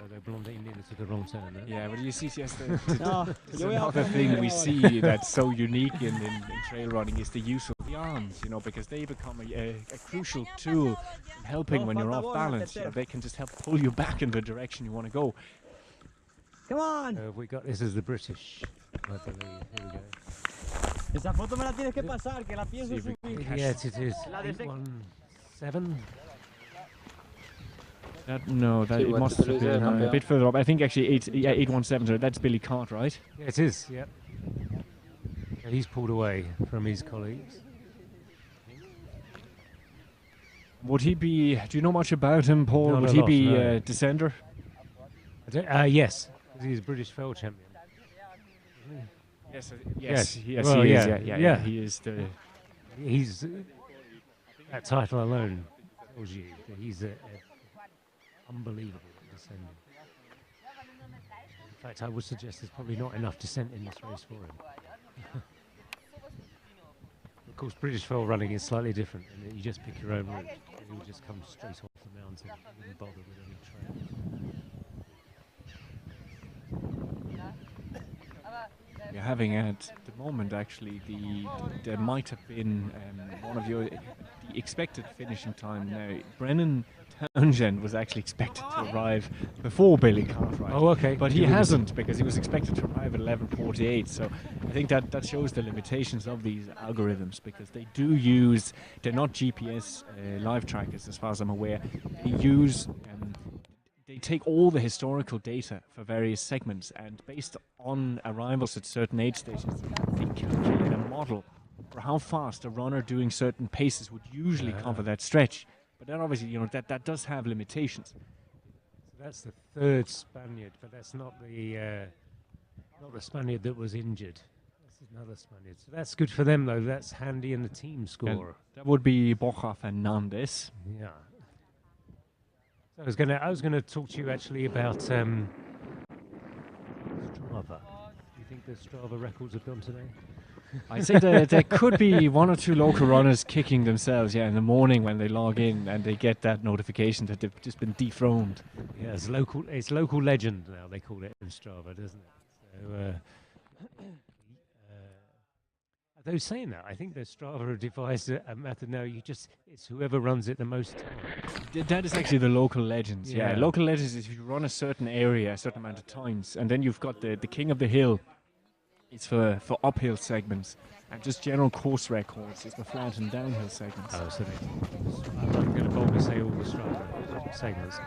The blondine nearly took a wrong turn there. Yeah, but you see, another thing we see that's so unique in trail running is the use of the arms, because they become a crucial tool in helping when you're off balance. They can just help pull you back in the direction you want to go. Come on! We got this is the British, I believe. Here we go. Esa foto me la tienes que pasar, que la pienso subir. Yes, it is. 817. It must have been a bit further up. I think actually 817. So that's Billy Cart, right? Yeah, it is. Yeah. He's pulled away from his colleagues. Would he be? Do you know much about him, Paul? Would he be a descender? Yes, he's a British fell champion. Yes, he is. Yeah, he is the. He's that title alone tells you that he's a unbelievable descender. In fact, I would suggest there's probably not enough descent in this race for him. Of course, British fell running is slightly different, in that you just pick your own route. You just come straight off the mountain, you wouldn't bother with any trails. You're having at the moment actually there might have been one of the expected finishing time now. Brennan Townsend was actually expected to arrive before Billy Cartwright. Oh, okay. But he hasn't, because he was expected to arrive at 11:48. So I think that shows the limitations of these algorithms, because they do use, they're not GPS live trackers as far as I'm aware. They take all the historical data for various segments, and based on arrivals at certain aid stations, they calculate a model for how fast a runner doing certain paces would usually cover that stretch. But then obviously, that does have limitations. So that's the third Spaniard, but that's not the Spaniard that was injured. That's another Spaniard. So that's good for them, though. That's handy in the team score. And that would be Borja Fernandez. Yeah. So I was gonna talk to you actually about Strava. Do you think the Strava records have done today? I'd say there could be one or two local runners kicking themselves, in the morning when they log in and they get that notification that they've just been dethroned. Yeah, it's local legend now, they call it in Strava, doesn't it? So, although saying that, I think the Strava have devised a method now, it's whoever runs it the most time. That is actually the local legends, Local legends is if you run a certain area a certain amount of times, and then you've got the king of the hill. It's for uphill segments, and just general course records is for flat and downhill segments. Oh, so I'm going to boldly say all the Strava segments.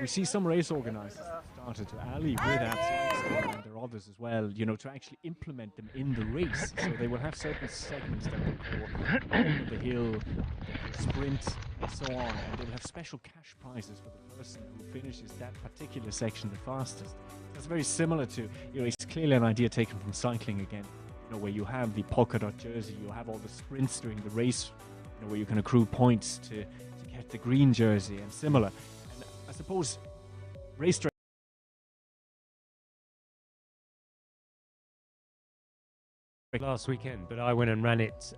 We see some race organisers started to ally with apps like Strava, and there are others as well, to actually implement them in the race. So they will have certain segments that they call over the hill, sprint, and so on, and they'll have special cash prizes for the person who finishes that particular section the fastest. That's very similar to, it's clearly an idea taken from cycling again, where you have the polka dot jersey, you have all the sprints during the race, where you can accrue points to get the green jersey and similar. And I suppose race last weekend, but I went and ran it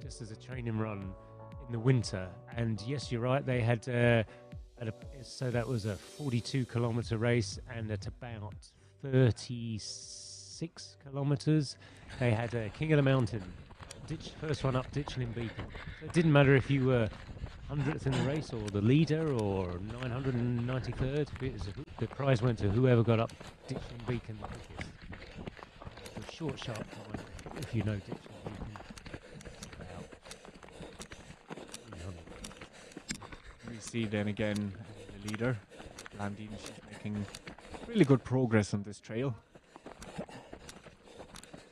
just as a training run in the winter. And yes, you're right, they had so that was a 42-kilometer race, and at about 36 kilometers, they had a King of the Mountain, first one up, Ditchling Beacon. So it didn't matter if you were 100th in the race or the leader or 993rd. The prize went to whoever got up Ditchling Beacon the quickest. A short, sharp time, if you know Ditchling Beacon. We see then again the leader, Blandine. She's making really good progress on this trail.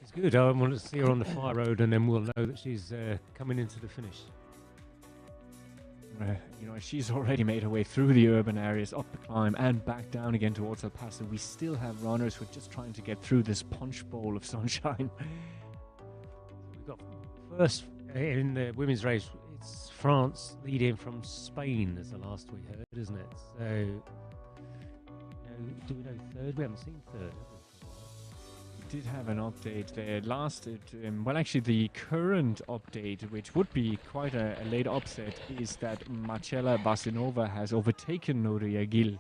She's good. I want to see her on the fire road, and then we'll know that she's coming into the finish. She's already made her way through the urban areas, up the climb and back down again towards El Paso. We still have runners who are just trying to get through this punch bowl of sunshine. We've got first in the women's race, it's France leading from Spain as the last we heard, isn't it? So, do we know third? We haven't seen third, have we? We did have an update there. Actually, the current update, which would be quite a late upset, is that Marcela Vasinova has overtaken Nuria Gil.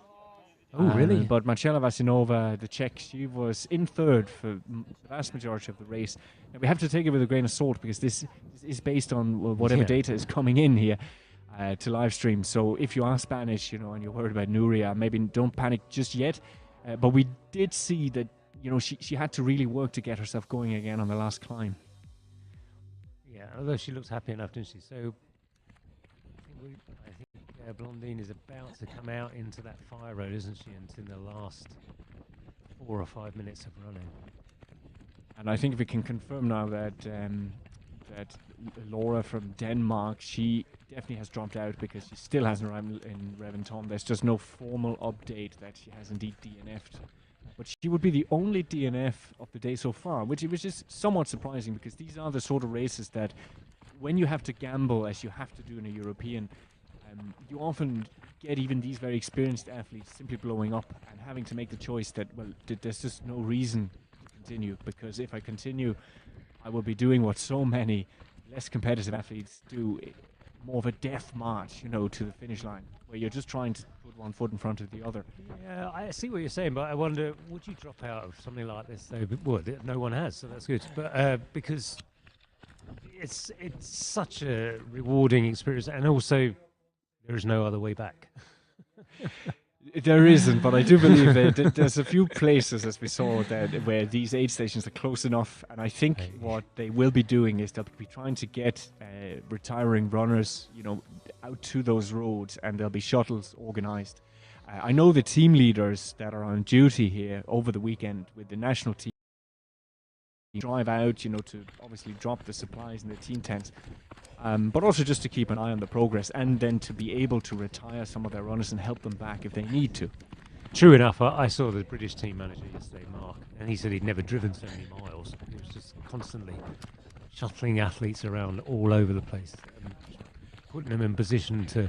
Oh, really? But Marcela Vasinova, the Czech, she was in third for the vast majority of the race. And we have to take it with a grain of salt, because this is based on whatever data is coming in here to live stream. So if you are Spanish, and you're worried about Nuria, maybe don't panic just yet. But we did see that, she had to really work to get herself going again on the last climb. Yeah, although she looks happy enough, doesn't she? So I think Blandine is about to come out into that fire road, isn't she? And it's in the last 4 or 5 minutes of running. And I think we can confirm now that Laura from Denmark, she definitely has dropped out because she still hasn't arrived in Reventón. There's just no formal update that she has indeed DNF'd. But she would be the only DNF of the day so far, which is somewhat surprising, because these are the sort of races that, when you have to gamble, as you have to do in a European, you often get even these very experienced athletes simply blowing up and having to make the choice that, there's just no reason to continue, because if I continue, I will be doing what so many less competitive athletes do, more of a death march, to the finish line, where you're just trying to put one foot in front of the other. Yeah, I see what you're saying, but I wonder, would you drop out of something like this, though? Well, no one has, so that's good. But because it's such a rewarding experience, and also there is no other way back. There isn't, but I do believe that there's a few places, as we saw, where these aid stations are close enough, and I think what they will be doing is they'll be trying to get retiring runners, out to those roads, and there'll be shuttles organised. I know the team leaders that are on duty here over the weekend with the national team drive out, to obviously drop the supplies in the team tents. But also just to keep an eye on the progress, and then to be able to retire some of their runners and help them back if they need to. True enough, I saw the British team manager yesterday, Mark, and he said he'd never driven so many miles. He was just constantly shuttling athletes around all over the place. putting them in position to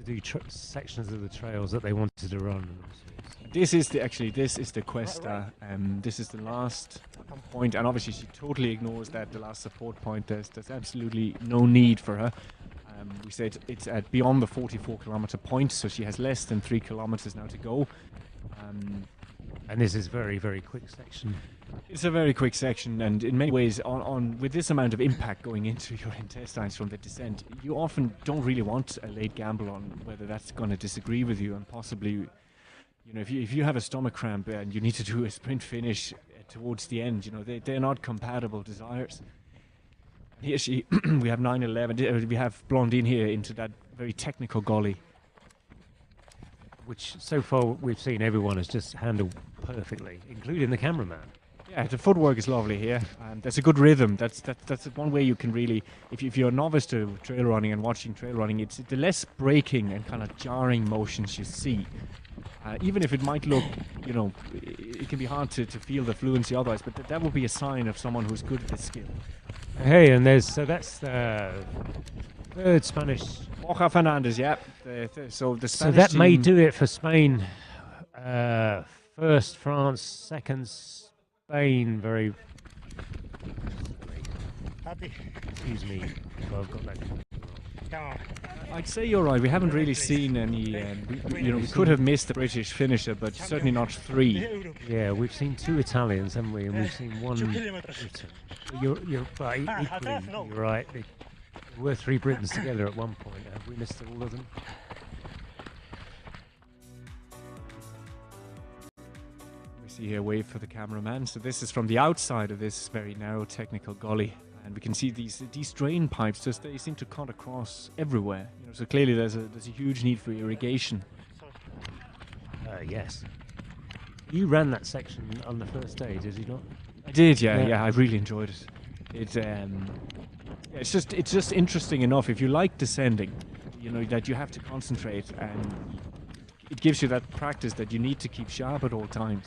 do sections of the trails that they wanted to run. This is the Cuesta. This is the last point, and obviously she totally ignores that, the last support point. There's absolutely no need for her. We said it's at beyond the 44-kilometer point, so she has less than 3 kilometers now to go. And this is very, very quick section. It's a very quick section, and in many ways, with this amount of impact going into your intestines from the descent, you often don't really want a late gamble on whether that's going to disagree with you, and possibly, you know, if you have a stomach cramp and you need to do a sprint finish towards the end, you know, they're not compatible desires. Here we have 9:11. We have Blondine here into that very technical gully, which so far we've seen everyone has just handled perfectly, including the cameraman. Yeah, the footwork is lovely here, and there's a good rhythm. That's one way you can really, if you're a novice to trail running and watching trail running, it's the less braking and kind of jarring motions you see. Even if it might look, you know, it can be hard to feel the fluency otherwise, but that would be a sign of someone who's good at this skill. Hey, and that's the third Spanish. Borja Fernandez, yeah. So the Spanish that team may do it for Spain. First France, second Spain. Very. Excuse me if I've got that. I'd say you're right. We haven't really seen any. We could have missed the British finisher, but certainly not 3. Yeah, we've seen 2 Italians, haven't we? And we've seen 1 Briton. You're right. Equally, you're right. There were 3 Britons together at one point. Have we missed all of them? We see here, wave for the cameraman. So this is from the outside of this very narrow technical gully. And we can see these drain pipes, they seem to cut across everywhere. You know, so clearly there's a huge need for irrigation. Yes. You ran that section on the first day, did you not? I did, yeah. I really enjoyed it. It's just interesting enough. If you like descending, you know that you have to concentrate, and it gives you that practice that you need to keep sharp at all times,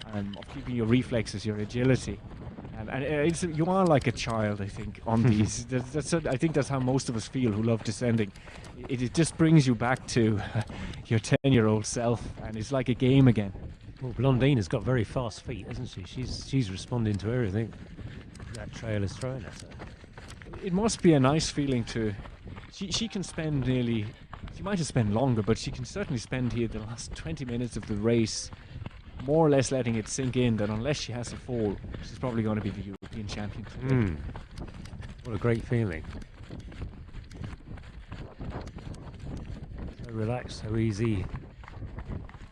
of keeping your reflexes, your agility. And you are like a child, I think, on these. I think that's how most of us feel who love descending. It just brings you back to your 10-year-old self, and it's like a game again. Well, Blondine has got very fast feet, hasn't she? She's responding to everything that trail is throwing at her. It must be a nice feeling to... She can spend nearly... She might have spent longer, but she can certainly spend here the last 20 minutes of the race more or less letting it sink in that unless she has a fall, she's probably going to be the European champion today. What a great feeling. So relaxed, so easy.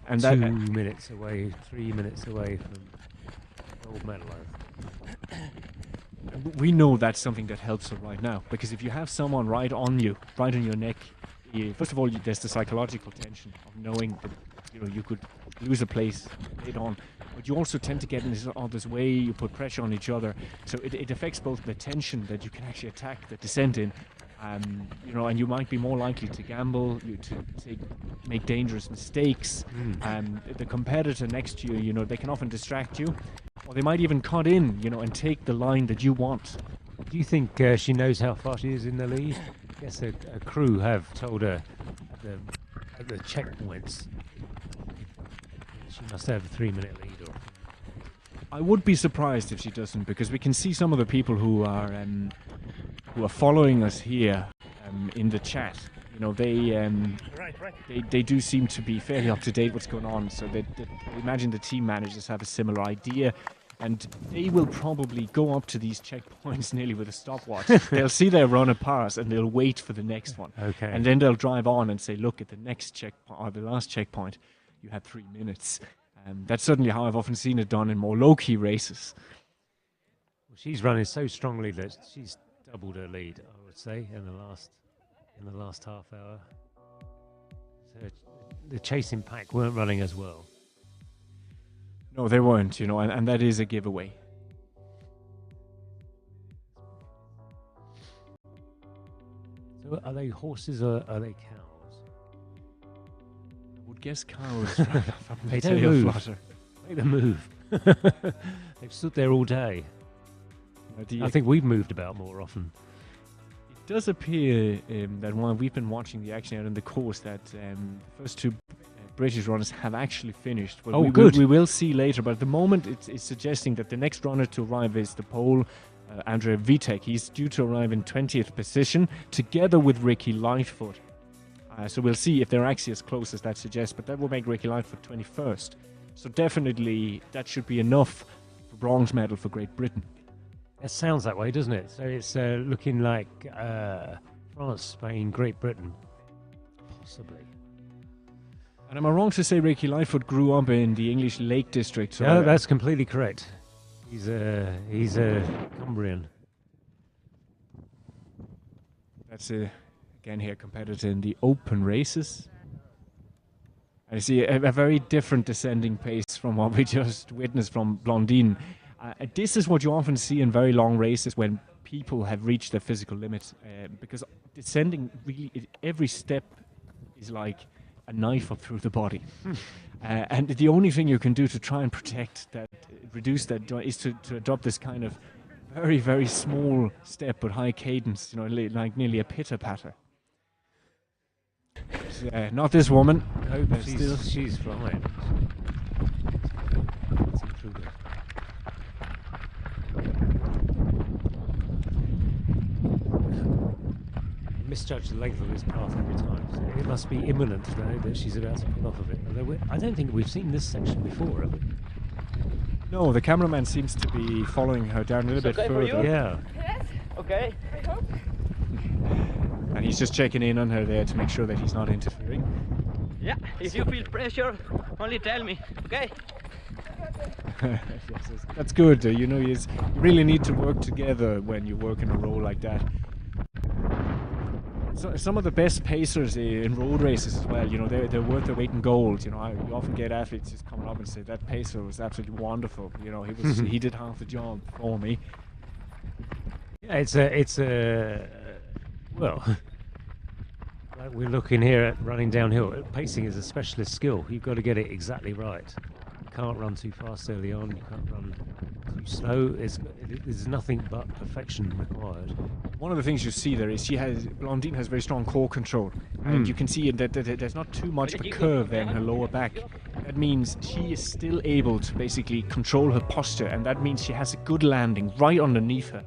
And 2 minutes away, 3 minutes away from gold medal. We know that's something that helps her right now, because if you have someone right on you, right on your neck, first of all, there's the psychological tension of knowing that you could lose a place later on, but you also tend to get in this other's way. You put pressure on each other, so it affects both the tension that you can actually attack the descent in, and you might be more likely to gamble, make dangerous mistakes, and the competitor next to you, they can often distract you, or they might even cut in, and take the line that you want. Do you think she knows how far she is in the lead? I guess a crew have told her at the checkpoints she must have a 3-minute lead. I would be surprised if she doesn't, because we can see some of the people who are following us here in the chat. They do seem to be fairly up to date what's going on. So I imagine the team managers have a similar idea, and they will probably go up to these checkpoints nearly with a stopwatch. They'll see their runner pass and they'll wait for the next one. Okay. And then they'll drive on and say, look, at the next checkpoint, or the last checkpoint, you had 3 minutes. That's certainly how I've often seen it done in more low-key races. Well, she's running so strongly that she's doubled her lead, I would say, in the last half hour. So the chasing pack weren't running as well. No, they weren't, and that is a giveaway. So are they horses or are they cows? I would guess cows. They don't move. Make them move. They've stood there all day. I think we've moved about more often. It does appear that while we've been watching the action out on the course, that the first two British runners have actually finished. But good. We will see later, but at the moment it's suggesting that the next runner to arrive is the Pole, Andrea Vitek. He's due to arrive in 20th position, together with Ricky Lightfoot. So we'll see if they're actually as close as that suggests, but that will make Ricky Lightfoot 21st. So definitely that should be enough for bronze medal for Great Britain. It sounds that way, doesn't it? So it's looking like France, Spain, Great Britain, possibly. And am I wrong to say Ricky Lightfoot grew up in the English Lake District? So no, that's completely correct. He's a Cumbrian. That's again here competitor in the open races. I see a very different descending pace from what we just witnessed from Blondine. This is what you often see in very long races when people have reached their physical limits, because descending really, every step is like a knife up through the body. And the only thing you can do to try and protect that, reduce that, is to adopt this kind of very, very small step but high cadence, like nearly a pitter-patter. Not this woman. No, she's flying. Misjudge the length of this path every time. So it must be imminent though that she's about to pull off of it. Although I don't think we've seen this section before, have we? No, the cameraman seems to be following her down a little bit further. Yeah. Yes. Okay. I hope. And he's just checking in on her there to make sure that he's not interfering. Yeah, if you feel pressure, only tell me, okay? Yes, that's good. You really need to work together when you work in a role like that. So some of the best pacers in road races as well, they're worth their weight in gold. You often get athletes just coming up and say that pacer was absolutely wonderful. He did half the job for me. Yeah, it's a well. Like we're looking here at running downhill. Pacing is a specialist skill. You've got to get it exactly right. You can't run too fast early on. You can't run too slow. There's nothing but perfection required. One of the things you see there is Blondine has very strong core control, and you can see that there's not too much of a curve there in her lower back. That means she is still able to basically control her posture, and that means she has a good landing right underneath her.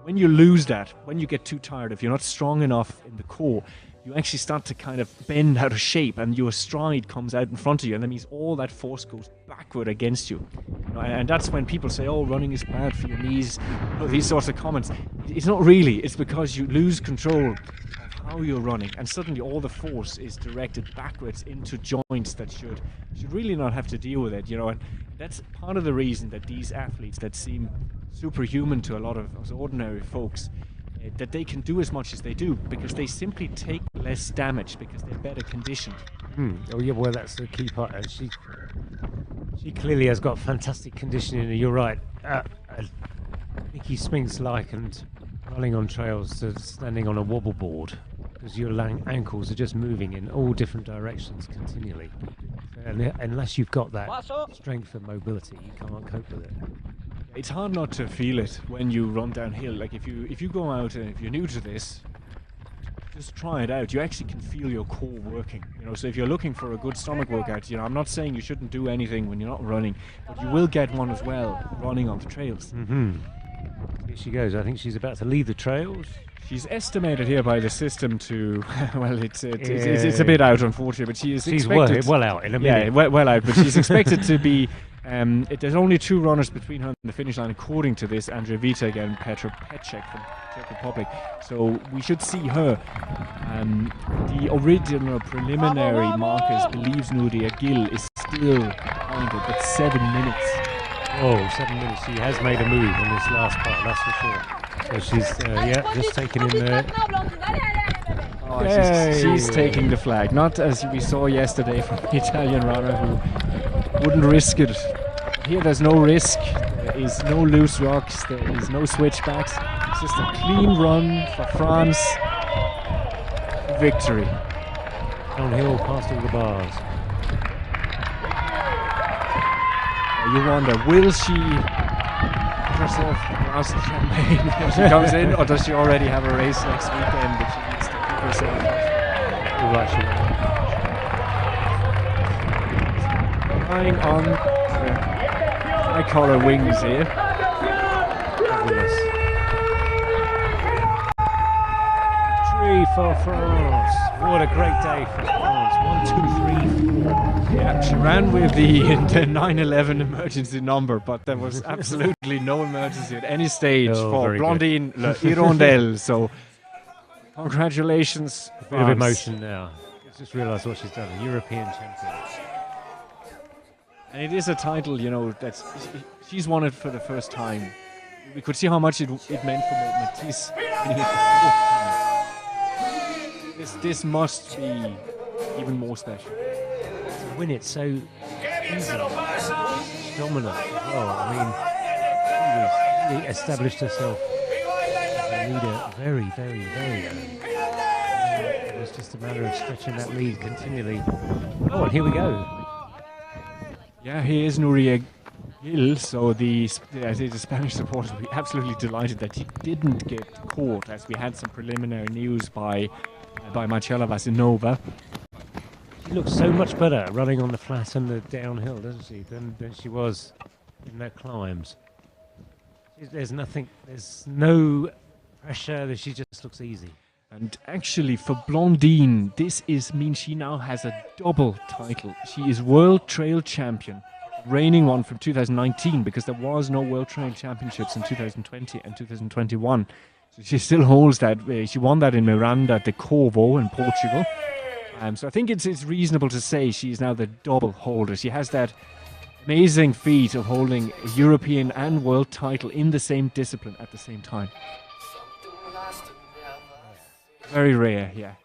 When you lose that, when you get too tired, if you're not strong enough in the core, you actually start to kind of bend out of shape, and your stride comes out in front of you, and that means all that force goes backward against you. And that's when people say, oh, running is bad for your knees, these sorts of comments. It's not really. It's because you lose control of how you're running, and suddenly all the force is directed backwards into joints that should really not have to deal with it, and that's part of the reason that these athletes that seem superhuman to a lot of us ordinary folks, that they can do as much as they do, because they simply take less damage because they're better conditioned. Oh yeah, well that's the key part. She clearly has got fantastic conditioning. You're right. Nikki Spinks likened running on trails to standing on a wobble board, because your ankles are just moving in all different directions continually. And unless you've got that strength and mobility, you can't cope with it. It's hard not to feel it when you run downhill. Like if you go out and if you're new to this, just try it out. You actually can feel your core working. So if you're looking for a good stomach workout, I'm not saying you shouldn't do anything when you're not running, but you will get one as well running on the trails. Here she goes. I think she's about to leave the trails. She's estimated here by the system to, well, it's a bit out, unfortunately, but she's expected... well out in a minute. Yeah, well out, but she's expected to be... there's only 2 runners between her and the finish line, according to this, Andrea Vitek and Petra Peček from Czech Republic. So we should see her. The original preliminary markers believes Nuria Gil is still behind her, but 7 minutes. Oh, 7 minutes. She has made a move in this last part, that's for sure. So she's, just taking in there. She's taking the flag. Not as we saw yesterday from the Italian runner who wouldn't risk it. Here there's no risk. There is no loose rocks. There is no switchbacks. It's just a clean run for France. Victory. Downhill past all the bars. You wonder, will she herself a glass of champagne when she comes in, or does she already have a race next weekend that she needs to keep herself flying on high-collar wings here. Fabulous. Victory for France. What a great day for France. 1, 2, 3, 4. Yeah, she ran with the 911 emergency number, but there was absolutely no emergency at any stage for Blondine Le Hirondelle. So, congratulations. A bit of emotion now. I just realised what she's done. European champion. And it is a title, that's she's won it for the first time. We could see how much it meant for Matisse winning it for the fourth time. This must be even more special. To win it so easily, dominant as well. I mean, she established herself as a leader very, very, very early. It was just a matter of stretching that lead continually. Oh, and here we go. Yeah, here is Nuria Gil. So the Spanish supporters were absolutely delighted that he didn't get caught, as we had some preliminary news by Marcella Vasinova. She looks so much better running on the flat and the downhill, doesn't she, than she was in their climbs. There's no pressure. She just looks easy. And actually, for Blondine, this means she now has a double title. She is World Trail Champion, reigning one from 2019, because there was no World Trail Championships in 2020 and 2021. So she still holds that. She won that in Miranda de Corvo in Portugal. So I think it's reasonable to say she is now the double holder. She has that amazing feat of holding a European and world title in the same discipline at the same time. Very rare, yeah.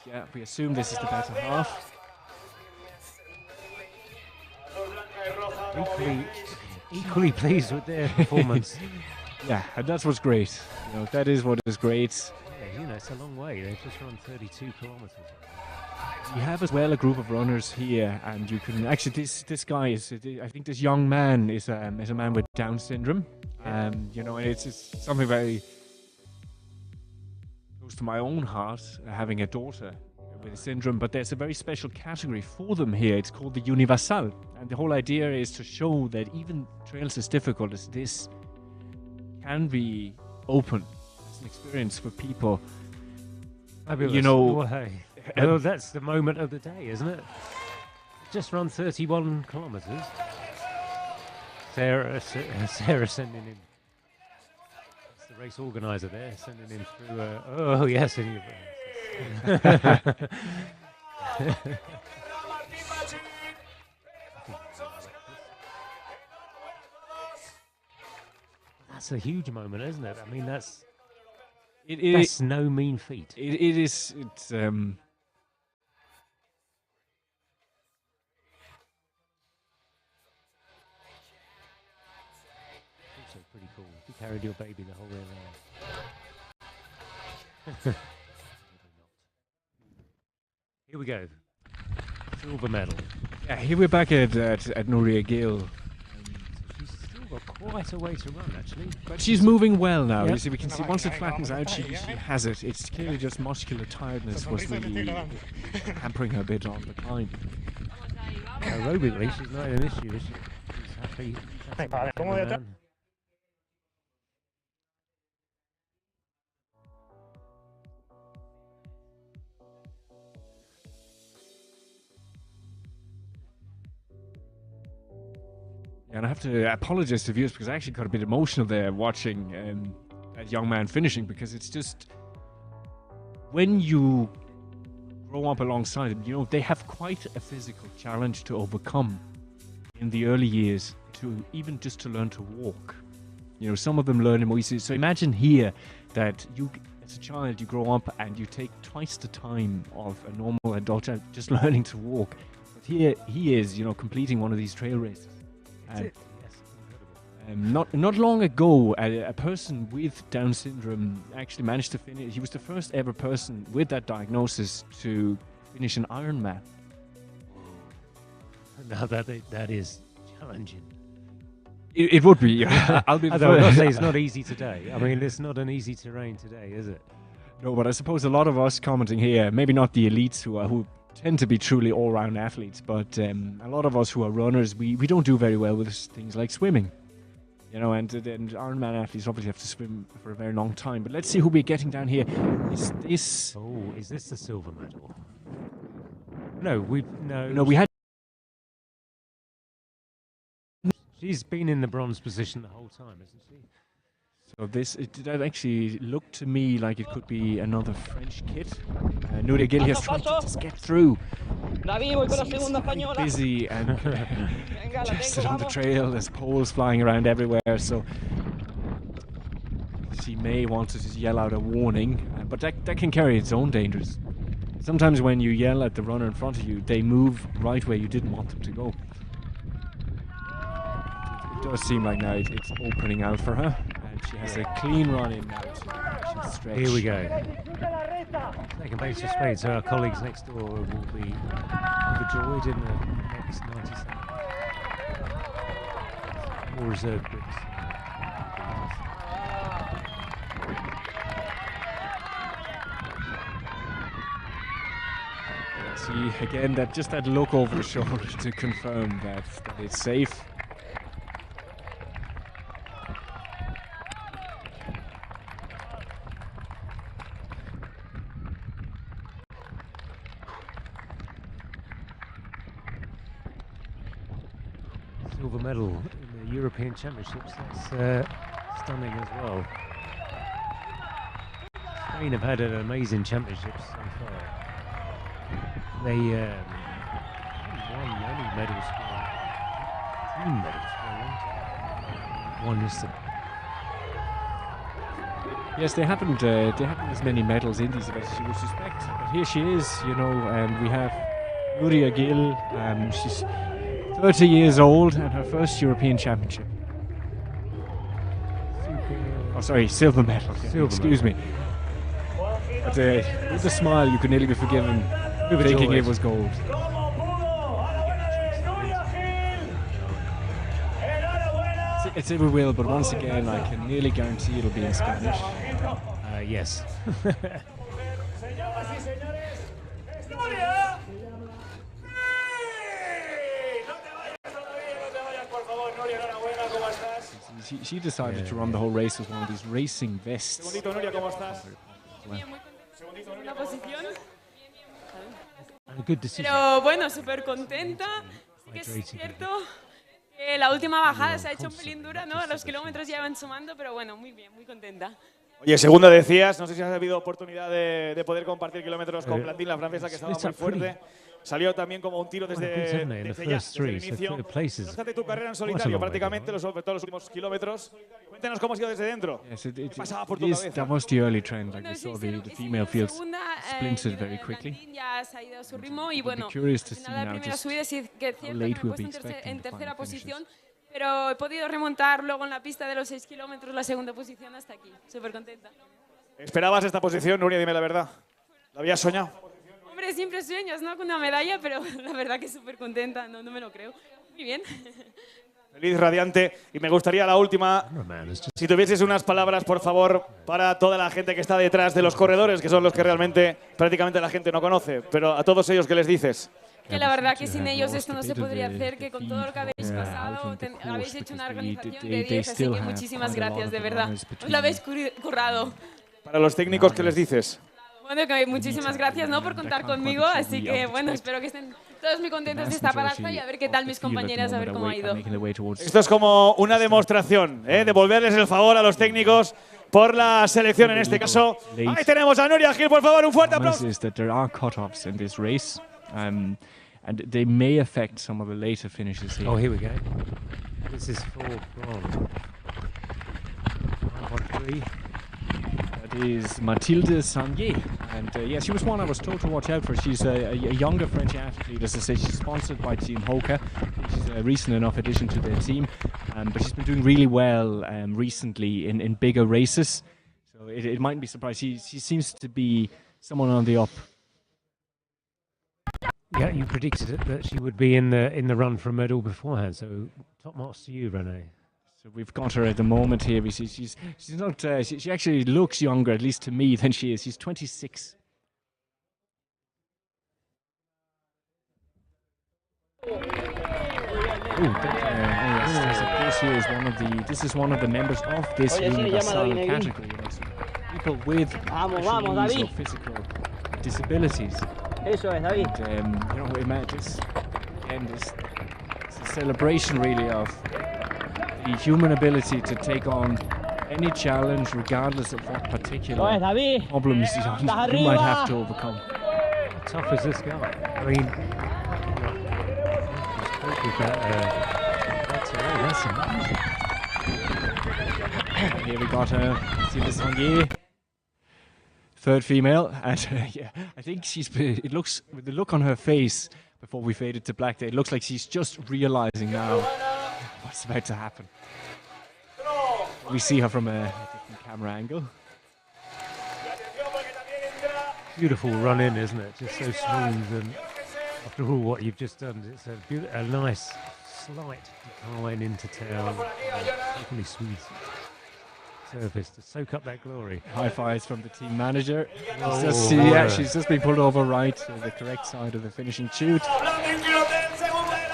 Yeah, we assume this is the better half. Equally pleased with their performance. Yeah, and that's what's great. That is what is great. Yeah, it's a long way. They've just run 32 kilometers. You have as well a group of runners here, and you can actually this guy is, I think this young man is a man with Down syndrome. And it's something very close to my own heart, having a daughter with a syndrome. But there's a very special category for them here. It's called the Universal, and the whole idea is to show that even trails as difficult as this can be open as an experience for people. Fabulous. Well, hey. Well, that's the moment of the day, isn't it? Just run 31 kilometres. Sarah sending him. That's the race organiser there, sending him through. Oh yes, in your That's a huge moment, isn't it? I mean, that's no mean feat. It is. It's pretty cool. You carried your baby the whole way around. Here we go. Silver medal. Yeah, here we're back at Nuria Gil. She's still got quite a way to run, actually. But she's moving well now. You see, we can see once it flattens out, she has it. It's clearly just muscular tiredness was really hampering her a bit on the climb. Aerobically, she's not an issue. She's happy. And I have to apologize to viewers because I actually got a bit emotional there watching that young man finishing, because it's just when you grow up alongside him, they have quite a physical challenge to overcome in the early years, to even just to learn to walk. Some of them learn it more easily. So imagine here that you, as a child, you grow up and you take twice the time of a normal adult child just learning to walk. But here he is, completing one of these trail races. Not long ago, a person with Down syndrome actually managed to finish. He was the first ever person with that diagnosis to finish an Ironman. Now that is challenging. It would be. I'll be. I don't say it's not easy today. I mean, it's not an easy terrain today, is it? No, but I suppose a lot of us commenting here, maybe not the elites who tend to be truly all-round athletes, but a lot of us who are runners, we don't do very well with things like swimming. You know, and Ironman athletes obviously have to swim for a very long time. But let's see who we're getting down here. Is this... Oh, is this the silver medal? No, we had... She's been in the bronze position the whole time, isn't she? So that actually looked to me like it could be another French kit. Nuria Gil has tried to just get through. Busy and congested on the trail. There's poles flying around everywhere, so she may want to just yell out a warning, but that can carry its own dangers. Sometimes when you yell at the runner in front of you, they move right where you didn't want them to go. It does seem like now it's opening out for her. She has a clean run in now to stretch. Here we go. Taking pace to speed, so our colleagues next door will be overjoyed in the next 90 seconds. More reserve grips. See again that look over the shoulder to confirm that it's safe. Silver medal in the European Championships. That's stunning as well. Spain have had an amazing championships so far. They won many medals for team medals for a long time. One yesterday. Yes, they haven't as many medals in these events as you would suspect. But here she is, you know, and we have Nuria Gil. She's 30 years old and her first European Championship. Oh, sorry, silver medal. Excuse me. But with a smile, you could nearly be forgiven thinking it was gold. It's every will, but once again, I can nearly guarantee it'll be in Spanish. Yes. She decided to run the whole race with one of these racing vests. Good decision. Pero bueno, súper contenta. Sí que es cierto que la última bajada se ha hecho un pelín dura, ¿no? Los kilómetros ya van sumando, pero bueno, muy bien, muy contenta. Oye, segunda decías, no sé si has habido oportunidad de poder compartir kilómetros con Blandín, la francesa, que estaba muy fuerte. Salió también como un tiro desde ya, desde el inicio. No obstante, tu carrera en solitario prácticamente, todos los últimos kilómetros. Cuéntanos cómo ha sido desde dentro. ¿Qué pasaba por tu cabeza? That was the early trend, like we saw the female fields splintered very quickly. Ya se ha ido a su ritmo y bueno, la primera subida sí que es cierto que me he puesto en tercera posición, pero he podido remontar luego en la pista de los 6 kilómetros la segunda posición hasta aquí. Súper contenta. ¿Esperabas esta posición, Nuria? Dime la verdad. ¿La habías soñado? Hombre, siempre sueños, ¿no? Con una medalla, pero la verdad que súper contenta, no me lo creo. Muy bien. Feliz, radiante. Y me gustaría la última, si tuvieses unas palabras, por favor, para toda la gente que está detrás de los corredores, que son los que realmente prácticamente la gente no conoce, pero a todos ellos, ¿qué les dices? Que la verdad que sin ellos esto no se podría hacer, que con todo lo que habéis pasado habéis hecho una organización de 10, así que muchísimas gracias, de verdad. Os lo habéis currado. Para los técnicos, ¿qué les dices? Bueno, que muchísimas gracias, ¿no?, por contar conmigo, así que bueno, espero que estén todos muy contentos de esta parada y a ver qué tal mis compañeras, a ver cómo ha ido. Esto es como una demostración, devolverles el favor a los técnicos por la selección en este caso. Ahí tenemos a Nuria Gil, por favor, un fuerte aplauso. There are cut-offs in this race, and they may affect some of the later finishes here. Oh, here we go. This is for bronze. 1-3. Is Mathilde Sanier, and yeah, she was one I was told to watch out for. She's a younger French athlete, as I say. She's sponsored by Team Hoka. She's a recent enough addition to their team. but she's been doing really well recently in bigger races. So it mightn't be surprised. She seems to be someone on the up. Yeah, you predicted it, that she would be in the run for a medal beforehand. So top marks to you, Renee. So we've got her at the moment here. We see she's not. She actually looks younger, at least to me, than she is. She's 26. This is one of the members of this universal category. People with special or physical disabilities. And, this it's a celebration really of the human ability to take on any challenge, regardless of what particular problems you might have to overcome. How tough is this guy? I mean, that's amazing. Here we got see this one here. Third female, and yeah, I think it looks, with the look on her face before we faded to black there, it looks like she's just realizing now what's about to happen. We see her from a different camera angle. Beautiful run in, isn't it? Just so smooth, and after all what you've just done, it's a nice slight decline into town. Definitely smooth surface to soak up that glory. High fives from the team manager. She's just been pulled over right to the correct side of the finishing chute.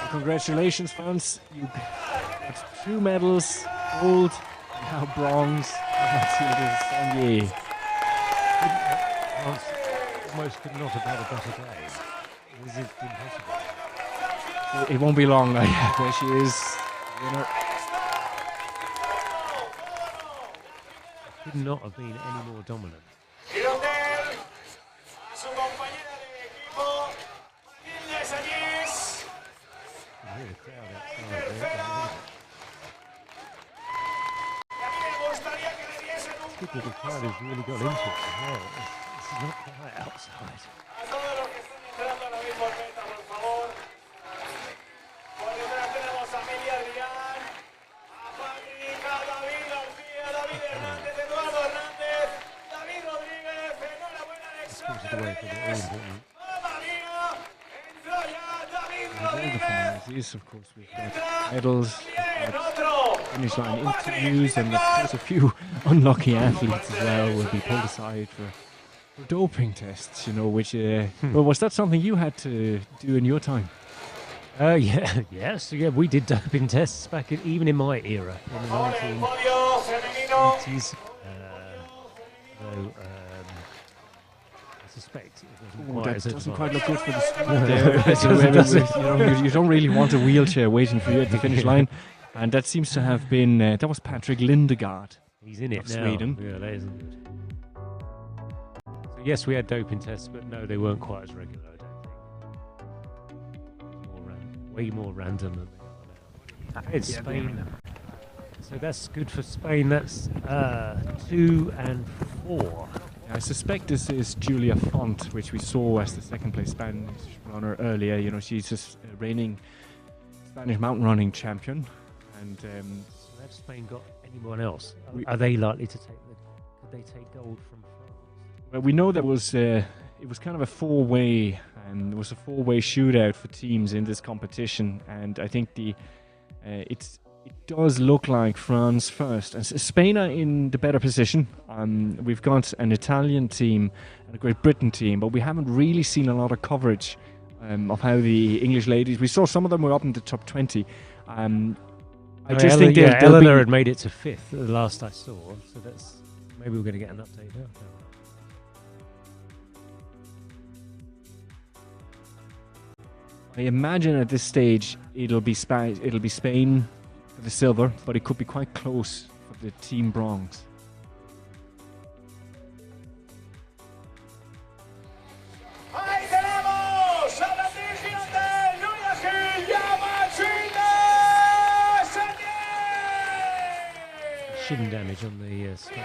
Congratulations, fans. You got 2 medals, gold, and now bronze. Almost could not have had a better day. Is it impossible? It won't be long. There she is, winner. Could not have been any more dominant. Good little crowd has really got into it as well. This is not quite outside. Is, of course, we've got medals, finish line interviews, and of course a few unlucky athletes as well will be pulled aside for doping tests, which well, was that something you had to do in your time? Yes, we did doping tests back even in my era, in the 1980s. I suspect that doesn't quite look good for the speed. You don't really want a wheelchair waiting for you at the finish line, and that seems to have been that was Patrick Lindegaard. He's in it now. Sweden. Yeah, that isn't good. So yes, we had doping tests, but no, they weren't quite as regular. I don't think. Way more random than they are now. It's Spain. So that's good for Spain. That's 2 and 4. I suspect this is Julia Font, which we saw as the second place Spanish runner earlier. She's just a reigning Spanish mountain running champion. And so have Spain got anyone else? Are they likely to take could they take gold from France? Well, we know that it was kind of a four-way, and it was a four-way shootout for teams in this competition. And I think it does look like France first, and Spain are in the better position. We've got an Italian team and a Great Britain team, but we haven't really seen a lot of coverage of how the English ladies. We saw some of them were up in the top 20. I just think Eleanor had made it to 5th, the last I saw, so that's maybe we're going to get an update now. I imagine at this stage it'll be Spain for the silver, but it could be quite close for the team bronze. Shin damage on the skull.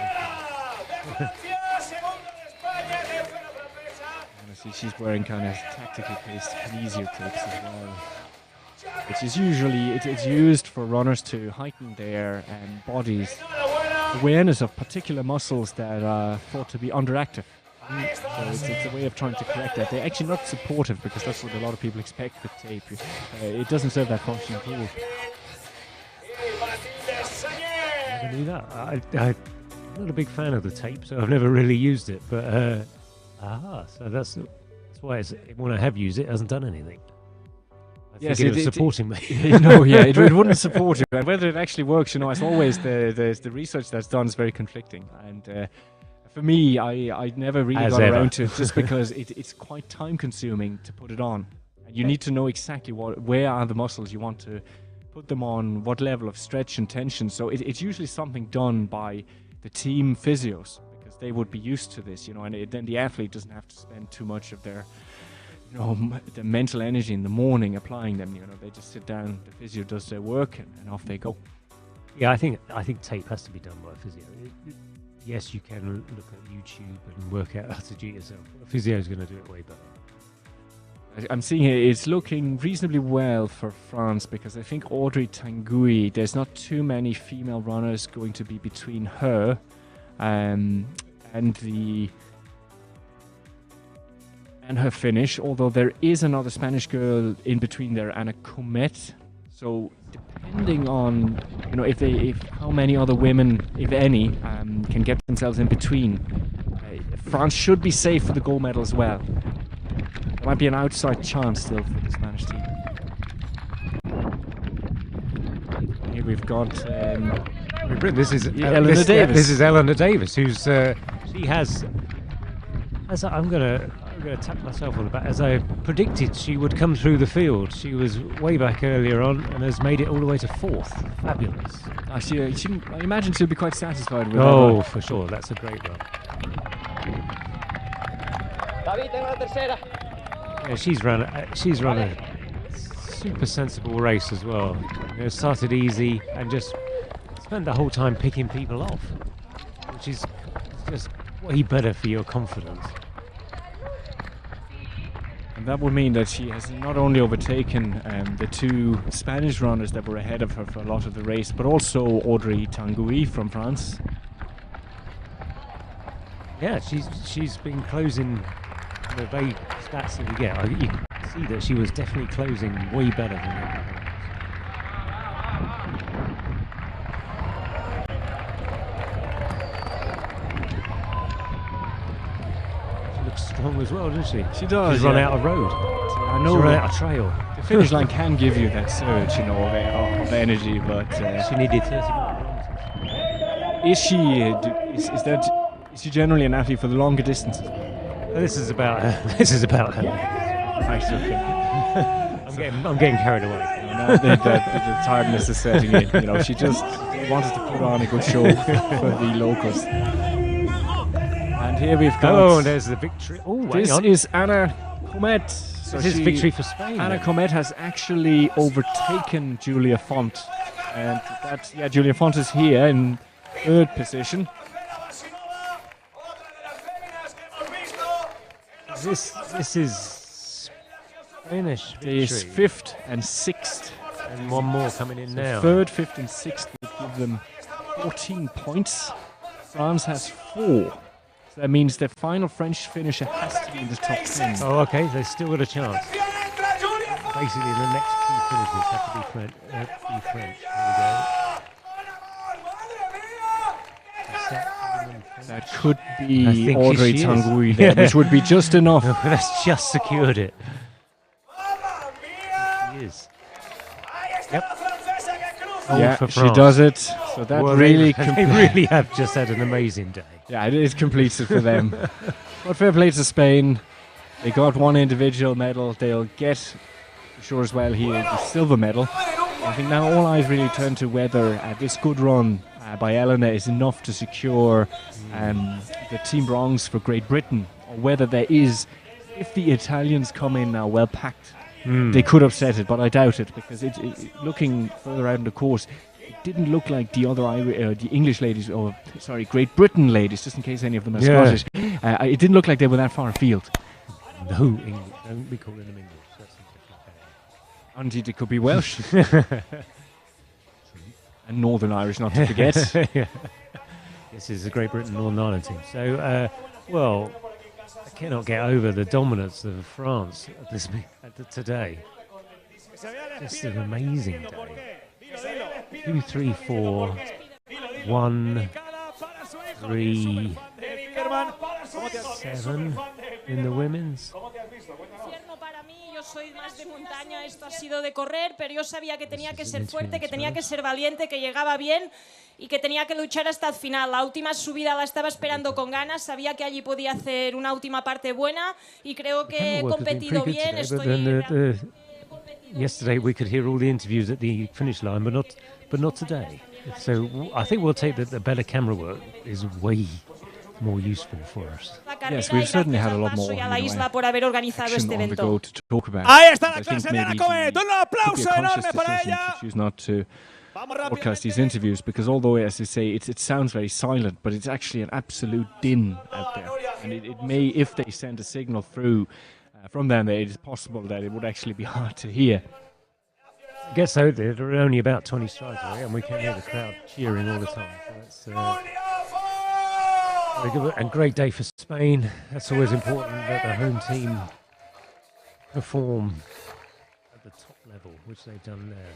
She's wearing kind of tactical paced easier clips as well. which is usually it's used for runners to heighten their body's awareness of particular muscles that are thought to be underactive. So it's a way of trying to correct that. They're actually not supportive, because that's what a lot of people expect with tape. It doesn't serve that function at all. I knew that. I'm not a big fan of the tape, so I've never really used it. But so that's why when I have used it, it hasn't done anything. Yes, it was supporting me. No, yeah, it wouldn't support you. And whether it actually works, as always, the research that's done is very conflicting. And for me, I never really got around to it, just because it's quite time-consuming to put it on. And you need to know exactly where are the muscles you want to put them on, what level of stretch and tension. So it's usually something done by the team physios, because they would be used to this, and then the athlete doesn't have to spend too much of their the mental energy in the morning applying them. They just sit down, the physio does their work, and off they go. Yeah, I think tape has to be done by a physio. Yes, you can look at YouTube and work out how to do it yourself. A physio is going to do it way better. I'm seeing here it's looking reasonably well for France, because I think Audrey Tanguy, there's not too many female runners going to be between her and her finish, although there is another Spanish girl in between there, Ana Comet. So depending on if how many other women, if any, can get themselves in between, France should be safe for the gold medal as well. There might be an outside chance still for the Spanish team. Here we've got this is Eleanor Davis. This is Eleanor Davis, who's she has. I'm gonna tap myself on the back. As I predicted, she would come through the field. She was way back earlier on and has made it all the way to 4th. Fabulous. I imagine she'll be quite satisfied with that. Oh, for sure. That's a great run. Yeah, she's run a super sensible race as well. Started easy and just spent the whole time picking people off, which is just way better for your confidence. And that would mean that she has not only overtaken the two Spanish runners that were ahead of her for a lot of the race, but also Audrey Tanguy from France. Yeah, she's been closing the vague stats that we get. You can see that she was definitely closing way better than everyone else. Strong as well, doesn't she? She does. She's run out of road. I know. She's run out of trail. The finish line can give you that surge, of energy, but she needed 30 minutes. Is she generally an athlete for the longer distances? This is about her. Right, okay. I'm getting carried away. Now the tiredness is setting in. She just wanted to put on a good show for the locals. And here we've got... Oh, there's the victory. Oh, this is Ana Comet. So this is victory for Spain. Ana Comet has actually overtaken Julia Font. And Julia Font is here in 3rd position. This is Spanish victory. It's 5th and 6th. And one more coming in now. 3rd, 5th and 6th would give them 14 points. France has 4. That means the final French finisher has to be in the top 10. Oh, okay. They've still got a chance. Basically, the next 2 finishers have to be French. There we go. That could be Audrey Tanguy there, which would be just enough. That's just secured it. She is. Yep. Yeah, she does it. So that really... They really have just had an amazing day. Yeah, it completes it for them. But fair play to Spain. They got one individual medal. They'll get, for sure as well here, the silver medal. I think now all eyes really turn to whether this good run by Eleanor is enough to secure the team bronze for Great Britain, or whether there is, if the Italians come in now well packed, they could upset it, but I doubt it, because looking further out in the course, it didn't look like the other the English ladies, Great Britain ladies, just in case any of them are Scottish. It didn't look like they were that far afield. No, English. Don't be calling them English. That's a different Indeed, it could be Welsh. And Northern Irish, not to forget. This is the Great Britain Northern Ireland team. So, well, I cannot get over the dominance of France today. Just an amazing day. 2, 3, 4, 1, 3, 7 in the women's. Yo soy más de montaña, esto ha sido de correr, pero yo sabía que tenía que ser fuerte, que tenía que ser valiente, que llegaba bien y que tenía que luchar hasta el final. La última subida la estaba esperando con ganas, sabía que allí podía hacer una última parte buena y creo que he competido bien. Yesterday we could hear all the interviews at the finish line, but not today. So I think we'll take that the better camera work is way more useful for us. Yes, we've certainly had a lot more action on the go to talk about. Ahí está la clase de Ana Comet. Un aplauso enorme para ella. Choose not to broadcast these interviews because although, as you say, it sounds very silent, but it's actually an absolute din out there. And it may, if they send a signal through from them, it is possible that it would actually be hard to hear. I guess so. There are only about 20 strides away, and we can hear the crowd cheering all the time. So that's very good. And great day for Spain. That's always important that the home team perform at the top level, which they've done there.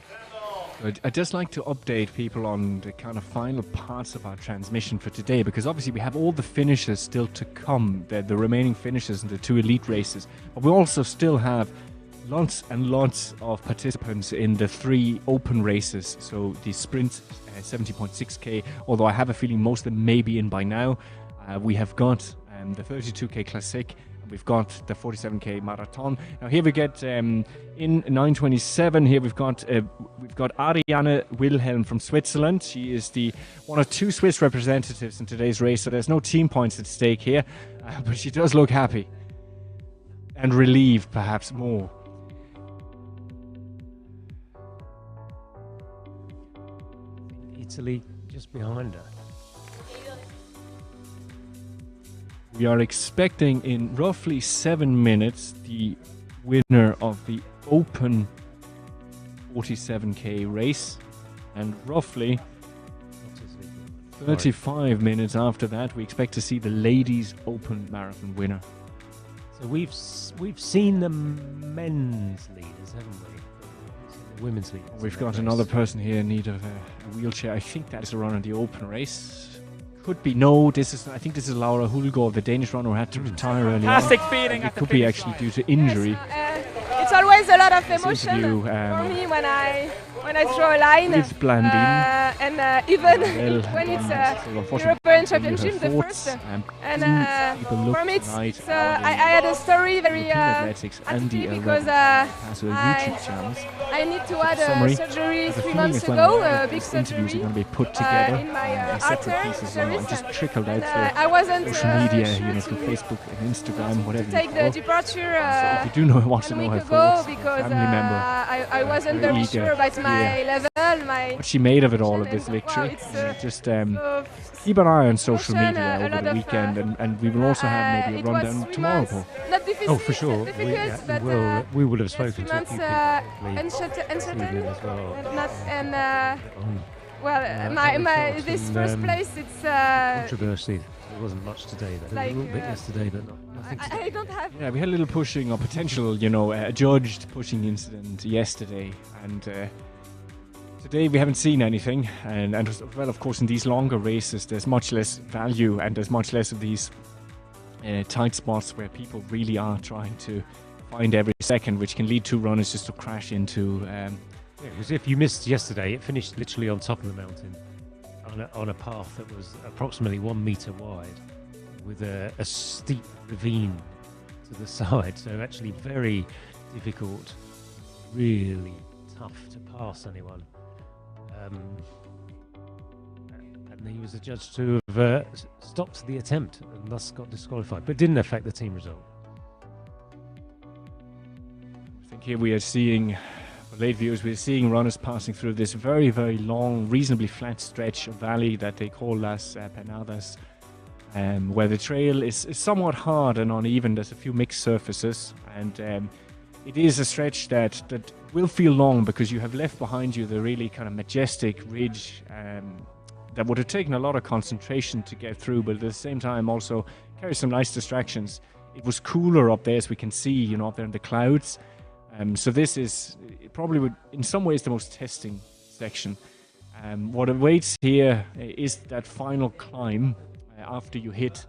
I'd just like to update people on the kind of final parts of our transmission for today, because obviously we have all the finishes still to come, the remaining finishes in the 2 elite races, but we also still have lots and lots of participants in the 3 open races. So the sprint 70.6k, although I have a feeling most of them may be in by now. We have got the 32k classic. We've got the 47k marathon. Now here we get in 9:27. Here we've got Ariane Wilhelm from Switzerland. She is the one of 2 Swiss representatives in today's race. So there's no team points at stake here, but she does look happy and relieved, perhaps more. Italy just behind her. We are expecting in roughly 7 minutes the winner of the open 47k race, and roughly 35 minutes after that we expect to see the ladies open marathon winner. So we've seen the men's leaders, haven't we? The women's leaders. We've got another person here in need of a wheelchair. I think that's a runner in the open race. Could be no. I think this is Laura Hulgaard, the Danish runner who had to retire early on. Fantastic feeling. It could be actually due to injury. It's always a lot of emotion for me when I throw a line. With Blandin. And even when it's European Championship, the first. And for me, I had a story very happy because I need to have a surgery 3 months ago, a big surgery are going to be put together in my separate pieces and just trickled out I wasn't social media, through Facebook and Instagram, whatever. To take the departure so if you do want to know how thoughts, because family member, I wasn't very sure about my level, what she made of it all, of this victory. Just keep an eye on social media over the weekend, and we will also have maybe a rundown tomorrow, Paul. Not difficult, oh, for sure. We will have spoken to a few people as well. This first place, it's controversy. There wasn't much today. There was a little bit yesterday, but nothing today. I don't have. Yeah, we had a little pushing or potential, judged pushing incident yesterday, and today we haven't seen anything. And well, of course, in these longer races, there's much less value, and there's much less of these tight spots where people really are trying to find every second, which can lead to runners just to crash into. Because if you missed yesterday, it finished literally on top of the mountain on a path that was approximately 1 meter wide with a steep ravine to the side. So actually very difficult, really tough to pass anyone. And he was adjudged to have stopped the attempt and thus got disqualified, but didn't affect the team result. I think here we are seeing, for late viewers, we're seeing runners passing through this very, very long, reasonably flat stretch of valley that they call Las Penadas, where the trail is somewhat hard and uneven. There's a few mixed surfaces, and it is a stretch that will feel long because you have left behind you the really kind of majestic ridge that would have taken a lot of concentration to get through, but at the same time also carries some nice distractions. It was cooler up there, as we can see, you know, up there in the clouds. So this is probably, in some ways, the most testing section. What awaits here is that final climb after you hit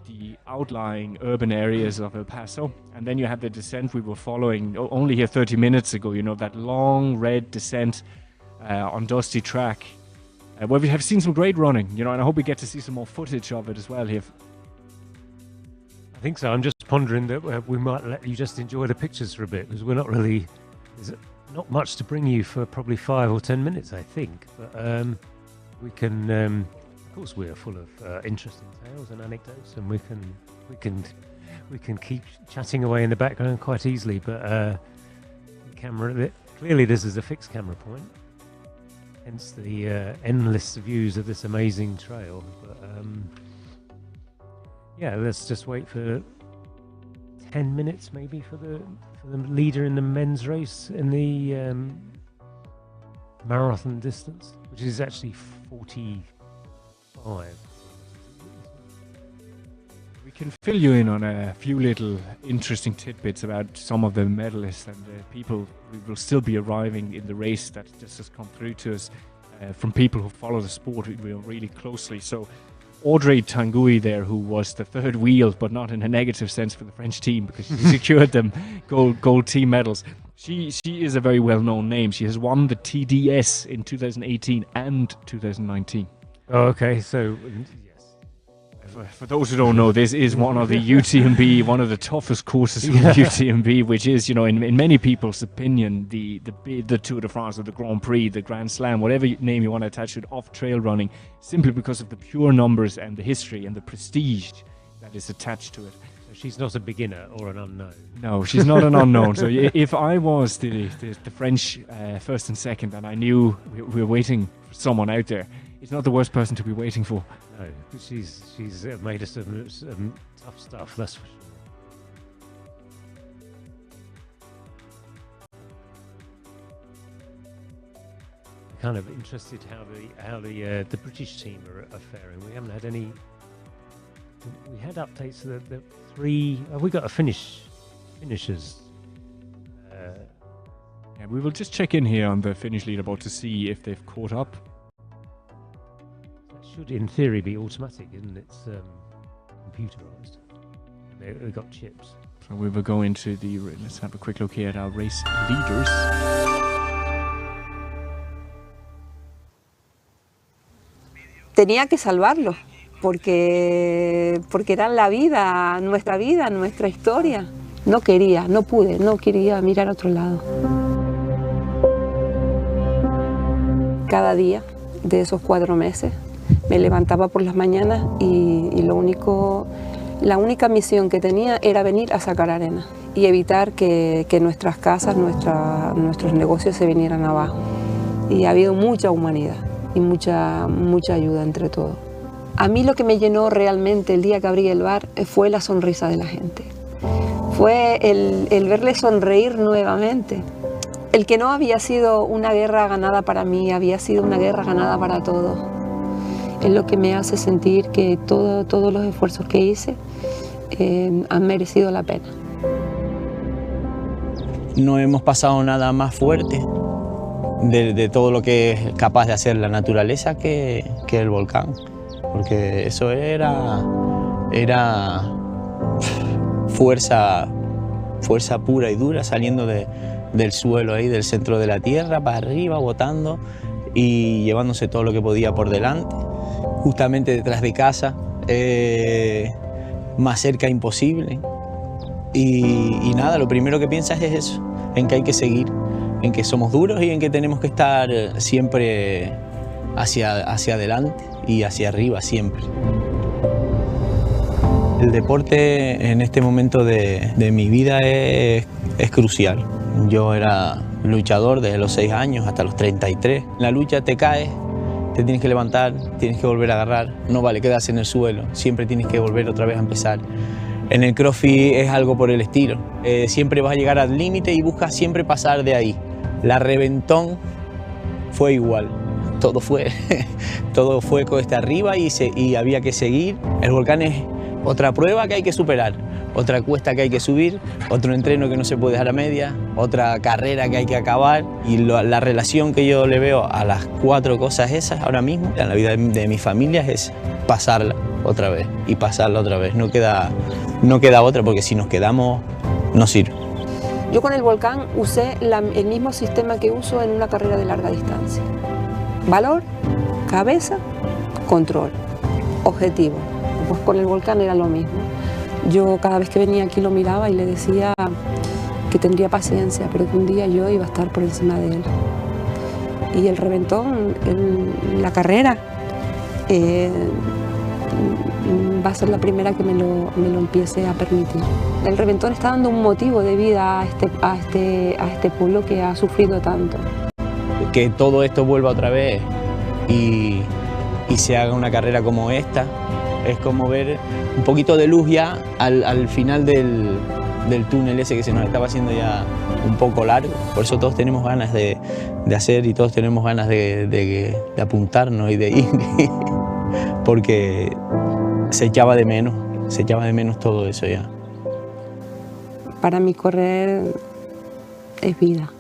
the outlying urban areas of El Paso, and then you have the descent we were following only here 30 minutes ago, you know, that long red descent on dusty track, where we have seen some great running, you know, and I hope we get to see some more footage of it as well here. I think so. I'm just pondering that we might let you just enjoy the pictures for a bit, because we're not really, there's not much to bring you for probably 5 or 10 minutes, I think, but we can, of course we're full of interesting tales and anecdotes, and we can keep chatting away in the background quite easily, but the camera, clearly this is a fixed camera point, hence the endless views of this amazing trail, but yeah, let's just wait for 10 minutes maybe for the leader in the men's race in the marathon distance, which is actually 45. We can fill you in on a few little interesting tidbits about some of the medalists and the people who will still be arriving in the race that just has come through to us from people who follow the sport really closely. So Audrey Tanguy there, who was the third wheel, but not in a negative sense for the French team, because she secured them gold team medals. She is a very well-known name. She has won the TDS in 2018 and 2019. Oh, okay, so for those who don't know, this is one of the UTMB, one of the toughest courses for UTMB, which is, you know, in many people's opinion, the Tour de France or the Grand Prix, the Grand Slam, whatever name you want to attach to it, of trail running, simply because of the pure numbers and the history and the prestige that is attached to it. So she's not a beginner or an unknown. No, she's not an unknown. So if I was the French first and second, and I knew we were waiting for someone out there, it's not the worst person to be waiting for. No, she's made us some tough stuff, that's for sure. Kind of interested how the British team are faring. We haven't had any. We had updates to the 3. Have we got a finishers? Yeah, we will just check in here on the finish leaderboard to see if they've caught up. Should in theory be automatic, isn't it? It's computerized. They've got chips. So we will go into let's have a quick look here at our race leaders. Tenía que salvarlo, porque era la vida, nuestra historia. No quería, no pude, no quería mirar a otro lado. Cada día de esos 4 meses me levantaba por las mañanas y la única misión que tenía era venir a sacar arena y evitar que nuestras casas, nuestros negocios se vinieran abajo. Y ha habido mucha humanidad y mucha ayuda entre todos. A mí lo que me llenó realmente el día que abrí el bar fue la sonrisa de la gente. Fue el verle sonreír nuevamente. El que no había sido una guerra ganada para mí, había sido una guerra ganada para todos. Es lo que me hace sentir que todos los esfuerzos que hice han merecido la pena. No hemos pasado nada más fuerte de todo lo que es capaz de hacer la naturaleza que el volcán, porque eso era fuerza pura y dura saliendo del suelo ahí, del centro de la tierra para arriba, botando y llevándose todo lo que podía por delante. Justamente detrás de casa, más cerca imposible. Y nada, lo primero que piensas es eso, en que hay que seguir, en que somos duros y en que tenemos que estar siempre hacia adelante y hacia arriba, siempre. El deporte en este momento de mi vida es crucial. Yo era luchador desde los 6 años hasta los 33. En la lucha te caes, te tienes que levantar, tienes que volver a agarrar. No vale quedarse en el suelo, siempre tienes que volver otra vez a empezar. En el CrossFit es algo por el estilo. Siempre vas a llegar al límite y buscas siempre pasar de ahí. La Reventón fue igual. Todo fue cuesta arriba y había que seguir. El volcán es otra prueba que hay que superar, otra cuesta que hay que subir, otro entreno que no se puede dejar a media, otra carrera que hay que acabar. Y la relación que yo le veo a las 4 cosas esas ahora mismo en la vida de mi familia es pasarla otra vez y pasarla otra vez. No queda otra, porque si nos quedamos no sirve. Yo con el volcán usé el mismo sistema que uso en una carrera de larga distancia. Valor, cabeza, control, objetivo. Pues con el volcán era lo mismo. Yo cada vez que venía aquí lo miraba y le decía que tendría paciencia, pero que un día yo iba a estar por encima de él. Y el Reventón, la carrera, va a ser la primera que me lo empiece a permitir. El Reventón está dando un motivo de vida a este pueblo que ha sufrido tanto. Que todo esto vuelva otra vez y se haga una carrera como esta, es como ver un poquito de luz ya al final del túnel ese que se nos estaba haciendo ya un poco largo. Por eso todos tenemos ganas de hacer y todos tenemos ganas de apuntarnos y de ir, porque se echaba de menos todo eso ya. Para mí correr es vida.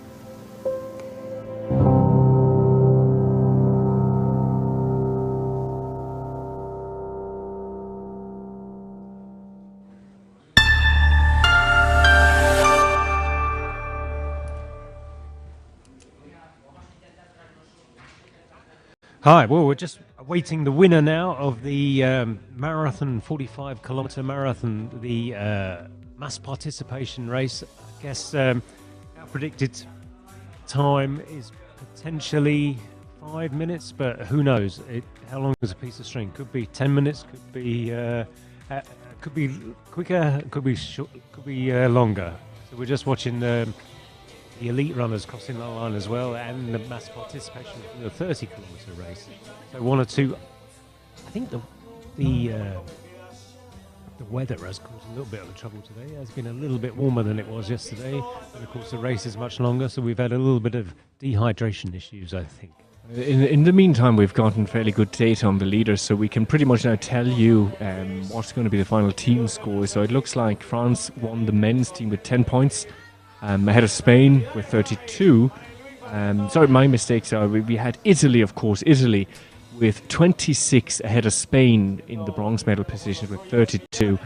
Hi, well, we're just awaiting the winner now of the marathon, 45-kilometre marathon, the mass participation race. I guess our predicted time is potentially 5 minutes, but who knows? How long is a piece of string? Could be 10 minutes, could be quicker, could be short, could be longer. So we're just watching the elite runners crossing the line as well, and the mass participation in the 30-kilometre race. So one or two. I think the weather has caused a little bit of trouble today. It's been a little bit warmer than it was yesterday, and of course the race is much longer, so we've had a little bit of dehydration issues, I think. In the meantime, we've gotten fairly good data on the leaders, so we can pretty much now tell you what's going to be the final team score. So it looks like France won the men's team with 10 points, ahead of Spain with 32. Sorry, my mistake. Sorry, we had Italy, of course. Italy with 26 ahead of Spain in the bronze medal position with 32.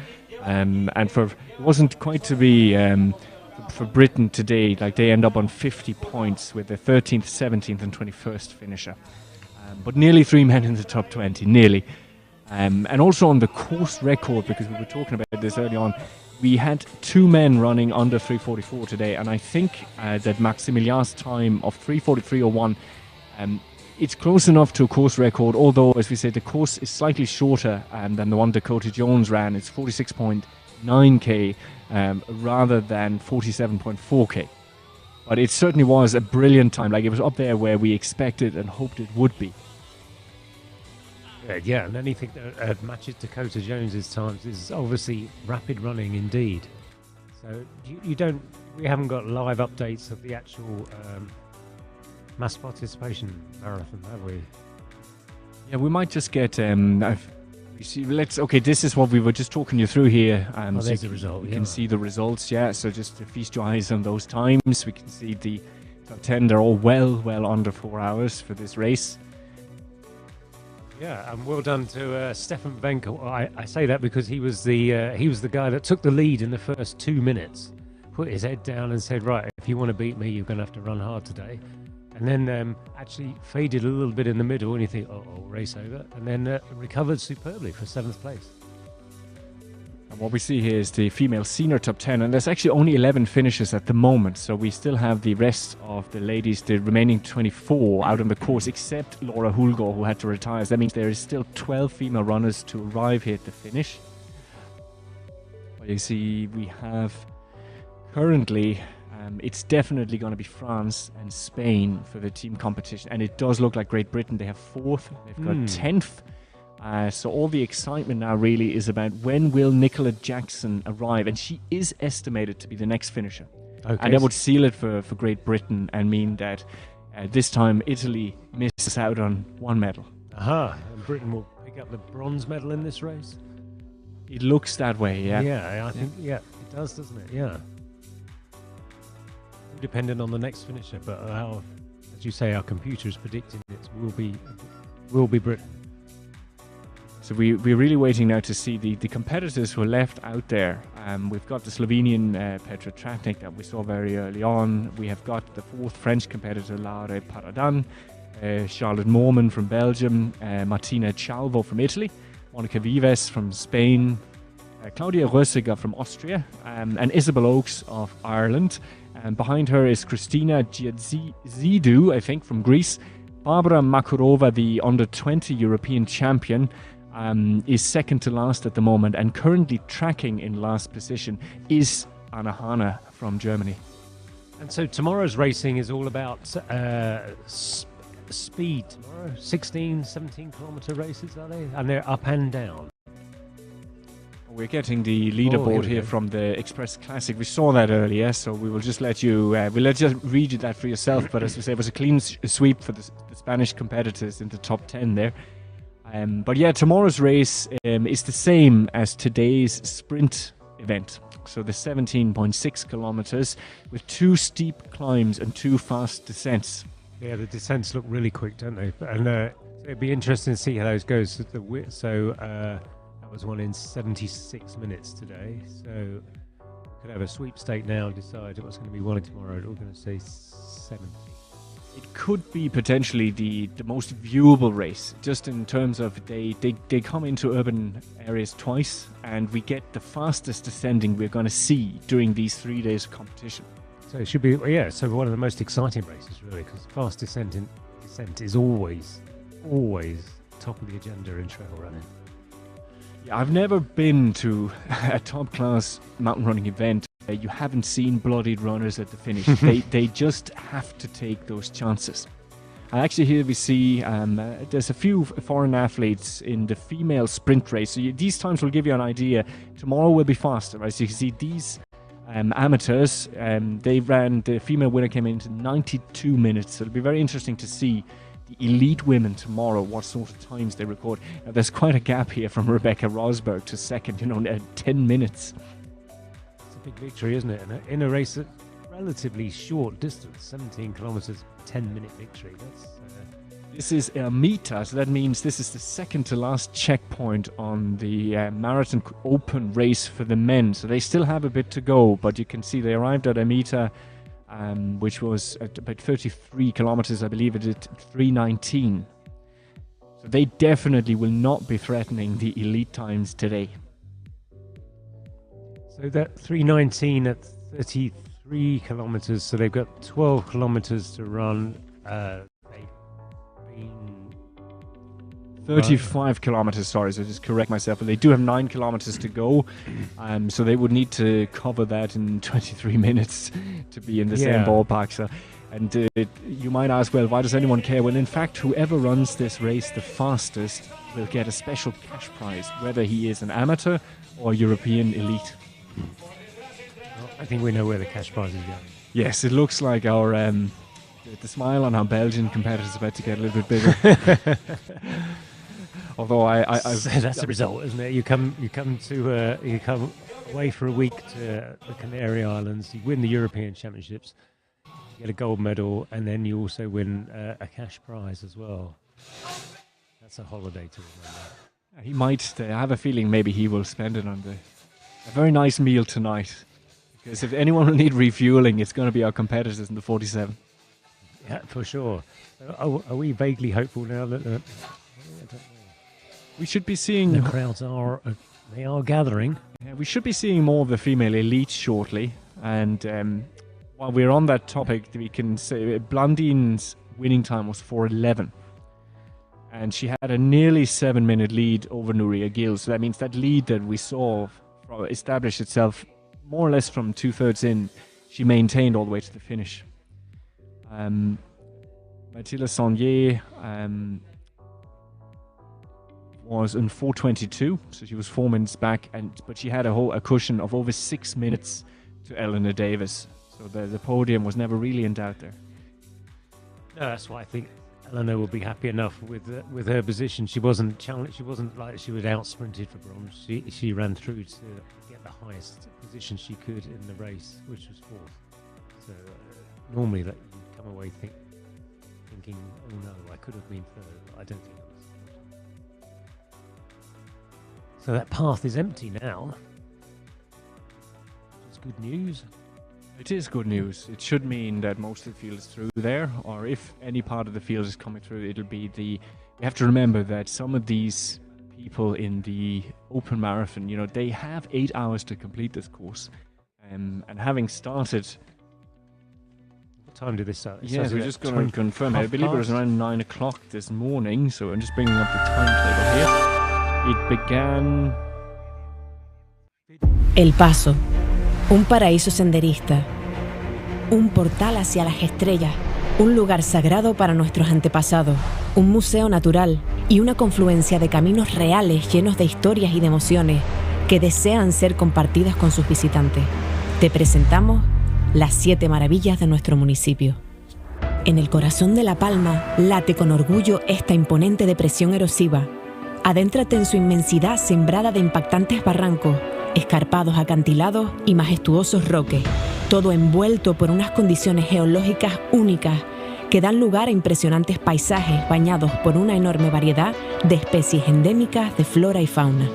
And it wasn't quite to be for Britain today. Like, they end up on 50 points with the 13th, 17th, and 21st finisher. But nearly 3 men in the top 20, nearly. And also on the course record, because we were talking about this early on, we had 2 men running under 3:44 today, and I think that Maximilian's time of 3:43.01, it's close enough to a course record, although, as we said, the course is slightly shorter than the one Dakota Jones ran. It's 46.9k rather than 47.4k. But it certainly was a brilliant time. Like, it was up there where we expected and hoped it would be. Yeah, and anything that matches Dakota Jones's times is obviously rapid running indeed. So we haven't got live updates of the actual mass participation marathon, have we? Yeah, we might just get. This is what we were just talking you through here. There's the result. You can see the results. Yeah, so just feast your eyes on those times. We can see the top 10. They're all well under 4 hours for this race. Yeah, and well done to Stefan Venkel. I say that because he was the guy that took the lead in the first 2 minutes, put his head down and said, right, if you want to beat me, you're going to have to run hard today. And then actually faded a little bit in the middle, and you think, race over. And then recovered superbly for 7th place. And what we see here is the female senior top 10, and there's actually only 11 finishes at the moment, so we still have the rest of the ladies, the remaining 24 out on the course, except Laura Hulgaard, who had to retire. So that means there is still 12 female runners to arrive here at the finish. But you see, we have currently, it's definitely going to be France and Spain for the team competition, and it does look like Great Britain. They have 4th, they've got 10th. So all the excitement now really is about when will Nicola Jackson arrive, and she is estimated to be the next finisher. Okay. And that would seal it for Great Britain and mean that this time Italy misses out on one medal. Aha, and Britain will pick up the bronze medal in this race? It looks that way, yeah. Yeah, I think, yeah, it does, doesn't it? Yeah. Dependent on the next finisher, but how, as you say, our computer is predicting it will be Britain. So we're really waiting now to see the competitors who are left out there. We've got the Slovenian Petra Tratnik that we saw very early on. We have got the fourth French competitor, Laure Paradan, Charlotte Moorman from Belgium, Martina Chalvo from Italy, Monica Vives from Spain, Claudia Rössiger from Austria, and Isabel Oakes of Ireland. And behind her is Christina Giadzidou, I think, from Greece. Barbara Makurova, the under-20 European champion, is second to last at the moment, and currently tracking in last position is Anna Hahn from Germany. And so tomorrow's racing is all about speed tomorrow. 16, 17 kilometre races, are they? And they're up and down. We're getting the leaderboard here from the Express Classic. We saw that earlier, so we will just let you read that for yourself. But as we say, it was a clean sweep for the Spanish competitors in the top 10 there. But yeah, tomorrow's race is the same as today's sprint event. So the 17.6 kilometers with 2 steep climbs and 2 fast descents. Yeah, the descents look really quick, don't they? And it'd be interesting to see how those goes. So that was one in 76 minutes today. So we could have a sweepstake now and decide what's going to be one tomorrow. We're going to say 70. It could be potentially the most viewable race, just in terms of they come into urban areas twice, and we get the fastest descending we're going to see during these 3 days of competition. So it should be, yeah, so one of the most exciting races, really, because fast descent is always top of the agenda in trail running. Yeah, I've never been to a top-class mountain running event where you haven't seen bloodied runners at the finish. They just have to take those chances. And actually here we see there's a few foreign athletes in the female sprint race. So these times will give you an idea. Tomorrow will be faster, right? So you can see these amateurs, the female winner came in 92 minutes. So it'll be very interesting to see the elite women tomorrow, what sort of times they record. Now, there's quite a gap here from Rebecca Rosberg to second, 10 minutes. It's a big victory, isn't it? In a race at relatively short distance, 17 kilometers, 10-minute victory. This is a meta, so that means this is the second to last checkpoint on the Marathon Open race for the men. So they still have a bit to go, but you can see they arrived at a meta which was at about 33 kilometers, I believe it at 3:19. So they definitely will not be threatening the elite times today. So that 3:19 at 33 kilometers, so they've got 12 kilometers to run. 35 kilometers, sorry, so just correct myself, but they do have 9 kilometers to go, so they would need to cover that in 23 minutes to be in the same ballpark. So, and you might ask, well, why does anyone care? Well, in fact, whoever runs this race the fastest will get a special cash prize, whether he is an amateur or European elite. Well, I think we know where the cash prize is going. Yes, it looks like our the smile on our Belgian competitors is about to get a little bit bigger. Although that's the result, isn't it? You come away for a week to the Canary Islands. You win the European Championships, you get a gold medal, and then you also win a cash prize as well. That's a holiday to remember. He might. I have a feeling maybe he will spend it on a very nice meal tonight. Because if anyone will need refueling, it's going to be our competitors in the 47. Yeah, for sure. Are we vaguely hopeful now that? We should be seeing the crowds are gathering. Yeah, we should be seeing more of the female elite shortly. And while we're on that topic, we can say Blandine's winning time was 4:11, and she had a nearly 7-minute lead over Nuria Gill. So that means that lead that we saw establish itself more or less from 2/3 in, she maintained all the way to the finish. Mathilde Saunier was in 4:22, so she was 4 minutes back, but she had a cushion of over 6 minutes to Eleanor Davis. So the podium was never really in doubt there. No, that's why I think Eleanor will be happy enough with her position. She wasn't challenged. She wasn't like she was out sprinted for bronze. She ran through to get the highest position she could in the race, which was 4th. So normally that you come away thinking, oh no, I could have been 3rd. I don't think that was. So that path is empty now. It's good news. It is good news. It should mean that most of the field is through there, or if any part of the field is coming through, it'll be we have to remember that some of these people in the open marathon, they have 8 hours to complete this course. And having started... What time did this start? Yes, we're just going to confirm. I believe it was around 9 o'clock this morning, so I'm just bringing up the timetable here. It began... El Paso. Un paraíso senderista, un portal hacia las estrellas, un lugar sagrado para nuestros antepasados, un museo natural y una confluencia de caminos reales llenos de historias y de emociones que desean ser compartidas con sus visitantes. Te presentamos las 7 maravillas de nuestro municipio. En el corazón de La Palma late con orgullo esta imponente depresión erosiva. Adéntrate en su inmensidad sembrada de impactantes barrancos, escarpados acantilados y majestuosos roques, todo envuelto por unas condiciones geológicas únicas que dan lugar a impresionantes paisajes bañados por una enorme variedad de especies endémicas de flora y fauna.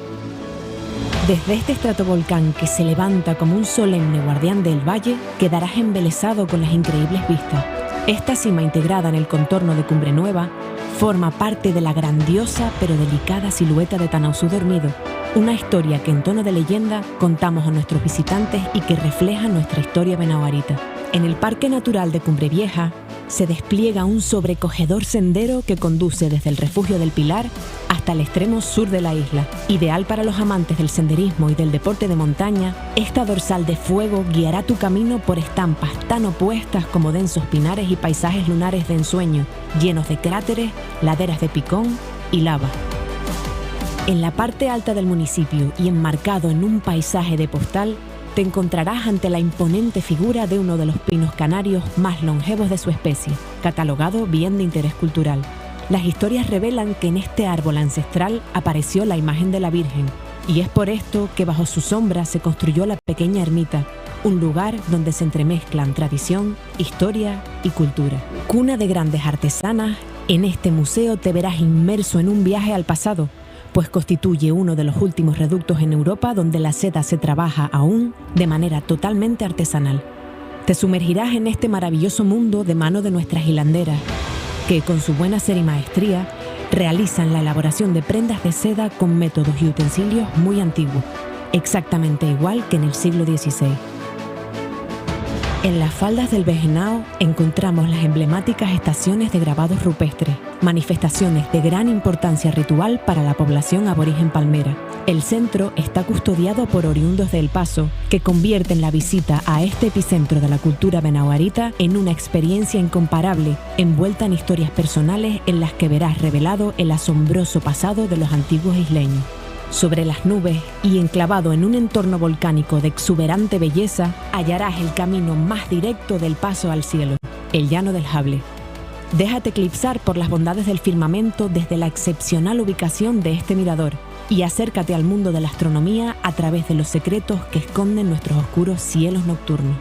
Desde este estratovolcán que se levanta como un solemne guardián del valle, quedarás embelesado con las increíbles vistas. Esta cima integrada en el contorno de Cumbre Nueva forma parte de la grandiosa pero delicada silueta de Tanausú dormido, una historia que en tono de leyenda contamos a nuestros visitantes y que refleja nuestra historia benaoarita. En el Parque Natural de Cumbre Vieja se despliega un sobrecogedor sendero que conduce desde el refugio del Pilar hasta el extremo sur de la isla. Ideal para los amantes del senderismo y del deporte de montaña, esta dorsal de fuego guiará tu camino por estampas tan opuestas como densos pinares y paisajes lunares de ensueño, llenos de cráteres, laderas de picón y lava. En la parte alta del municipio y enmarcado en un paisaje de postal, te encontrarás ante la imponente figura de uno de los pinos canarios más longevos de su especie, catalogado bien de interés cultural. Las historias revelan que en este árbol ancestral apareció la imagen de la Virgen, y es por esto que bajo su sombra se construyó la pequeña ermita, un lugar donde se entremezclan tradición, historia y cultura. Cuna de grandes artesanas, en este museo te verás inmerso en un viaje al pasado, pues constituye uno de los últimos reductos en Europa donde la seda se trabaja aún de manera totalmente artesanal. Te sumergirás en este maravilloso mundo de mano de nuestras hilanderas, que con su buen hacer y maestría realizan la elaboración de prendas de seda con métodos y utensilios muy antiguos, exactamente igual que en el siglo XVI. En las faldas del Bejenao encontramos las emblemáticas estaciones de grabados rupestres, manifestaciones de gran importancia ritual para la población aborigen palmera. El centro está custodiado por oriundos de El Paso, que convierten la visita a este epicentro de la cultura benaoarita en una experiencia incomparable, envuelta en historias personales en las que verás revelado el asombroso pasado de los antiguos isleños. Sobre las nubes y enclavado en un entorno volcánico de exuberante belleza, hallarás el camino más directo del paso al cielo, el Llano del Jables. Déjate eclipsar por las bondades del firmamento desde la excepcional ubicación de este mirador y acércate al mundo de la astronomía a través de los secretos que esconden nuestros oscuros cielos nocturnos.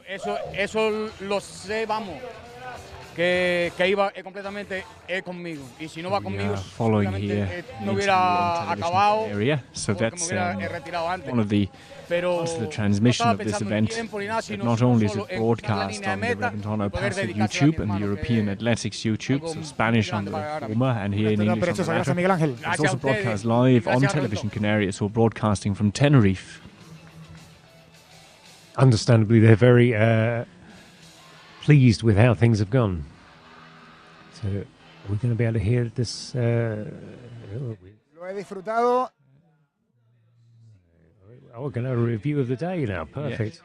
Eso lo sé, vamos. Que iba completamente conmigo. Y si no va conmigo, following here no hubiera acabado, area. So that's retirado antes. one of the parts of the transmission of this event. That not only is it broadcast on the Reventón Paso YouTube and the European Athletics YouTube, so Spanish on the former and here in English on the latter. It's also broadcast live on Television Canaria, so broadcasting from Tenerife. Understandably, they're very pleased with how things have gone. So, are we going to be able to hear this? Lo he disfrutado. Oh, we're going to have a review of the day now. Perfect.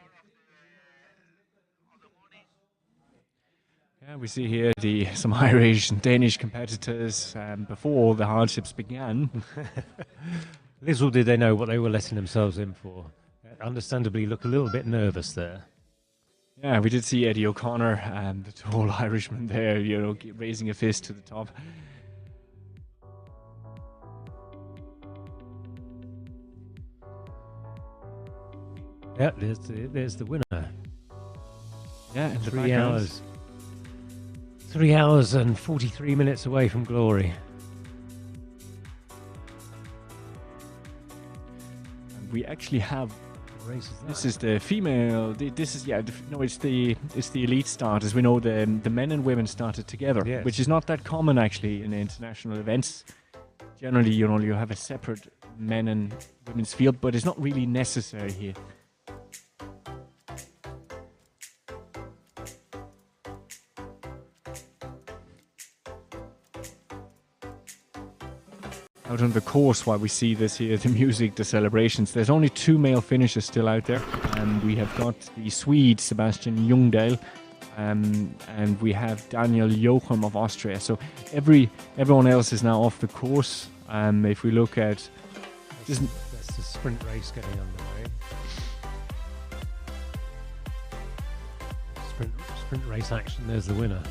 Yeah, we see here some Irish and Danish competitors before all the hardships began. Little did they know what they were letting themselves in for. Understandably, look a little bit nervous there. Yeah, we did see Eddie O'Connor, the tall Irishman there, raising a fist to the top. Yeah, there's the winner. Yeah, in 3 hours. 3 hours and 43 minutes away from glory. And we actually have. This is the female. This is it's the elite starters. We know the men and women started together, yes. Which is not that common actually in international events. Generally, you have a separate men and women's field, but it's not really necessary here. Out on the course, while we see this here, the music, the celebrations, there's only 2 male finishers still out there, and we have got the Swede Sebastian Ljungdahl, and we have Daniel Jochum of Austria. So everyone else is now off the course. If we look at that's the sprint race getting underway. Sprint race action. There's the winner.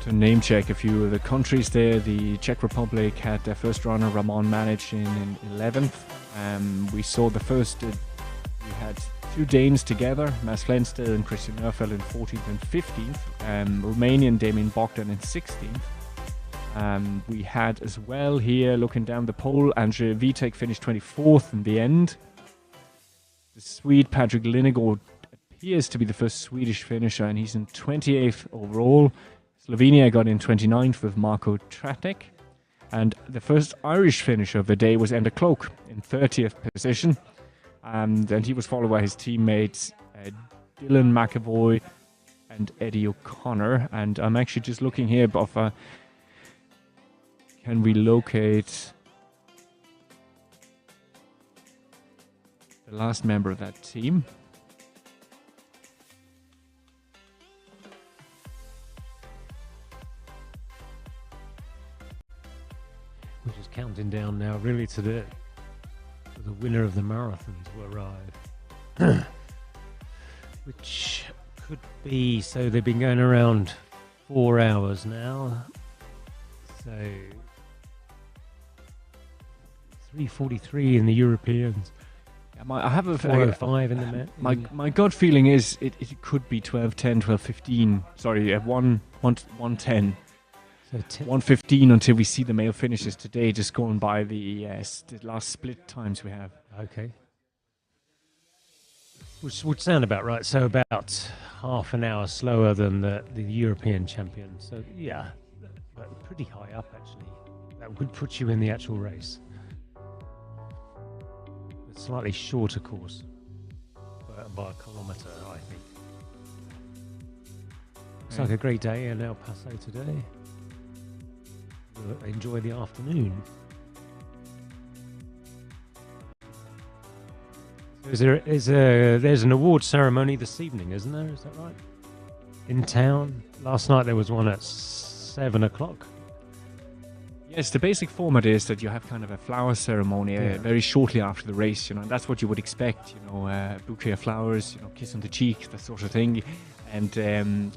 To name check a few of the countries there, the Czech Republic had their first runner, Ramon Manic, in 11th. We saw the first, we had 2 Danes together, Mads Flensted and Christian Nerfeld in 14th and 15th. Romanian Damien Bogdan in 16th. We had as well here, looking down the pole, Andrzej Witek finished 24th in the end. The Swede Patrick Linnegård appears to be the first Swedish finisher, and he's in 28th overall. Slovenia got in 29th with Marko Tratek, and the first Irish finisher of the day was Enda Cloak in 30th position, and he was followed by his teammates Dylan McAvoy and Eddie O'Connor. And I'm actually just looking here, but can we locate the last member of that team? We're just counting down now, really, to the winner of the marathon to arrive, which could be. So they've been going around 4 hours now. So 3:43 in the Europeans. I have a 4:05 in the Met. My gut feeling is it could be 12:10, 12:15. Sorry, 1:10. So 1:15 until we see the male finishes today, just going by the last split times we have. Okay. Which would sound about right. So about half an hour slower than the European champion. So yeah, pretty high up actually. That would put you in the actual race. A slightly shorter course by a kilometre, I think. Looks like a great day in El Paso today. We'll enjoy the afternoon. So there's an award ceremony this evening, isn't there? Is that right? In town. Last night there was one at 7 o'clock. Yes, the basic format is that you have kind of a flower ceremony very shortly after the race, and that's what you would expect, a bouquet of flowers, kiss on the cheek, that sort of thing. And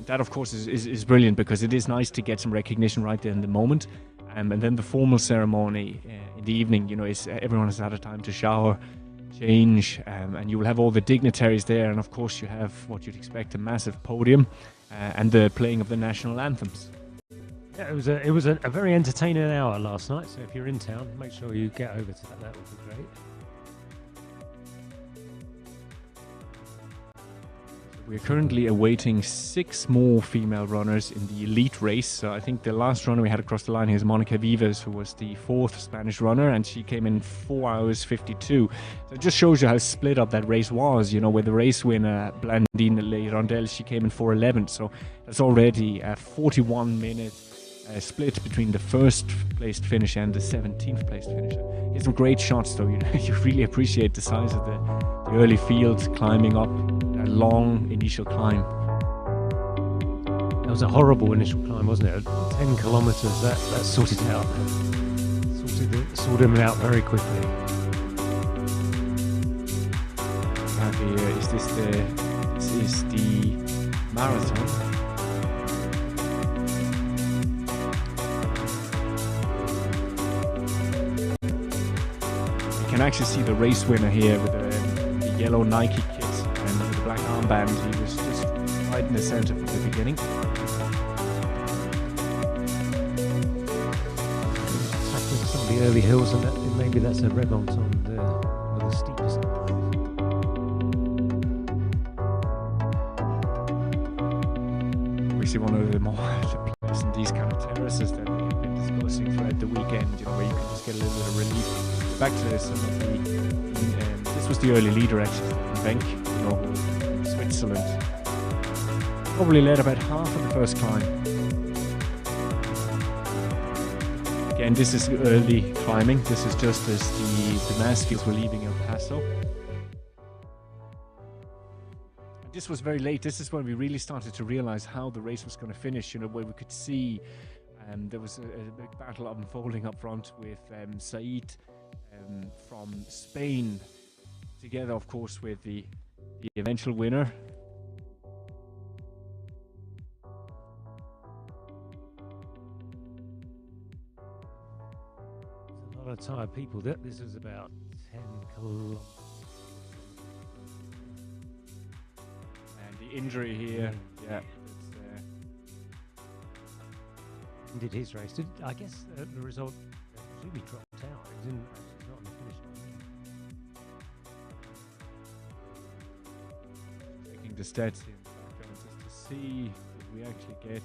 that, of course, is brilliant because it is nice to get some recognition right there in the moment. And then the formal ceremony in the evening, is everyone has had a time to shower, change, and you will have all the dignitaries there, and of course you have what you'd expect, a massive podium, and the playing of the national anthems. Yeah, it was a very entertaining hour last night, so if you're in town, make sure you get over to that. That would be great. We're currently awaiting 6 more female runners in the elite race. So I think the last runner we had across the line here is Monica Vives, who was the 4th Spanish runner, and she came in 4 hours 52. So it just shows you how split up that race was, you know, with the race winner, Blandine Leirondelle, she came in 4:11. So that's already a 41-minute split between the 1st placed finisher and the 17th placed finisher. He had some great shots though, you know, you really appreciate the size of the early field, climbing up that long initial climb. That was a horrible initial climb, wasn't it? 10 kilometers, that sorted out. Sorted them out very quickly. Here, this is the marathon. You can actually see the race winner here with the yellow Nike kit and with the black armband. He was just right in the center from the beginning. Tackling some of the early hills, and maybe that's a Reventón, one of the steepest. We see one of the more pleasant, these kind of terraces that we've been discussing throughout the weekend, you know, where you can just get a little bit of relief. Back to some of the, this was the early leader actually, Benk, you know, from Switzerland. Probably led about half of the first climb. Again, this is early climbing. This is just as the mass fields were leaving El Paso. And this was very late. This is when we really started to realize how the race was going to finish, you know, where we could see there was a big battle unfolding up front with Said from Spain, together of course with the eventual winner. There's a lot of tired people. This is about 10 kilometers. And the injury here, yeah. Did his race? I guess the result really dropped out. It didn't actually not on the finish line. Checking the stats in the background just to see if we actually get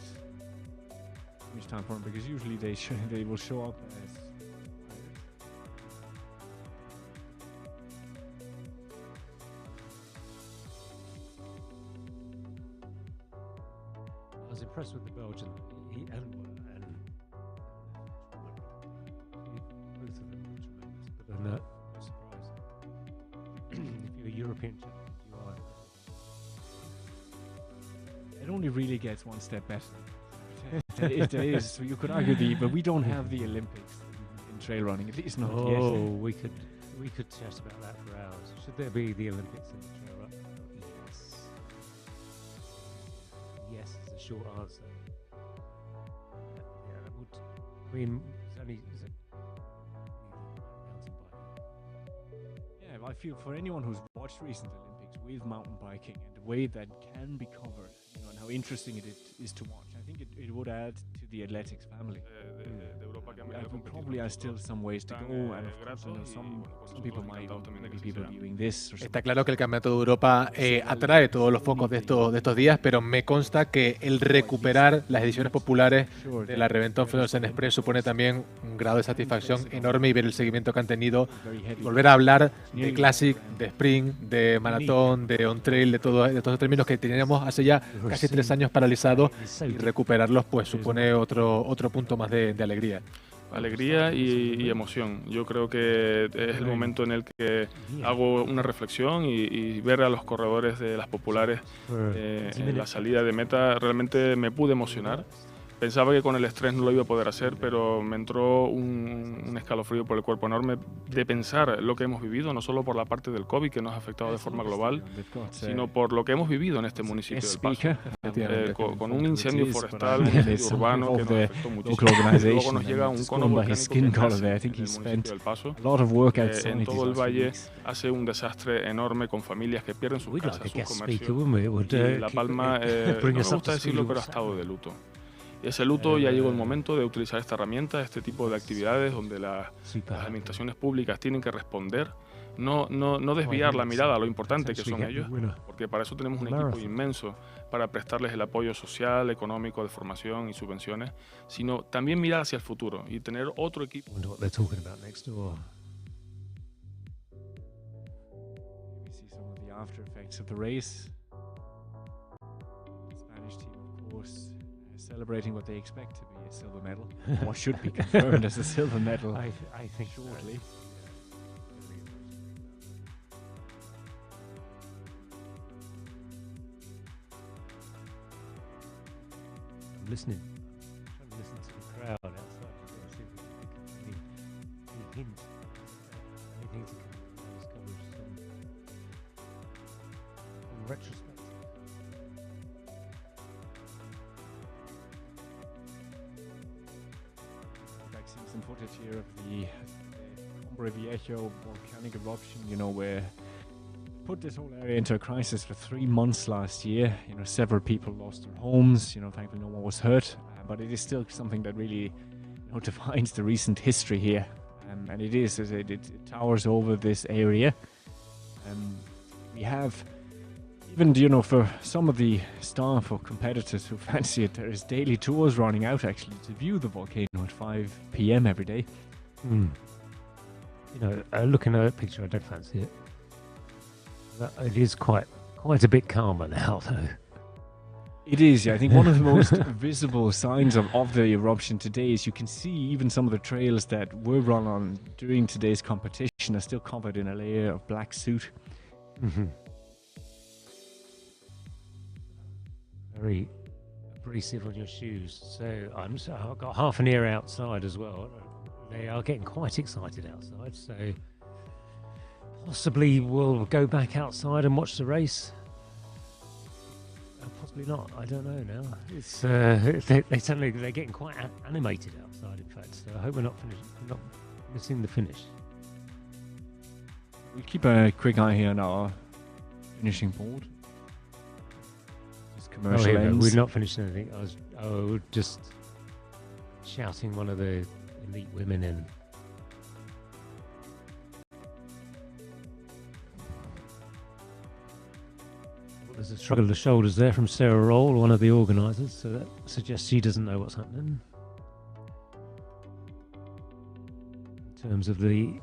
finish time for him, because usually they will show up as I was impressed with the Belgian. Both of them were tremendous, but no surprise. If you're a European champion, you are. It only really gets one step better. If there is, so you could argue but we don't have the Olympics in trail running, at least not yet. Oh, we could chat about that for hours. Should there be the Olympics in the trail running? Yes. Yes is a short answer. Yeah, that would. I mean, it's only. I feel for anyone who's watched recent Olympics with mountain biking and the way that can be covered, you know, and how interesting it is to watch, I think it would add to the athletics family. We probably are still some ways to go, and of course, you know, some people might be people viewing this. Está claro que el Campeonato de Europa atrae todos los focos de estos días, pero me consta que el recuperar las ediciones populares de la Reventón Frozen Express supone también un grado de satisfacción enorme, y ver el seguimiento que han tenido, volver a hablar de Classic, de Sprint, de Maratón, de On Trail, de todos los términos que teníamos hace ya casi 3 años paralizados, y recuperarlos pues supone otro punto más de alegría. Alegría y emoción. Yo creo que es el momento en el que hago una reflexión y ver a los corredores de las populares en la salida de meta. Realmente me pude emocionar, Pensaba que con el estrés no lo iba a poder hacer, pero me entró un escalofrío por el cuerpo enorme de pensar lo que hemos vivido, no solo por la parte del COVID que nos ha afectado de forma global, sino por lo que hemos vivido en este municipio del Paso, con un incendio forestal, un incendio urbano que nos afectó muchísimo. Luego nos llega un cono volcánico en el municipio del Paso. En todo el valle hace un desastre enorme con familias que pierden sus casas, sus comercios. Y La Palma, no me gusta decirlo, pero ha estado de luto. Y ese luto ya llegó el momento de utilizar esta herramienta, este tipo de actividades donde las administraciones públicas tienen que responder, no desviar la mirada a lo importante que son ellos, porque para eso tenemos un equipo inmenso para prestarles el apoyo social, económico, de formación y subvenciones, sino también mirar hacia el futuro y tener otro equipo. Celebrating what they expect to be a silver medal, what should be confirmed as a silver medal. I think shortly. I'm listening. I'm trying to listen to the crowd outside to see if we can pick up any hint, anything to discover some retrospect. Some footage here of the Cumbre Vieja volcanic eruption, you know, where put this whole area into a crisis for 3 months last year. You know, several people lost their homes. You know, thankfully no one was hurt, but it is still something that really, you know, defines the recent history here. And it is, as it towers over this area. We have, even, you know, for some of the staff or competitors who fancy it, there is daily tours running out actually to view the volcano at 5 p.m. every day. You know, looking at that picture, I don't fancy it. It is quite a bit calmer now, though. It is, yeah. I think one of the most visible signs of the eruption today is you can see even some of the trails that were run on during today's competition are still covered in a layer of black soot. Very abrasive on your shoes. So I've got half an ear outside as well. They are getting quite excited outside, so possibly we'll go back outside and watch the race. Possibly not. I don't know now. It's they're getting quite animated outside. In fact, so I hope we're not missing the finish. We keep a quick eye here on our finishing board. Commercial ends. We've not finished anything. I was just shouting one of the elite women in. There's a shrug of the shoulders there from Sarah Roll, one of the organisers, so that suggests she doesn't know what's happening. In terms of the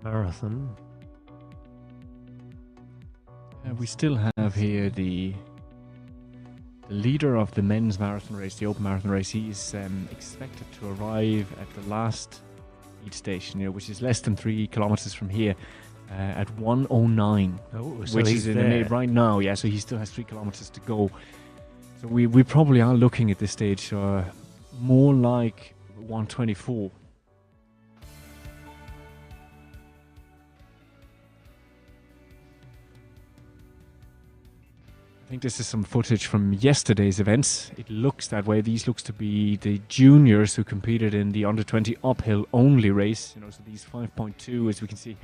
marathon. We still have here the leader of the men's marathon race, the open marathon race. He is expected to arrive at the last aid station, which is less than 3 kilometers from here, at 1:09, so which is in the right now. Yeah, so he still has 3 kilometers to go. So we probably are looking at this stage more like 1:24. I think this is some footage from yesterday's events. It looks that way. These looks to be the juniors who competed in the under-20 uphill only race. You know, so these 5.2, as we can see,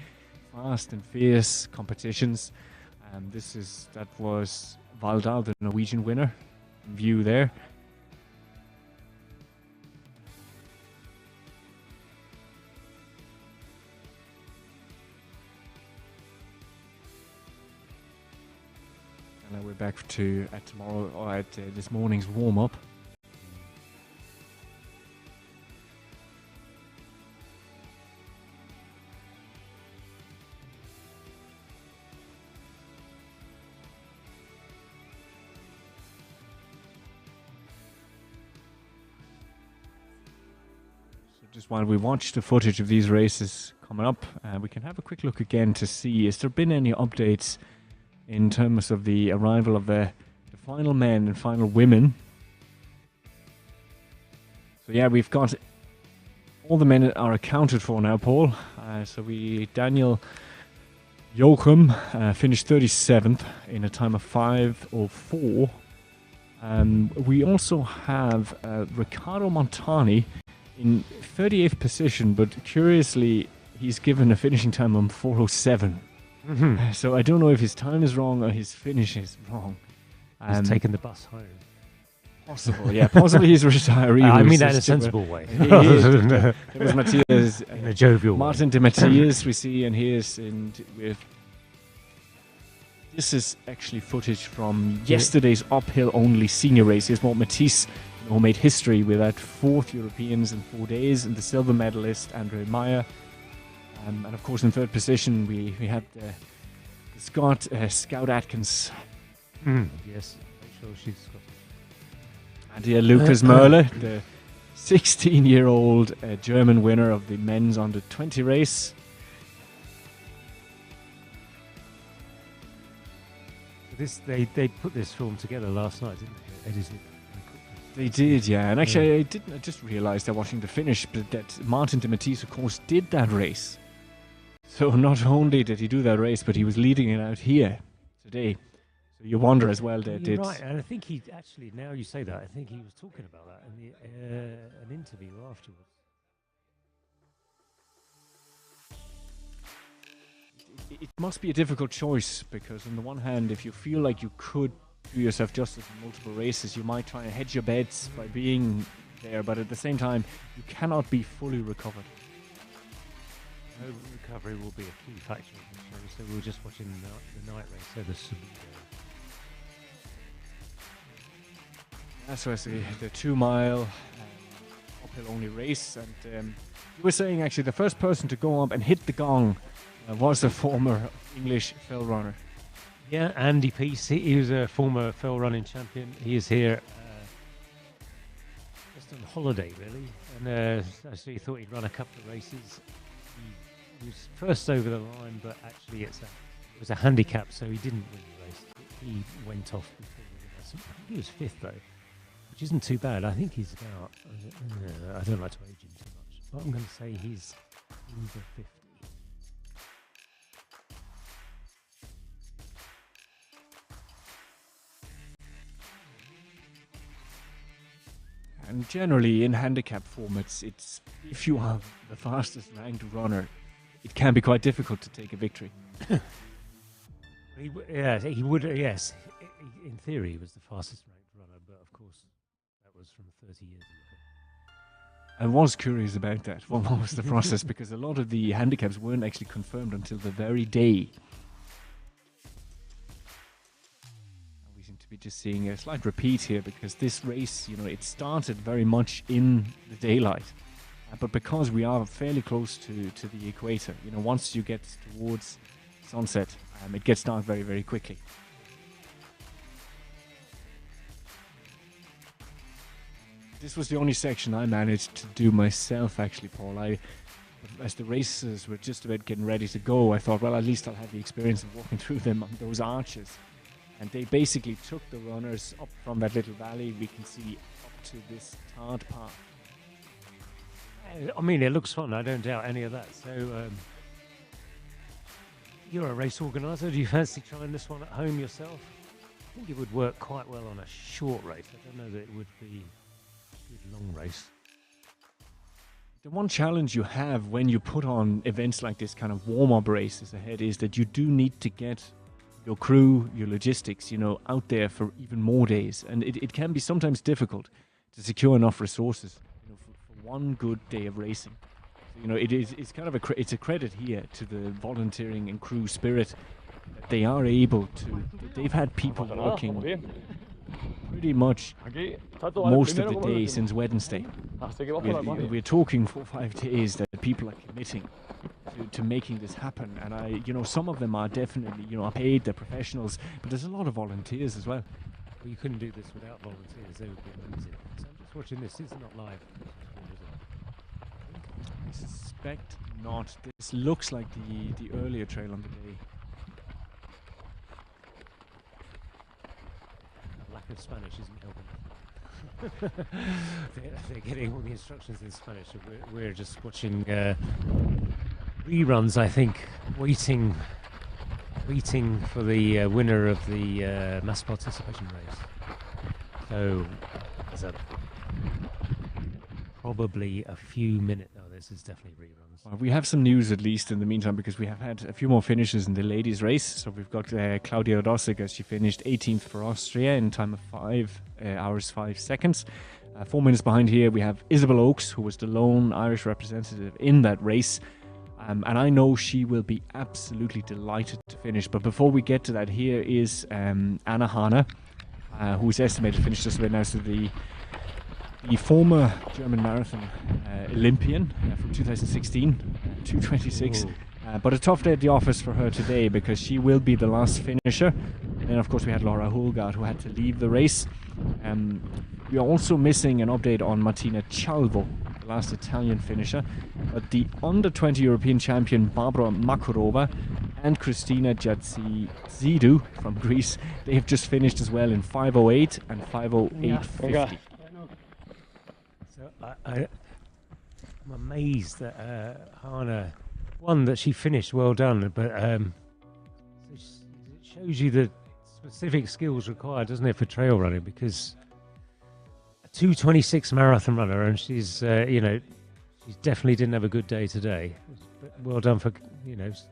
fast and fierce competitions. That was Valdal, the Norwegian winner, in view there. And now we're back at tomorrow, or at this morning's warm-up. Just while we watch the footage of these races coming up, we can have a quick look again to see, has there been any updates in terms of the arrival of the final men and final women? So yeah, we've got all the men are accounted for now, Paul. Daniel Joachim finished 37th in a time of 5:04. We also have Riccardo Montani in 38th position, but curiously, he's given a finishing time of 4:07. So I don't know if his time is wrong or his finish is wrong. He's taken the bus home. Possible, yeah. Possibly he's a retiree. I mean that in a sensible way. It was Matthias. In a jovial Martin way. de Matthias we see, and here's with. This is actually footage from yesterday's uphill-only senior race. Here's Walt Matisse, who made history with that 4th Europeans in 4 days, and the silver medalist Andre Meyer. And of course, in 3rd position, we had the Scout Atkins. Yes, I'm sure she's Scottish. And here, Lucas Möller, the 16-year-old German winner of the men's under-20 race. They put this film together last night, didn't they? Edited. They did, yeah. And actually, I just realised watching the finish, but that Martin de Matisse, of course, did that race. So not only did he do that race, but he was leading it out here today. So you wonder as well that You're right, and I think he actually, now you say that, I think he was talking about that in an interview afterwards. It must be a difficult choice, because on the one hand, if you feel like you could do yourself justice in multiple races, you might try and hedge your bets by being there, but at the same time, you cannot be fully recovered. Recovery will be a key factor of the show, so we're just watching the night race, so the Subido. That's why I say the 2-mile uphill-only race, and you were saying actually the first person to go up and hit the gong was a former English fell runner. Yeah, Andy Peace. He was a former fell running champion. He is here just on holiday, really. And so he thought he'd run a couple of races. He was first over the line, but actually it was a handicap, so he didn't win the race. He went off before the race. I think he was 5th, though, which isn't too bad. I think he's about... I don't like to age him too much, but I'm going to say he's over 50. And generally in handicap formats, it's if you are the fastest ranked runner, it can be quite difficult to take a victory. He would. Yes, in theory, he was the fastest ranked runner, but of course, that was from 30 years ago. I was curious about that. What was the process? Because a lot of the handicaps weren't actually confirmed until the very day. We seem to be just seeing a slight repeat here, because this race, it started very much in the daylight. But because we are fairly close to the equator, once you get towards sunset, it gets dark very, very quickly. This was the only section I managed to do myself, actually, Paul. As the races were just about getting ready to go, I thought, well, at least I'll have the experience of walking through them on those arches. And they basically took the runners up from that little valley we can see up to this tarred path. I mean, it looks fun. I don't doubt any of that. So, you're a race organiser. Do you fancy trying this one at home yourself? I think it would work quite well on a short race. I don't know that it would be a good long race. The one challenge you have when you put on events like this, kind of warm-up races ahead, is that you do need to get your crew, your logistics, out there for even more days. And it can be sometimes difficult to secure enough resources for one good day of racing. So, it's kind of it's a credit here to the volunteering and crew spirit that they are able to. They've had people working pretty much most of the day since Wednesday. We're talking 4 or 5 days that people are committing to making this happen, and some of them are definitely paid, they're professionals, but there's a lot of volunteers as well. Well, you couldn't do this without volunteers. They would be amazing. So I'm just watching this. This is not live. I suspect not. This looks like the earlier trail on the day. Lack of Spanish isn't helping. they're getting all the instructions in Spanish. So we're just watching reruns, I think, waiting for the winner of the mass participation race. So there's probably a few minutes. No, this is definitely reruns. Well, we have some news at least in the meantime, because we have had a few more finishes in the ladies' race. So we've got Claudia Rosiger. She finished 18th for Austria in time of 5 hours 5 seconds. 4 minutes behind here we have Isabel Oakes, who was the lone Irish representative in that race. And I know she will be absolutely delighted to finish. But before we get to that, here is Anna Hahner, who's estimated to finish just right now. So the former German marathon Olympian from 2016, 2:26. But a tough day at the office for her today, because she will be the last finisher. And then, of course, we had Laura Hulgaard, who had to leave the race. We are also missing an update on Martina Cialvo, the last Italian finisher. But the under-20 European champion Barbara Makarova and Christina Giazzidou from Greece, they have just finished as well in 5:08 and 5:08.50. So I'm amazed that Hannah, one, that she finished, well done, but it shows you the specific skills required, doesn't it, for trail running? Because a 2:26 marathon runner, and she's she definitely didn't have a good day today. But well done for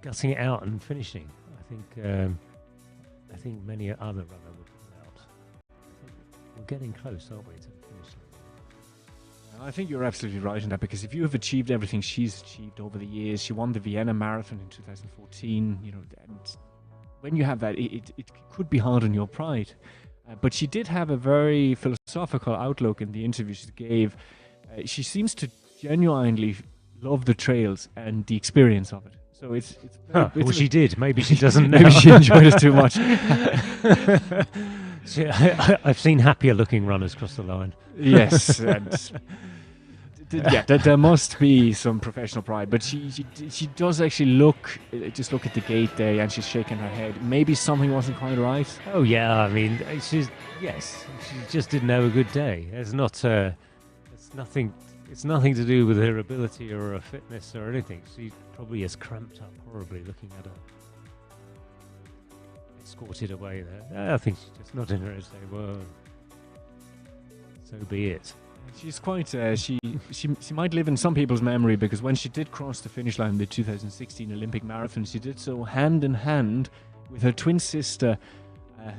gutting it out and finishing. I think many other runner would pull out. We're getting close, aren't we, to the finish line? I think you're absolutely right in that, because if you have achieved everything she's achieved over the years, she won the Vienna Marathon in 2014, and when you have that, it could be hard on your pride. But she did have a very philosophical outlook in the interview she gave. She seems to genuinely love the trails and the experience of it. So it's well, she did. Maybe she doesn't now. Maybe she enjoyed it too much. I've seen happier looking runners cross the line. Yes, and there must be some professional pride, but she does actually look at the gate there, and she's shaking her head. Maybe something wasn't quite right. Oh yeah, I mean, she just didn't have a good day. It's nothing to do with her ability or her fitness or anything. She probably is cramped up horribly looking at her. Escorted away there. I think she's just not in her head saying, well, so be it. She's quite, she might live in some people's memory, because when she did cross the finish line in the 2016 Olympic Marathon, she did so hand in hand with her twin sister,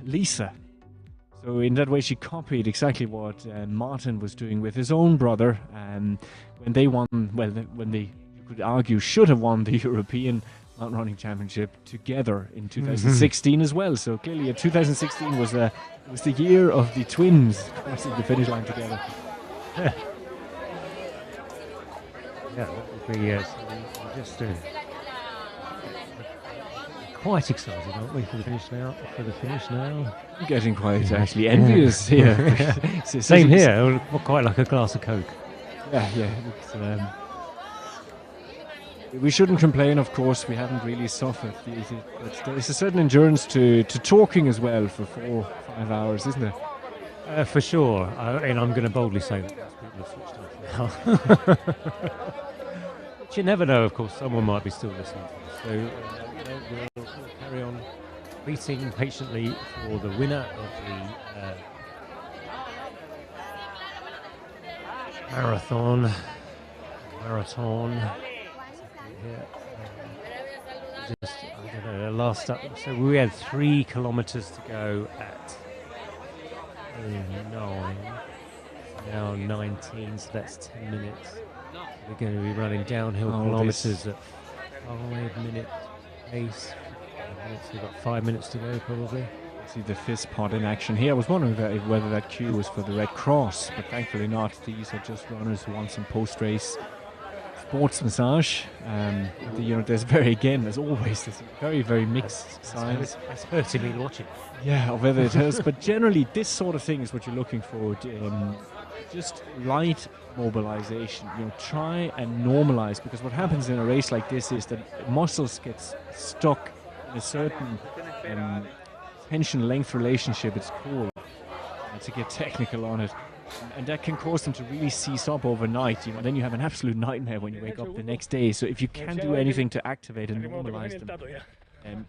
Lisa. So in that way, she copied exactly what Martin was doing with his own brother. When they won, when they, you could argue, should have won the European Mountain Running Championship together in 2016 as well. So clearly, 2016 was the year of the twins crossing the finish line together. Yeah, that would be just quite excited, aren't we, for the finish now? I'm getting quite actually envious here. Same here. Quite like a glass of Coke. Yeah. We shouldn't complain, of course. We haven't really suffered. But there is a certain endurance to talking as well for 4 or 5 hours, isn't there? For sure. And I'm going to boldly say that people have switched off now. But you never know, of course. Someone might be still listening to this. So we'll carry on waiting patiently for the winner of the marathon. I don't know, last up. So we had 3 kilometers to go at 9. Now 19, so that's 10 minutes. We're going to be running downhill kilometers at 5-minute pace. We've got 5 minutes to go, probably. See the fist pod in action here. I was wondering whether that cue was for the Red Cross, but thankfully not. These are just runners who want some post-race sports massage. There's as always, there's very, very mixed signs. It's hurting me watching. Yeah, or whether it hurts. But generally, this sort of thing is what you're looking for. Just light mobilization. Try and normalize, because what happens in a race like this is that muscles get stuck in a certain tension length relationship. It's cool to get technical on it. And that can cause them to really cease up overnight. You know, then you have an absolute nightmare when you wake up the next day. So if you can do anything to activate and normalize them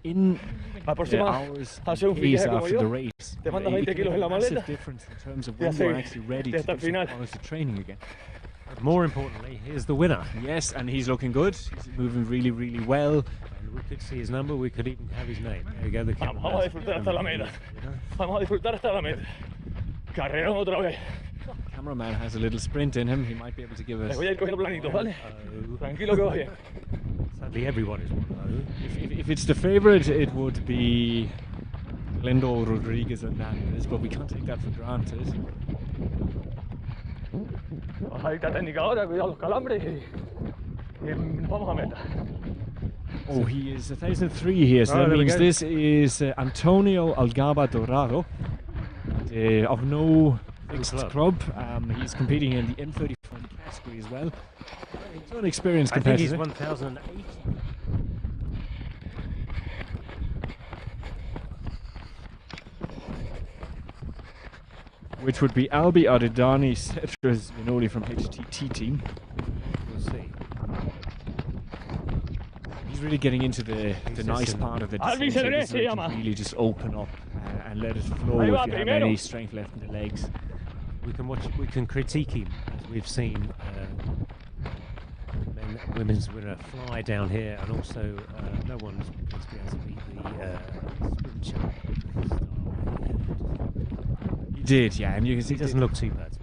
in the hours, days after the race, it can make a massive difference in terms of when you're actually ready to do some quality training again. More importantly, here's the winner. Yes, and he's looking good. He's moving really, really well. And we could see his number. We could even have his name. There you go. The camera. Vamos a disfrutar hasta la meta. Vamos a disfrutar hasta la meta. Carrerón otra vez. Cameraman has a little sprint in him. He might be able to give us. Voy a ir cogiendo planito, ¿vale? Tranquilo que va bien. Sadly, everyone is 1-0. If it's the favourite, it would be Glendor, Rodriguez, and Hernandez, but we can't take that for granted. Bajadita técnica ahora, cuidado los calambres y vamos a meta. Oh, he is 1,003 here, so that means this is Antonio Algaba Dorado of no fixed club. He's competing in the M34 category as well. He's an experienced competitor. I think he's 1,080. Which would be Albi Aridani Cetras Vinoli from HTT team. We'll see. He's really getting into the nice part of the descent. Really just open up and let it flow if you have any strength left in the legs. We can critique him, as we've seen women's winner fly down here, and also no one's going to be able to beat the sprint champ. He did, yeah, and you can see he doesn't look too bad.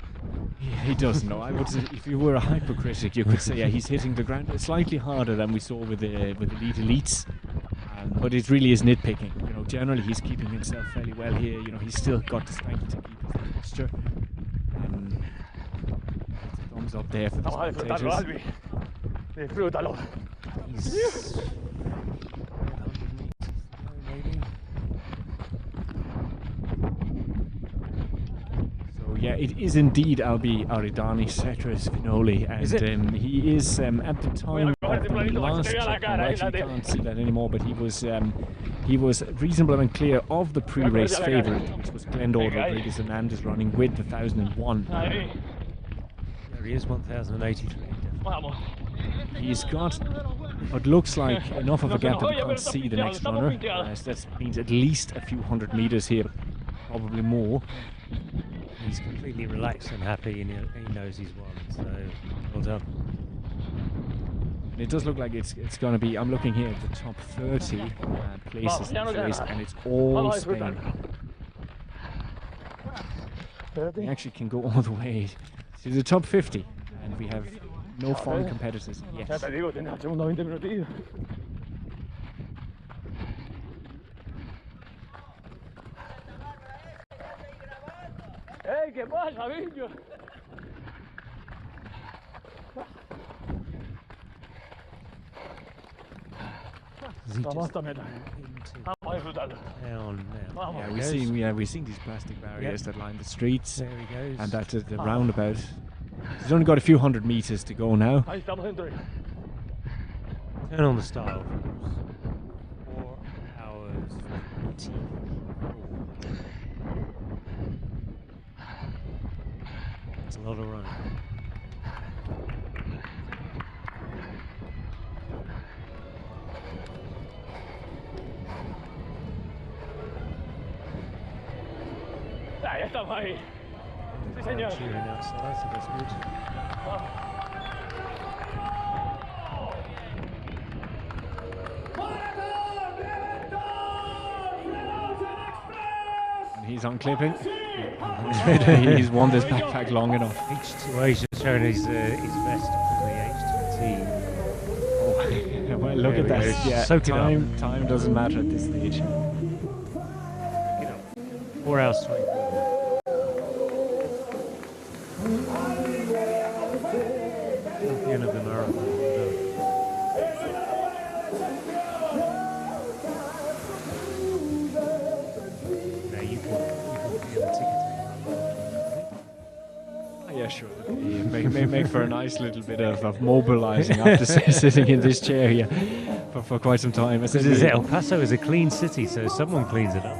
Yeah, he doesn't. No, I would say if you were a hypercritic, you could say yeah, he's hitting the ground slightly harder than we saw with the elite elites. But it really is nitpicking. You know, generally he's keeping himself fairly well here. You know, he's still got the strength to keep his posture. Thumbs up there for the spectators. Disfrútalo. Yeah, it is indeed Albi Aridani Cetras Vinoli, and he is at the time of the last check, I actually can't see that anymore, but he was reasonable and clear of the pre-race favourite, which was Glendor Rodriguez Hernandez running with the 1001. There he is, 1,083. He's got what looks like enough of a gap that we can't see the next runner. That means at least a few hundred metres here, probably more. He's completely relaxed and happy, and he knows he's won, so well done. And it does look like it's going to be, I'm looking here at the top 30 places in the race, and it's all Spain. We actually can go all the way to the top 50, and we have no foreign competitors yet. Hey, ¿qué pasa, bicho? Yeah, we've seen these plastic barriers that line the streets. There he goes. And that's the roundabout. He's only got a few hundred meters to go now. Turn on the style. 4 hours 20. That's a lot of running. Ya estamos ahí. Sí, señor. Cheering outside, so that's good. He's on clipping. He's won this backpack long enough. H2A's just showing his vest for the H2T. Oh, well, look at that. Yeah, so time doesn't matter at this stage. 4 hours 20. At the end of the marathon. Yeah, sure. Make for a nice little bit of mobilizing after sitting in this chair here for quite some time. El Paso is a clean city, so someone cleans it up.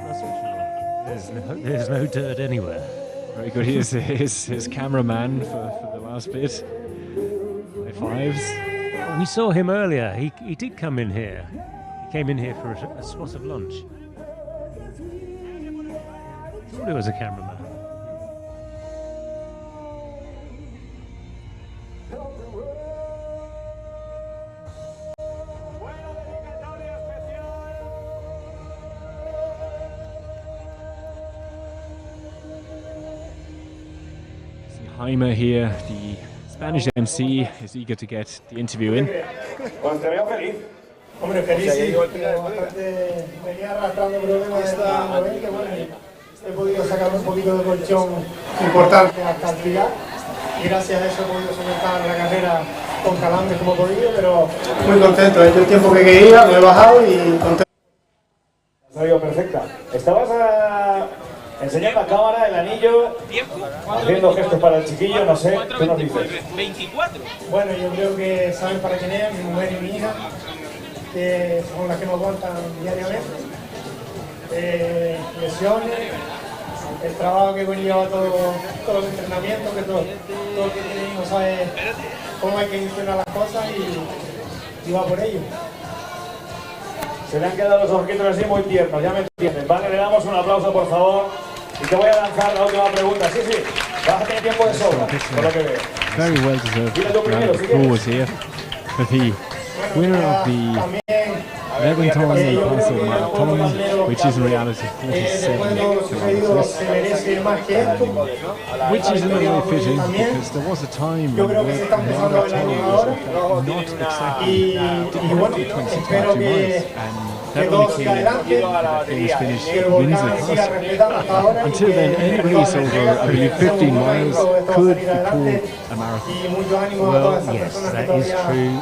That's for sure. There's no dirt anywhere. Very good. He is his cameraman for the last bit. High fives. We saw him earlier. He did come in here. He came in here for a spot of lunch. I thought it was a cameraman. Jaime here, the Spanish MC, is eager to get the interview in. Pues te veo feliz. Hombre, feliz sí, bastante, venía arrastrando problemas esta 90, bueno, he podido sacar un poquito de colchón importante hasta el final y gracias a eso he podido soportar la carrera con calambres como he podido, pero muy contento, he hecho el tiempo que quería, lo he bajado y contento. Ha salido perfecta. Estabas enseñando a cámara el anillo, haciendo gestos para el chiquillo, no sé, ¿qué nos dices? 24. Bueno, yo creo que saben para quién es, mi mujer y mi hija, que son las que nos aguantan diariamente. Lesiones, el trabajo que conlleva todos los entrenamientos, que todo el que tiene hijo sabe cómo hay que gestionar las cosas y va por ello. Se le han quedado los ojitos así muy tiernos, ya me entienden. Vale, le damos un aplauso, por favor. Y te voy a lanzar la última pregunta. Sí, sí, vas a tener tiempo de sobra, por lo que veo. Very well deserved round of applause here for the winner of the Reventón and Paso Marathon, which is in reality 47 kilometers. Which is in a way fitting because there was a time when the marathon was not exactly didn't have to be 22 miles, and that only came in the famous finish wins the Paso. Until then, any race over, I believe, 15 miles could be called a marathon. Well, yes, that is true.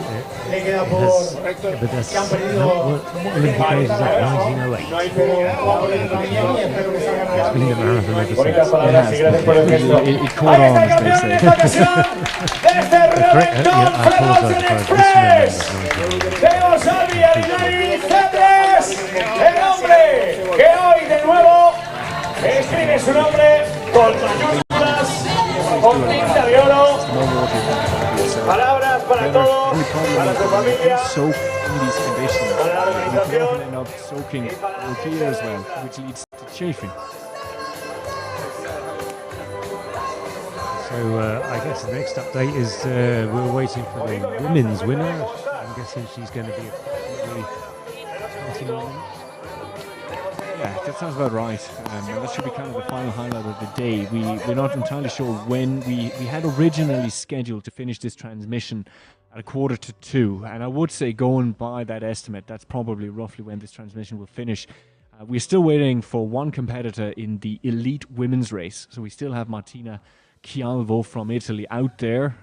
But that's not what Olympic Games is like 1908. It's been a marathon ever since. It caught on, as they say. I apologize el hombre que hoy de nuevo escribe su nombre con mayúsculas, con tinta de oro. Palabras para todos, para su familia, para la organización. End up soaking your gear as well, which leads to chafing. So I guess the next update is we're waiting for the women's winner. I'm guessing she's going to be approximately 21 minutes. Yeah, that sounds about right. That should be kind of the final highlight of the day. We're not entirely sure when. We had originally scheduled to finish this transmission at 1:45, and I would say going by that estimate, that's probably roughly when this transmission will finish. We're still waiting for one competitor in the elite women's race, so we still have Martina Chialvo from Italy out there.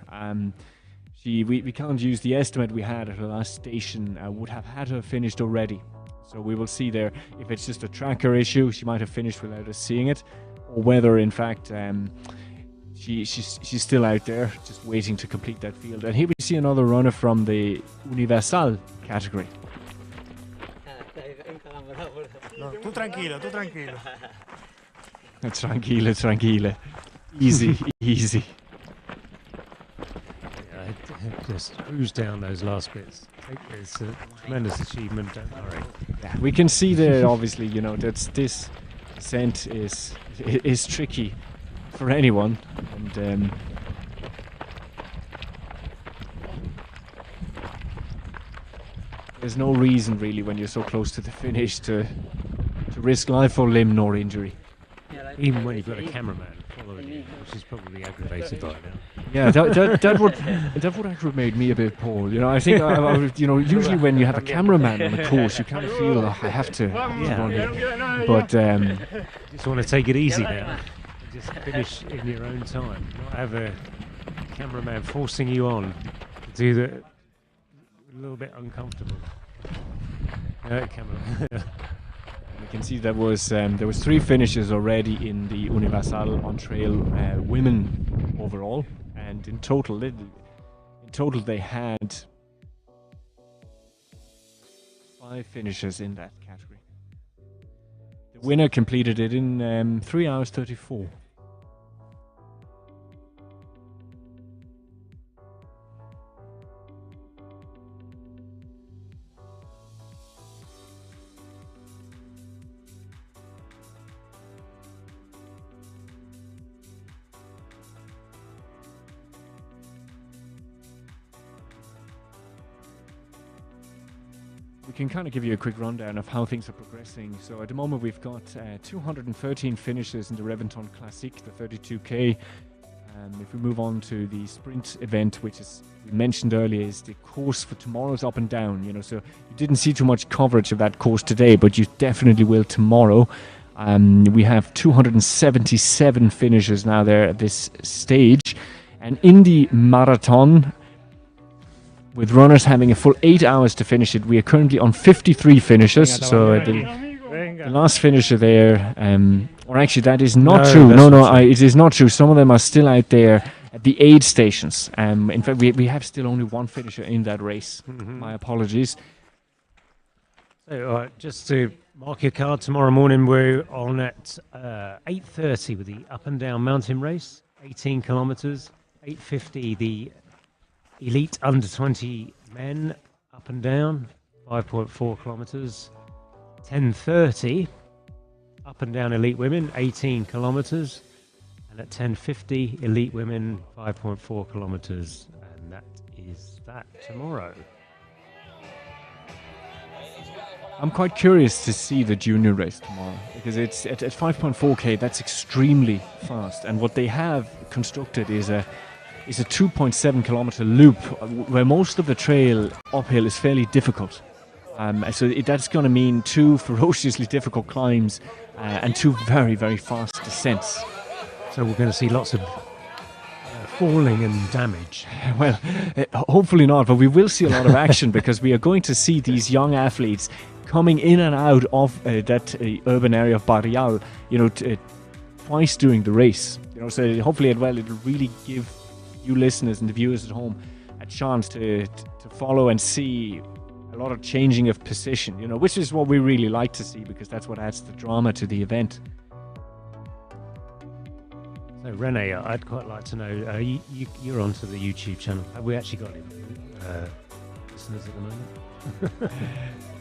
We can't use the estimate we had at her last station. Would have had her finished already. So we will see there if it's just a tracker issue, she might have finished without us seeing it, or whether in fact she's still out there just waiting to complete that field. And here we see another runner from the Universal category. No, tú tranquilo, tú tranquilo. Tranquilo, tranquilo. Easy, easy. Just cruise down those last bits. It's a tremendous achievement, don't worry. Yeah, we can see there, obviously, you know, that this ascent is tricky for anyone, and there's no reason really when you're so close to the finish to risk life or limb nor injury. Even when you've got a cameraman following you, which is probably aggravated by now. Yeah, that would actually made me a bit poor. You know, I think I would, you know, usually when you have a cameraman on a course, you kind of feel I have to run here. But just want to take it easy now. Just finish in your own time. Not have a cameraman forcing you on to do the a little bit uncomfortable. Camera. You can see there was 3 finishes already in the Universal on trail women overall, and in total they had 5 finishes in that category. The winner completed it in 3 hours 34. we can kind of give you a quick rundown of how things are progressing. So at the moment we've got 213 finishes in the Reventón Classic, the 32K. If we move on to the sprint event, which is we mentioned earlier, is the course for tomorrow's up and down. You know, so you didn't see too much coverage of that course today, but you definitely will tomorrow. We have 277 finishes now there at this stage, and in the marathon, with runners having a full 8 hours to finish it, we are currently on 53 finishes. So the last finisher there, or actually that is not true. It is not true. Some of them are still out there at the aid stations. In fact, we have still only one finisher in that race. My apologies. So just to mark your card, tomorrow morning we're on at 8:30 with the up and down mountain race, 18 kilometers, 8:50 the elite under 20 men up and down, 5.4 kilometers, 10:30 up and down elite women, 18 kilometers, and at 10:50 elite women, 5.4 kilometers, and that is that tomorrow. I'm quite curious to see the junior race tomorrow, because it's at 5.4k. That's extremely fast, and what they have constructed is a 2.7 kilometer loop where most of the trail uphill is fairly difficult. So that's going to mean 2 ferociously difficult climbs and 2 very, very fast descents. So we're going to see lots of falling and damage. Well, hopefully not, but we will see a lot of action because we are going to see these young athletes coming in and out of that urban area of Barrial, twice during the race. So hopefully it'll really give you listeners and the viewers at home a chance to follow and see a lot of changing of position, which is what we really like to see, because that's what adds the drama to the event. So Rene, I'd quite like to know, you're onto the YouTube channel. Have we actually got any listeners at the moment?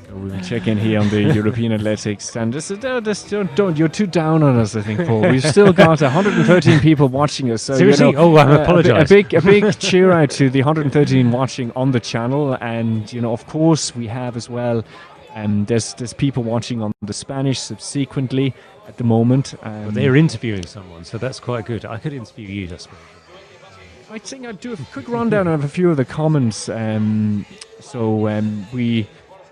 So we'll check in here on the European Athletics, and you're too down on us, I think, Paul. We've still got 113 people watching us. So, seriously? I apologise. A big cheer out to the 113 watching on the channel, and of course we have as well. There's people watching on the Spanish subsequently at the moment. Well, they're interviewing someone, so that's quite good. I could interview you, I suppose. I think I'd do a quick rundown of a few of the comments.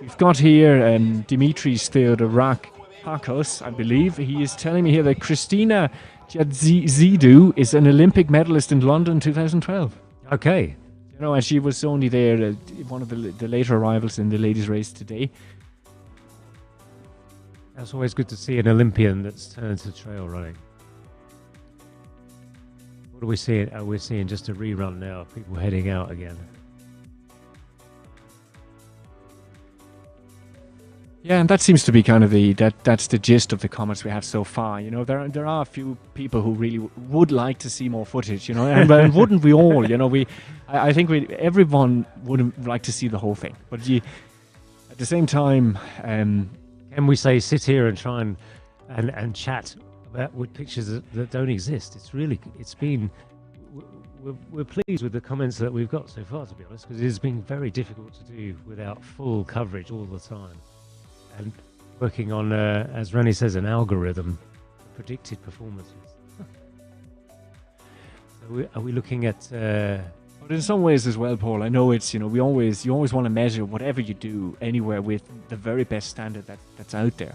We've got here Dimitris Theodorakakos, I believe. He is telling me here that Christina Jadzidou is an Olympic medalist in London 2012. Okay. And she was only there, one of the later arrivals in the ladies' race today. That's always good to see an Olympian that's turned to trail running. What are we seeing? We're seeing just a rerun now of people heading out again. Yeah, and that seems to be kind of that's the gist of the comments we have so far. There are a few people who really would like to see more footage, and wouldn't we all? I think everyone would like to see the whole thing. But at the same time, can we say sit here and try and chat about with pictures that don't exist? We're pleased with the comments that we've got so far, to be honest, because it has been very difficult to do without full coverage all the time. And working on, as Rene says, an algorithm, predicted performances. So are we looking at... But in some ways as well, Paul, I know it's, you always want to measure whatever you do anywhere with the very best standard that's out there.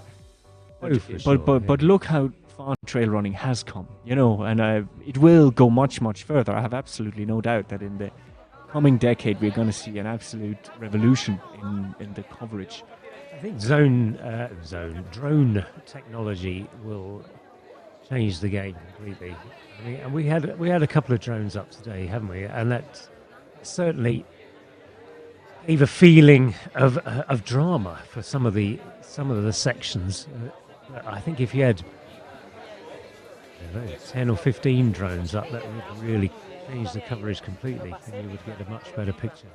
But look how far trail running has come, and it will go much, much further. I have absolutely no doubt that in the coming decade we're going to see an absolute revolution in the coverage. I think drone technology will change the game completely. And we had a couple of drones up today, haven't we? And that certainly gave a feeling of drama for some of the sections. I think if you had 10 or 15 drones up, that would really change the coverage completely, and you would get a much better picture.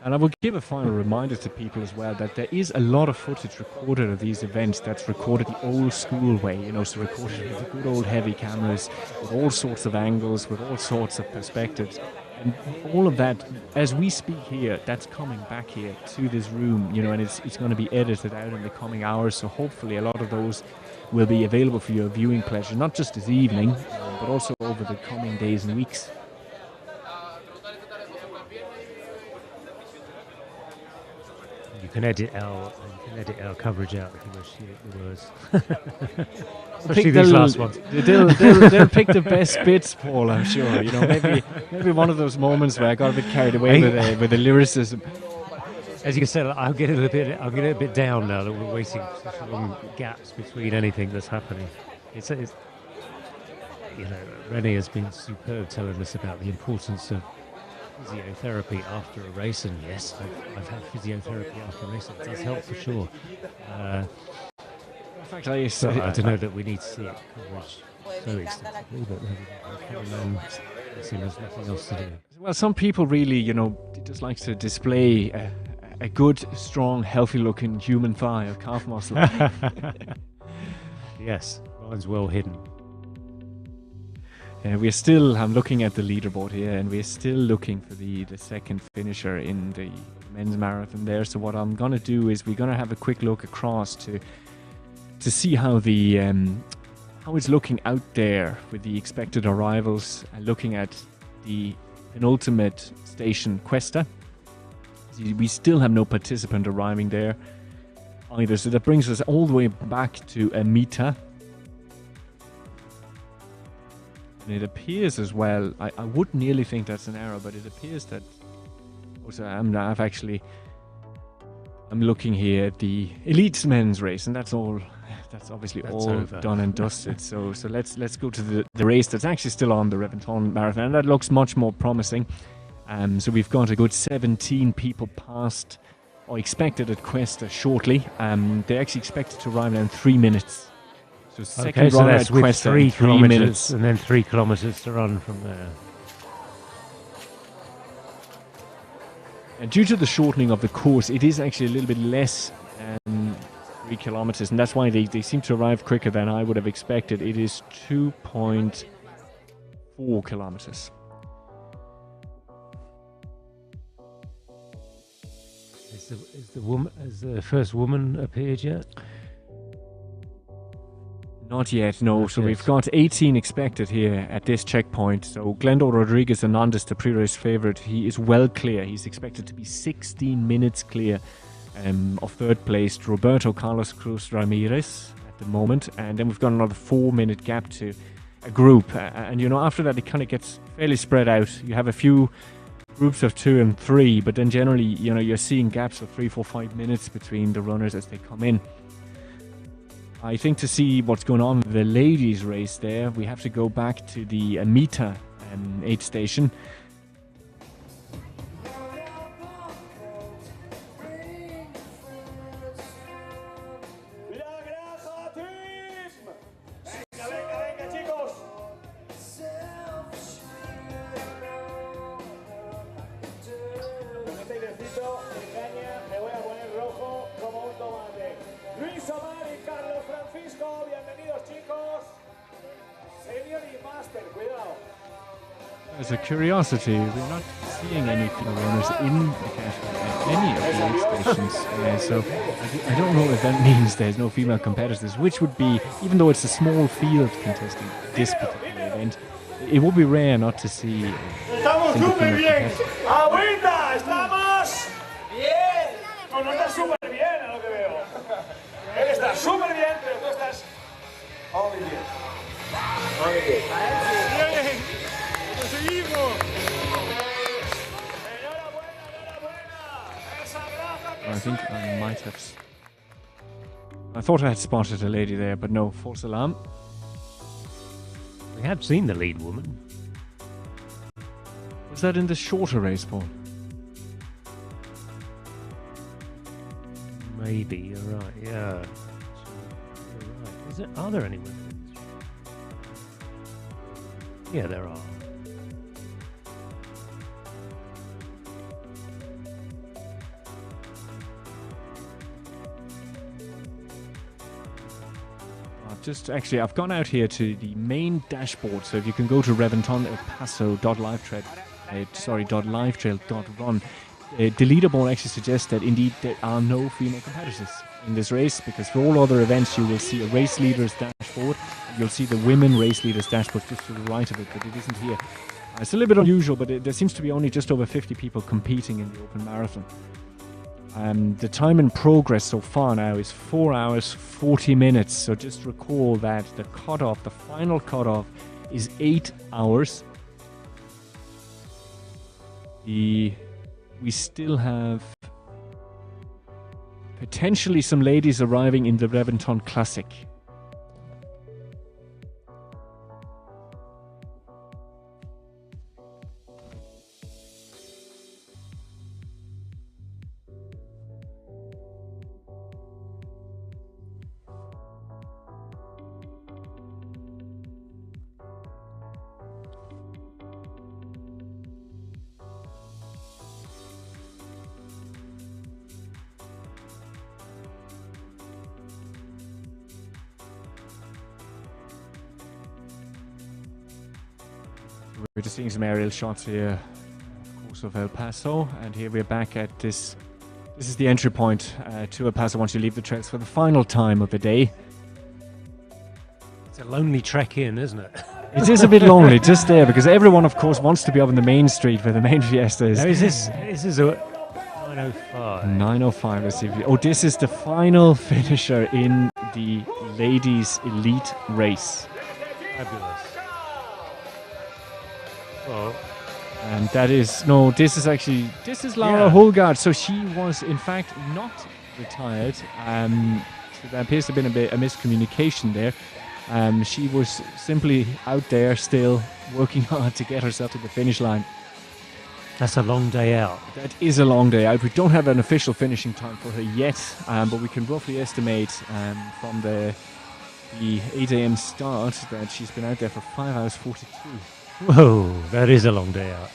And I will give a final reminder to people as well that there is a lot of footage recorded of these events that's recorded the old school way, so recorded with the good old heavy cameras, with all sorts of angles, with all sorts of perspectives. And all of that, as we speak here, that's coming back here to this room, you know, and it's going to be edited out in the coming hours. So hopefully a lot of those will be available for your viewing pleasure, not just this evening, but also over the coming days and weeks. You can edit our coverage out if you wish. The words. Especially these last ones. They'll pick the best bits, Paul. I'm sure. You know, maybe one of those moments where I got a bit carried away with the lyricism. As you can tell, I'm getting a bit down now that we're waiting for such long gaps between anything that's happening. It's you know, Rennie has been superb telling us about the importance of physiotherapy after a race, and yes, I've had physiotherapy after a race. It does help for sure. I don't know that we need to see it coverage so extensively, but it seems there's nothing else to do. Well, some people really, you know, just like to display a good, strong, healthy-looking human thigh or calf muscle. Yes, mine's well hidden. We're still, I'm looking at the leaderboard here, and we're still looking for the second finisher in the men's marathon there. So what I'm going to do is we're going to have a quick look across to see how the how it's looking out there with the expected arrivals, looking at the penultimate station, Cuesta. We still have no participant arriving there either, so that brings us all the way back to Amita. And it appears as well, I would nearly think that's an error, but it appears that also I'm looking here at the elite men's race, and that's obviously all over. Done and dusted. So let's go to the race that's actually still on, the Reventón marathon, and that looks much more promising. So we've got a good 17 people past or expected at Cuesta shortly. They're actually expected to arrive in 3 minutes. So second so run that's at with Cuesta 3 3 minutes. and then 3 kilometers to run from there. And due to the shortening of the course, it is actually a little bit less than 3 kilometers, and that's why they seem to arrive quicker than I would have expected. It is 2.4 kilometers. Has the first woman appeared yet? Not yet, no. So we've got 18 expected here at this checkpoint. So Glendo Rodriguez Hernandez, the pre-race favorite, he is well clear. He's expected to be 16 minutes clear of third place. Roberto Carlos Cruz Ramirez at the moment. And then we've got another 4-minute gap to a group. And, you know, after that, it kind of gets fairly spread out. You have a few groups of 2 and 3, but then generally, you know, you're seeing gaps of 3, 4, 5 minutes between the runners as they come in. I think to see what's going on in the ladies' race there, we have to go back to the Amita 8 station. As a curiosity, we're not seeing any female runners in the category at any of the 8 stations. So I don't know if that means there's no female competitors, which would be, even though it's a small field contesting this particular event, it would be rare not to see Estamos súper bien. ¡Agüita! ¡Estamos bien! No, no estás súper bien a lo que veo. Él está súper bien, pero tú estás muy bien. Muy bien. ¡Bien! ¡Seguimos! I think I might have... I thought I had spotted a lady there, but no, false alarm. We have seen the lead woman. Was that in the shorter race, Paul? Maybe, you're right, yeah. You're right. Are there any women? Yeah, there are. I've gone out here to the main dashboard, so if you can go to Reventón El Paso.live thread, livetrail.run. The leaderboard actually suggests that indeed there are no female competitors in this race, because for all other events you will see a race leader's dashboard. You'll see the women race leader's dashboard just to the right of it, but it isn't here. It's a little bit unusual, but there seems to be only just over 50 people competing in the open marathon. The time in progress so far now is 4 hours 40 minutes. So just recall that the final cutoff is 8 hours. We still have potentially some ladies arriving in the Reventón Classic. We're just seeing some aerial shots here, of course, of El Paso, and here we're back at this. This is the entry point to El Paso once you leave the trails for the final time of the day. It's a lonely trek in, isn't it? It is a bit lonely just there, because everyone, of course, wants to be up in the main street where the main fiesta is. Now, is this a 9:05? 9:05. Let's see. This is the final finisher in the ladies' elite race. Fabulous. Well, and this is Laura Hulgaard. So she was in fact not retired. So there appears to have been a miscommunication there. She was simply out there still working hard to get herself to the finish line. That's a long day out. That is a long day out. We don't have an official finishing time for her yet, but we can roughly estimate from the 8 a.m. start that she's been out there for 5 hours 42. Whoa, that is a long day out.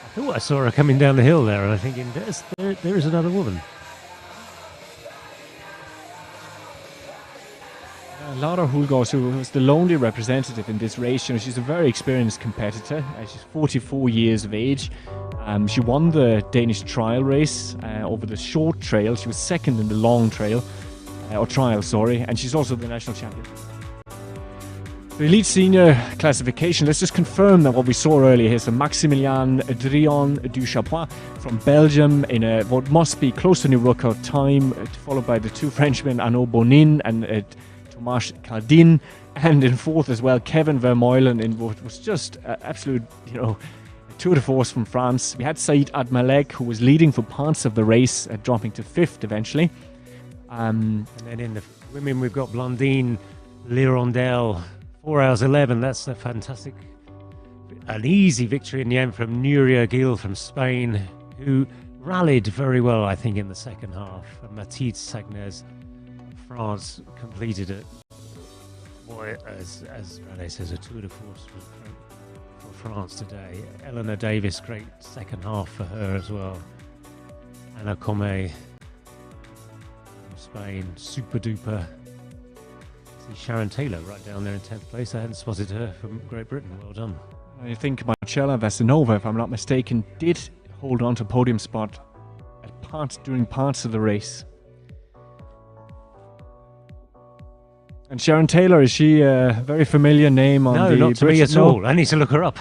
I thought I saw her coming down the hill there, and I'm thinking, there is another woman. Laura Hulgaard, who was the lonely representative in this race, she's a very experienced competitor. She's 44 years of age. She won the Danish trial race over the short trail. She was second in the long trail, and she's also the national champion. The elite senior classification, let's just confirm that what we saw earlier here. So Maximilien Drion du Chapois from Belgium in what must be close to new record time, followed by the two Frenchmen, Arnaud Bonin and Thomas Cardin, and in fourth as well, Kevin Vermeulen in what was just absolute, tour de force from France. We had Saïd Admalek, who was leading for parts of the race, dropping to fifth eventually. And then in the women, we've got Blandine Lirondelle, 4 hours 11. That's a fantastic, an easy victory in the end from Nuria Gil from Spain, who rallied very well, I think, in the second half. And Mathilde Sagnes, France, completed it. Boy, as Raleigh says, a tour de force for France today. Eleanor Davis, great second half for her as well. Anna Comé from Spain, super duper. See Sharon Taylor right down there in 10th place. I hadn't spotted her from Great Britain. Well done. I think Marcella Vasanova, if I'm not mistaken, did hold on to podium spot during parts of the race. And Sharon Taylor, is she a very familiar name on the... No, not to me at all. I need to look her up.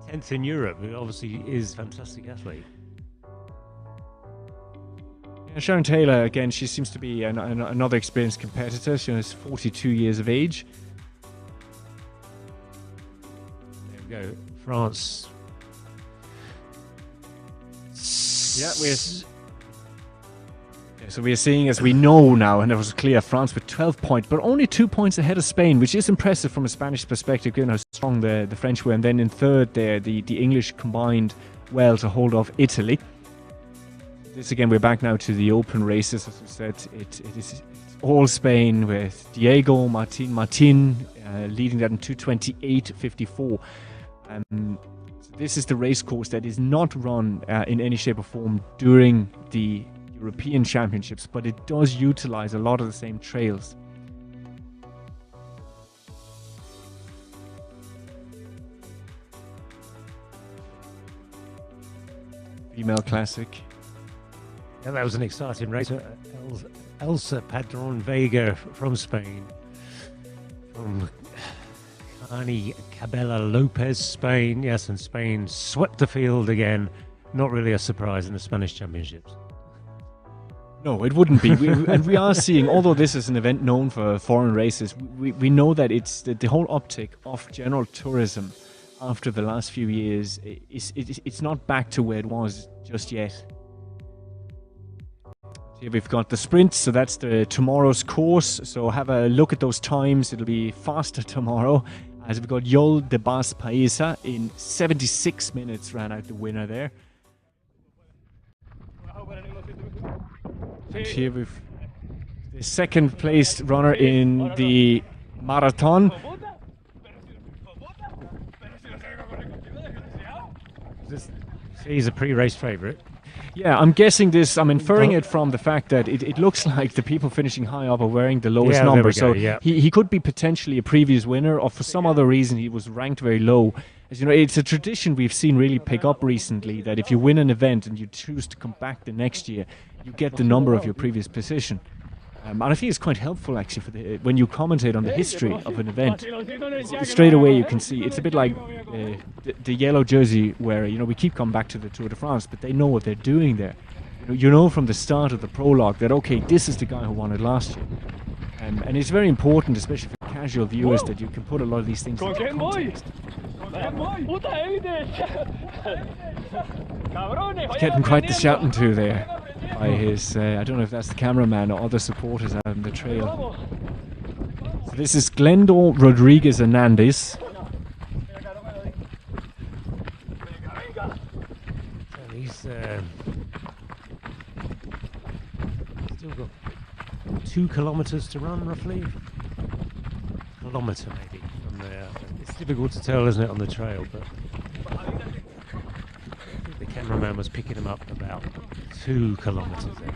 10th in Europe, who obviously is a fantastic athlete. Yeah, Sharon Taylor, again, she seems to be another experienced competitor. She is 42 years of age. There we go. France. Yeah, so we are seeing, as we know now, and it was clear, France with 12 points, but only 2 points ahead of Spain, which is impressive from a Spanish perspective, given how strong the French were. And then in third there, the English combined well to hold off Italy. This again, we're back now to the open races. As we said, it is all Spain, with Diego Martin leading that in 2:28.54. So this is the race course that is not run in any shape or form during the European Championships, but it does utilize a lot of the same trails. Female classic. Yeah, that was an exciting race. Elsa Padron Vega from Spain. From Ani Cabela Lopez, Spain. Yes, and Spain swept the field again. Not really a surprise in the Spanish Championships. No, it wouldn't be. And we are seeing, although this is an event known for foreign races, we know that it's the whole uptick of general tourism after the last few years. It's not back to where it was just yet. Here we've got the sprint, so that's tomorrow's course. So have a look at those times. It'll be faster tomorrow. As we've got Yol de Bas Paisa in 76 minutes, ran out the winner there. And here we've the second placed runner in the marathon. He's a pre-race favourite. Yeah, I'm guessing this. I'm inferring it from the fact that it looks like the people finishing high up are wearing the lowest number. So he could be potentially a previous winner, or for some other reason he was ranked very low. As you know, it's a tradition we've seen really pick up recently, that if you win an event and you choose to come back the next year, you get the number of your previous position. And I think it's quite helpful actually for when you commentate on the history of an event. Straight away you can see it's a bit like the yellow jersey wearer. You know, we keep coming back to the Tour de France, but they know what they're doing there. You know from the start of the prologue that, okay, this is the guy who won it last year. And it's very important, especially for casual viewers, that you can put a lot of these things into context. He's getting quite the shouting to there by his, I don't know if that's the cameraman or other supporters out on the trail. So this is Glendo Rodriguez Hernandez. He's still got 2 kilometres to run, roughly. Kilometre maybe from there. It's difficult to tell, isn't it, on the trail? But I think the cameraman was picking him up about 2 kilometres there.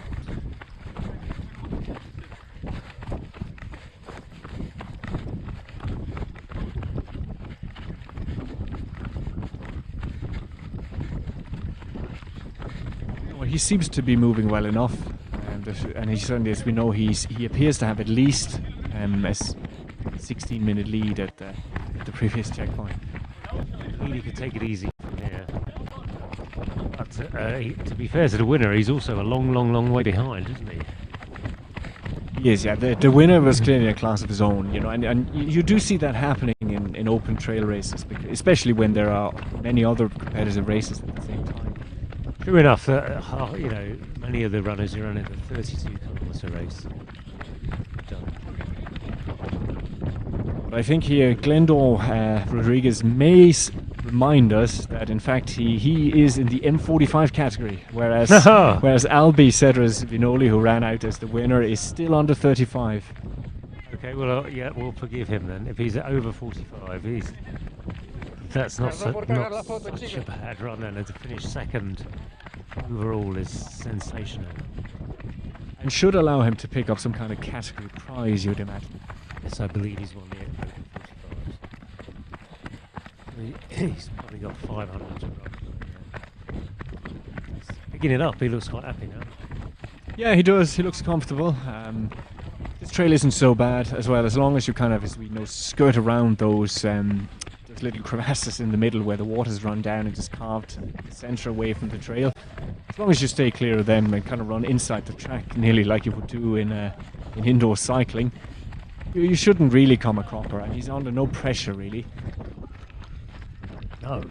Well, he seems to be moving well enough, and he certainly, as we know, he appears to have at least a 16-minute lead at the previous checkpoint. He could take it easy from here. But to be fair to the winner, he's also a long way behind, isn't he? He is, yeah. The winner was clearly a class of his own, you know, and you do see that happening in open trail races, especially when there are many other competitive races at the same time. True enough, you know, many of the runners are running the 32-kilometre race. But I think here Glendo Rodriguez may remind us that in fact he is in the M45 category, whereas Albi Cedras Vinoli, who ran out as the winner, is still under 35. Okay, well, yeah, we'll forgive him then. If he's over 45, that's not such a bad run, and to finish second overall is sensational. And should allow him to pick up some kind of category prize, you'd imagine. Yes, I believe he's won the over 45s. He's probably got 500 to run. Picking it up, he looks quite happy now. Yeah, he does. He looks comfortable. This trail isn't so bad as well, as long as you kind of, as we know, skirt around those little crevasses in the middle where the water's run down and just carved the centre away from the trail. As long as you stay clear of them and kind of run inside the track, nearly like you would do in indoor cycling, you shouldn't really come a cropper, and he's under no pressure really. No,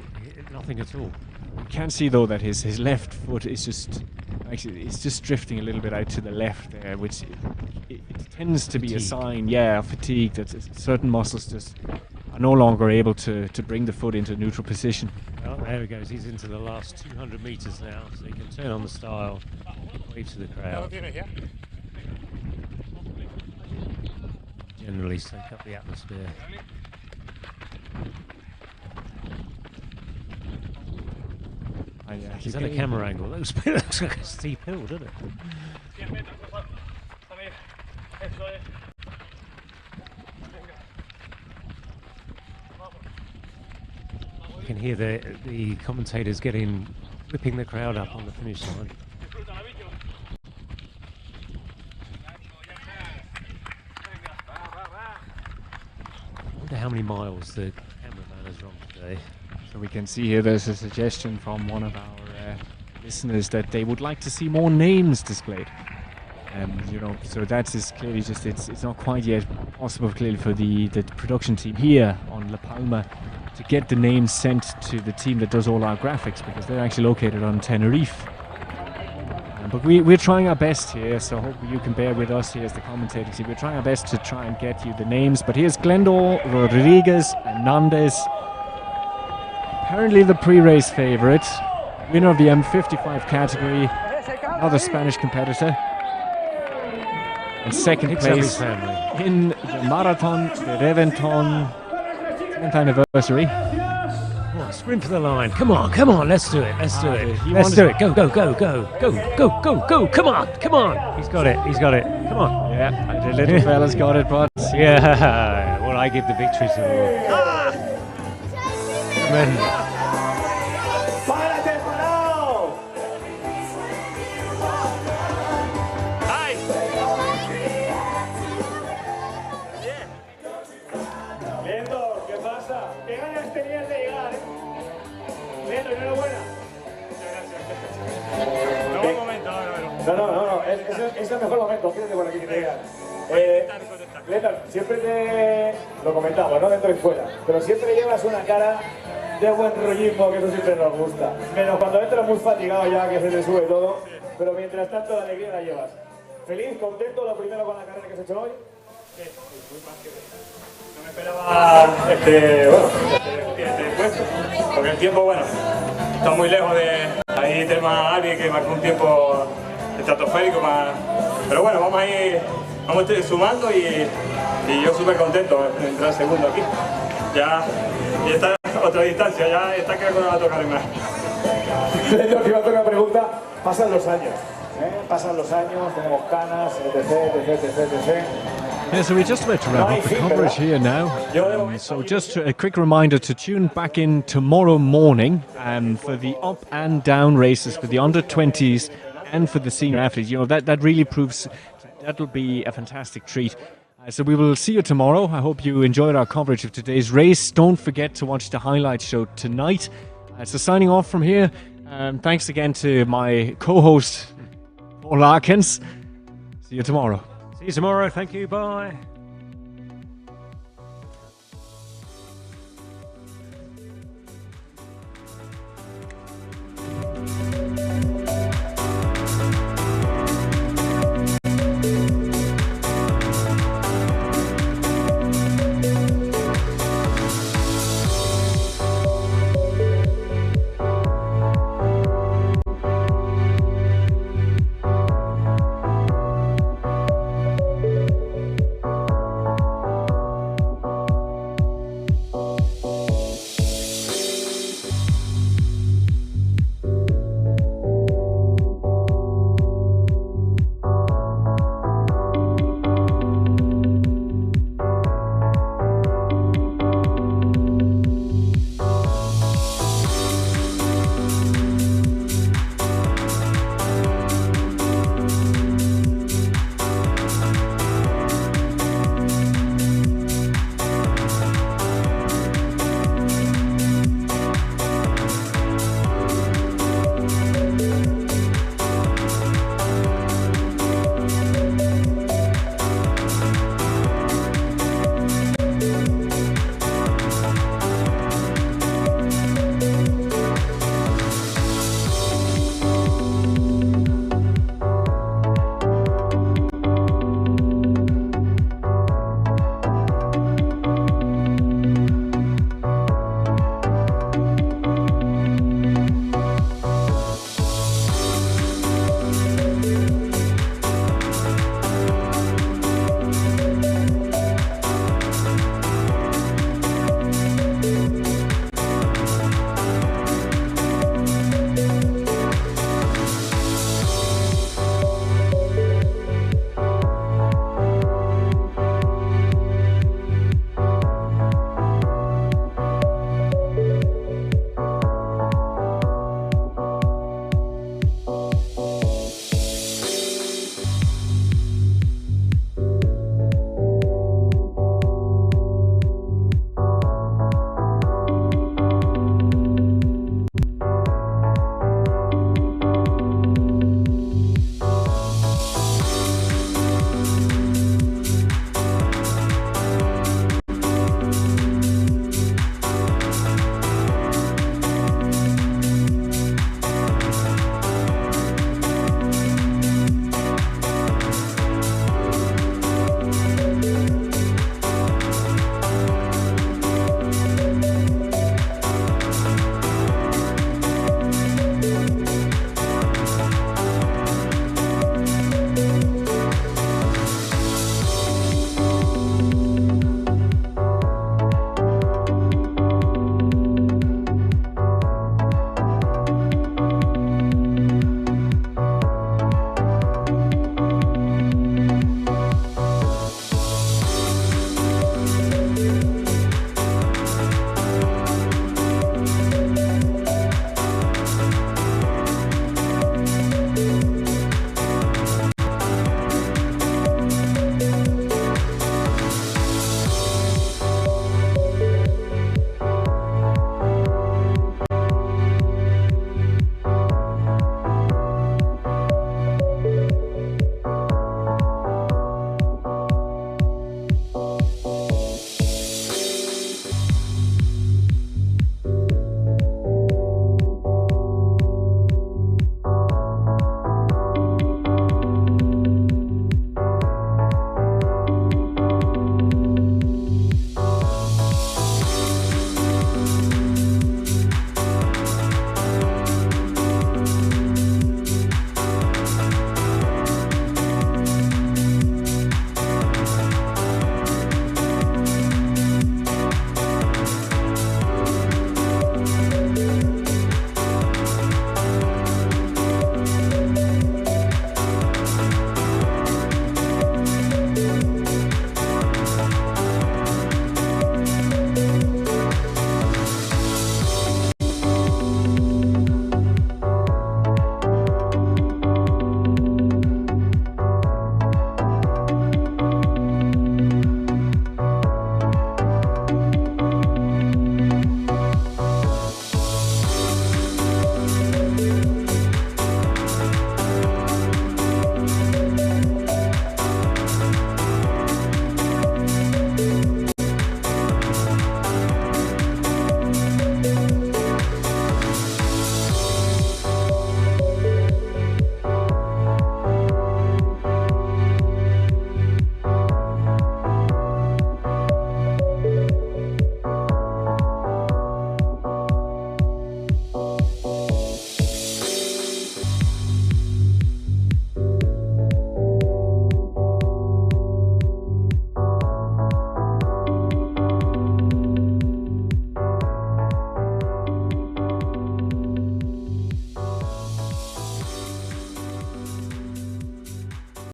nothing at all. You can see though that his left foot is just it's just drifting a little bit out to the left there, which it tends to be a sign, of fatigue, that certain muscles just are no longer able to bring the foot into neutral position. Well, there he goes. He's into the last 200 metres now, so he can turn on the style, wave to the crowd. Generally soak up the atmosphere. Is that a camera angle? That looks like a steep hill, doesn't it? You can hear the commentators getting whipping the crowd up on the finish line. I wonder how many miles the cameraman has run today. So we can see here there's a suggestion from one of our listeners that they would like to see more names displayed. You know, so that is clearly just it's not quite yet possible clearly for the production team here on La Palma to get the names sent to the team that does all our graphics, because they're actually located on Tenerife. But we're trying our best here, so hope you can bear with us here as the commentators. We're trying our best to try and get you the names. But here's Glendor Rodriguez Hernandez, apparently the pre-race favourite, winner of the M55 category, another Spanish competitor. And second place in the Marathon de Reventón 10th anniversary. Oh, sprint for the line. Come on, let's do it. Let's do it. Go. Come on. He's got it. Come on. Yeah, the little fella's got it, but yeah. Well, I give the victory to the No, es el mejor momento, fíjate por aquí que te digan. Leonard, siempre te lo comentamos, ¿no? Dentro y fuera, pero siempre llevas una cara de buen rollismo, que eso siempre nos gusta. Menos cuando entras muy fatigado ya, que se te sube todo, pero mientras tanto la alegría la llevas. Feliz, contento, lo primero con la carrera que has hecho hoy. No me esperaba este puesto, porque el tiempo, bueno, está muy lejos de... Ahí tenemos a alguien que marcó un tiempo estratosférico, pero bueno, vamos a ir sumando y yo súper contento de entrar segundo aquí. Ya está otra distancia, ya está que no va a tocar más. Yo te iba a hacer una pregunta, pasan los años, tenemos canas, etc. Yeah, so we're just about to wrap up the coverage here now. So just a quick reminder to tune back in tomorrow morning for the up and down races for the under-20s and for the senior athletes. You know, that really proves that'll be a fantastic treat. So we will see you tomorrow. I hope you enjoyed our coverage of today's race. Don't forget to watch the highlight show tonight. So signing off from here, thanks again to my co-host, Paul Larkins. See you tomorrow. See you tomorrow. Thank you. Bye.